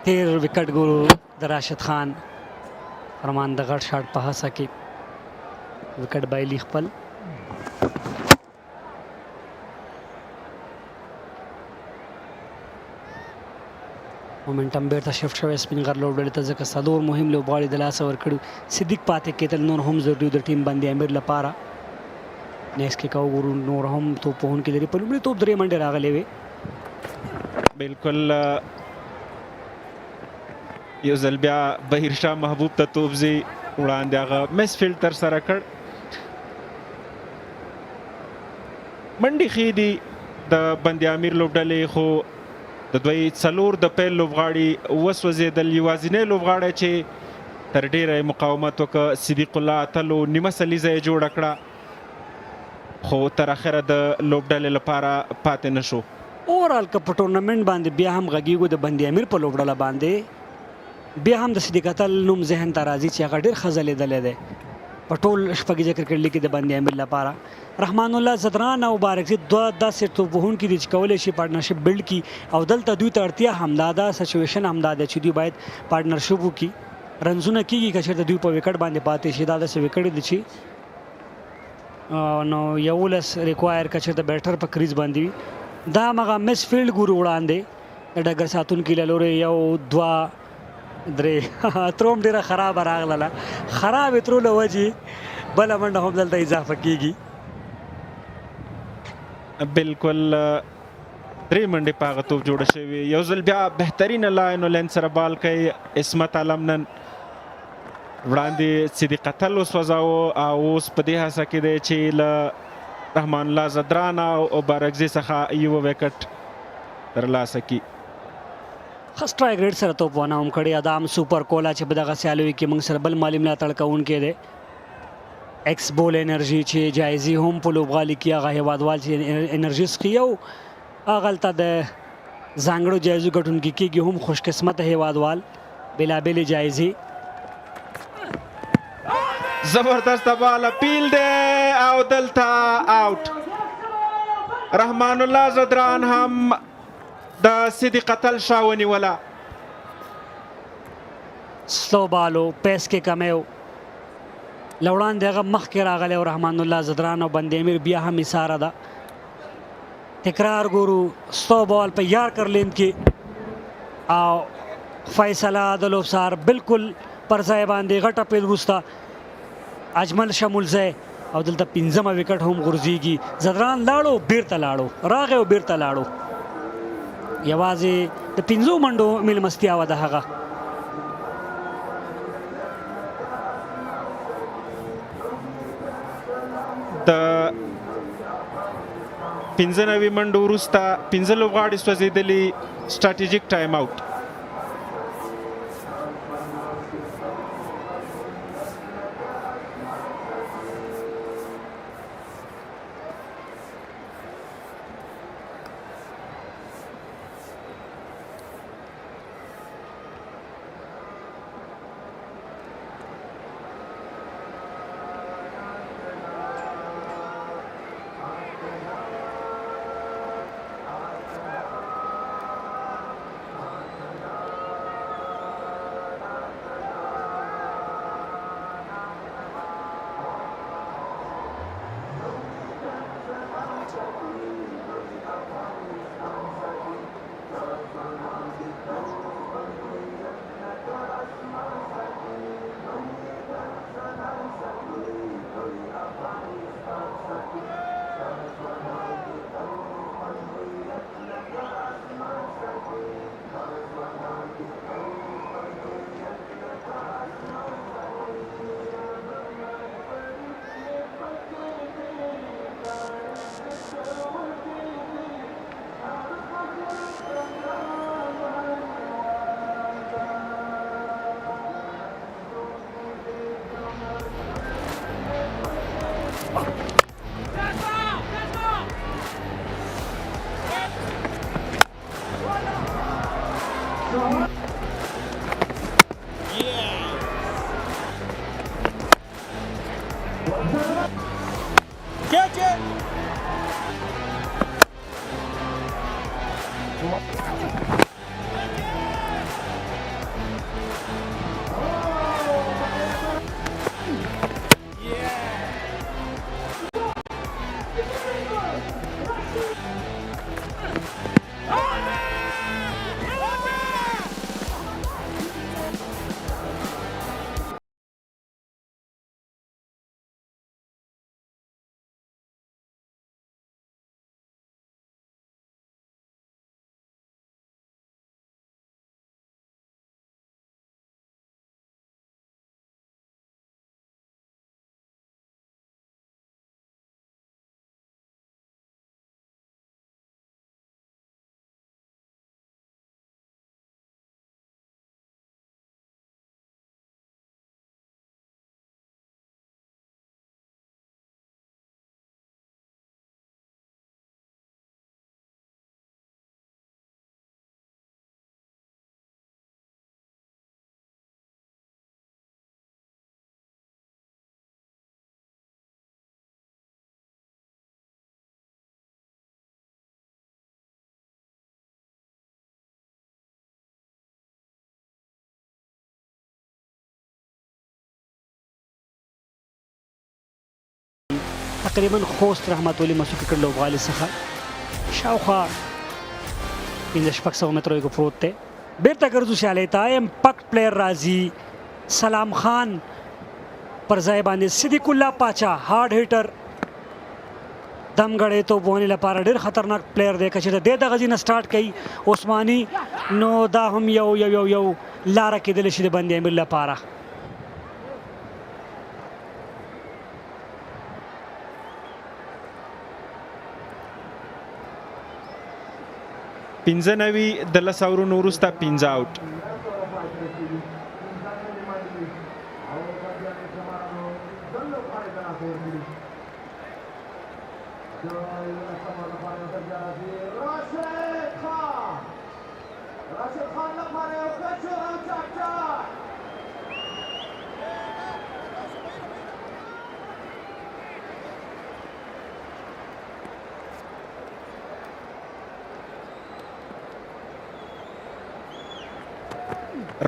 تیر وکټ ګورو د راشد خان فرمان د غټ شاټ په هڅه کې وکټ بایلي خپل. مومنټم بیرته شفټ شوی سپین غر لوبډلې ته، ځکه 4 مهم لوبغاړي د لاسه ورکړي. صدیق پاتې کېدل نور هم ضروري د ټیم بندي امیر لپاره. نیکس کې که وګورو نور هم توپوهونکي لري. په لومړي توپ 3 منډې راغلې وې. بالکل یو ځل بیا بهیر شاه محبوب ته توپ ځي وړاندې، هغه مس فیلډ تر سره کړ. منډې ښې دي د بند امیر لوبډلې، خو د دوی 4 د پیل لوبغاړي وسوځېدل. یوازینی لوبغاړی چې تر ډیره مقاومت وکړ صدیق الله اتلو، نیمه سلیزه یې جوړه کړه، خو تر اخره د لوبډلې لپاره پاتې نشو. اوورال که په ټورنمنټ باندې بیا هم غږیږو د بند امیر په لوبډله باندې، بیا هم د صدیق اتل نوم ذهن ته راځي چې هغه ډېر ښه ځلېدلی دی په ټول شپږیزه کرکټ لیګ کې د بند امیر لپاره. رحمان الله زدران او بارکزي 2 داسې توپوهونکي دي چې کولی شي پارټنرشپ بلډ کړي او دلته دوی ته اړتیا همدا ده، سچویشن همدا ده چې دوی باید پارټنرشپ وکړي. رنزونه کېږي که چېرته دوی په وکټ باندې پاتې شي. دا داسې وکټ دي چې نو 11 ریکوایر که چېرته بیټر په کریز باندې وي. دا همغه مس فیلډ ګورو وړاندې د ډګر ساتونکي له لورې 1 2 3 تروم ډېره خرابه راغله، خرابې ترو له وجې بله منډه هم دلته اضافه کېږي. بالکل 3 منډې په هغه توپ جوړه شوې. یو ځل بیا بهترینه لاین و لین سره بال کوي عصمت عالم نن وړاندې صدیق اتل وسوځاوه او اوس په دې هڅه کې دی چې له رحمان الله زدران او بارکزي څخه یوه وکټ ترلاسه کړي. ښه سټرایک ریټ سره توپونه هم کړې. ادام سوپر کولا چې په دغه سیالیو کې موږ سره بل مالي ملاتړ کوونکی دی. ایکس بول انرژي چې جایزې هم په لوبغالي کې هغه هیوادوال چې انرژي څښي او هغه هلته د ځانګړو جایزو ګټونکي کېږي هم خوش قسمته هیوادوال بېلابېلې جایزې. زبردسته بال اپیل دی او دلته آوټ. رحمان الله زدران هم د صدیق اتل شا ونیوله. سلو بالو پیس کې کمی و له وړاندې هغه مخکې راغلی او رحمان الله زدران او بند امیر بیا هم ایساره ده. تکرار ګورو سلو بال په یارکر لین کې او فیصله د لوبسار بالکل پر ځای باندې غټه پیل وروسته اجمل شمولزی او دلته 5مه وکټ هم غورځېږي. زدران لاړو بیرته لاړو، راغی او بیرته لاړو. یوازې د 5 منډو میلمستیا وه د هغه. د 95 منډو وروسته 15 لوبغاړي سوځېدلي. سټراټیجیک ټایم آوټ. تقریبا خوست رحمت ولی مسعود کړ لوبغالي څخه شاوخوا 1500 مترو یې پروت دی بیرته ګرځو شاله ته امپیکټ پلیئر راځي سلام خان پر ځای باندې صدیق الله پاچا هارد هیټر دمګړې توپونې لپاره ډېر خطرناک پلیئر دی که چېرته دی دغه ځای نه سټارټ کوي عثماني نو دا هم یو لاره کېدلی شي د بند امیر لپاره پنځه نوي د لس اورونو وروسته پنځه آوټ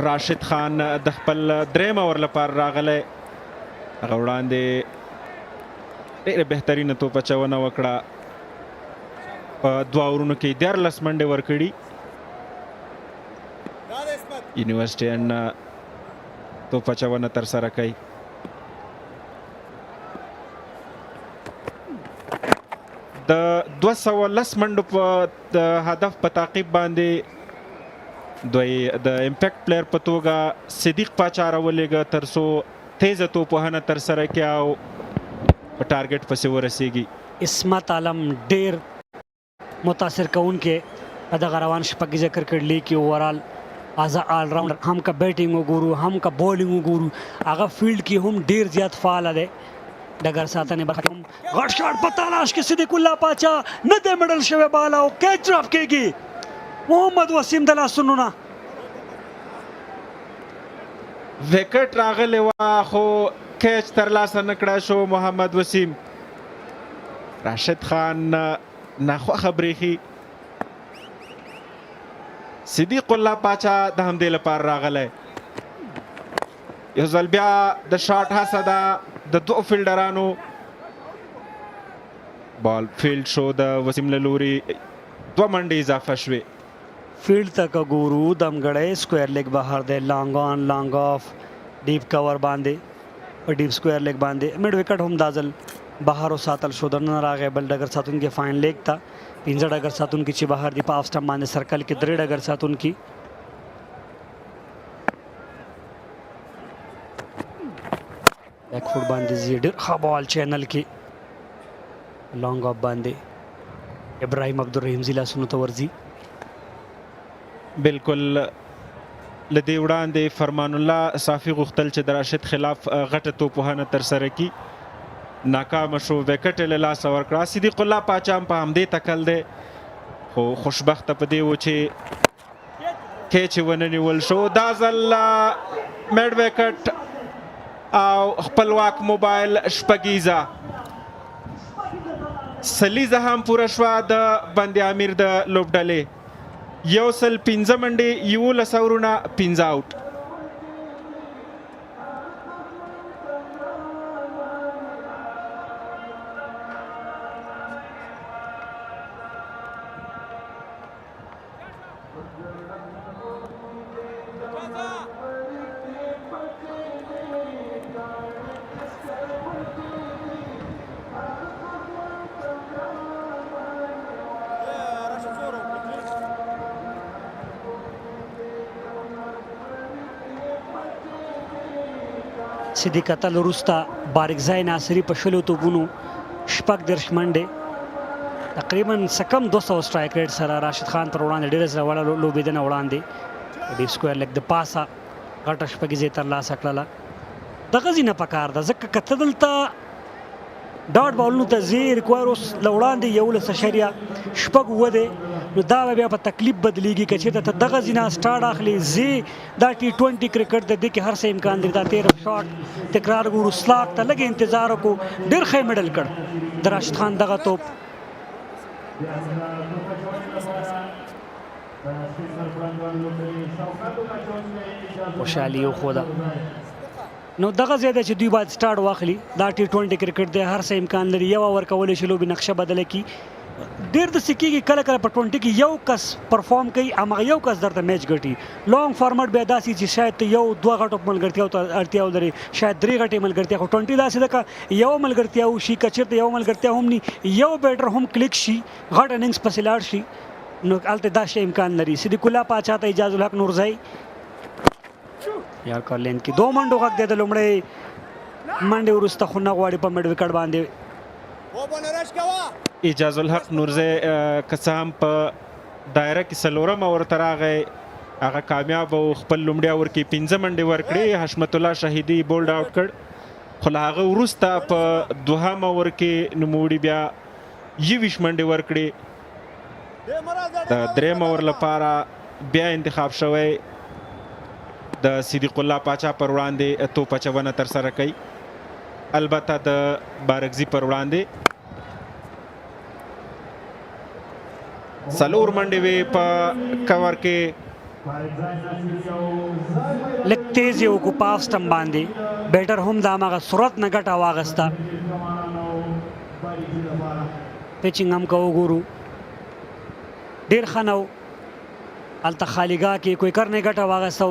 راشد خان د خپل دریم اور لپاره راغلی هغه وړاندې ډېره بهترینه توپ اچونه وکړه په دوه اورونو کې 14 منډې ورکړي یونیورسټیان توپ اچونه ترسره کوي د 210 منډو په هدف په تعقیب باندې دوی د امپیکټ پلیئر په توګه صدیق پاچا راولېږه تر څو تیزه توپوهنه ترسره کړي او په ټارګټ پسې ورسېږي عصمت عالم ډېر متاثر کوونکی په دغه روان شپږیزه کرکټ لیګ کې اوورال از آل راؤنډر هم که بیټینګ وګورو هم که بولینګ وګورو هغه فیلډ کې هم ډېر زیات فعال دی ډګر ساتنې برخه کې هم غټ شاټ په تلاش کې صدیق الله پاچا نه دی مډل شوی بال او کیچ ډراپ کېږي محمد وسیم د لاسونو نه وکټ راغلی وه خو کیچ ترلاسه نه کړی شو محمد وسیم راشد خان ناخوښه بریښي صدیق الله پاچا د همدې لپاره راغلی یو ځل بیا د شاټ هڅه ده د دوه فیلډرانو بال فیلډ شو د وسیم له لوري 2 منډې اضافه شوې فیلډ تک ګورو دمګړی سکویر لیګ بهر دی لانګ آن لانګ آف ډیپ کور باندې په ډیپ سکویر لیګ باندې میډ وکټ هم دا ځل بهر وساتل شو دننه راغی بل ډګر ساتونکي فاین لیګ ته 15 ډګر ساتونکي چې بهر دی په آف سټمپ باندې سرکل کې 3 ډګر ساتونکي بیک فوټ باندې زی ډېر ښه بال چینل کې لانګ آف باندې ابراهیم عبدالرحیم زی لاسونو ته ورځي بالکل لدې وړاندې فرمان الله صافي غوښتل چې د راشد خلاف غټه توپوهنه ترسره کړي ناکامه شو وکټ یې له لاسه ورکړه صدیق الله پاچا هم په همدې تکل دی خو خوشبخته په دې و چې کیچ یې ونه نیول شو دا ځل میډ وکټ او خپلواک موبایل شپږیزه سلیزه هم پوره شوه د بند امیر د لوبډلې 105 منډې 11 اورونه 15 آوټ. صدیق اتل وروسته بارکزای ناصري په شلو توپونو 14 منډې تقریبا سکم 200 سټرایک ریټ سره راشد خان پر وړاندې ډېره زړه وړه لوبېدنه وړاندې ډیپ سکویر لیګ د پاسه غټه شپږیزې ترلاسه کړله. دغه ځینه پکار ده ځکه که ته دلته ډاټ بالونو ته ځې ریکوایر اوس له وړاندې 11.7 دی نو دا به بیا په تکلیف بدلیږي که چېرته ته دغه ځینه سټارټ اخلي ځې دا T20 کرکټ د دې کې هر څه امکان دی. دا 13 شاټ تکرار ګورو سلاک ته لږ انتظار وکړو ډېر ښه میډل کړ د راشد خان دغه توپ. خوشحالي وښوده نو دغه ځای دی چې دوی باید سټارټ واخلي. دا T20 کرکټ دی هر څه امکان لري یو اوور کولی شي لوبې نقشه بدله کړي. ډېر داسې کېږي کله کله په 20 کې یو کس پرفارم کوي همغه یو کس درته میچ ګټي. لانګ فارمټ بیا داسې چې شاید ته یو دوه غټو ملګرتیاو ته اړتیا ولري شاید درې غټې ملګرتیا خو 20 داسې ده که یو ملګرتیا وشي که چېرته یو ملګرتیا هم ني یو بیټر هم کلیک شي غټ اننګس پسې لاړ شي نو هلته دا شی امکان لري. صدیق الله پاچا ته اجاز الحق نورزی یار کارلین کې 2 منډو غږ دی د لومړۍ منډې وروسته خو نه غواړي په میډ وکټ باندې. اجاز الحق نورزی که څه هم په دایره کې څلورم اور ته راغی هغه کامیاب او خپل لومړي اور کې 15 منډې ورکړې. حشمت الله شهیدي بولډ آوټ کړ خو له هغه وروسته په دوهم اور کې نوموړي بیا 21 منډې ورکړې. د دریم اور لپاره بیا انتخاب شوی د صدیق الله پاچا پر وړاندې توپ اچونه ترسره کوي. البته د بارکزي پر وړاندې څلور منډې وې په کور کې لږ تیز یې وکړو په آف سټم باندې بیټر هم د هماغه سرعت نه ګټه واخیسته. پیچنګ هم که وګورو ډېر ښه نه و هلته خالیګاه کې کویکر نه ګټه واخیسته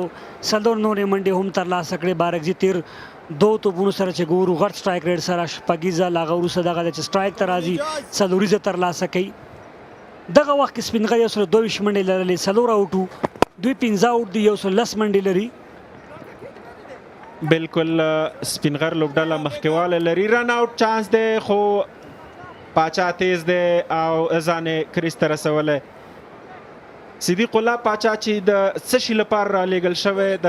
څلور نورې منډې هم ترلاسه کړې. بارکزي تیر 2 توپونو سره چې ګورو غټ سټرایک ریټ سره شپږیزه له هغه وروسته دغه دی چې سټرایک ته راځي څلوریزه ترلاسه کوي. دغه وخت کې سپینغر 122 منډې لرلې 4 آوټو دوی 15 آوټ دي 110 منډې لري. بالکل سپینغر لوبډله مخکېواله لري. رن آوټ چانس دی خو پاچا تیز دی او ځان یې کریز ته رسولی. صدیق الله پاچا چې د څه شي لپاره رالیږل شوی د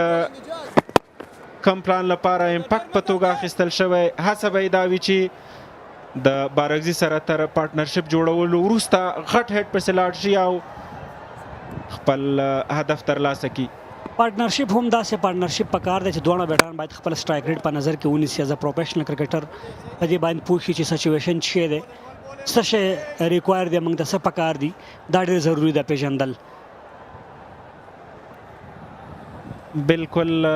کم پلان لپاره امپاکټ په توګه اخیستل شوی هڅه به یې دا وي چې د بارکزي سره تر پارټنرشپ جوړولو وروسته غټ هیډ پسې لاړ شي او خپل هدف ترلاسه کړي. پارټنرشپ هم داسې پارټنرشپ پکار دی چې دواړه بیټران باید خپل سټرایک ریټ په نظر کې ونیسي. ایز ا پروفیشنل کرکټر په دې باندې پوه شي چې سچویشن څه شی دی څه شی ریکوایر دی موږ ته څه پکار دي دا ډېر ضروري ده پیژندل. بالکل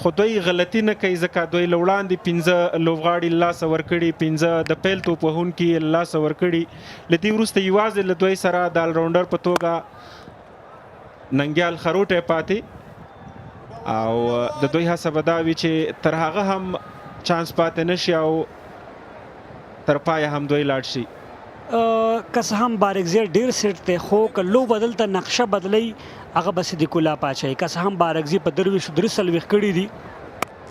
خو دوی غلطي نه کوي ځکه دوی له وړاندې 15 لوبغاړي له لاسه ورکړي 15 د پیل توپ وهونکي له لاسه ورکړي. له دې وروسته یوازې له دوی سره د الراونډر په توګه ننګیال خروټی پاتې او د دوی هڅه به دا وي چې تر هغه هم چانس پاتې نه شي او تر پایه هم دوی لاړ شي. که څه هم بارکزي ډېر سیټ دی خو که لوبه دلته نقشه بدلی هغه به صدیق الله پاچا که څه هم بارکزي په 23 کړي دي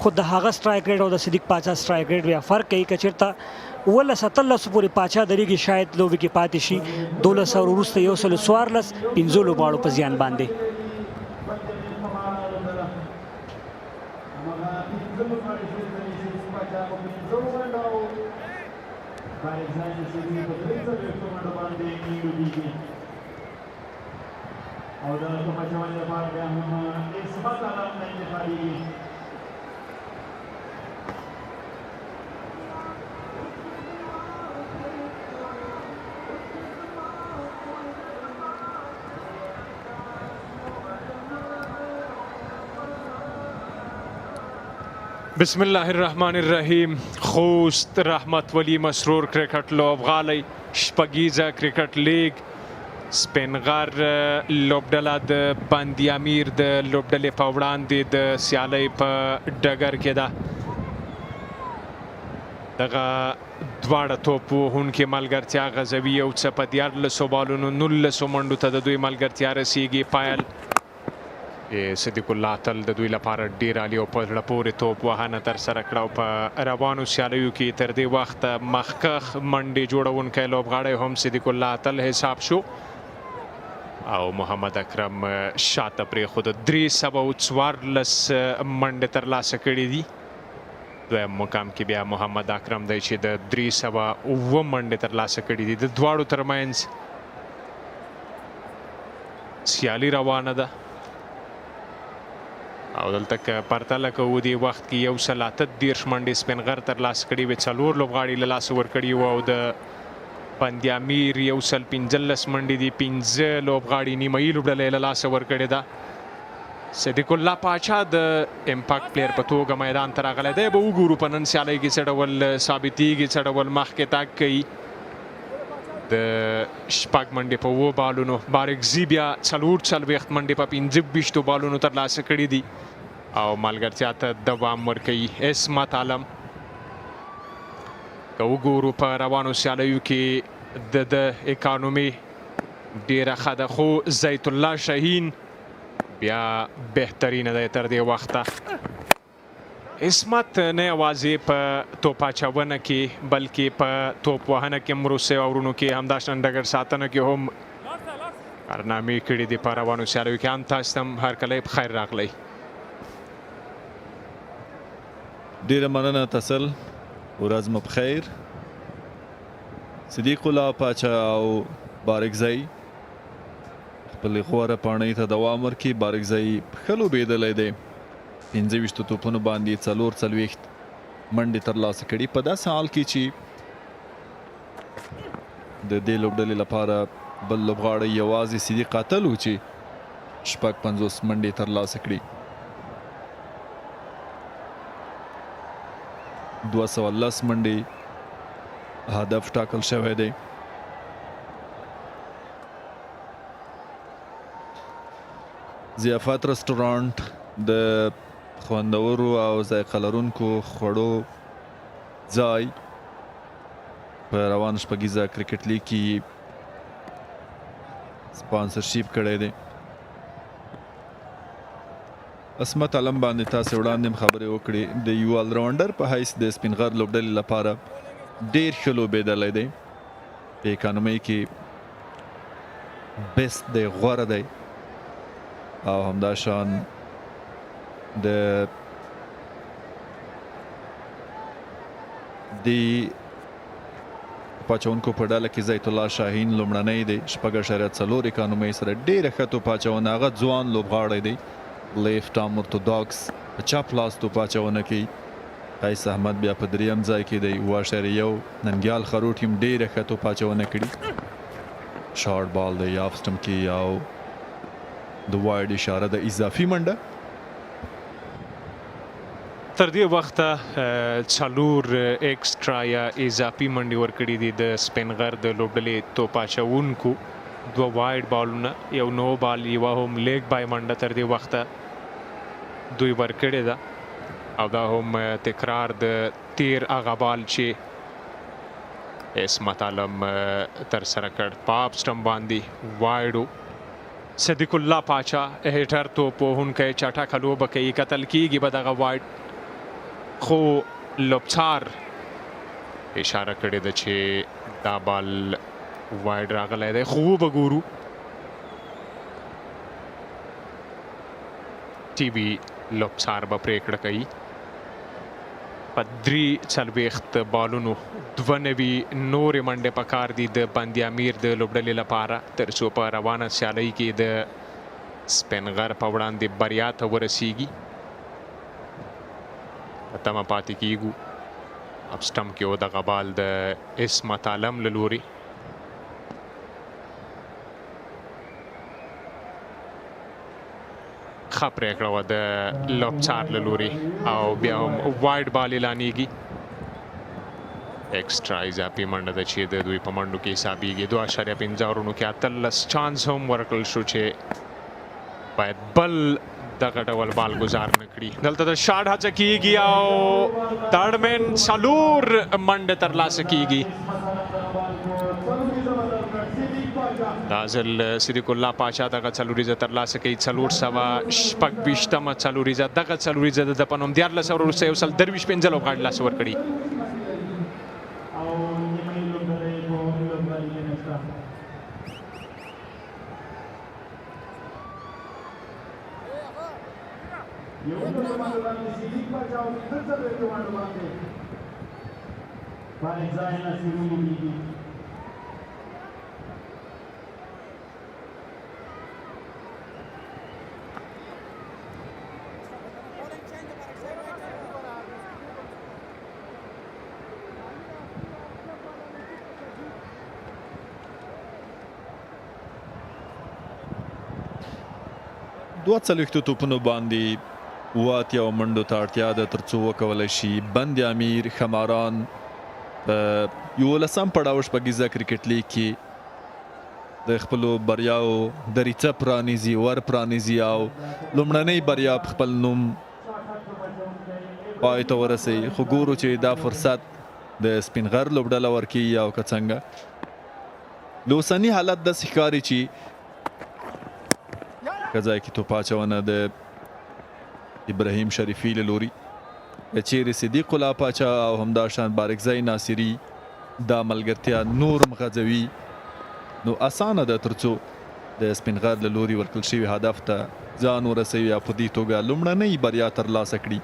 خو د هغه سټرایک ریټ او د صدیق پاچا سټرایک ریټ بیا فرق کوي. که چېرته 17 پورې پاچا درېږي شاید لوبې کې پاتې شي 12 وروسته 114 15 لوبغاړو په زیان باندې. او د کمچوان لپاره بیا هم اثبات علم نه انتخابي بسم الله الرحمن الرحیم. خوست رحمت ولی مسرور کرکټ لوبغالی، شپږیزه کرکټ لیگ، سپینغر لوبډله د بندي امیر د لوبډلې په وړاندې د سیالۍ په ډګر کې ده. دغه دواړه توپ وهونکي ملګرتیا غځوي، یو څه په 14 بالونو 19 منډو ته د دوی ملګرتیا رسیږي. پایل صدیق الله تل د دوی لپاره ډیر عالي او په زړه پورې توپ وهنه ترسره کړه او په روانو سیالیو کې تر دې وخته مخکښ منډې جوړونکی لوبغاړی هم صدیق الله تل حساب شو او محمد اکرم شاته پرېښود. 314 منډې ترلاسه کړي دي. دویم مقام کې بیا محمد اکرم دی چې د 307 منډې ترلاسه کړي دي. د دواړو ترمنځ سیالي روانه ده او دلته که پرتله کوو دې وخت کې 138 منډې سپینغر ترلاسه کړي وې، 4 لوبغاړي له لاسه ورکړي وو او د بندي امیر 115 منډې دي، 15 لوبغاړي نیمایي لوبډله یې له لاسه ورکړې ده. صدیق الله پاچا د امپاکټ پلیر په توګه میدان ته راغلی دی. به وګورو په نن سیالۍ کې څه ډول ثابتېږي، څه ډول مخکې تګ کوي. د شپږ منډې په 7 بالونو، بارکزي بیا 44 منډې په 25 بالونو ترلاسه کړي دي او ملګرتیا ته دوام ورکوي. عصمت عالم که وګورو په روانو سیالیو کې د اکانومي ډیره ښه ده، خو زیت الله شاهین بیا بهترینه دی تر دې وخته. عصمت نه یوازې په توپ اچونه کې بلکې په توپ وهنه کې هم وروستیو اورونو کې همداشان ډګر ساتنه کې هم کارنامې کړي دي. په روانو سیالیو کې هم تاسو ته هم هرکلی په خیر راغلی. ډیره مننه تسل، ورځ مو بخیر. صدیق الله پاچا او بارکزی خپلې غوره پاڼۍ ته دوام ورکړي. بارکزی ښه لوبېدلی دی، 25 توپونو باندې 44 منډې ترلاسه کړي. په داسې حال کې چې د دې لوبډلې لپاره بل لوبغاړی یوازې صدیق قاتل و چې 56 منډې ترلاسه کړي. 210 منډې هدف ټاکل شوی دی. ضیافت رستورانت د خوندورو او ذایقه لرونکو خوړو ځای په روان شپږیزه کرکټ لیګ کې سپانسرشیپ کړی دی. عصمت علم باندې تاسو وړاندې خبرې وکړې. د یو الراونډر په حیث د سپینغر لوبډلې لپاره ډیر ښه لوبېدلی دی. په اکانومۍ کې بیسټ دی، غوره دی او همداشان د پاچونکو په ډله کې زیت الله شاهین لومړنی دی، 6.4 اکانومۍ سره ډېره ښه توپ اچونه. هغه ځوان لوبغاړی دی، لیفټ آرم ارتوداکس په چپ لاس توپ اچونه کوي. قیس احمد بیا په 3م ځای کې دی، 7.1. ننګیال خروټ هم ډېره ښه توپ اچونه کړي. شارټ بال دی آف سټمپ کې او د وایډ اشاره د اضافي منډه. تر دې وخته 4 ایکسټرا یا اضافي منډې ورکړي دي د سپینغر د لوبډلې توپ اچوونکو. 2 وایډ بالونه، یو نو بال، یوه هم لیګ بای منډه تر دې وخته دوی ورکړې ده او دا هم تکرار د تیر هغه بال چې عصمت عالم ترسره کړ په اپ سټمپ باندې وایډو. صدیق الله پاچا هیټر توپ وهونکی چټکه لوبه کوي، کتل کېږي به دغه وایډ، خو لوبڅار اشاره کړې ده چې دا بال وایډ راغلی دی. خو وبګورو ټي وي لوبڅار به پرېکړه کوي. په 43 بالونو 92 نورې منډې پکار دي د بندي امیر د لوبډلې لپاره تر څو په روانه سیالۍ کې د سپینغر په وړاندې بریا ته ورسیږي. په تمه پاتې کیږو. اپ سټمپ کې و دغه بال د عصمت عالم له لوري. ښه پرېکړه وه د لوبڅار له لوري او بیا هم وایډ بال اعلانېږي. ایکسټرا اضافي منډه ده چې د دوی په منډو کې حسابېږي. 2.15 اورونو کې 18 چانس هم ورکړل شو چې باید بل دغه ډول بال ګزار نه کړي. دلته د شاټ هڅه کېږي او تړمن څلور منډه ترلاسه کېږي. دا ځل صدیق الله پاچا دغه څلوریزه ترلاسه کوي. 426 څلوریزه دغه څلوریزه د په نوم 14 اور وروسته یو سل درویش 15 لوبغاړي لاسه ورکړي. دوه څلوېښتو توپونو باندې اوه اتیا منډو ته اړتیا ده تر څو وکولی شي بند-ي-امیر خماران په 11 پړاو شپږیزه کرکټ لیګ کې د خپلو بریاو دریڅه پرانیزي ور پرانیزي او لومړنۍ بریا په خپل نوم پای ته ورسوي. خو ګورو چې دا فرصت د سپینغر لوبډله ورکوي او که څنګه له اوسني حالت داسې ښکاري چې که ځای کې توپ اچونه د ابراهیم شریفي له لوري چیرې صدیق الله پاچا او همداشان بارکزی ناصري دا ملګرتیا نور مغځوي نو اسانه ده تر څو د سپینغر له لوري ورکړل شوي هدف ته ځان ورسوي او په دې توګه لومړنۍ بریا ترلاسه کړي.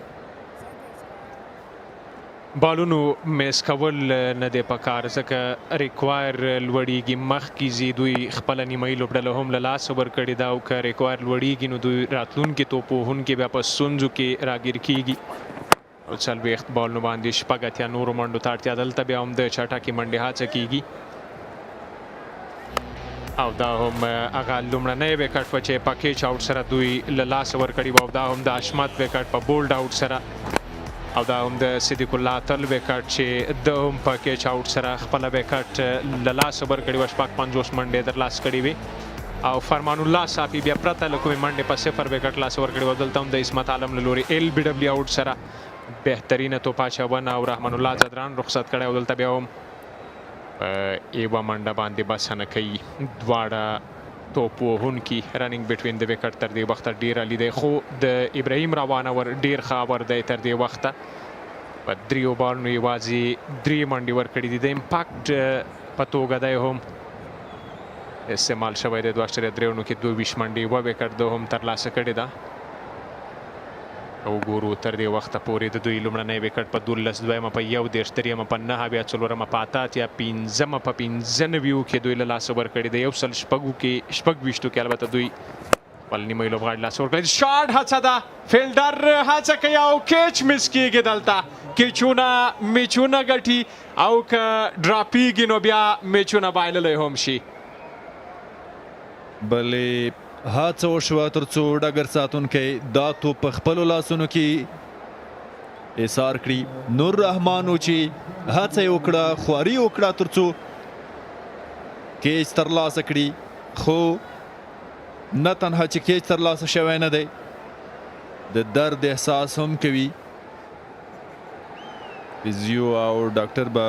بالونو میس کول نه دی پکار ځکه ریکوایر لوړیږي مخکې ځي. دوی خپله نیمایي لوبډله هم له لاسه ورکړې ده او که ریکوایر لوړیږي نو دوی راتلونکي توپ وهونکي بیا په ستونزو کې راګیر کیږي. او 40 بالونو باندې 8 نورو منډو ته اړتیا. دلته بیا هم د چټکې منډې هڅه کیږي او دا هم هغه لومړنی وکټ و چې په کیچ آوټ سره دوی له لاسه ورکړي و او دا هم د حشمت وکټ په بولډ آوټ سره او دا هم د صدیق الله تل وکټ چې د هم په کیچ آوټ سره خپله وکټ له لاسه ورکړي و. 50 منډې ترلاسه کړي وې او فرمان الله صافي بیا پرته له کومې منډې په 0 وکټ لاسه ورکړي و. دلته هم د عصمت عالم له لوري LBW آوټ سره بهترینه توپ اچونه او رحمان الله زدران رخصت کړی او دلته بیا هم یوه منډه باندې بس نه کوي. دواړه توپ وهونکي رننګ بټوین د وکټ تر دې وخته ډېر عالي دی خو د ابراهیم روانور ډېر ښه اور دی تر دې وخته. په 3 بالونو یوازې 3 منډې ورکړي دي. د امپاکټ په توګه دی هم استعمال شوی دی. 2.3 کې 22 منډې 1 وکټ ده هم ترلاسه کړې ده او ګورو تر دې وخته پورې د دوی لومړنی وکټ په 12 دویمه په 11 درېیمه په 9 بیا څلورمه په 8 یا 15مه په 95 کې دوی له لاسه ورکړي دی. 126 کې البته دوی خپل نیمایي لوبغاړي لاسه ورکړي. شاټ هڅه ده فیلډر هڅه کوي او کیچ مس کېږي. دلته کیچونه میچونه ګټي او که ډراپیږي نو بیا میچونه بایللی هم شي. بلې هڅه وشوه تر څو ډګر ساتونکی دا توپ په خپلو لاسونو کې ایثار کړي. نور رحمان و چې هڅه یې وکړه خواري یې وکړه تر څو کیچ ترلاسه کړي خو نه تنها چې کیچ ترلاسه شوی نه دی د درد احساس هم کوي. فیزیو او ډاکټر به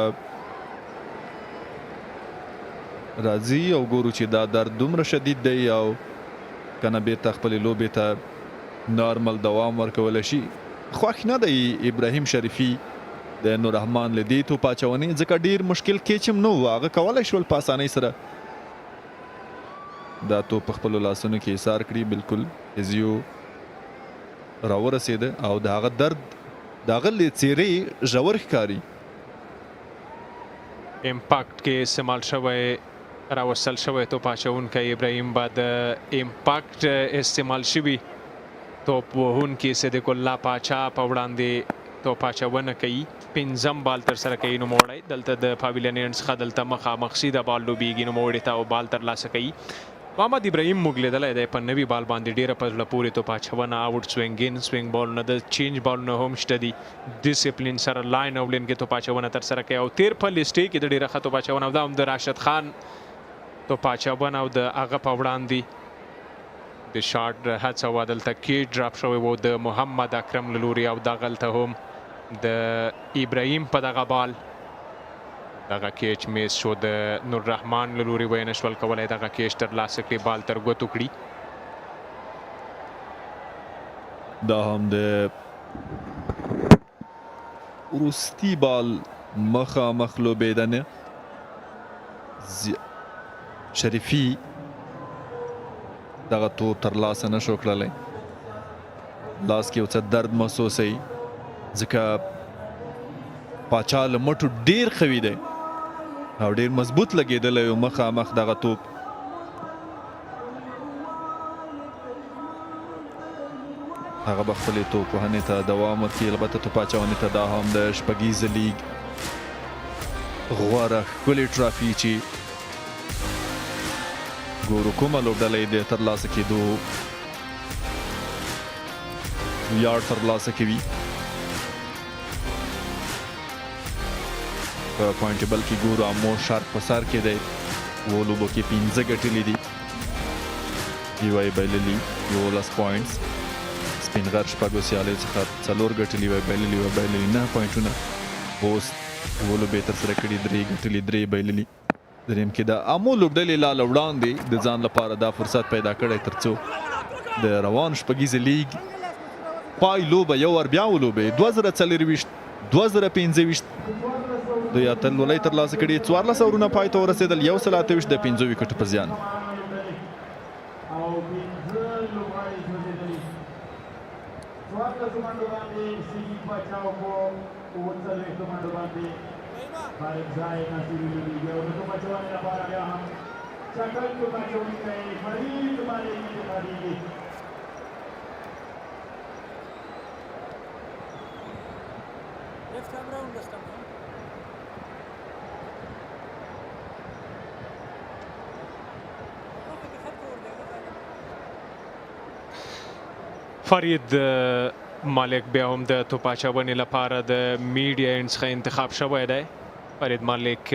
راځي او ګورو چې دا درد دومره شدید دی او کنه بیرته خپلې لوبې ته نارمل دوام ورکولی شي. خوښ نه دی ابراهیم شریفي د نور رحمان له دې توپ اچونې ځکه ډېر مشکل کیچ هم نه و. هغه کولی شول په اسانۍ سره دا توپ په خپلو لاسونو کې ایثار کړي. بالکل فیزیو راورسېده او د هغه درد د هغه له څېرې ژور ښکاري. امپاکټ کې استعمال شوی راوستل شوی توپ اچونکی ابراهیم به د امپاکټ استعمال شوي توپ وهونکي صدیق الله پاچا په وړاندې توپ اچونه کوي. 5م بال ترسره کوي نوموړی. دلته د پاویلین اینډز څخه دلته مخامخ سیده بال لوبیږي نوموړي ته او بال ترلاسه کوي. محمد ابراهیم موږ لیدلی دی په نوي بال باندې ډېره په زړه پورې توپ اچونه آوټ سوینګ ان سوینګ بالونه د چینج بالونه هم شته دي ډیسپلین سره لاین او لین کې توپ اچونه ترسره کوي او تیر په لیسټې کې د ډېره ښه توپ اچونه او دا هم د راشد خان توپ اچونه او د هغه په وړاندې د شاټ هڅه وه دلته کیچ ډراپ شوی و د محمد اکرم له لوري او دغلته هم د ابراهیم په دغه بال دغه کیچ میس شو د نور رحمان له لوري ویې نشول کولی دغه کیچ ترلاسه کړي بال تر ګوتو کړي دا هم د وروستي بال مخامخ لوبېدنه شریفي دغه توپ ترلاسه نشو کړلی لاس کې یو څه درد محسوسوي ځکه پاچا له مټو ډېر قوي دی او ډېر مضبوط لګېدلی و مخامخ دغه توپ هغه به خپلې توپ وهنې ته دوام ورکړي البته توپ اچونې ته دا هم د شپږیزه لیګ غوره ښکلې ټرافي چې ګورو کومه لوبډله یې د ترلاسه کېدو ویاړ ترلاسه کوي په پوینټ ټیبل کې ګورو امو شارک په سر کې دی اوو لوبو کې 15 ګټلي دي یوه یې بایللي 11 پوینټس سپینغر شپږو سیالیو څخه 4 ګټلي وی بایللي 9 پوینټونه اوس اوو لوبې ترسره کړي 3 ګټلي 3 بایللي دریم کې د امو لوبډلې لا له وړاندې د ځان لپاره دا فرصت پیدا کړی تر څو د روان شپږیزه لیګ پای لوبه یو ور بیا ولوبې 2024 2025 دوی اتلولۍ ترلاسه کړي 14 اورونه پای ته ورسېدل 128 د 5 وکټو په زیان فرید مالک بیا هم د توپ اچونې لپاره د میډیا اینډ څخه انتخاب شوی دی فرید مالک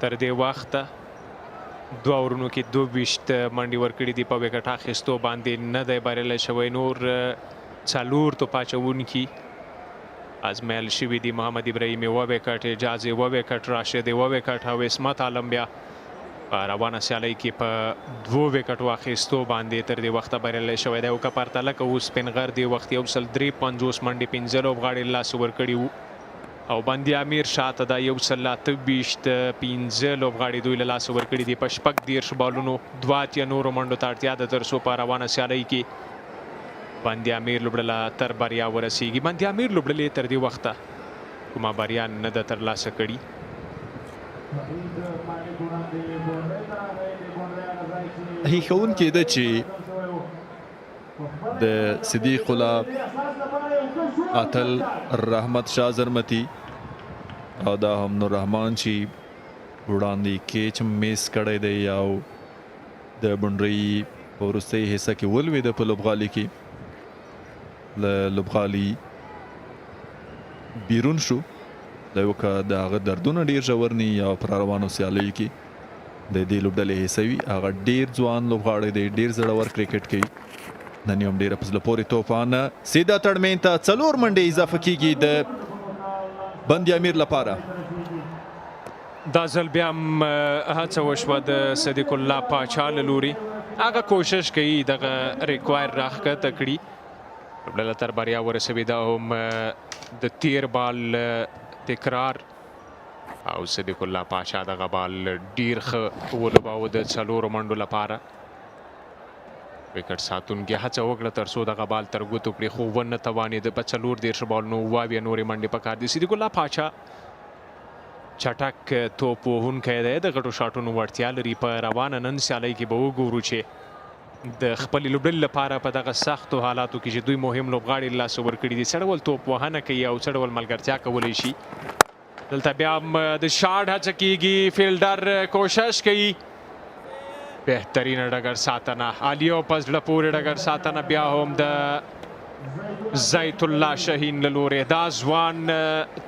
تر دې وخته 2 اورونو کې 22 منډې ورکړي دي په وکټ اخیستو باندې نه دی بریالی شوی نور 4 توپ اچوونکي ازمایل شوي دي محمد ابراهیم 1 وکټ اعجاز 1 وکټ راشد 1 وکټ او عصمت عالم بیا په روانه سیالۍ کې په 2 وکټو اخیستو باندې تر دې وخته بریالی شوی دی او که پرتله کوو سپینغر دې وخت 153 منډې 15 لوبغاړي له لاسه ورکړي وو او بند-e-Amir شاته دا 128 15 لوبغاړي دوی له لاسه ورکړي دي په 14 بالونو 2 نورو منډو ته اړتیا ده تر څو په روانه سیالۍ کې بند-e-Amir لوبډله تر بریا ورسیږي بند-e-Amir لوبډلې تر دې وخته کومه بریا نه ده ترلاسه کړې هیښوونکې ده چې د صدیق الله اتل رحمت شاه زرمتي او دا هم نور رحمان چې وړاندې کیچ میس کړی دی او د بونډرۍ په وروستۍ حصه کې ولوېده په لوبغالي کې له لوبغالي بیرون شو د هغه دردونه ډېر ژور ني او پر روانو سیالیو کې د دې لوبډلې حصه وي هغه ډېر ځوان لوبغاړی دی ډېر زړور کرکټ کوي نن یې هم ډېره په زړه پورې توپانه سیده تړمین ته 4 منډې اضافه کیږي د بند-e-Amir لپاره دا ځل بیا هم هڅه وشوه د صدیق الله پاچا له لوري هغه کوشش کوي دغه ریکوایر راښکته کړي لوبډله تر بریا ورسوي دا هم د تیر بال تکرار او صدیق الله پاچا دغه بال ډیر ښه ولوباوه د 4 منډو لپاره وکټ ساتونکي هڅه وکړه تر څو دغه بال تر ګوتو کړي خو ونه توانېده په 4 بالونو 22 نورې منډې پکار دي صدیق الله پاچا چټک توپ وهونکی دی د غټو شاټونو وړتیا لري په روانه نن سیالۍ کې به وګورو چې د خپلې لوبډلې لپاره په دغه سختو حالاتو کې چې دوی مهم لوبغاړي له لاسه ورکړي دي څه ډول توپ وهنه کوي او څه ډول ملګرتیا کولی شي دلته بیا هم د شاټ هڅه کیږي فیلډر کوشش کوي بهترینه ډګر ساتنه عالیه او په زړه پورې ډګر ساتنه بیا هم د زیت الله شاهین له لورې دا ځوان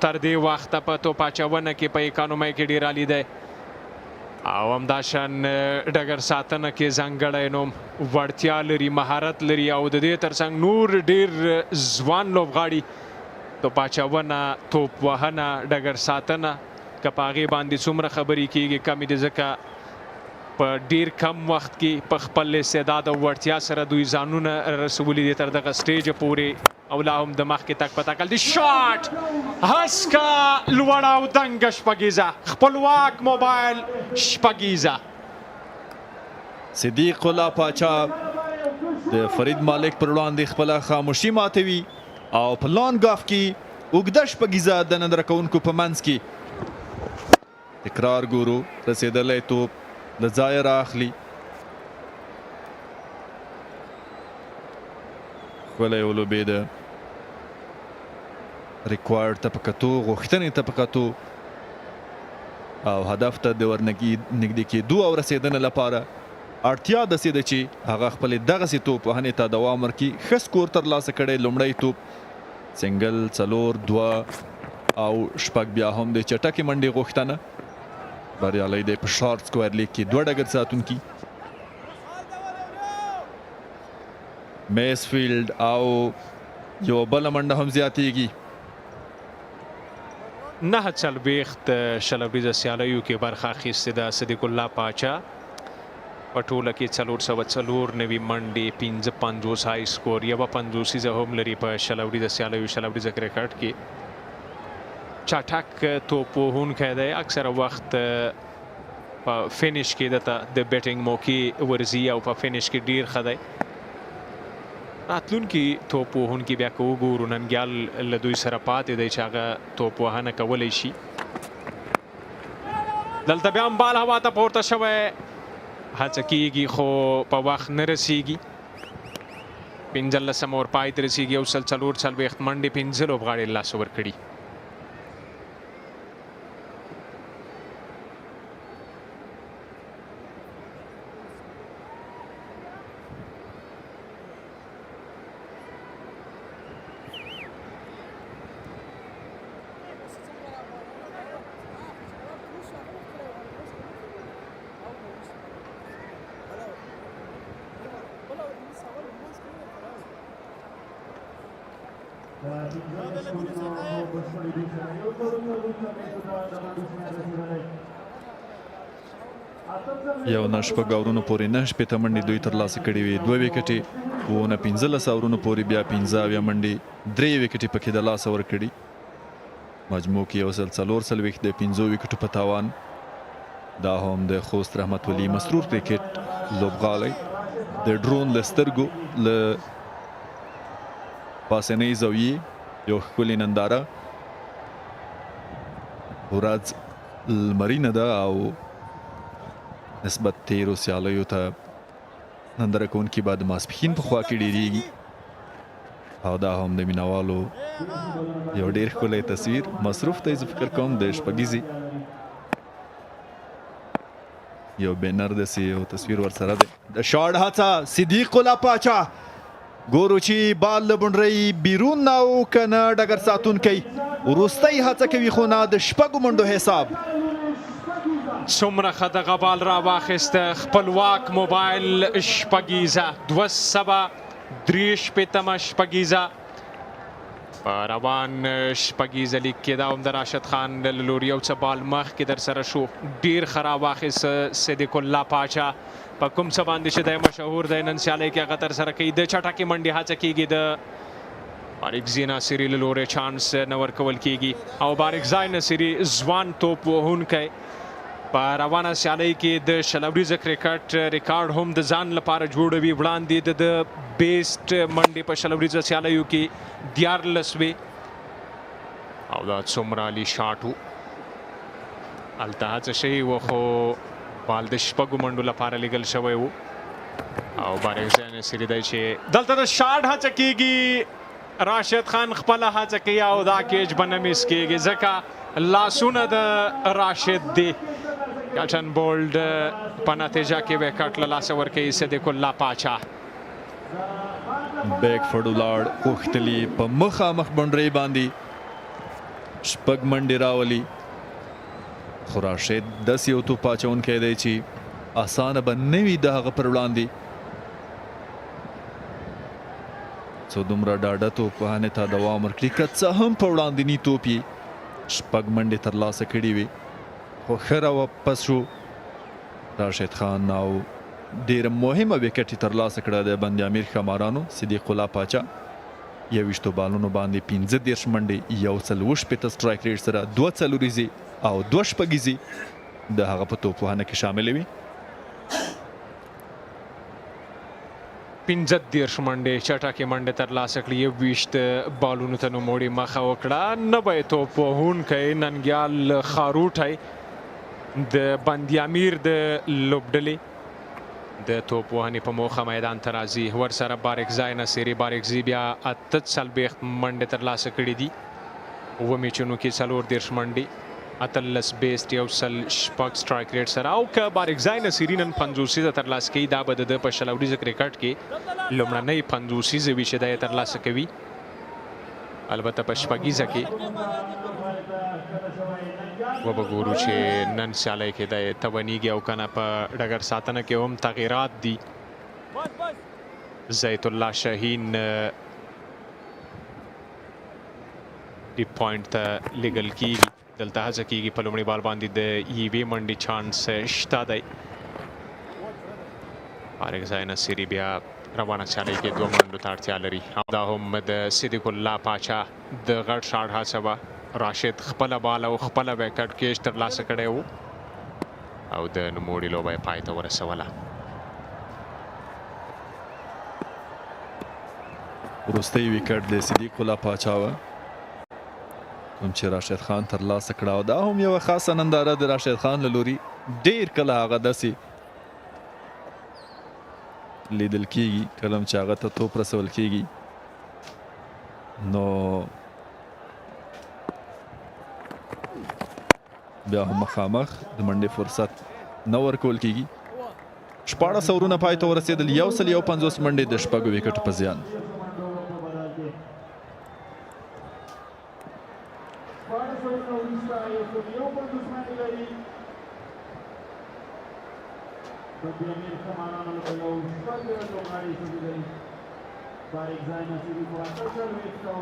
تر دې وخته په توپ اچونه کې په اکانومۍ کې ډېر عالي دی او همداشان ډګر ساتنه کې ځانګړی نوم وړتیا لري مهارت لري او د دې ترڅنګ نور ډېر ځوان لوبغاړي توپ اچونه توپ وهنه ډګر ساتنه که په هغې باندې څومره خبرې کېږي کمې دي ځکه په ډیر کم وخت کې په خپل استعداد او وړتیا سره دوی ځانونه رسولي دي تر دغه سټیج پورې او لا هم د مخکې تک په تکل دي شاټ هسکه لوړه او دنګه شپږیزه خپلواک موبایل شپږیزه صدیق الله پاچا د فرید مالک پر وړاندې خپله خاموشي ماتوي او په لانګ آف کې اوږده شپږیزه د نندرکوونکو په منځ کې تکرار ګورو رسېدلی توپ له ځایه رااخلي ښکلی ولوبېده ریکوایرډ ته په کتو غوښتنې ته په کتو او هدف ته د ورنږدې کېدو او رسېدنې لپاره اړتیا داسې ده چې هغه خپلې دغسې توپ وهنې ته دوام ورکړي ښه سکور ترلاسه کړی لومړی توپ سنګل څلور دوه او شپږ بیا هم د چټکې منډې غوښتنه بریالی دی په شارټ سکویر لیګ کې دوه ډګر ساتونکي میسفیلډ او یو بله منډه هم زیاتیږي 9 شلوریزه سیالیو کې برخه اخیستې ده صدیق الله پاچا په ټوله کې 404 نوي منډې 55 های سکور یوه 50 هم لري په شلوریزه سیالیو شلوریزه کرکټ کې چټک توپ وهونکی دی اکثره وخت په فینش کې دته د بیټینګ موقع ورځي او په فینش کې ډیر ښه دی راتلونکي توپ وهونکي بیا که وګورو ننګیال له دوی سره پاتې دی چې هغه توپ وهنه کولی شي دلته بیا هم بال هوا ته پورته شوی هڅه کېږي خو په وخت نه رسیږي 15 اور پای ته رسیږي یو سل 4 منډې 15 لوبغاړي له لاسه ورکړي یو نه شپږ اورونو پورې 9 شپېته منډې دوی ترلاسه کړې وې 2 وکټې نه 15 اورونو پورې بیا 15 منډې 3 وکټې پکې د لاسه ورکړي مجموع کې یو سل 4 د 15 وکټو په تاوان دا هم د خوست رحمت ولی مسرور کرکټ لوبغالی د ډرون له سترګو له پاسنۍ زاویې یو ښکلې ننداره ورځ لمرینه ده او نسبت تیرو سیالیو ته ننداره کوونکي به د ماسپښین په خوا کې ډېرېږي او دا هم د مینوالو یو ډېر ښکلی تصویر مصروف دی زه فکر کوم د شپږیزې یو بینر داسې یو تصویر ورسره دی د شاړ هڅه صدیق الله پاچا ګورو چې بال له بونډرۍ بیرون نه او که نه ډګر ساتونکی وروستی هڅه کوي خو نه د شپږو منډو حساب څومره ښه دغه بال را واخیسته خپلواک موبایل شپږیزه 273 شپږیزه په روان شپږیزه لیګ کې دا هم د راشد خان له لوري یو څه بال مخکې در سره شو ډېر ښه را واخیست صدیق الله پاچا په کوم څه باندې چې دی مشهور دی نن سیالۍ کې هغه تر سره کوي د چټکې منډې هڅه کېږي د بارکزي ناصري له لورې چانس نه ورکول کېږي او بارکزی ناصري ځوان توپ وهونکی په روانه سیالۍ کې د شلوریزه کرکټ ریکارډ هم د ځان لپاره جوړوي وړاندې د بیسټ منډې په شلوریزه سیالیو کې 14 وې او دا څومره عالي شاټ و هلته هڅه شوې وه خو بال د شپږو منډو لپاره لیږل شوی و او بارکزی ناصري دی چې دلته د شاټ هڅه کېږي راشد خان خپله هڅه کوي او دا کیج به نه میس کېږي ځکه لاسونه د راشد دی کټن بولډ په نتیجه کې وکټ له لاسه ورکوي صدیق الله پاچا. بیک فورډ ولاړ اوښتلي په مخامخ بونډرۍ باندې شپږ منډې راولي، خو راشد داسې یو توپ اچونکی دی چې اسانه به نه وي د هغه پر وړاندې. څو دومره ډاډه توپوهنې ته دوام ورکړي، که څه هم په وړاندیني توپ یې شپږ منډې ترلاسه کړي وي، خو ښه راواپس شو راشد خان او ډېره مهمه وکټ یې ترلاسه کړه د بند امیر ښامارانو. صدیق الله پاچا 21 بالونو باندې 15 منډې، 140 سټرایک ریټ سره 2 څلوریزې او 2 شپږیزې د هغه په توپوهنه کې شاملې وي. 15 منډې چټکې منډې ترلاسه کړي، 21 بالونو ته نوموړي مخه وکړه. نوی توپ وهونکی ننګیال خاروټی د بند امیر د لوبډلې د توپ وهنې په موخه میدان ته راځي. ورسره بارکزای نصیري بارکزي بیا 48 منډې ترلاسه کړي دي، 7 میچونو کې 40 منډې، 18 بیسټ، 106 سټرایک ریټ سره. او که بارکزای نصیري نن 50 ترلاسه کوي، دا به د په شلوریزه کرکټ کې لومړنۍ 50 وي چې دا یې ترلاسه کوي. البته په شپږیزه کې وبګورو چې نن سیالۍ کې د توانیږي او کنه په ډګر ساتنه کې هم تغییرات دي. زیت الله شاهین ډی پوینټ ته لیږل کیږي، دلته هڅه کیږي په لومړي بال باندې د یوې منډې چانس شته دی. بارکزای نصیري بیا روانه سیالۍ کې 2 منډو ته اړتیا لري. دا هم د صدیق الله پاچا د غټ شاټ هڅه وه. راشد خپله بال او خپله وکټ کیچ ترلاسه کړی و او د نوموړي لوبه یې پای ته ورسوله. وروستی وکټ د صدیق الله پاچا وه کوم چې راشد خان ترلاسه کړه، او دا هم یوه خاصه ننداره د راشد خان له لوري. ډېر کله هغه داسې لیدل کیږي کله چې هغه ته توپ رسول کیږي نو بیا هم مخامخ د منډې فرصت نه ورکول کیږي. 14 اورونه پای ته ورسېدل، 150 منډې د شپږو وکټو په زیان. Band-e-Amir ښامارانو له یو شپږ لوبغاړي سوځېدلي، بارکزای نصیري په 48 او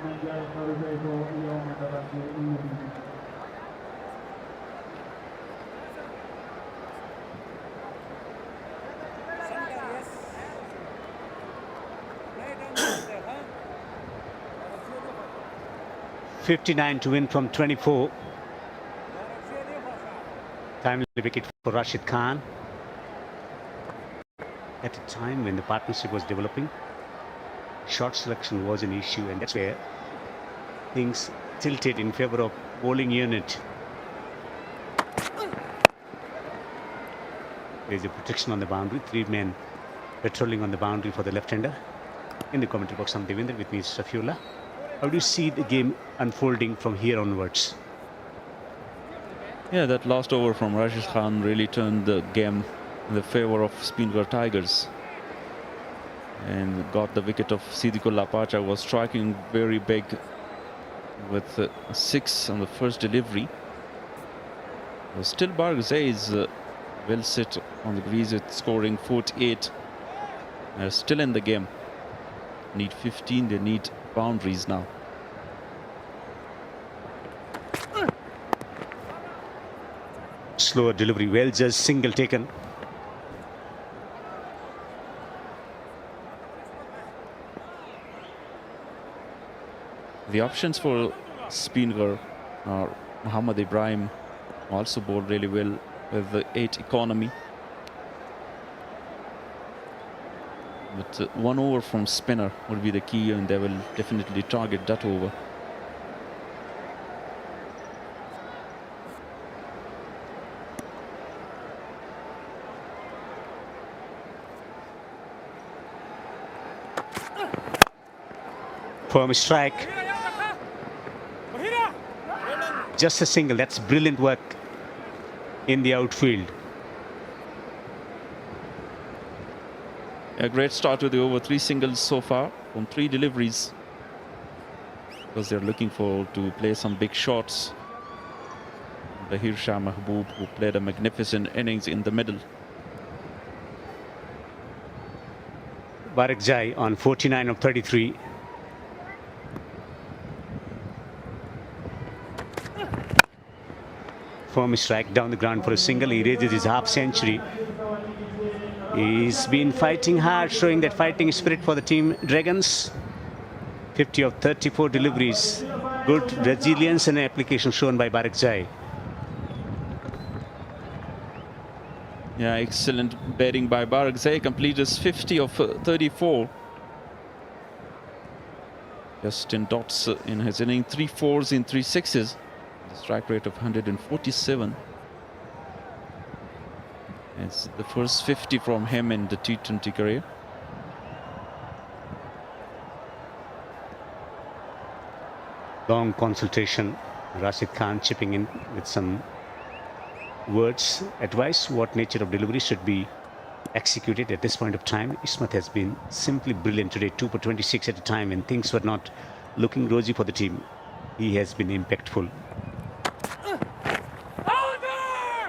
ننګیال خاروټی په 1 منډه باندې لوبېږي. $59 to win from 24. Timely wicket for Rashid Khan. At a time when the partnership was developing, shot selection was an issue, and that's where things tilted in favor of bowling unit. There's a protection on the boundary, 3 men patrolling on the boundary for the left-hander. In the commentary box, I'm Devendra, with me is Safiullah. How do you see the game unfolding from here onwards? Yeah, that last over from Rashid Khan really turned the game in the favor of Speenghar Tigerss and got the wicket of Siddiqullah Pacha, was striking very big with 6 on the first delivery. But still Bargazay is well set on the crease with scoring 48. They're still in the game. Need 15, they need boundaries now. Slower delivery, well just single taken. The options for Speenghar are Muhammad Ibrahim, also bowled really well with the 8 economy. But 1 over from spinner would be the key, and they will definitely target that over. Firm strike. just a single. That's brilliant work in the outfield. A great start to the over. 3 singles so far from 3 deliveries, because they're looking to play some big shots. Bahir Shah Mahboob, who played a magnificent innings in the middle. Barakzai on 49 of 33. Firm strike down the ground for a single. He raises his half century. He's been fighting hard, showing that fighting spirit for the team Dragons. 50 of 34 deliveries. Good resilience and application shown by Barakzai. Yeah, excellent batting by Barakzai. Completes 50 of 34. Just in dots in his inning. 3 4s in 3 6s. The strike rate of 147. It's the first 50 from him in the T20 career. Long consultation. Rashid Khan chipping in with some words, advice, what nature of delivery should be executed at this point of time. Ismat has been simply brilliant today, 2 for 26 at a time, and things were not looking rosy for the team. He has been impactful.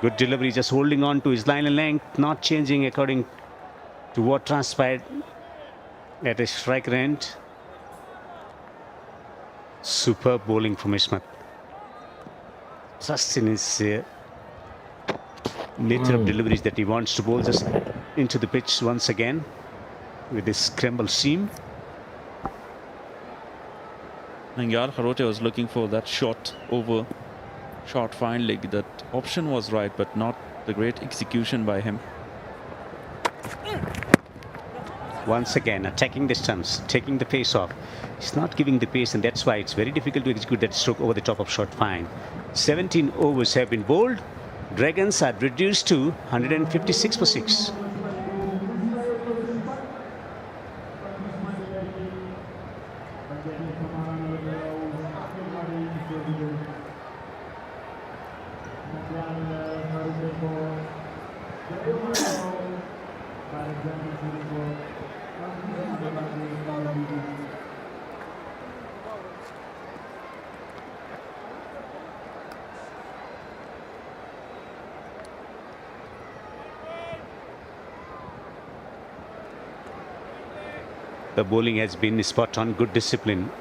Good delivery, just holding on to his line and length, not changing according to what transpired at a striker end. Superb bowling from Ismat. Just in his nature of deliveries that he wants to bowl just into the pitch once again with this scramble seam. Nangyal Kharote was looking for that shot over short fine leg. That option was right, but not the great execution by him. Once again, attacking the stumps, taking the pace off. He's not giving the pace, and that's why it's very difficult to execute that stroke over the top of short fine. 17 overs have been bowled. Dragons are reduced to 156 for 6. The bowling has been spot on, good discipline,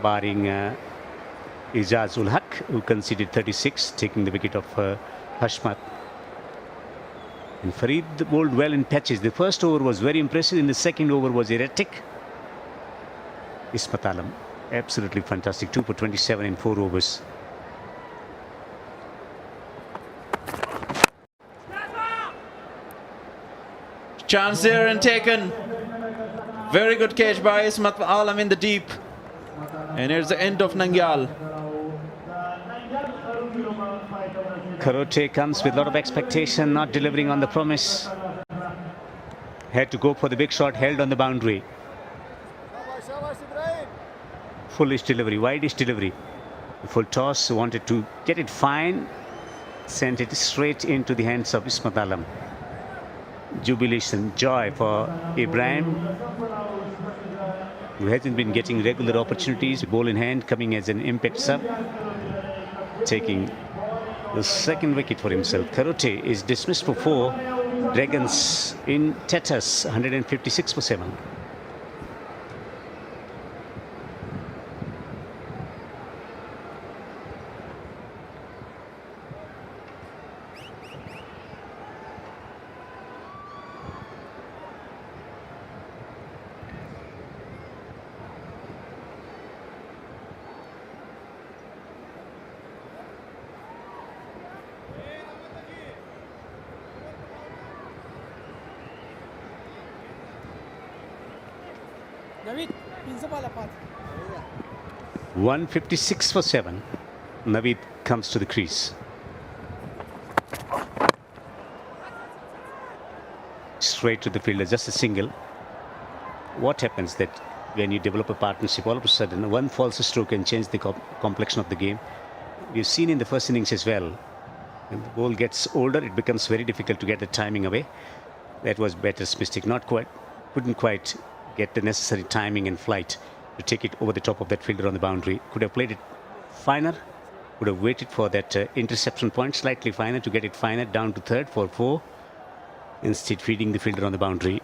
barring Ijaz ul Haq, who conceded 36, taking the wicket of Hashmat. And Farid bowled well in patches. The first over was very impressive, and the second over was erratic. Ismat Alam, absolutely fantastic, 2 for 27 in 4 overs. Chance there and taken. Very good catch by Ismat Alam in the deep. And here's the end of Nangyal. Kharote comes with a lot of expectation, not delivering on the promise. Had to go for the big shot, held on the boundary. Foolish delivery, wideish delivery. Full toss, wanted to get it fine, sent it straight into the hands of Ismat Alam. Jubilation, joy for Ibrahim, who hasn't been getting regular opportunities. Ball in hand, coming as an impact sub, taking the second wicket for himself. Kharote is dismissed for 4. Dragons in Tigerss, 156 for 7. Navid, 156 for 7. Navid comes to the crease. Straight to the fielder, just a single. What happens that when you develop a partnership, all of a sudden one false stroke can change the complexion of the game. we've seen in the first innings as well. When the ball gets older, it becomes very difficult to get the timing away. That was Batter's mistake. Couldn't quite get the necessary timing and flight to take it over the top of that fielder on the boundary. Could have played it finer. Could have waited for that interception point slightly finer to get it finer down to third for 4. Instead, feeding the fielder on the boundary.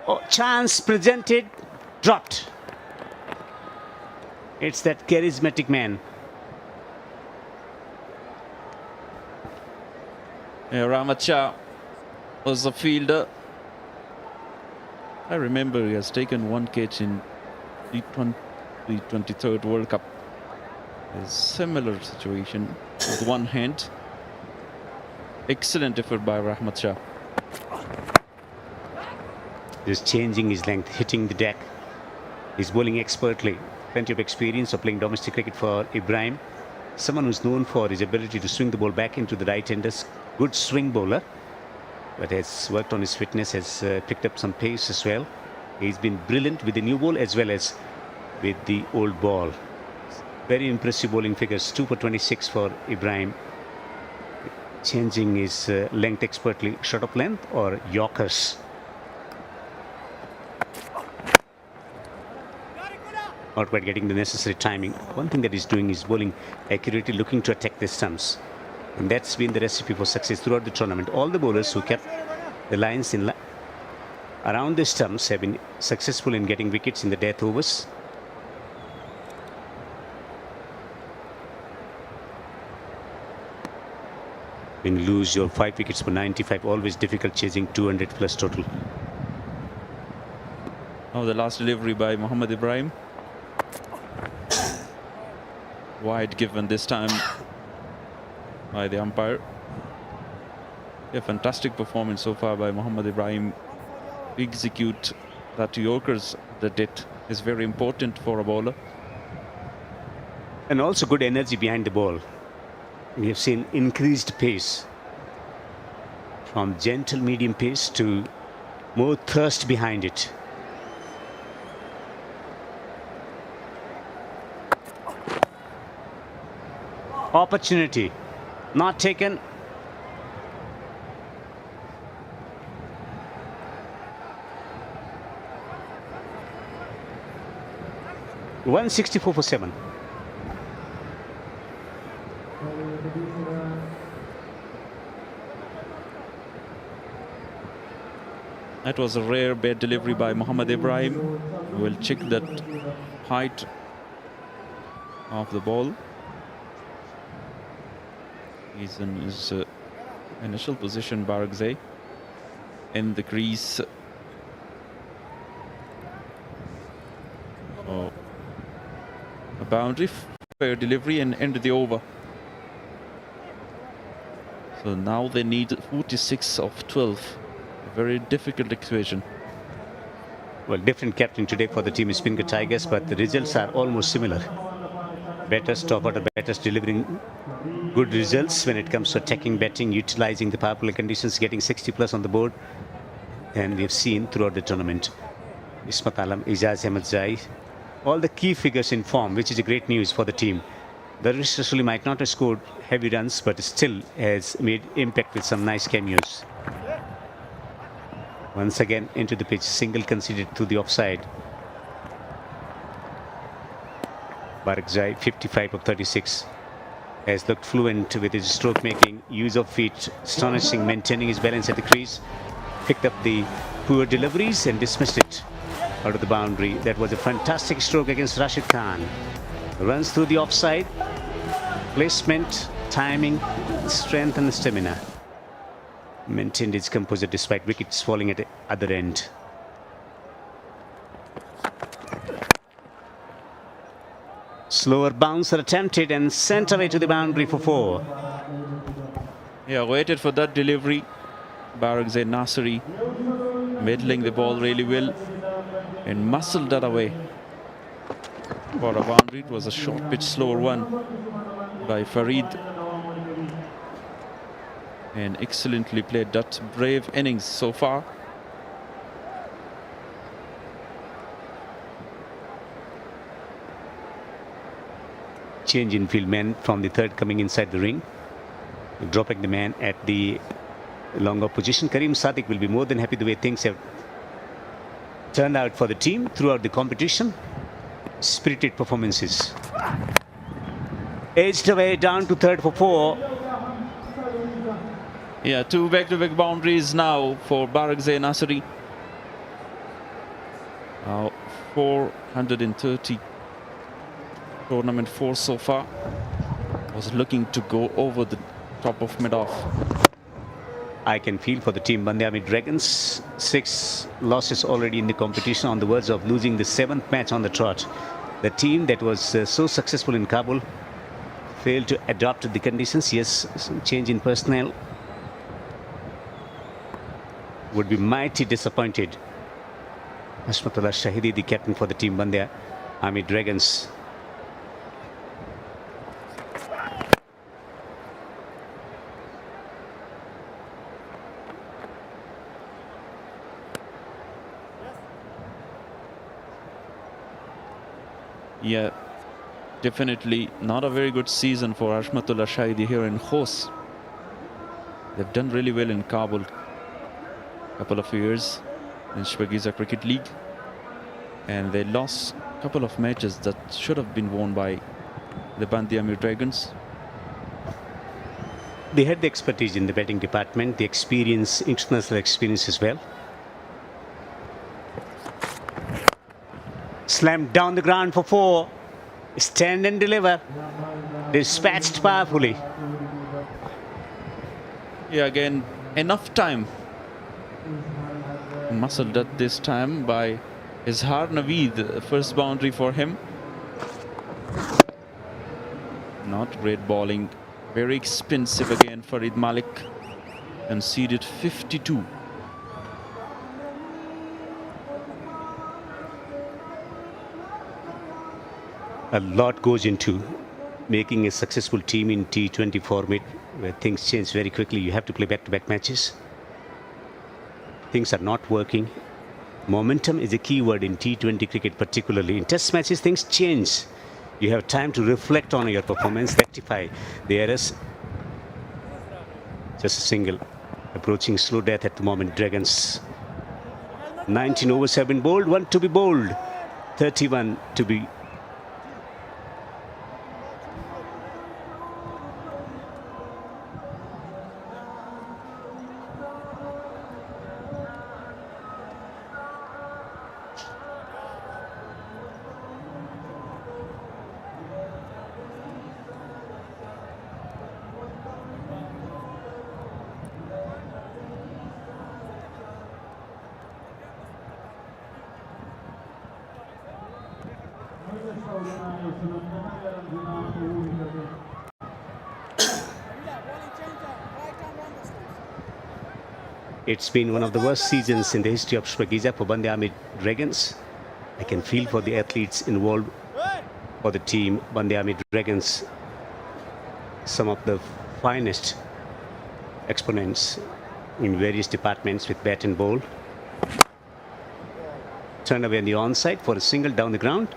Oh, chance presented, dropped. It's that charismatic man. Rahmat Shah was the fielder. I remember he has taken 1 catch in the 23rd World Cup. A similar situation with one hand. Excellent effort by Rahmat Shah. Just changing his length, hitting the deck. He's bowling expertly. Plenty of experience of playing domestic cricket for Ibrahim. Someone who's known for his ability to swing the ball back into the right-handers. Good swing bowler, but has worked on his fitness, has picked up some pace as well. He's been brilliant with the new ball as well as with the old ball. Very impressive bowling figures. 2 for 26 for Ibrahim. Changing his length expertly. Short of length or Yorkers. Not quite getting the necessary timing. One thing that he's doing is bowling accurately, looking to attack the stumps. And that's been the recipe for success throughout the tournament. All the bowlers who kept the lines in around the stumps have been successful in getting wickets in the death overs. When you lose your 5 wickets for 95, always difficult chasing 200 plus total. Now the last delivery by Mohammad Ibrahim. Wide given this time by the umpire. A fantastic performance so far by Mohammad Ibrahim. Execute that Yorkers that it is very important for a bowler. And also good energy behind the ball. We have seen increased pace. From gentle medium pace to more thirst behind it. Opportunity not taken. $164 for 7. That was a rare bad delivery by Mohammad Ibrahim. We'll check that height of the ball. He's in his initial position, Barakzai, in the crease. Oh, a boundary, fair delivery, and end the over. So now they need 46 of 12. A very difficult equation. Well, different captain today for the team is Speenghar Tigerss, but the results are almost similar. Batters, top order batters delivering good results when it comes to attacking, batting, utilizing the power play conditions, getting 60 plus on the board. And we've seen throughout the tournament, Ismat Alam, Ijaz Ahmed Zai, all the key figures in form, which is a great news for the team. Darvish Rasuli might not have scored heavy runs, but still has made impact with some nice cameos. Once again into the pitch, single conceded to the offside. Barakzai, 55 of 36, has looked fluent with his stroke making, use of feet, astonishing, maintaining his balance at the crease. Picked up the poor deliveries and dismissed it out of the boundary. That was a fantastic stroke against Rashid Khan. Runs through the offside, placement, timing, strength and stamina. Maintained his composure despite wickets falling at the other end. Slower bouncer attempted and sent away to the boundary for 4. Yeah, waited for that delivery. Barakzai Nasri middling the ball really well and muscled that away for a boundary. It was a short pitch, slower one by Farid. And excellently played that brave innings so far. change in field men from the third coming inside the ring, dropping the man at the longer position. Karim Sadiq will be more than happy the way things have turned out for the team throughout the competition. Spirited performances. Edged away down to third for 4. Yeah, 2 back-to-back boundaries now for Barakzai Nasri. 430 tournament 4 so far. Was looking to go over the top of mid-off. I can feel for the team Band-e-Amir Dragons. 6 losses already in the competition, on the verge of losing the 7th match on the trot. The team that was so successful in Kabul failed to adapt to the conditions. Yes, some change in personnel. Would be mighty disappointed. Hashmatullah Shahidi, the captain for the team Band-e-Amir Dragons. Yeah, definitely not a very good season for Hashmatullah Shahidi here in Khos. They've done really well in Kabul couple of years in Shpageeza Cricket League, and they lost a couple of matches that should have been won by the Band-e-Amir Dragons. They had the expertise in the batting department, the experience, international experience as well. Slammed down the ground for 4. Stand and deliver. Dispatched powerfully. Yeah, again, enough time. Muscled at this time by Izhar Naveed. First boundary for him. Not great bowling. Very expensive again. Farid Malik conceded 52. A lot goes into making a successful team in T20 format, where things change very quickly. You have to play back-to-back matches. Things are not working. Momentum is a key word in T20 cricket, particularly. In test matches, things change. You have time to reflect on your performance, rectify the errors. Just a single. Approaching slow death at the moment, Dragons. 19 overs have been bowled, 1 to be bowled, 31 to be. It's been one of the worst seasons in the history of Shpageeza for Band-e-Amir Dragons. I can feel for the athletes involved for the team Band-e-Amir Dragons. Some of the finest exponents in various departments with bat and ball. Turn away on the onside for a single down the ground.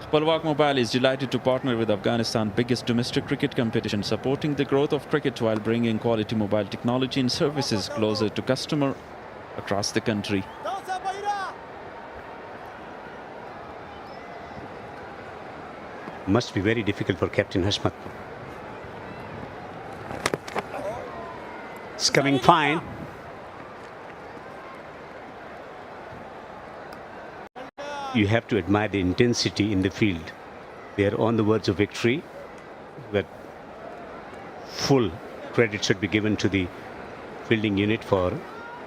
Spalwak Mobile is delighted to partner with Afghanistan's biggest domestic cricket competition, supporting the growth of cricket while bringing quality mobile technology and services closer to customer across the country. Must be very difficult for Captain Hashmat. It's coming fine. You have to admire the intensity in the field. They are on the verge of victory, but full credit should be given to the fielding unit for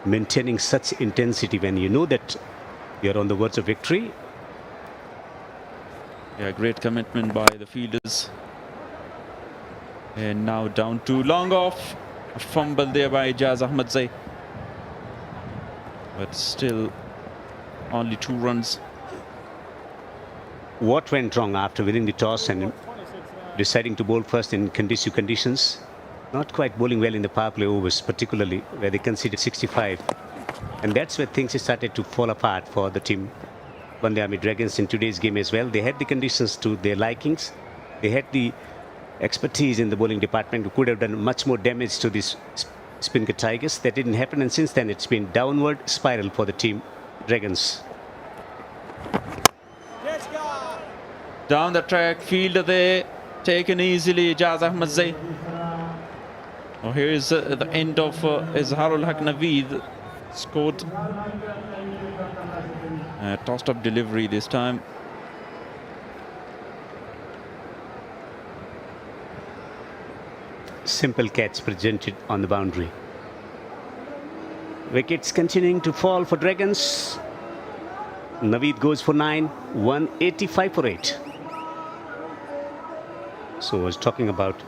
maintaining such intensity when you know that you are on the verge of victory. Yeah, great commitment by the fielders. And now down to long off. A fumble there by Ijaz Ahmadzai. But still only 2 runs. What went wrong after winning the toss and deciding to bowl first in conducive conditions? Not quite bowling well in the power play overs, particularly where they conceded 65. And that's where things started to fall apart for the team Band-e-Amir Dragons in today's game as well. They had the conditions to their likings. They had the expertise in the bowling department who could have done much more damage to this Speenghar Tigerss. That didn't happen, and since then it's been downward spiral for the team Dragons. Down the track, fielder there, taken easily, Ijaz Ahmed Zaid. Oh, here is the end of Izharul Haq Naveed. Scored. Tossed up delivery this time. Simple catch presented on the boundary. Wickets continuing to fall for Dragons. Naveed goes for 9, 185 for 8. So I was talking about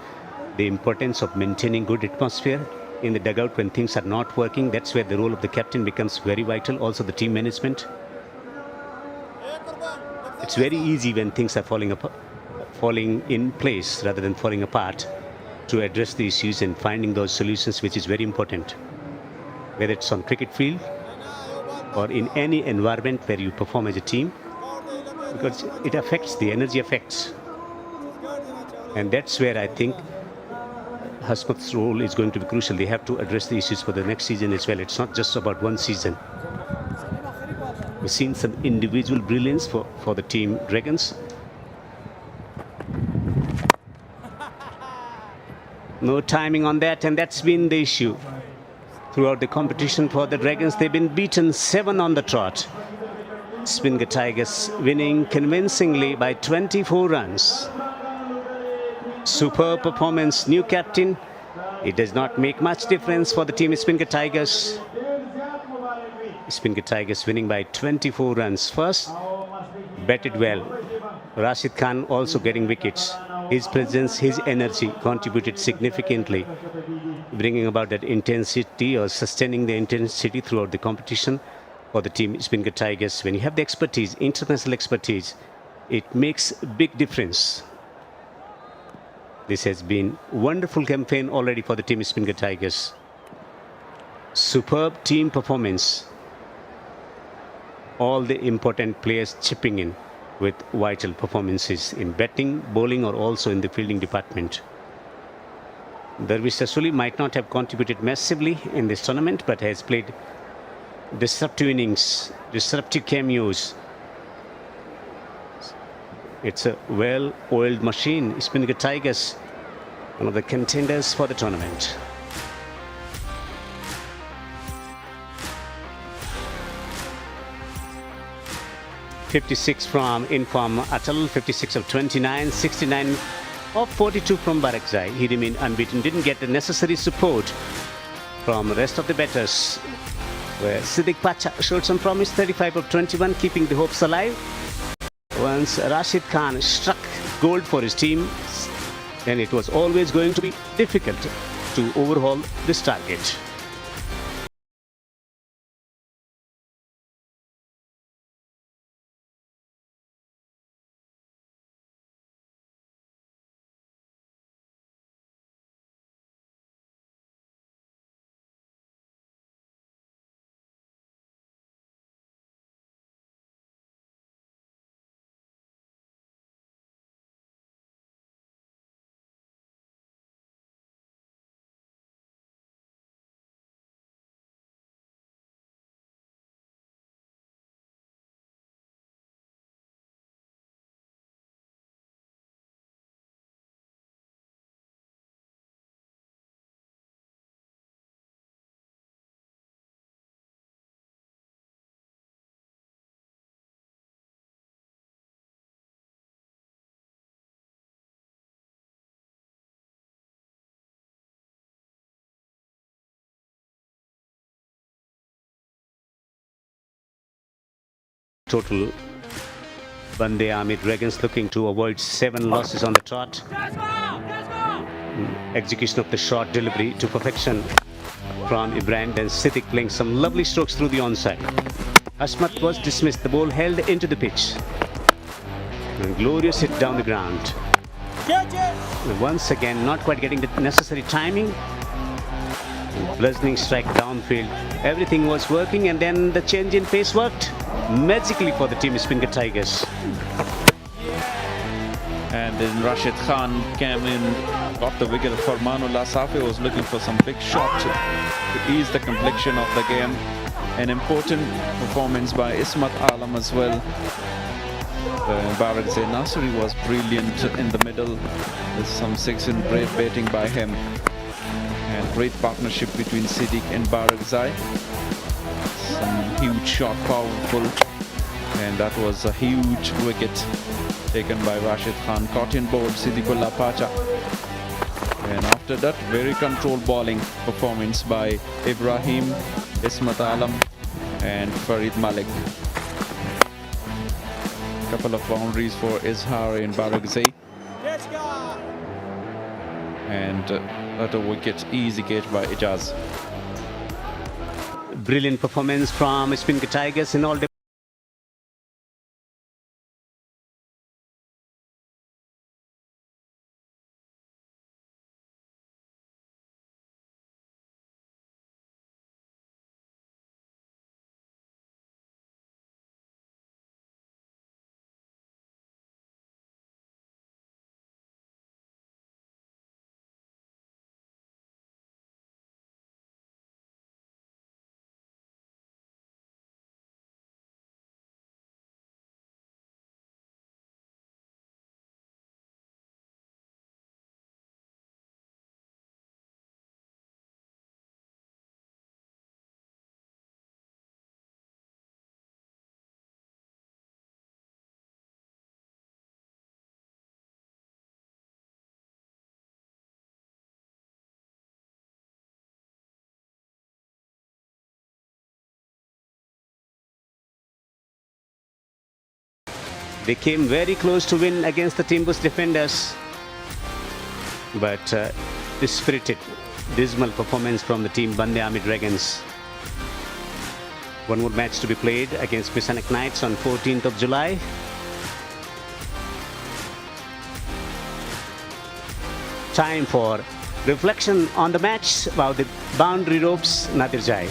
the importance of maintaining good atmosphere in the dugout when things are not working. That's where the role of the captain becomes very vital. Also the team management. It's very easy when things are falling in place rather than falling apart, to address the issues and finding those solutions, which is very important. Whether it's on cricket field or in any environment where you perform as a team, because it affects, the energy affects. And that's where I think Hasmat's role is going to be crucial. They have to address the issues for the next season as well. It's not just about one season. We've seen some individual brilliance for the team Dragons. No timing on that, and that's been the issue throughout the competition for the Dragons. They've been beaten 7 on the trot. Speenghar Tigerss winning convincingly by 24 runs. Superb performance, new captain. It does not make much difference for the team Speenghar Tigerss. Speenghar Tigerss winning by 24 runs. First, batted well. Rashid Khan also getting wickets. His presence, his energy contributed significantly, bringing about that intensity or sustaining the intensity throughout the competition for the team Speenghar Tigerss. When you have the expertise, international expertise, it makes a big difference. This has been a wonderful campaign already for the team Speenghar Tigerss. Superb team performance. All the important players chipping in with vital performances in batting, bowling, or also in the fielding department. Darvish Sasuli might not have contributed massively in this tournament, but has played disruptive innings, disruptive cameos. It's a well-oiled machine. Speenghar Tigerss, one of the contenders for the tournament. .56 from Inform Atal, 56 of 29, 69 of 42 from Barakzai. He remained unbeaten, didn't get the necessary support from the rest of the batters, where Siddiq Pacha showed some promise, 35 of 21, keeping the hopes alive. Once Rashid Khan struck gold for his team, then it was always going to be difficult to overhaul this target. Total. Band-e-Amir Dragons looking to avoid 7 losses on the trot. Execution of the short delivery to perfection from Ibrahim, and Siddiq playing some lovely strokes through the onside. Hasmat was dismissed. The ball held into the pitch. And glorious hit down the ground. And once again, not quite getting the necessary timing. Blazing strike downfield. Everything was working, and then the change in pace worked magically for the team Speenghar Tigerss. And then Rashid Khan came in, got the wicket for Manullah. Safi was looking for some big shot to ease the complexion of the game. An important performance by Ismat Alam as well. Barak Zain Nasri was brilliant in the middle with some six and great batting by him. And great partnership between Siddiq and Barak Zai. Some huge shot, powerful. And that was a huge wicket taken by Rashid Khan. Caught in board Siddiqullah Pacha. And after that, very controlled bowling performance by Ibrahim, Ismat Alam and Farid Malik. Couple of boundaries for Izhar and Barak Zai. And at a wicket, easy catch by Ijaz. Brilliant performance from Speenghar Tigerss in all They came very close to win against the Timbers defenders. But spirited, dismal performance from the team Band-e-Amir Dragons. One more match to be played against Pisanak Knights on 14th of July. Time for reflection on the match about the boundary ropes, Nadir Jai.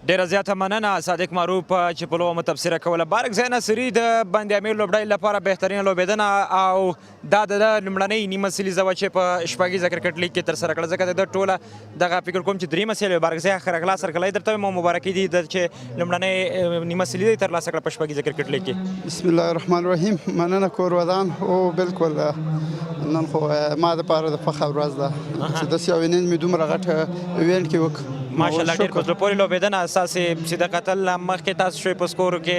ډیره زیاته مننه صادق معروف چې په لوبه متبصره کوله. بارک زین ناصري د بند امیر لوبډلې لپاره بهترینه لوبېدنه او دا د لومړنۍ نیمه سیلیزه وه چې په شپږیزه کرکټ لیګ کې ترسره کړه، ځکه د ټوله دغه فکر کوم چې دریمه سیلۍ بارک زی ښه راغلاس ورکړی. درته وایم مبارکي دي چې لومړنۍ نیمه سیلۍ یې ترلاسه کړه په شپږیزه کرکټ لیګ کې. بسم الله الرحمن الرحیم. مننه کور ودان او بالکل نن خو ما دپاره د فخر ورځ ده چې داسې یو انینګ مې دومره غټ ایونټ کې وکړ. ماشاءالله ډېر په زړه پورې لوبېدنه. ستاسې صداقت مخکې تاسو شوي په سکورو کې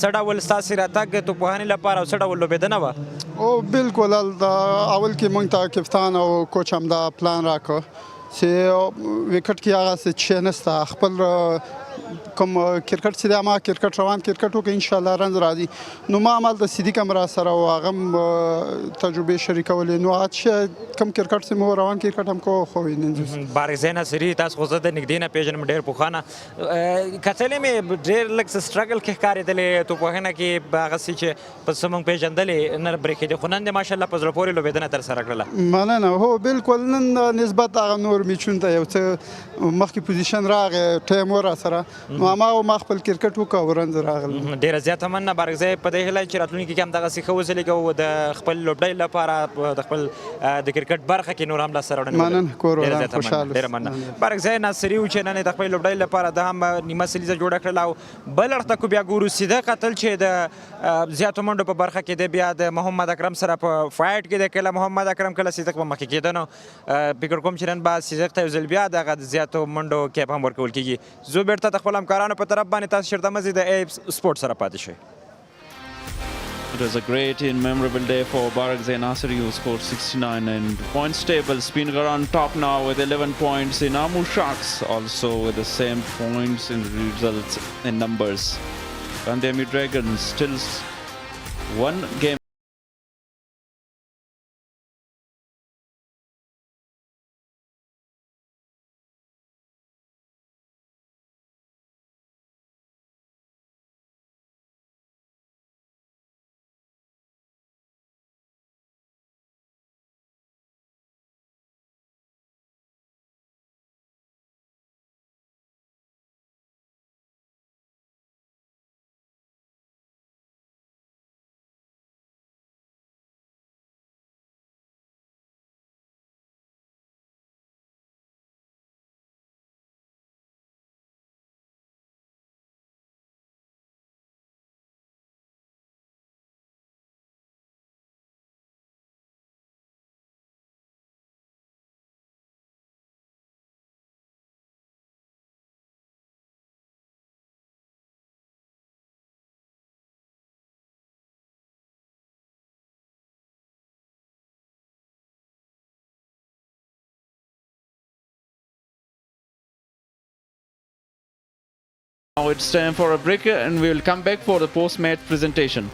څه ډول ستاسې راتګ توپوهنې لپاره او څه ډول لوبېدنه وه؟ او بالکل اول کې موږ ته کپتان او کوچ هم دا پلان راکړ چې وکټ کې هغه څه نشته، خپل کوم کرکټ چې دی ما کرکټ روان کرکټ وکړو انشاءالله رنز راځي. نو ما عمل د صدیق هم راسره و، هغه هم تجربې شریکولې. نو هغه چې کوم کرکټ چې مو روان کرکټ هم کوو خو نن بارک زی ناصري تاسو خو زه د نږدې نه پېژنم ډېر پوخانه. کتلې مې ډېر لږ څه سټرګل کې ښکارېدلې توپوهنه کې هغسې چې په څه موږ پېژندلې نه برېښېدې، خو نن دې ماشاءالله په زړه پورې لوبېدنه ترسره کړله. مننه. هو بالکل نن نسبت هغه نور میچونو ته یو څه مخکې پوزیشن راغی ټایم و راسره، نو هماغه ما خپل کرکټ وکړ او رنز راغلی. ډېره زیاته مننه بارک زی په دې هیله چې راتلونکي کې هم دغسې ښه وځلېږو د خپل لوبډلې لپاره د خپل د کرکټ برخه کې نور هم لاسته راوړنې ولري. مننه کور ودان خوشحاله. ډېره مننه. بارک زی ناصري و چې نن یې د خپلې لوبډلې لپاره د هم نیمه سیلیزه جوړه کړله او بل اړخ ته کو بیا ګورو سیده قتل چې د زیاتو منډو په برخه کې دی بیا د محمد اکرم سره په فایټ کې دی. کله محمد اکرم کله صدیق په مخکې کېده، نو فکر کوم چې نن به صدیق ته یو ځل بیا دغه زیاتو منډو کیپ هم ورکول کېږي. زه بېرته د خپلو همکارانو په طرف باندې تاسو چېرته مزید د ایب سپورټ سره پاتې شئ. It was a great and memorable day for Barak Zain Nasri, who scored 69 and points table. Speenghar on top now with 11 points. Inamu Sharks also with the same points in results and numbers. Band-e-Amir Dragons still one game Now it's time for a break and we will come back for the post-match presentation.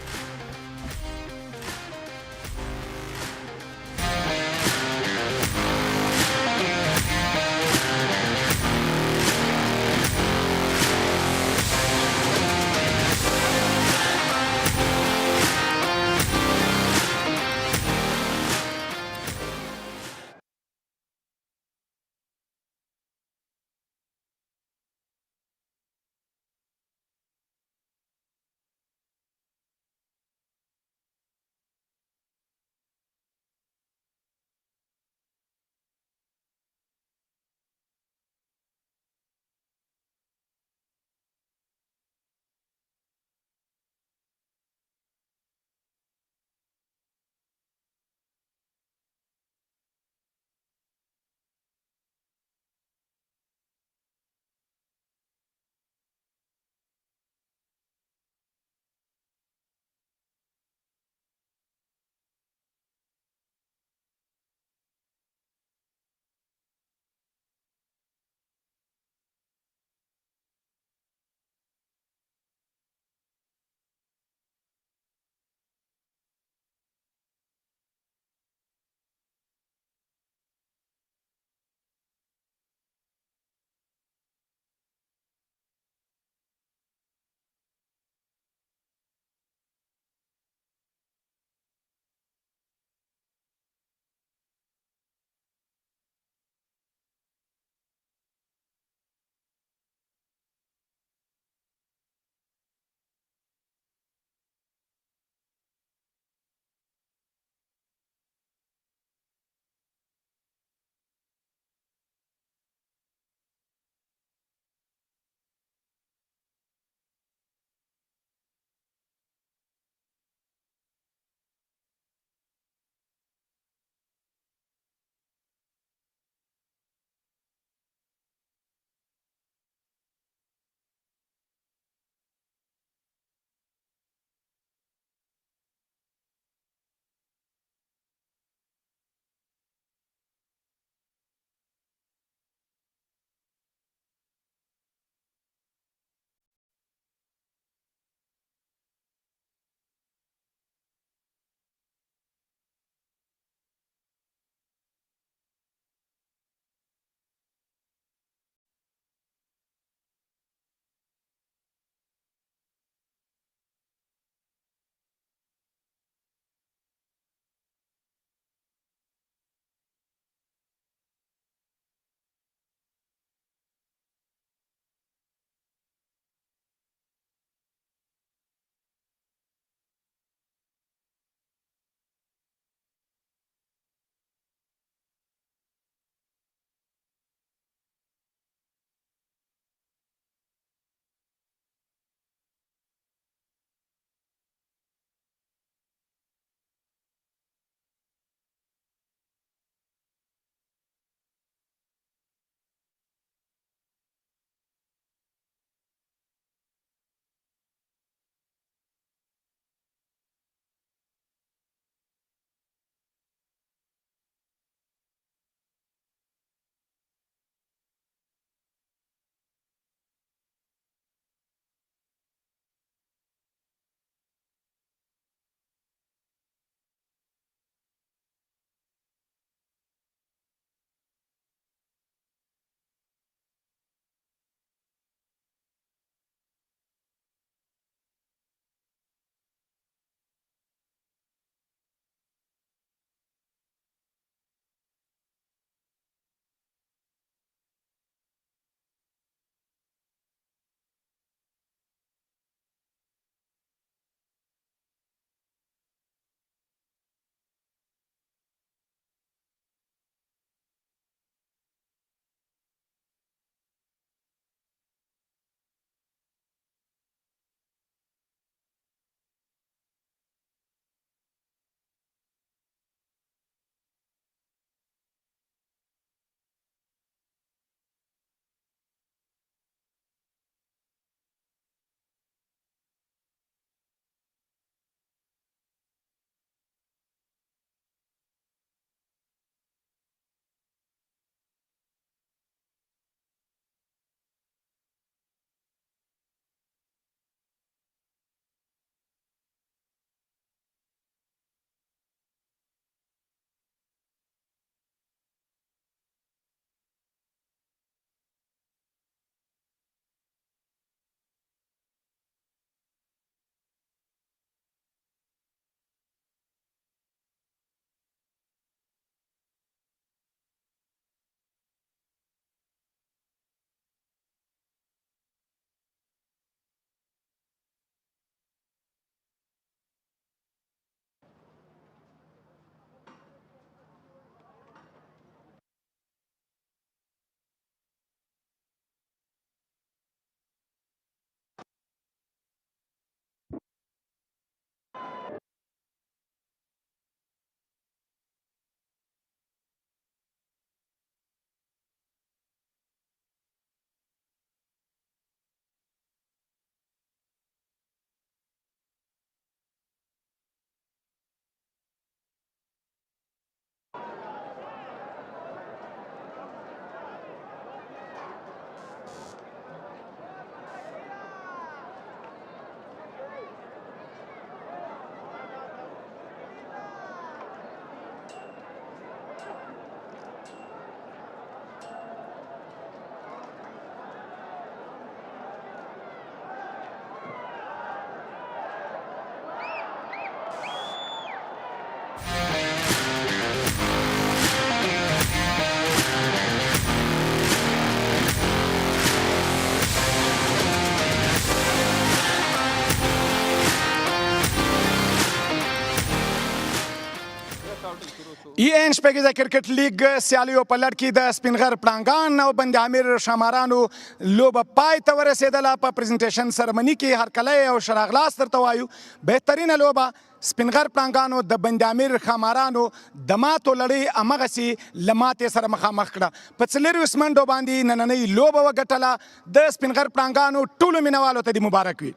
ان شپږیزه کرکټ لیګ سیالیو په لړ کې د سپینغر پړانګان او بند-امیر شامارانو لوبه پای ته ورسېدله. په پریزنټیشن سرمني کې هرکلی او ښه راغلاست درته وایو. بهترینه لوبه سپینغر پړانګانو د بند-امیر ښامارانو د ماتو لړۍ همغسې له ماتې سره مخامخ کړه. په 24 منډو باندې نننۍ لوبه وګټله. د سپینغر پړانګانو ټولو مینوالو ته دې مبارک وي.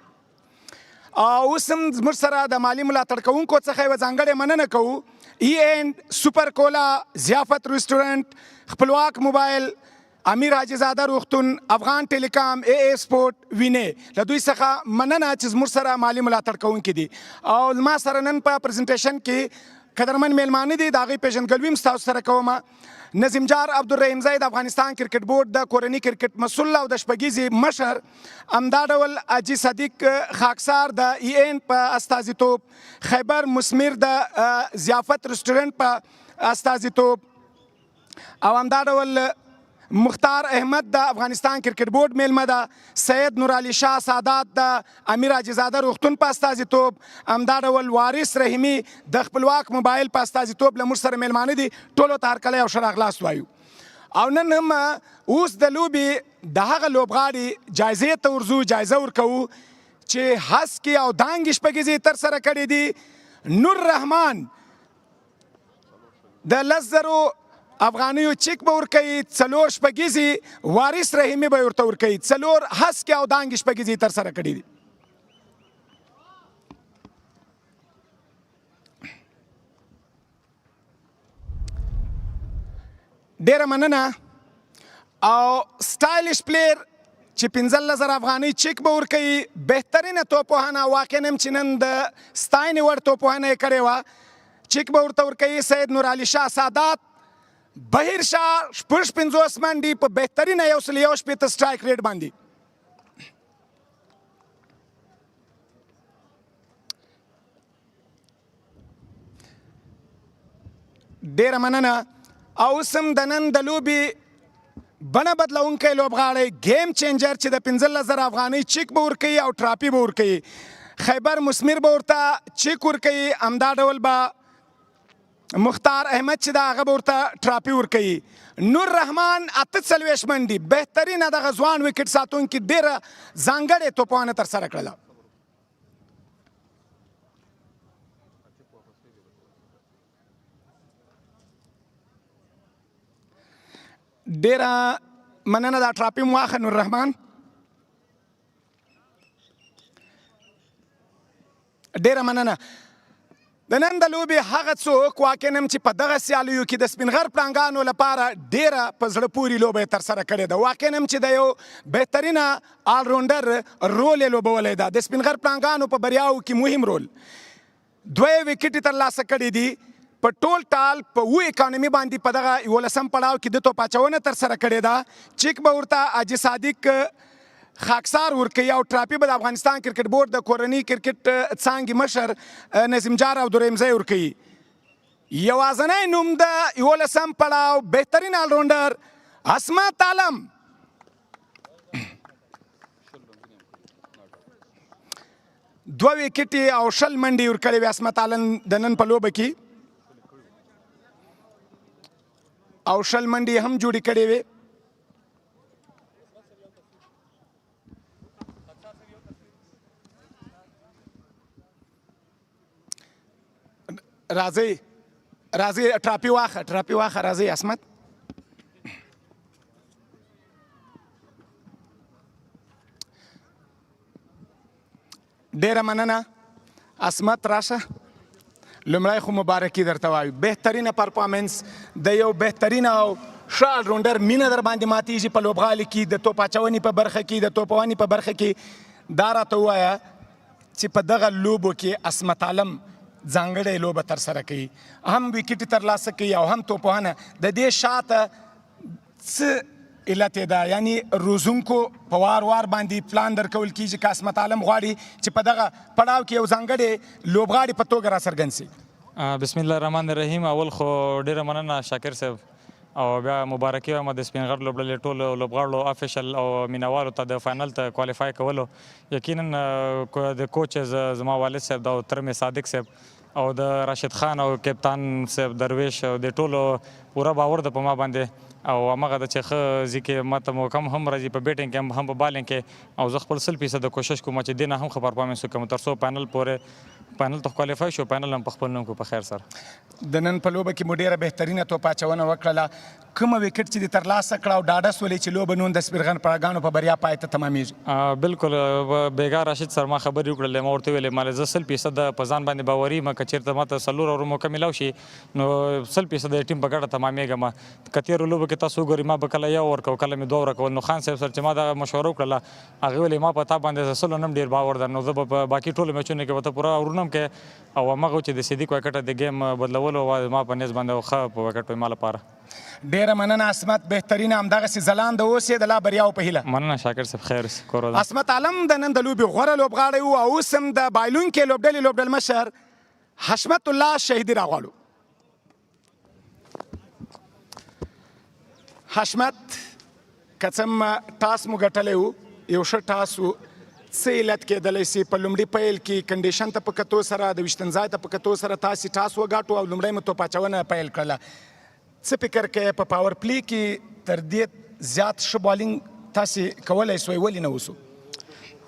اوس هم زموږ سره د مالي ملاتړ کوونکو څخه یوه ځانګړې مننه کوو. اینډ سوپر کولا، ضیافت ریسټورنټ، خپلواک موبایل، امیر حاجي زاده روغتون، افغان ټیلیکام، اے سپورټ، وینې له دوی څخه مننه چې زموږ سره مالي ملاتړ کوونکي دي. او ما سره نن په پریزنټیشن کې قدرمن میلمانه دي، د هغوی پیژندګلوي هم ستاسو سره کوم. نظیم جار عبدالرحیم زی د افغانستان کرکټ بورډ د کورني کرکټ مسؤل او د شپږیزې مشر، همدا ډول حاجي صدیق خاکسار د این په استازیتوب، خیبر مثمر د ضیافت ریسټورنټ په استازیتوب، او همدا ډول مختار احمد د افغانستان کرکټ بورډ میلمه ده، سید نورعلی شاه سادات د امیر حاجي زاده روغتون په استازیتوب، همدا ډول وارث رحیمي د خپلواک موبایل په استازیتوب له موږ سره میلمانه دي. ټولو ته هرکلی او ښه راغلاست وایو. او نن هم اوس د لوبې د هغه لوبغاړي جایزې ته ورځو، جایزه ورکوو چې هسکې او دانګې شپږیزې ترسره کړې دي. نور رحمان د 10,000 افغانیو چیک به ورکوي، 4 شپږیزې وارث رحیمي به ورته ورکوي. 4 هسکې او دانګې شپږیزې ترسره کړي دي. ډېره مننه. او سټایلش پلیر چې 15,000 افغانۍ چیک به ورکوي. بهترینه توپوهنه واقعا هم چې نن د ستاینې وړ توپوهنه یې کړې وه، چیک به ورته ورکوي. سید نورعلی شاه سادات، بهیر شاه 50 منډې په بهترینه 101 سټرایک ریټ باندې. ډېره مننه. او اوس هم د نن د لوبې بڼه بدلونکی لوبغاړی، ګیم چینجر چې د 15,000 افغانۍ چیک به ورکوي او ټراپي به ورکوي. خیبر مثمر به ورته چیک ورکوي، همدا ډول به مختار احمد چې دا هغه به ورته ټراپي ورکوي. نور رحمان 48 منډې، بهترینه دغه ځوان وکټ ساتونکي ډېره ځانګړې توپوهنه ترسره کړله. ډېره مننه. دا ټراپي مو واخه نور رحمان. ډېره مننه. د نن د لوبې هغه څوک واقعا هم چې په دغه سیالیو کې د سپینغر پړانګانو لپاره ډېره په زړه پورې لوبه یې ترسره کړې ده. واقعا هم چې د یو بهترینه آلراونډر رول یې لوبولی ده. د سپینغر پړانګانو په بریاو کې مهم رول. 2 وکټې ترلاسه کړي دي. په ټول ټال په 7 اکانومي باندې په دغه 11 پړاو کې د توپ اچونه ترسره کړې ده. چیک به ورته حاجي صادق خاکسار ورکوي او ټراپي به د افغانستان کرکټ بورډ د کورني کرکټ څانګې مشر نظیم جار عبدالرحیم زی ورکوي. یوازنی نوم د 11 پړاو بهترین آلراونډر عصمت عالم. دوه وکټې او 20 منډې ورکړې وې عصمت عالم د نن په لوبه کې، او 20 منډې هم جوړې کړې وې. راځئ ټراپي واخه راځئ عصمت. ډېره مننه عصمت. راشه لومړی خو مبارکي درته وایو. بهترینه پرفارمنس د یو بهترینه او ښه آلراونډر مینه در باندې ماتیږي په لوبغالي کې، د توپ اچونې په برخه کې، د توپوهنې په برخه کې. دا راته ووایه چې په دغه لوبو کې عصمت عالم ځانګړې لوبه ترسره کوي، هم وکټې ترلاسه کوي او هم توپوهنه. د دې شاته څه علت یې ده؟ یعنی روزونکو په وار باندې پلان درکول کېږي که عصمت عالم غواړي چې په دغه پړاو کې یو ځانګړې لوبغاړي په توګه راڅرګند سي. بسم الله الرحمن الرحیم. اول خو ډېره مننه شاکر صاحب، او بیا مبارکي وایم د سپینغر لوبډلې ټولو لوبغاړو افیشل او مینوالو ته د فاینل ته کوالیفای کولو. یقینا د کوچ زما والد صاحب دا تر مې صادق صاحب او د راشد خان او کپتان صاحب درویش او د ټولو پوره باور د په ما باندې او هغه د چې ښه ځکه ماته مو کم هم راځي په بیټینګ کې هم په بالینګ کې او زه خپل 100% کوشش کوم چې دینه هم خبر پرفارمنس وکړم تر څو فائنل ته کوالیفای شو فائنل هم په خپل نوم کو په خیر سره د نن په لوبه کې مو ډیره بهترینه توپ اچونه وکړله کومه وکټ چې د ترلاسه کړه او ډاډه سولې چې لوبه نن د سپینغر پړاګانو په بریا پای ته تمامېږي بالکل بیګا راشد سر ما خبرې وکړلې ما ورته ویلې مال زه 100% په ځان باندې باوري ما کچیرته ماته سلور او موقع ملاو شي نو 100% د ټیم په ګټه تمامېږم کتیر لوبه کې تاسو ګوري ما به کله یو ورکو کله مې دوه ورکول نو خان صاحب سره چې ما دا مشوره وکړله هغه ویلې ما په تا باندې سلو نم ډیر باور ده نو زه په باقي ټولو میچونو کې وته پوره ورونم کې او هغه چې د صدیق وکټه د گیم بدلولو ما په نس باندې خو په وکټ مال لپاره ډیره مننه عصمت بهترینه همدغسې ځلانده اوسې د لا بریاو په هیله مننه شاکر صاحب خیر کورو عصمت عالم د نن د لوبې غوره لوبغاړی و او اوس هم د بایلونکې لوبډلې لوبډلمشر حشمت الله شهیدي راغواړو حشمت که څه ټاس مو ګټلی و یو ښه ټاس و څه علت کېدلی سي په لومړي پیل کې کنډیشن ته په کتو سره د ویشتن ځای ته په کتو سره تاسې ټاس وګاټو او لومړی مو توپ اچونه پیل کړله څه فکر کوې په پاور پلی کې تر دې زیات ښه بالینګ تاسې کولی سوی ولې نه اوسو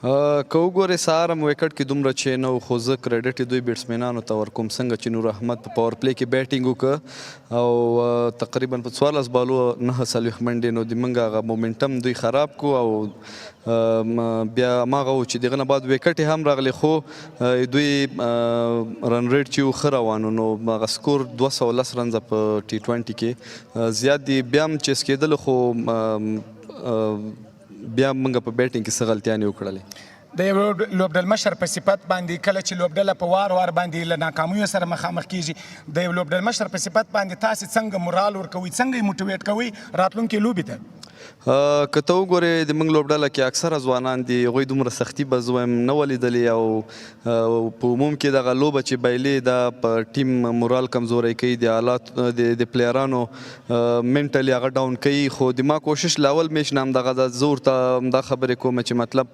که وګورې سهار هم وکټ کې دومره چې نه و خو زه کریډټ دوی بیټسمینانو ته ورکوم څنګه چې نور احمد په پاور پلی کې بیټینګ وکړه او تقریبا په 14 بالو 9 منډې نو د موږ هغه مومنټم دوی خراب کو او بیا ماغه و چې دغه نه بعد وکټ هم راغلی خو دوی رن ریټ چې ښه روانو نو هغه سکور 210 رنز په T20 کې زیات دی بیا هم چیس کېدل خو بیا موږ په بیټینګ کې څه غلطیانې وکړلې د یو لوبډلمشر په صفت باندې کله چې لوبډله په وار باندې له ناکامیو سره مخامخ کیږي د یو لوبډلمشر په صفت باندې تاسې څنګه مورال ورکوئ څنګه یې موټیویټ کوئ راتلونکي لوبې ته که ته وګورې د موږ لوبډله کې اکثره ځوانان دي هغوی دومره سختي به زه وایم نه ولیدلې او په عموم کې دغه لوبه چې بایلې دا په ټیم مورال کمزوری کوي د حالات د پلیرانو منټلي هغه ډاون کوي خو د ما کوشش له اول میچ نه همدغه ده زه ورته همدا خبرې کوم چې مطلب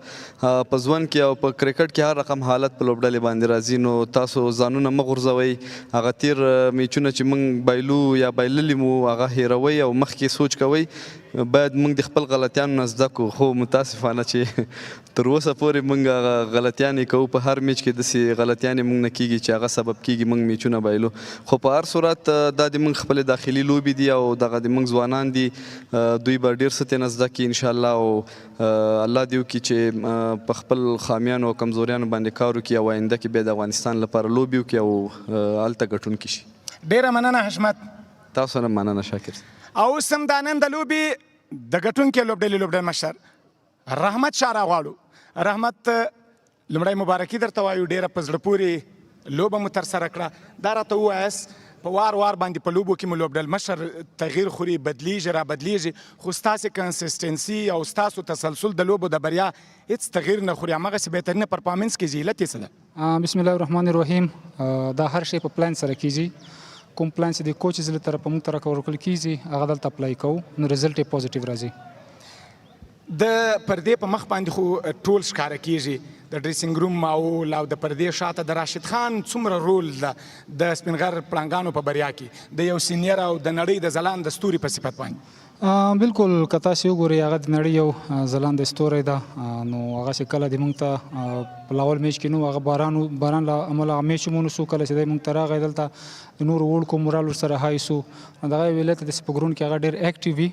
په ژوند کې او په کرکټ کې هر رقم حالت په لوبډلې باندې راځي نو تاسو ځانونه مه غورځوئ هغه تیر میچونه چې موږ بایلو یا بایللي مو هغه هیروئ او مخکې سوچ کوئ باید موږ د خپل غلطیانو نه زده کړو خو متاسفانه چې تر اوسه پورې موږ غلطیانې کوو په هر میچ کې داسې غلطیانې موږ نه کیږي چې هغه سبب کیږي موږ میچونه بایلو خو په هر صورت دا د موږ خپلې داخلي لوبې دي او دغه د موږ ځوانان دي دوی به ډېر څه ترې نه زده کړي انشاءالله او الله دې وکړي چې په خپل خامیانو او کمزوریانو باندې کار وکړي او آینده کې بیا د افغانستان لپاره لوبې وکړي او هلته ګټونکي شي ډېره مننه حشمت تاسو نه مننه شاکر او اوس هم دا نن د لوبې د ګټونکي لوبډلې لوبډلمشر رحمت شاه راغواړو رحمت لومړی مبارکي درته وایو ډېره په زړه پورې لوبه مو ترسره کړه دا راته ووایاست په وار باندې په لوبو کې مو لوبډلمشر تغییر خوري بدلیږي را بدلیږي خو ستاسې کنسسټنسي او ستاسو تسلسل د لوبو د بریا هېڅ تغییر نه خوري هماغسې بهترینه پرفارمنس کیږي علت یې څه ده بسم الله الرحمن الرحیم دا هر شی په پلان سره کیږي کوم پلان چې د کوچز له طرفه موږ ته راکول کیږي هغه دلته اپلای کوو نو رزلټ یې پوزیټیو راځي د پردې په مخ باندې خو ټول ښکاره کیږي د ډریسنګ روم ماحول او د پردې شاته د راشد خان څومره رول ده د سپینغر پړانګانو په بریا کې د یو سینیر او د نړۍ د ځلانده ستوري په صفت باندې بالکل که تاسې وګورئ هغه د نړۍ یو ځلانده ستوری ده نو هغسې کله د موږ ته په لاول میچ کې نو هغه باران له امله میچ هم ونسو کله چې دی موږ ته راغی دلته د نورو وړکو مورال ورسره های سو دغه یو علت داسې په ګراونډ کې هغه ډېر اکټیو وي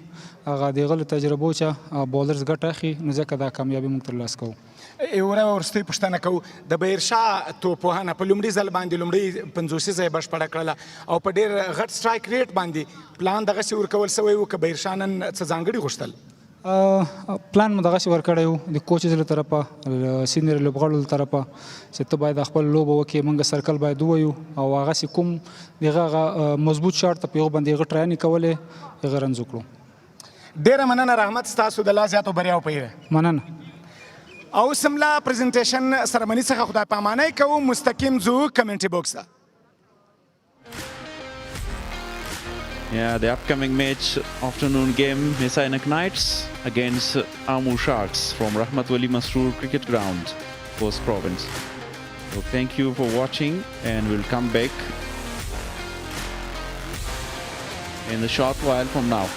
هغه د هغه له تجربو چې بالرز ګټه اخلي نو ځکه دا کامیابي موږ ترلاسه کوو وروستۍ پوښتنه کوو د بهرشاه توپوهنه په لومړي ځل باندې لومړۍ 50 ځای بشپړه کړله او په ډېر غټ سټرایک ریټ باندې پلان دغسې ورکول سوی و که بهرشاه نن څه ځانګړي غوښتل پلان مو دغسې ورکړی و د کوچز له طرفه سینیر لوبغاړو له طرفه چې ته باید خپل لوبه وکړې موږ سرکل باید ووایو او هغسې کوم دغه هغه مضبوط شاټ ته په هغه باندې هغه ټراینې کولې هغه رنز وکړو ډېره مننه رحمت ستاسو د لا زیاتو بریاو په هیله مننه او سملا پریزنټیشن سرمنی څخه خدای پامانۍ کوو مستقیم ځو کمنټري بوکس ته Yeah, the upcoming match, afternoon game, Messianic Knights against Amur Sharks from Rahmat Wali Masroor Cricket Ground, Coast Province. So thank you for watching, and we'll come back in a short while from now.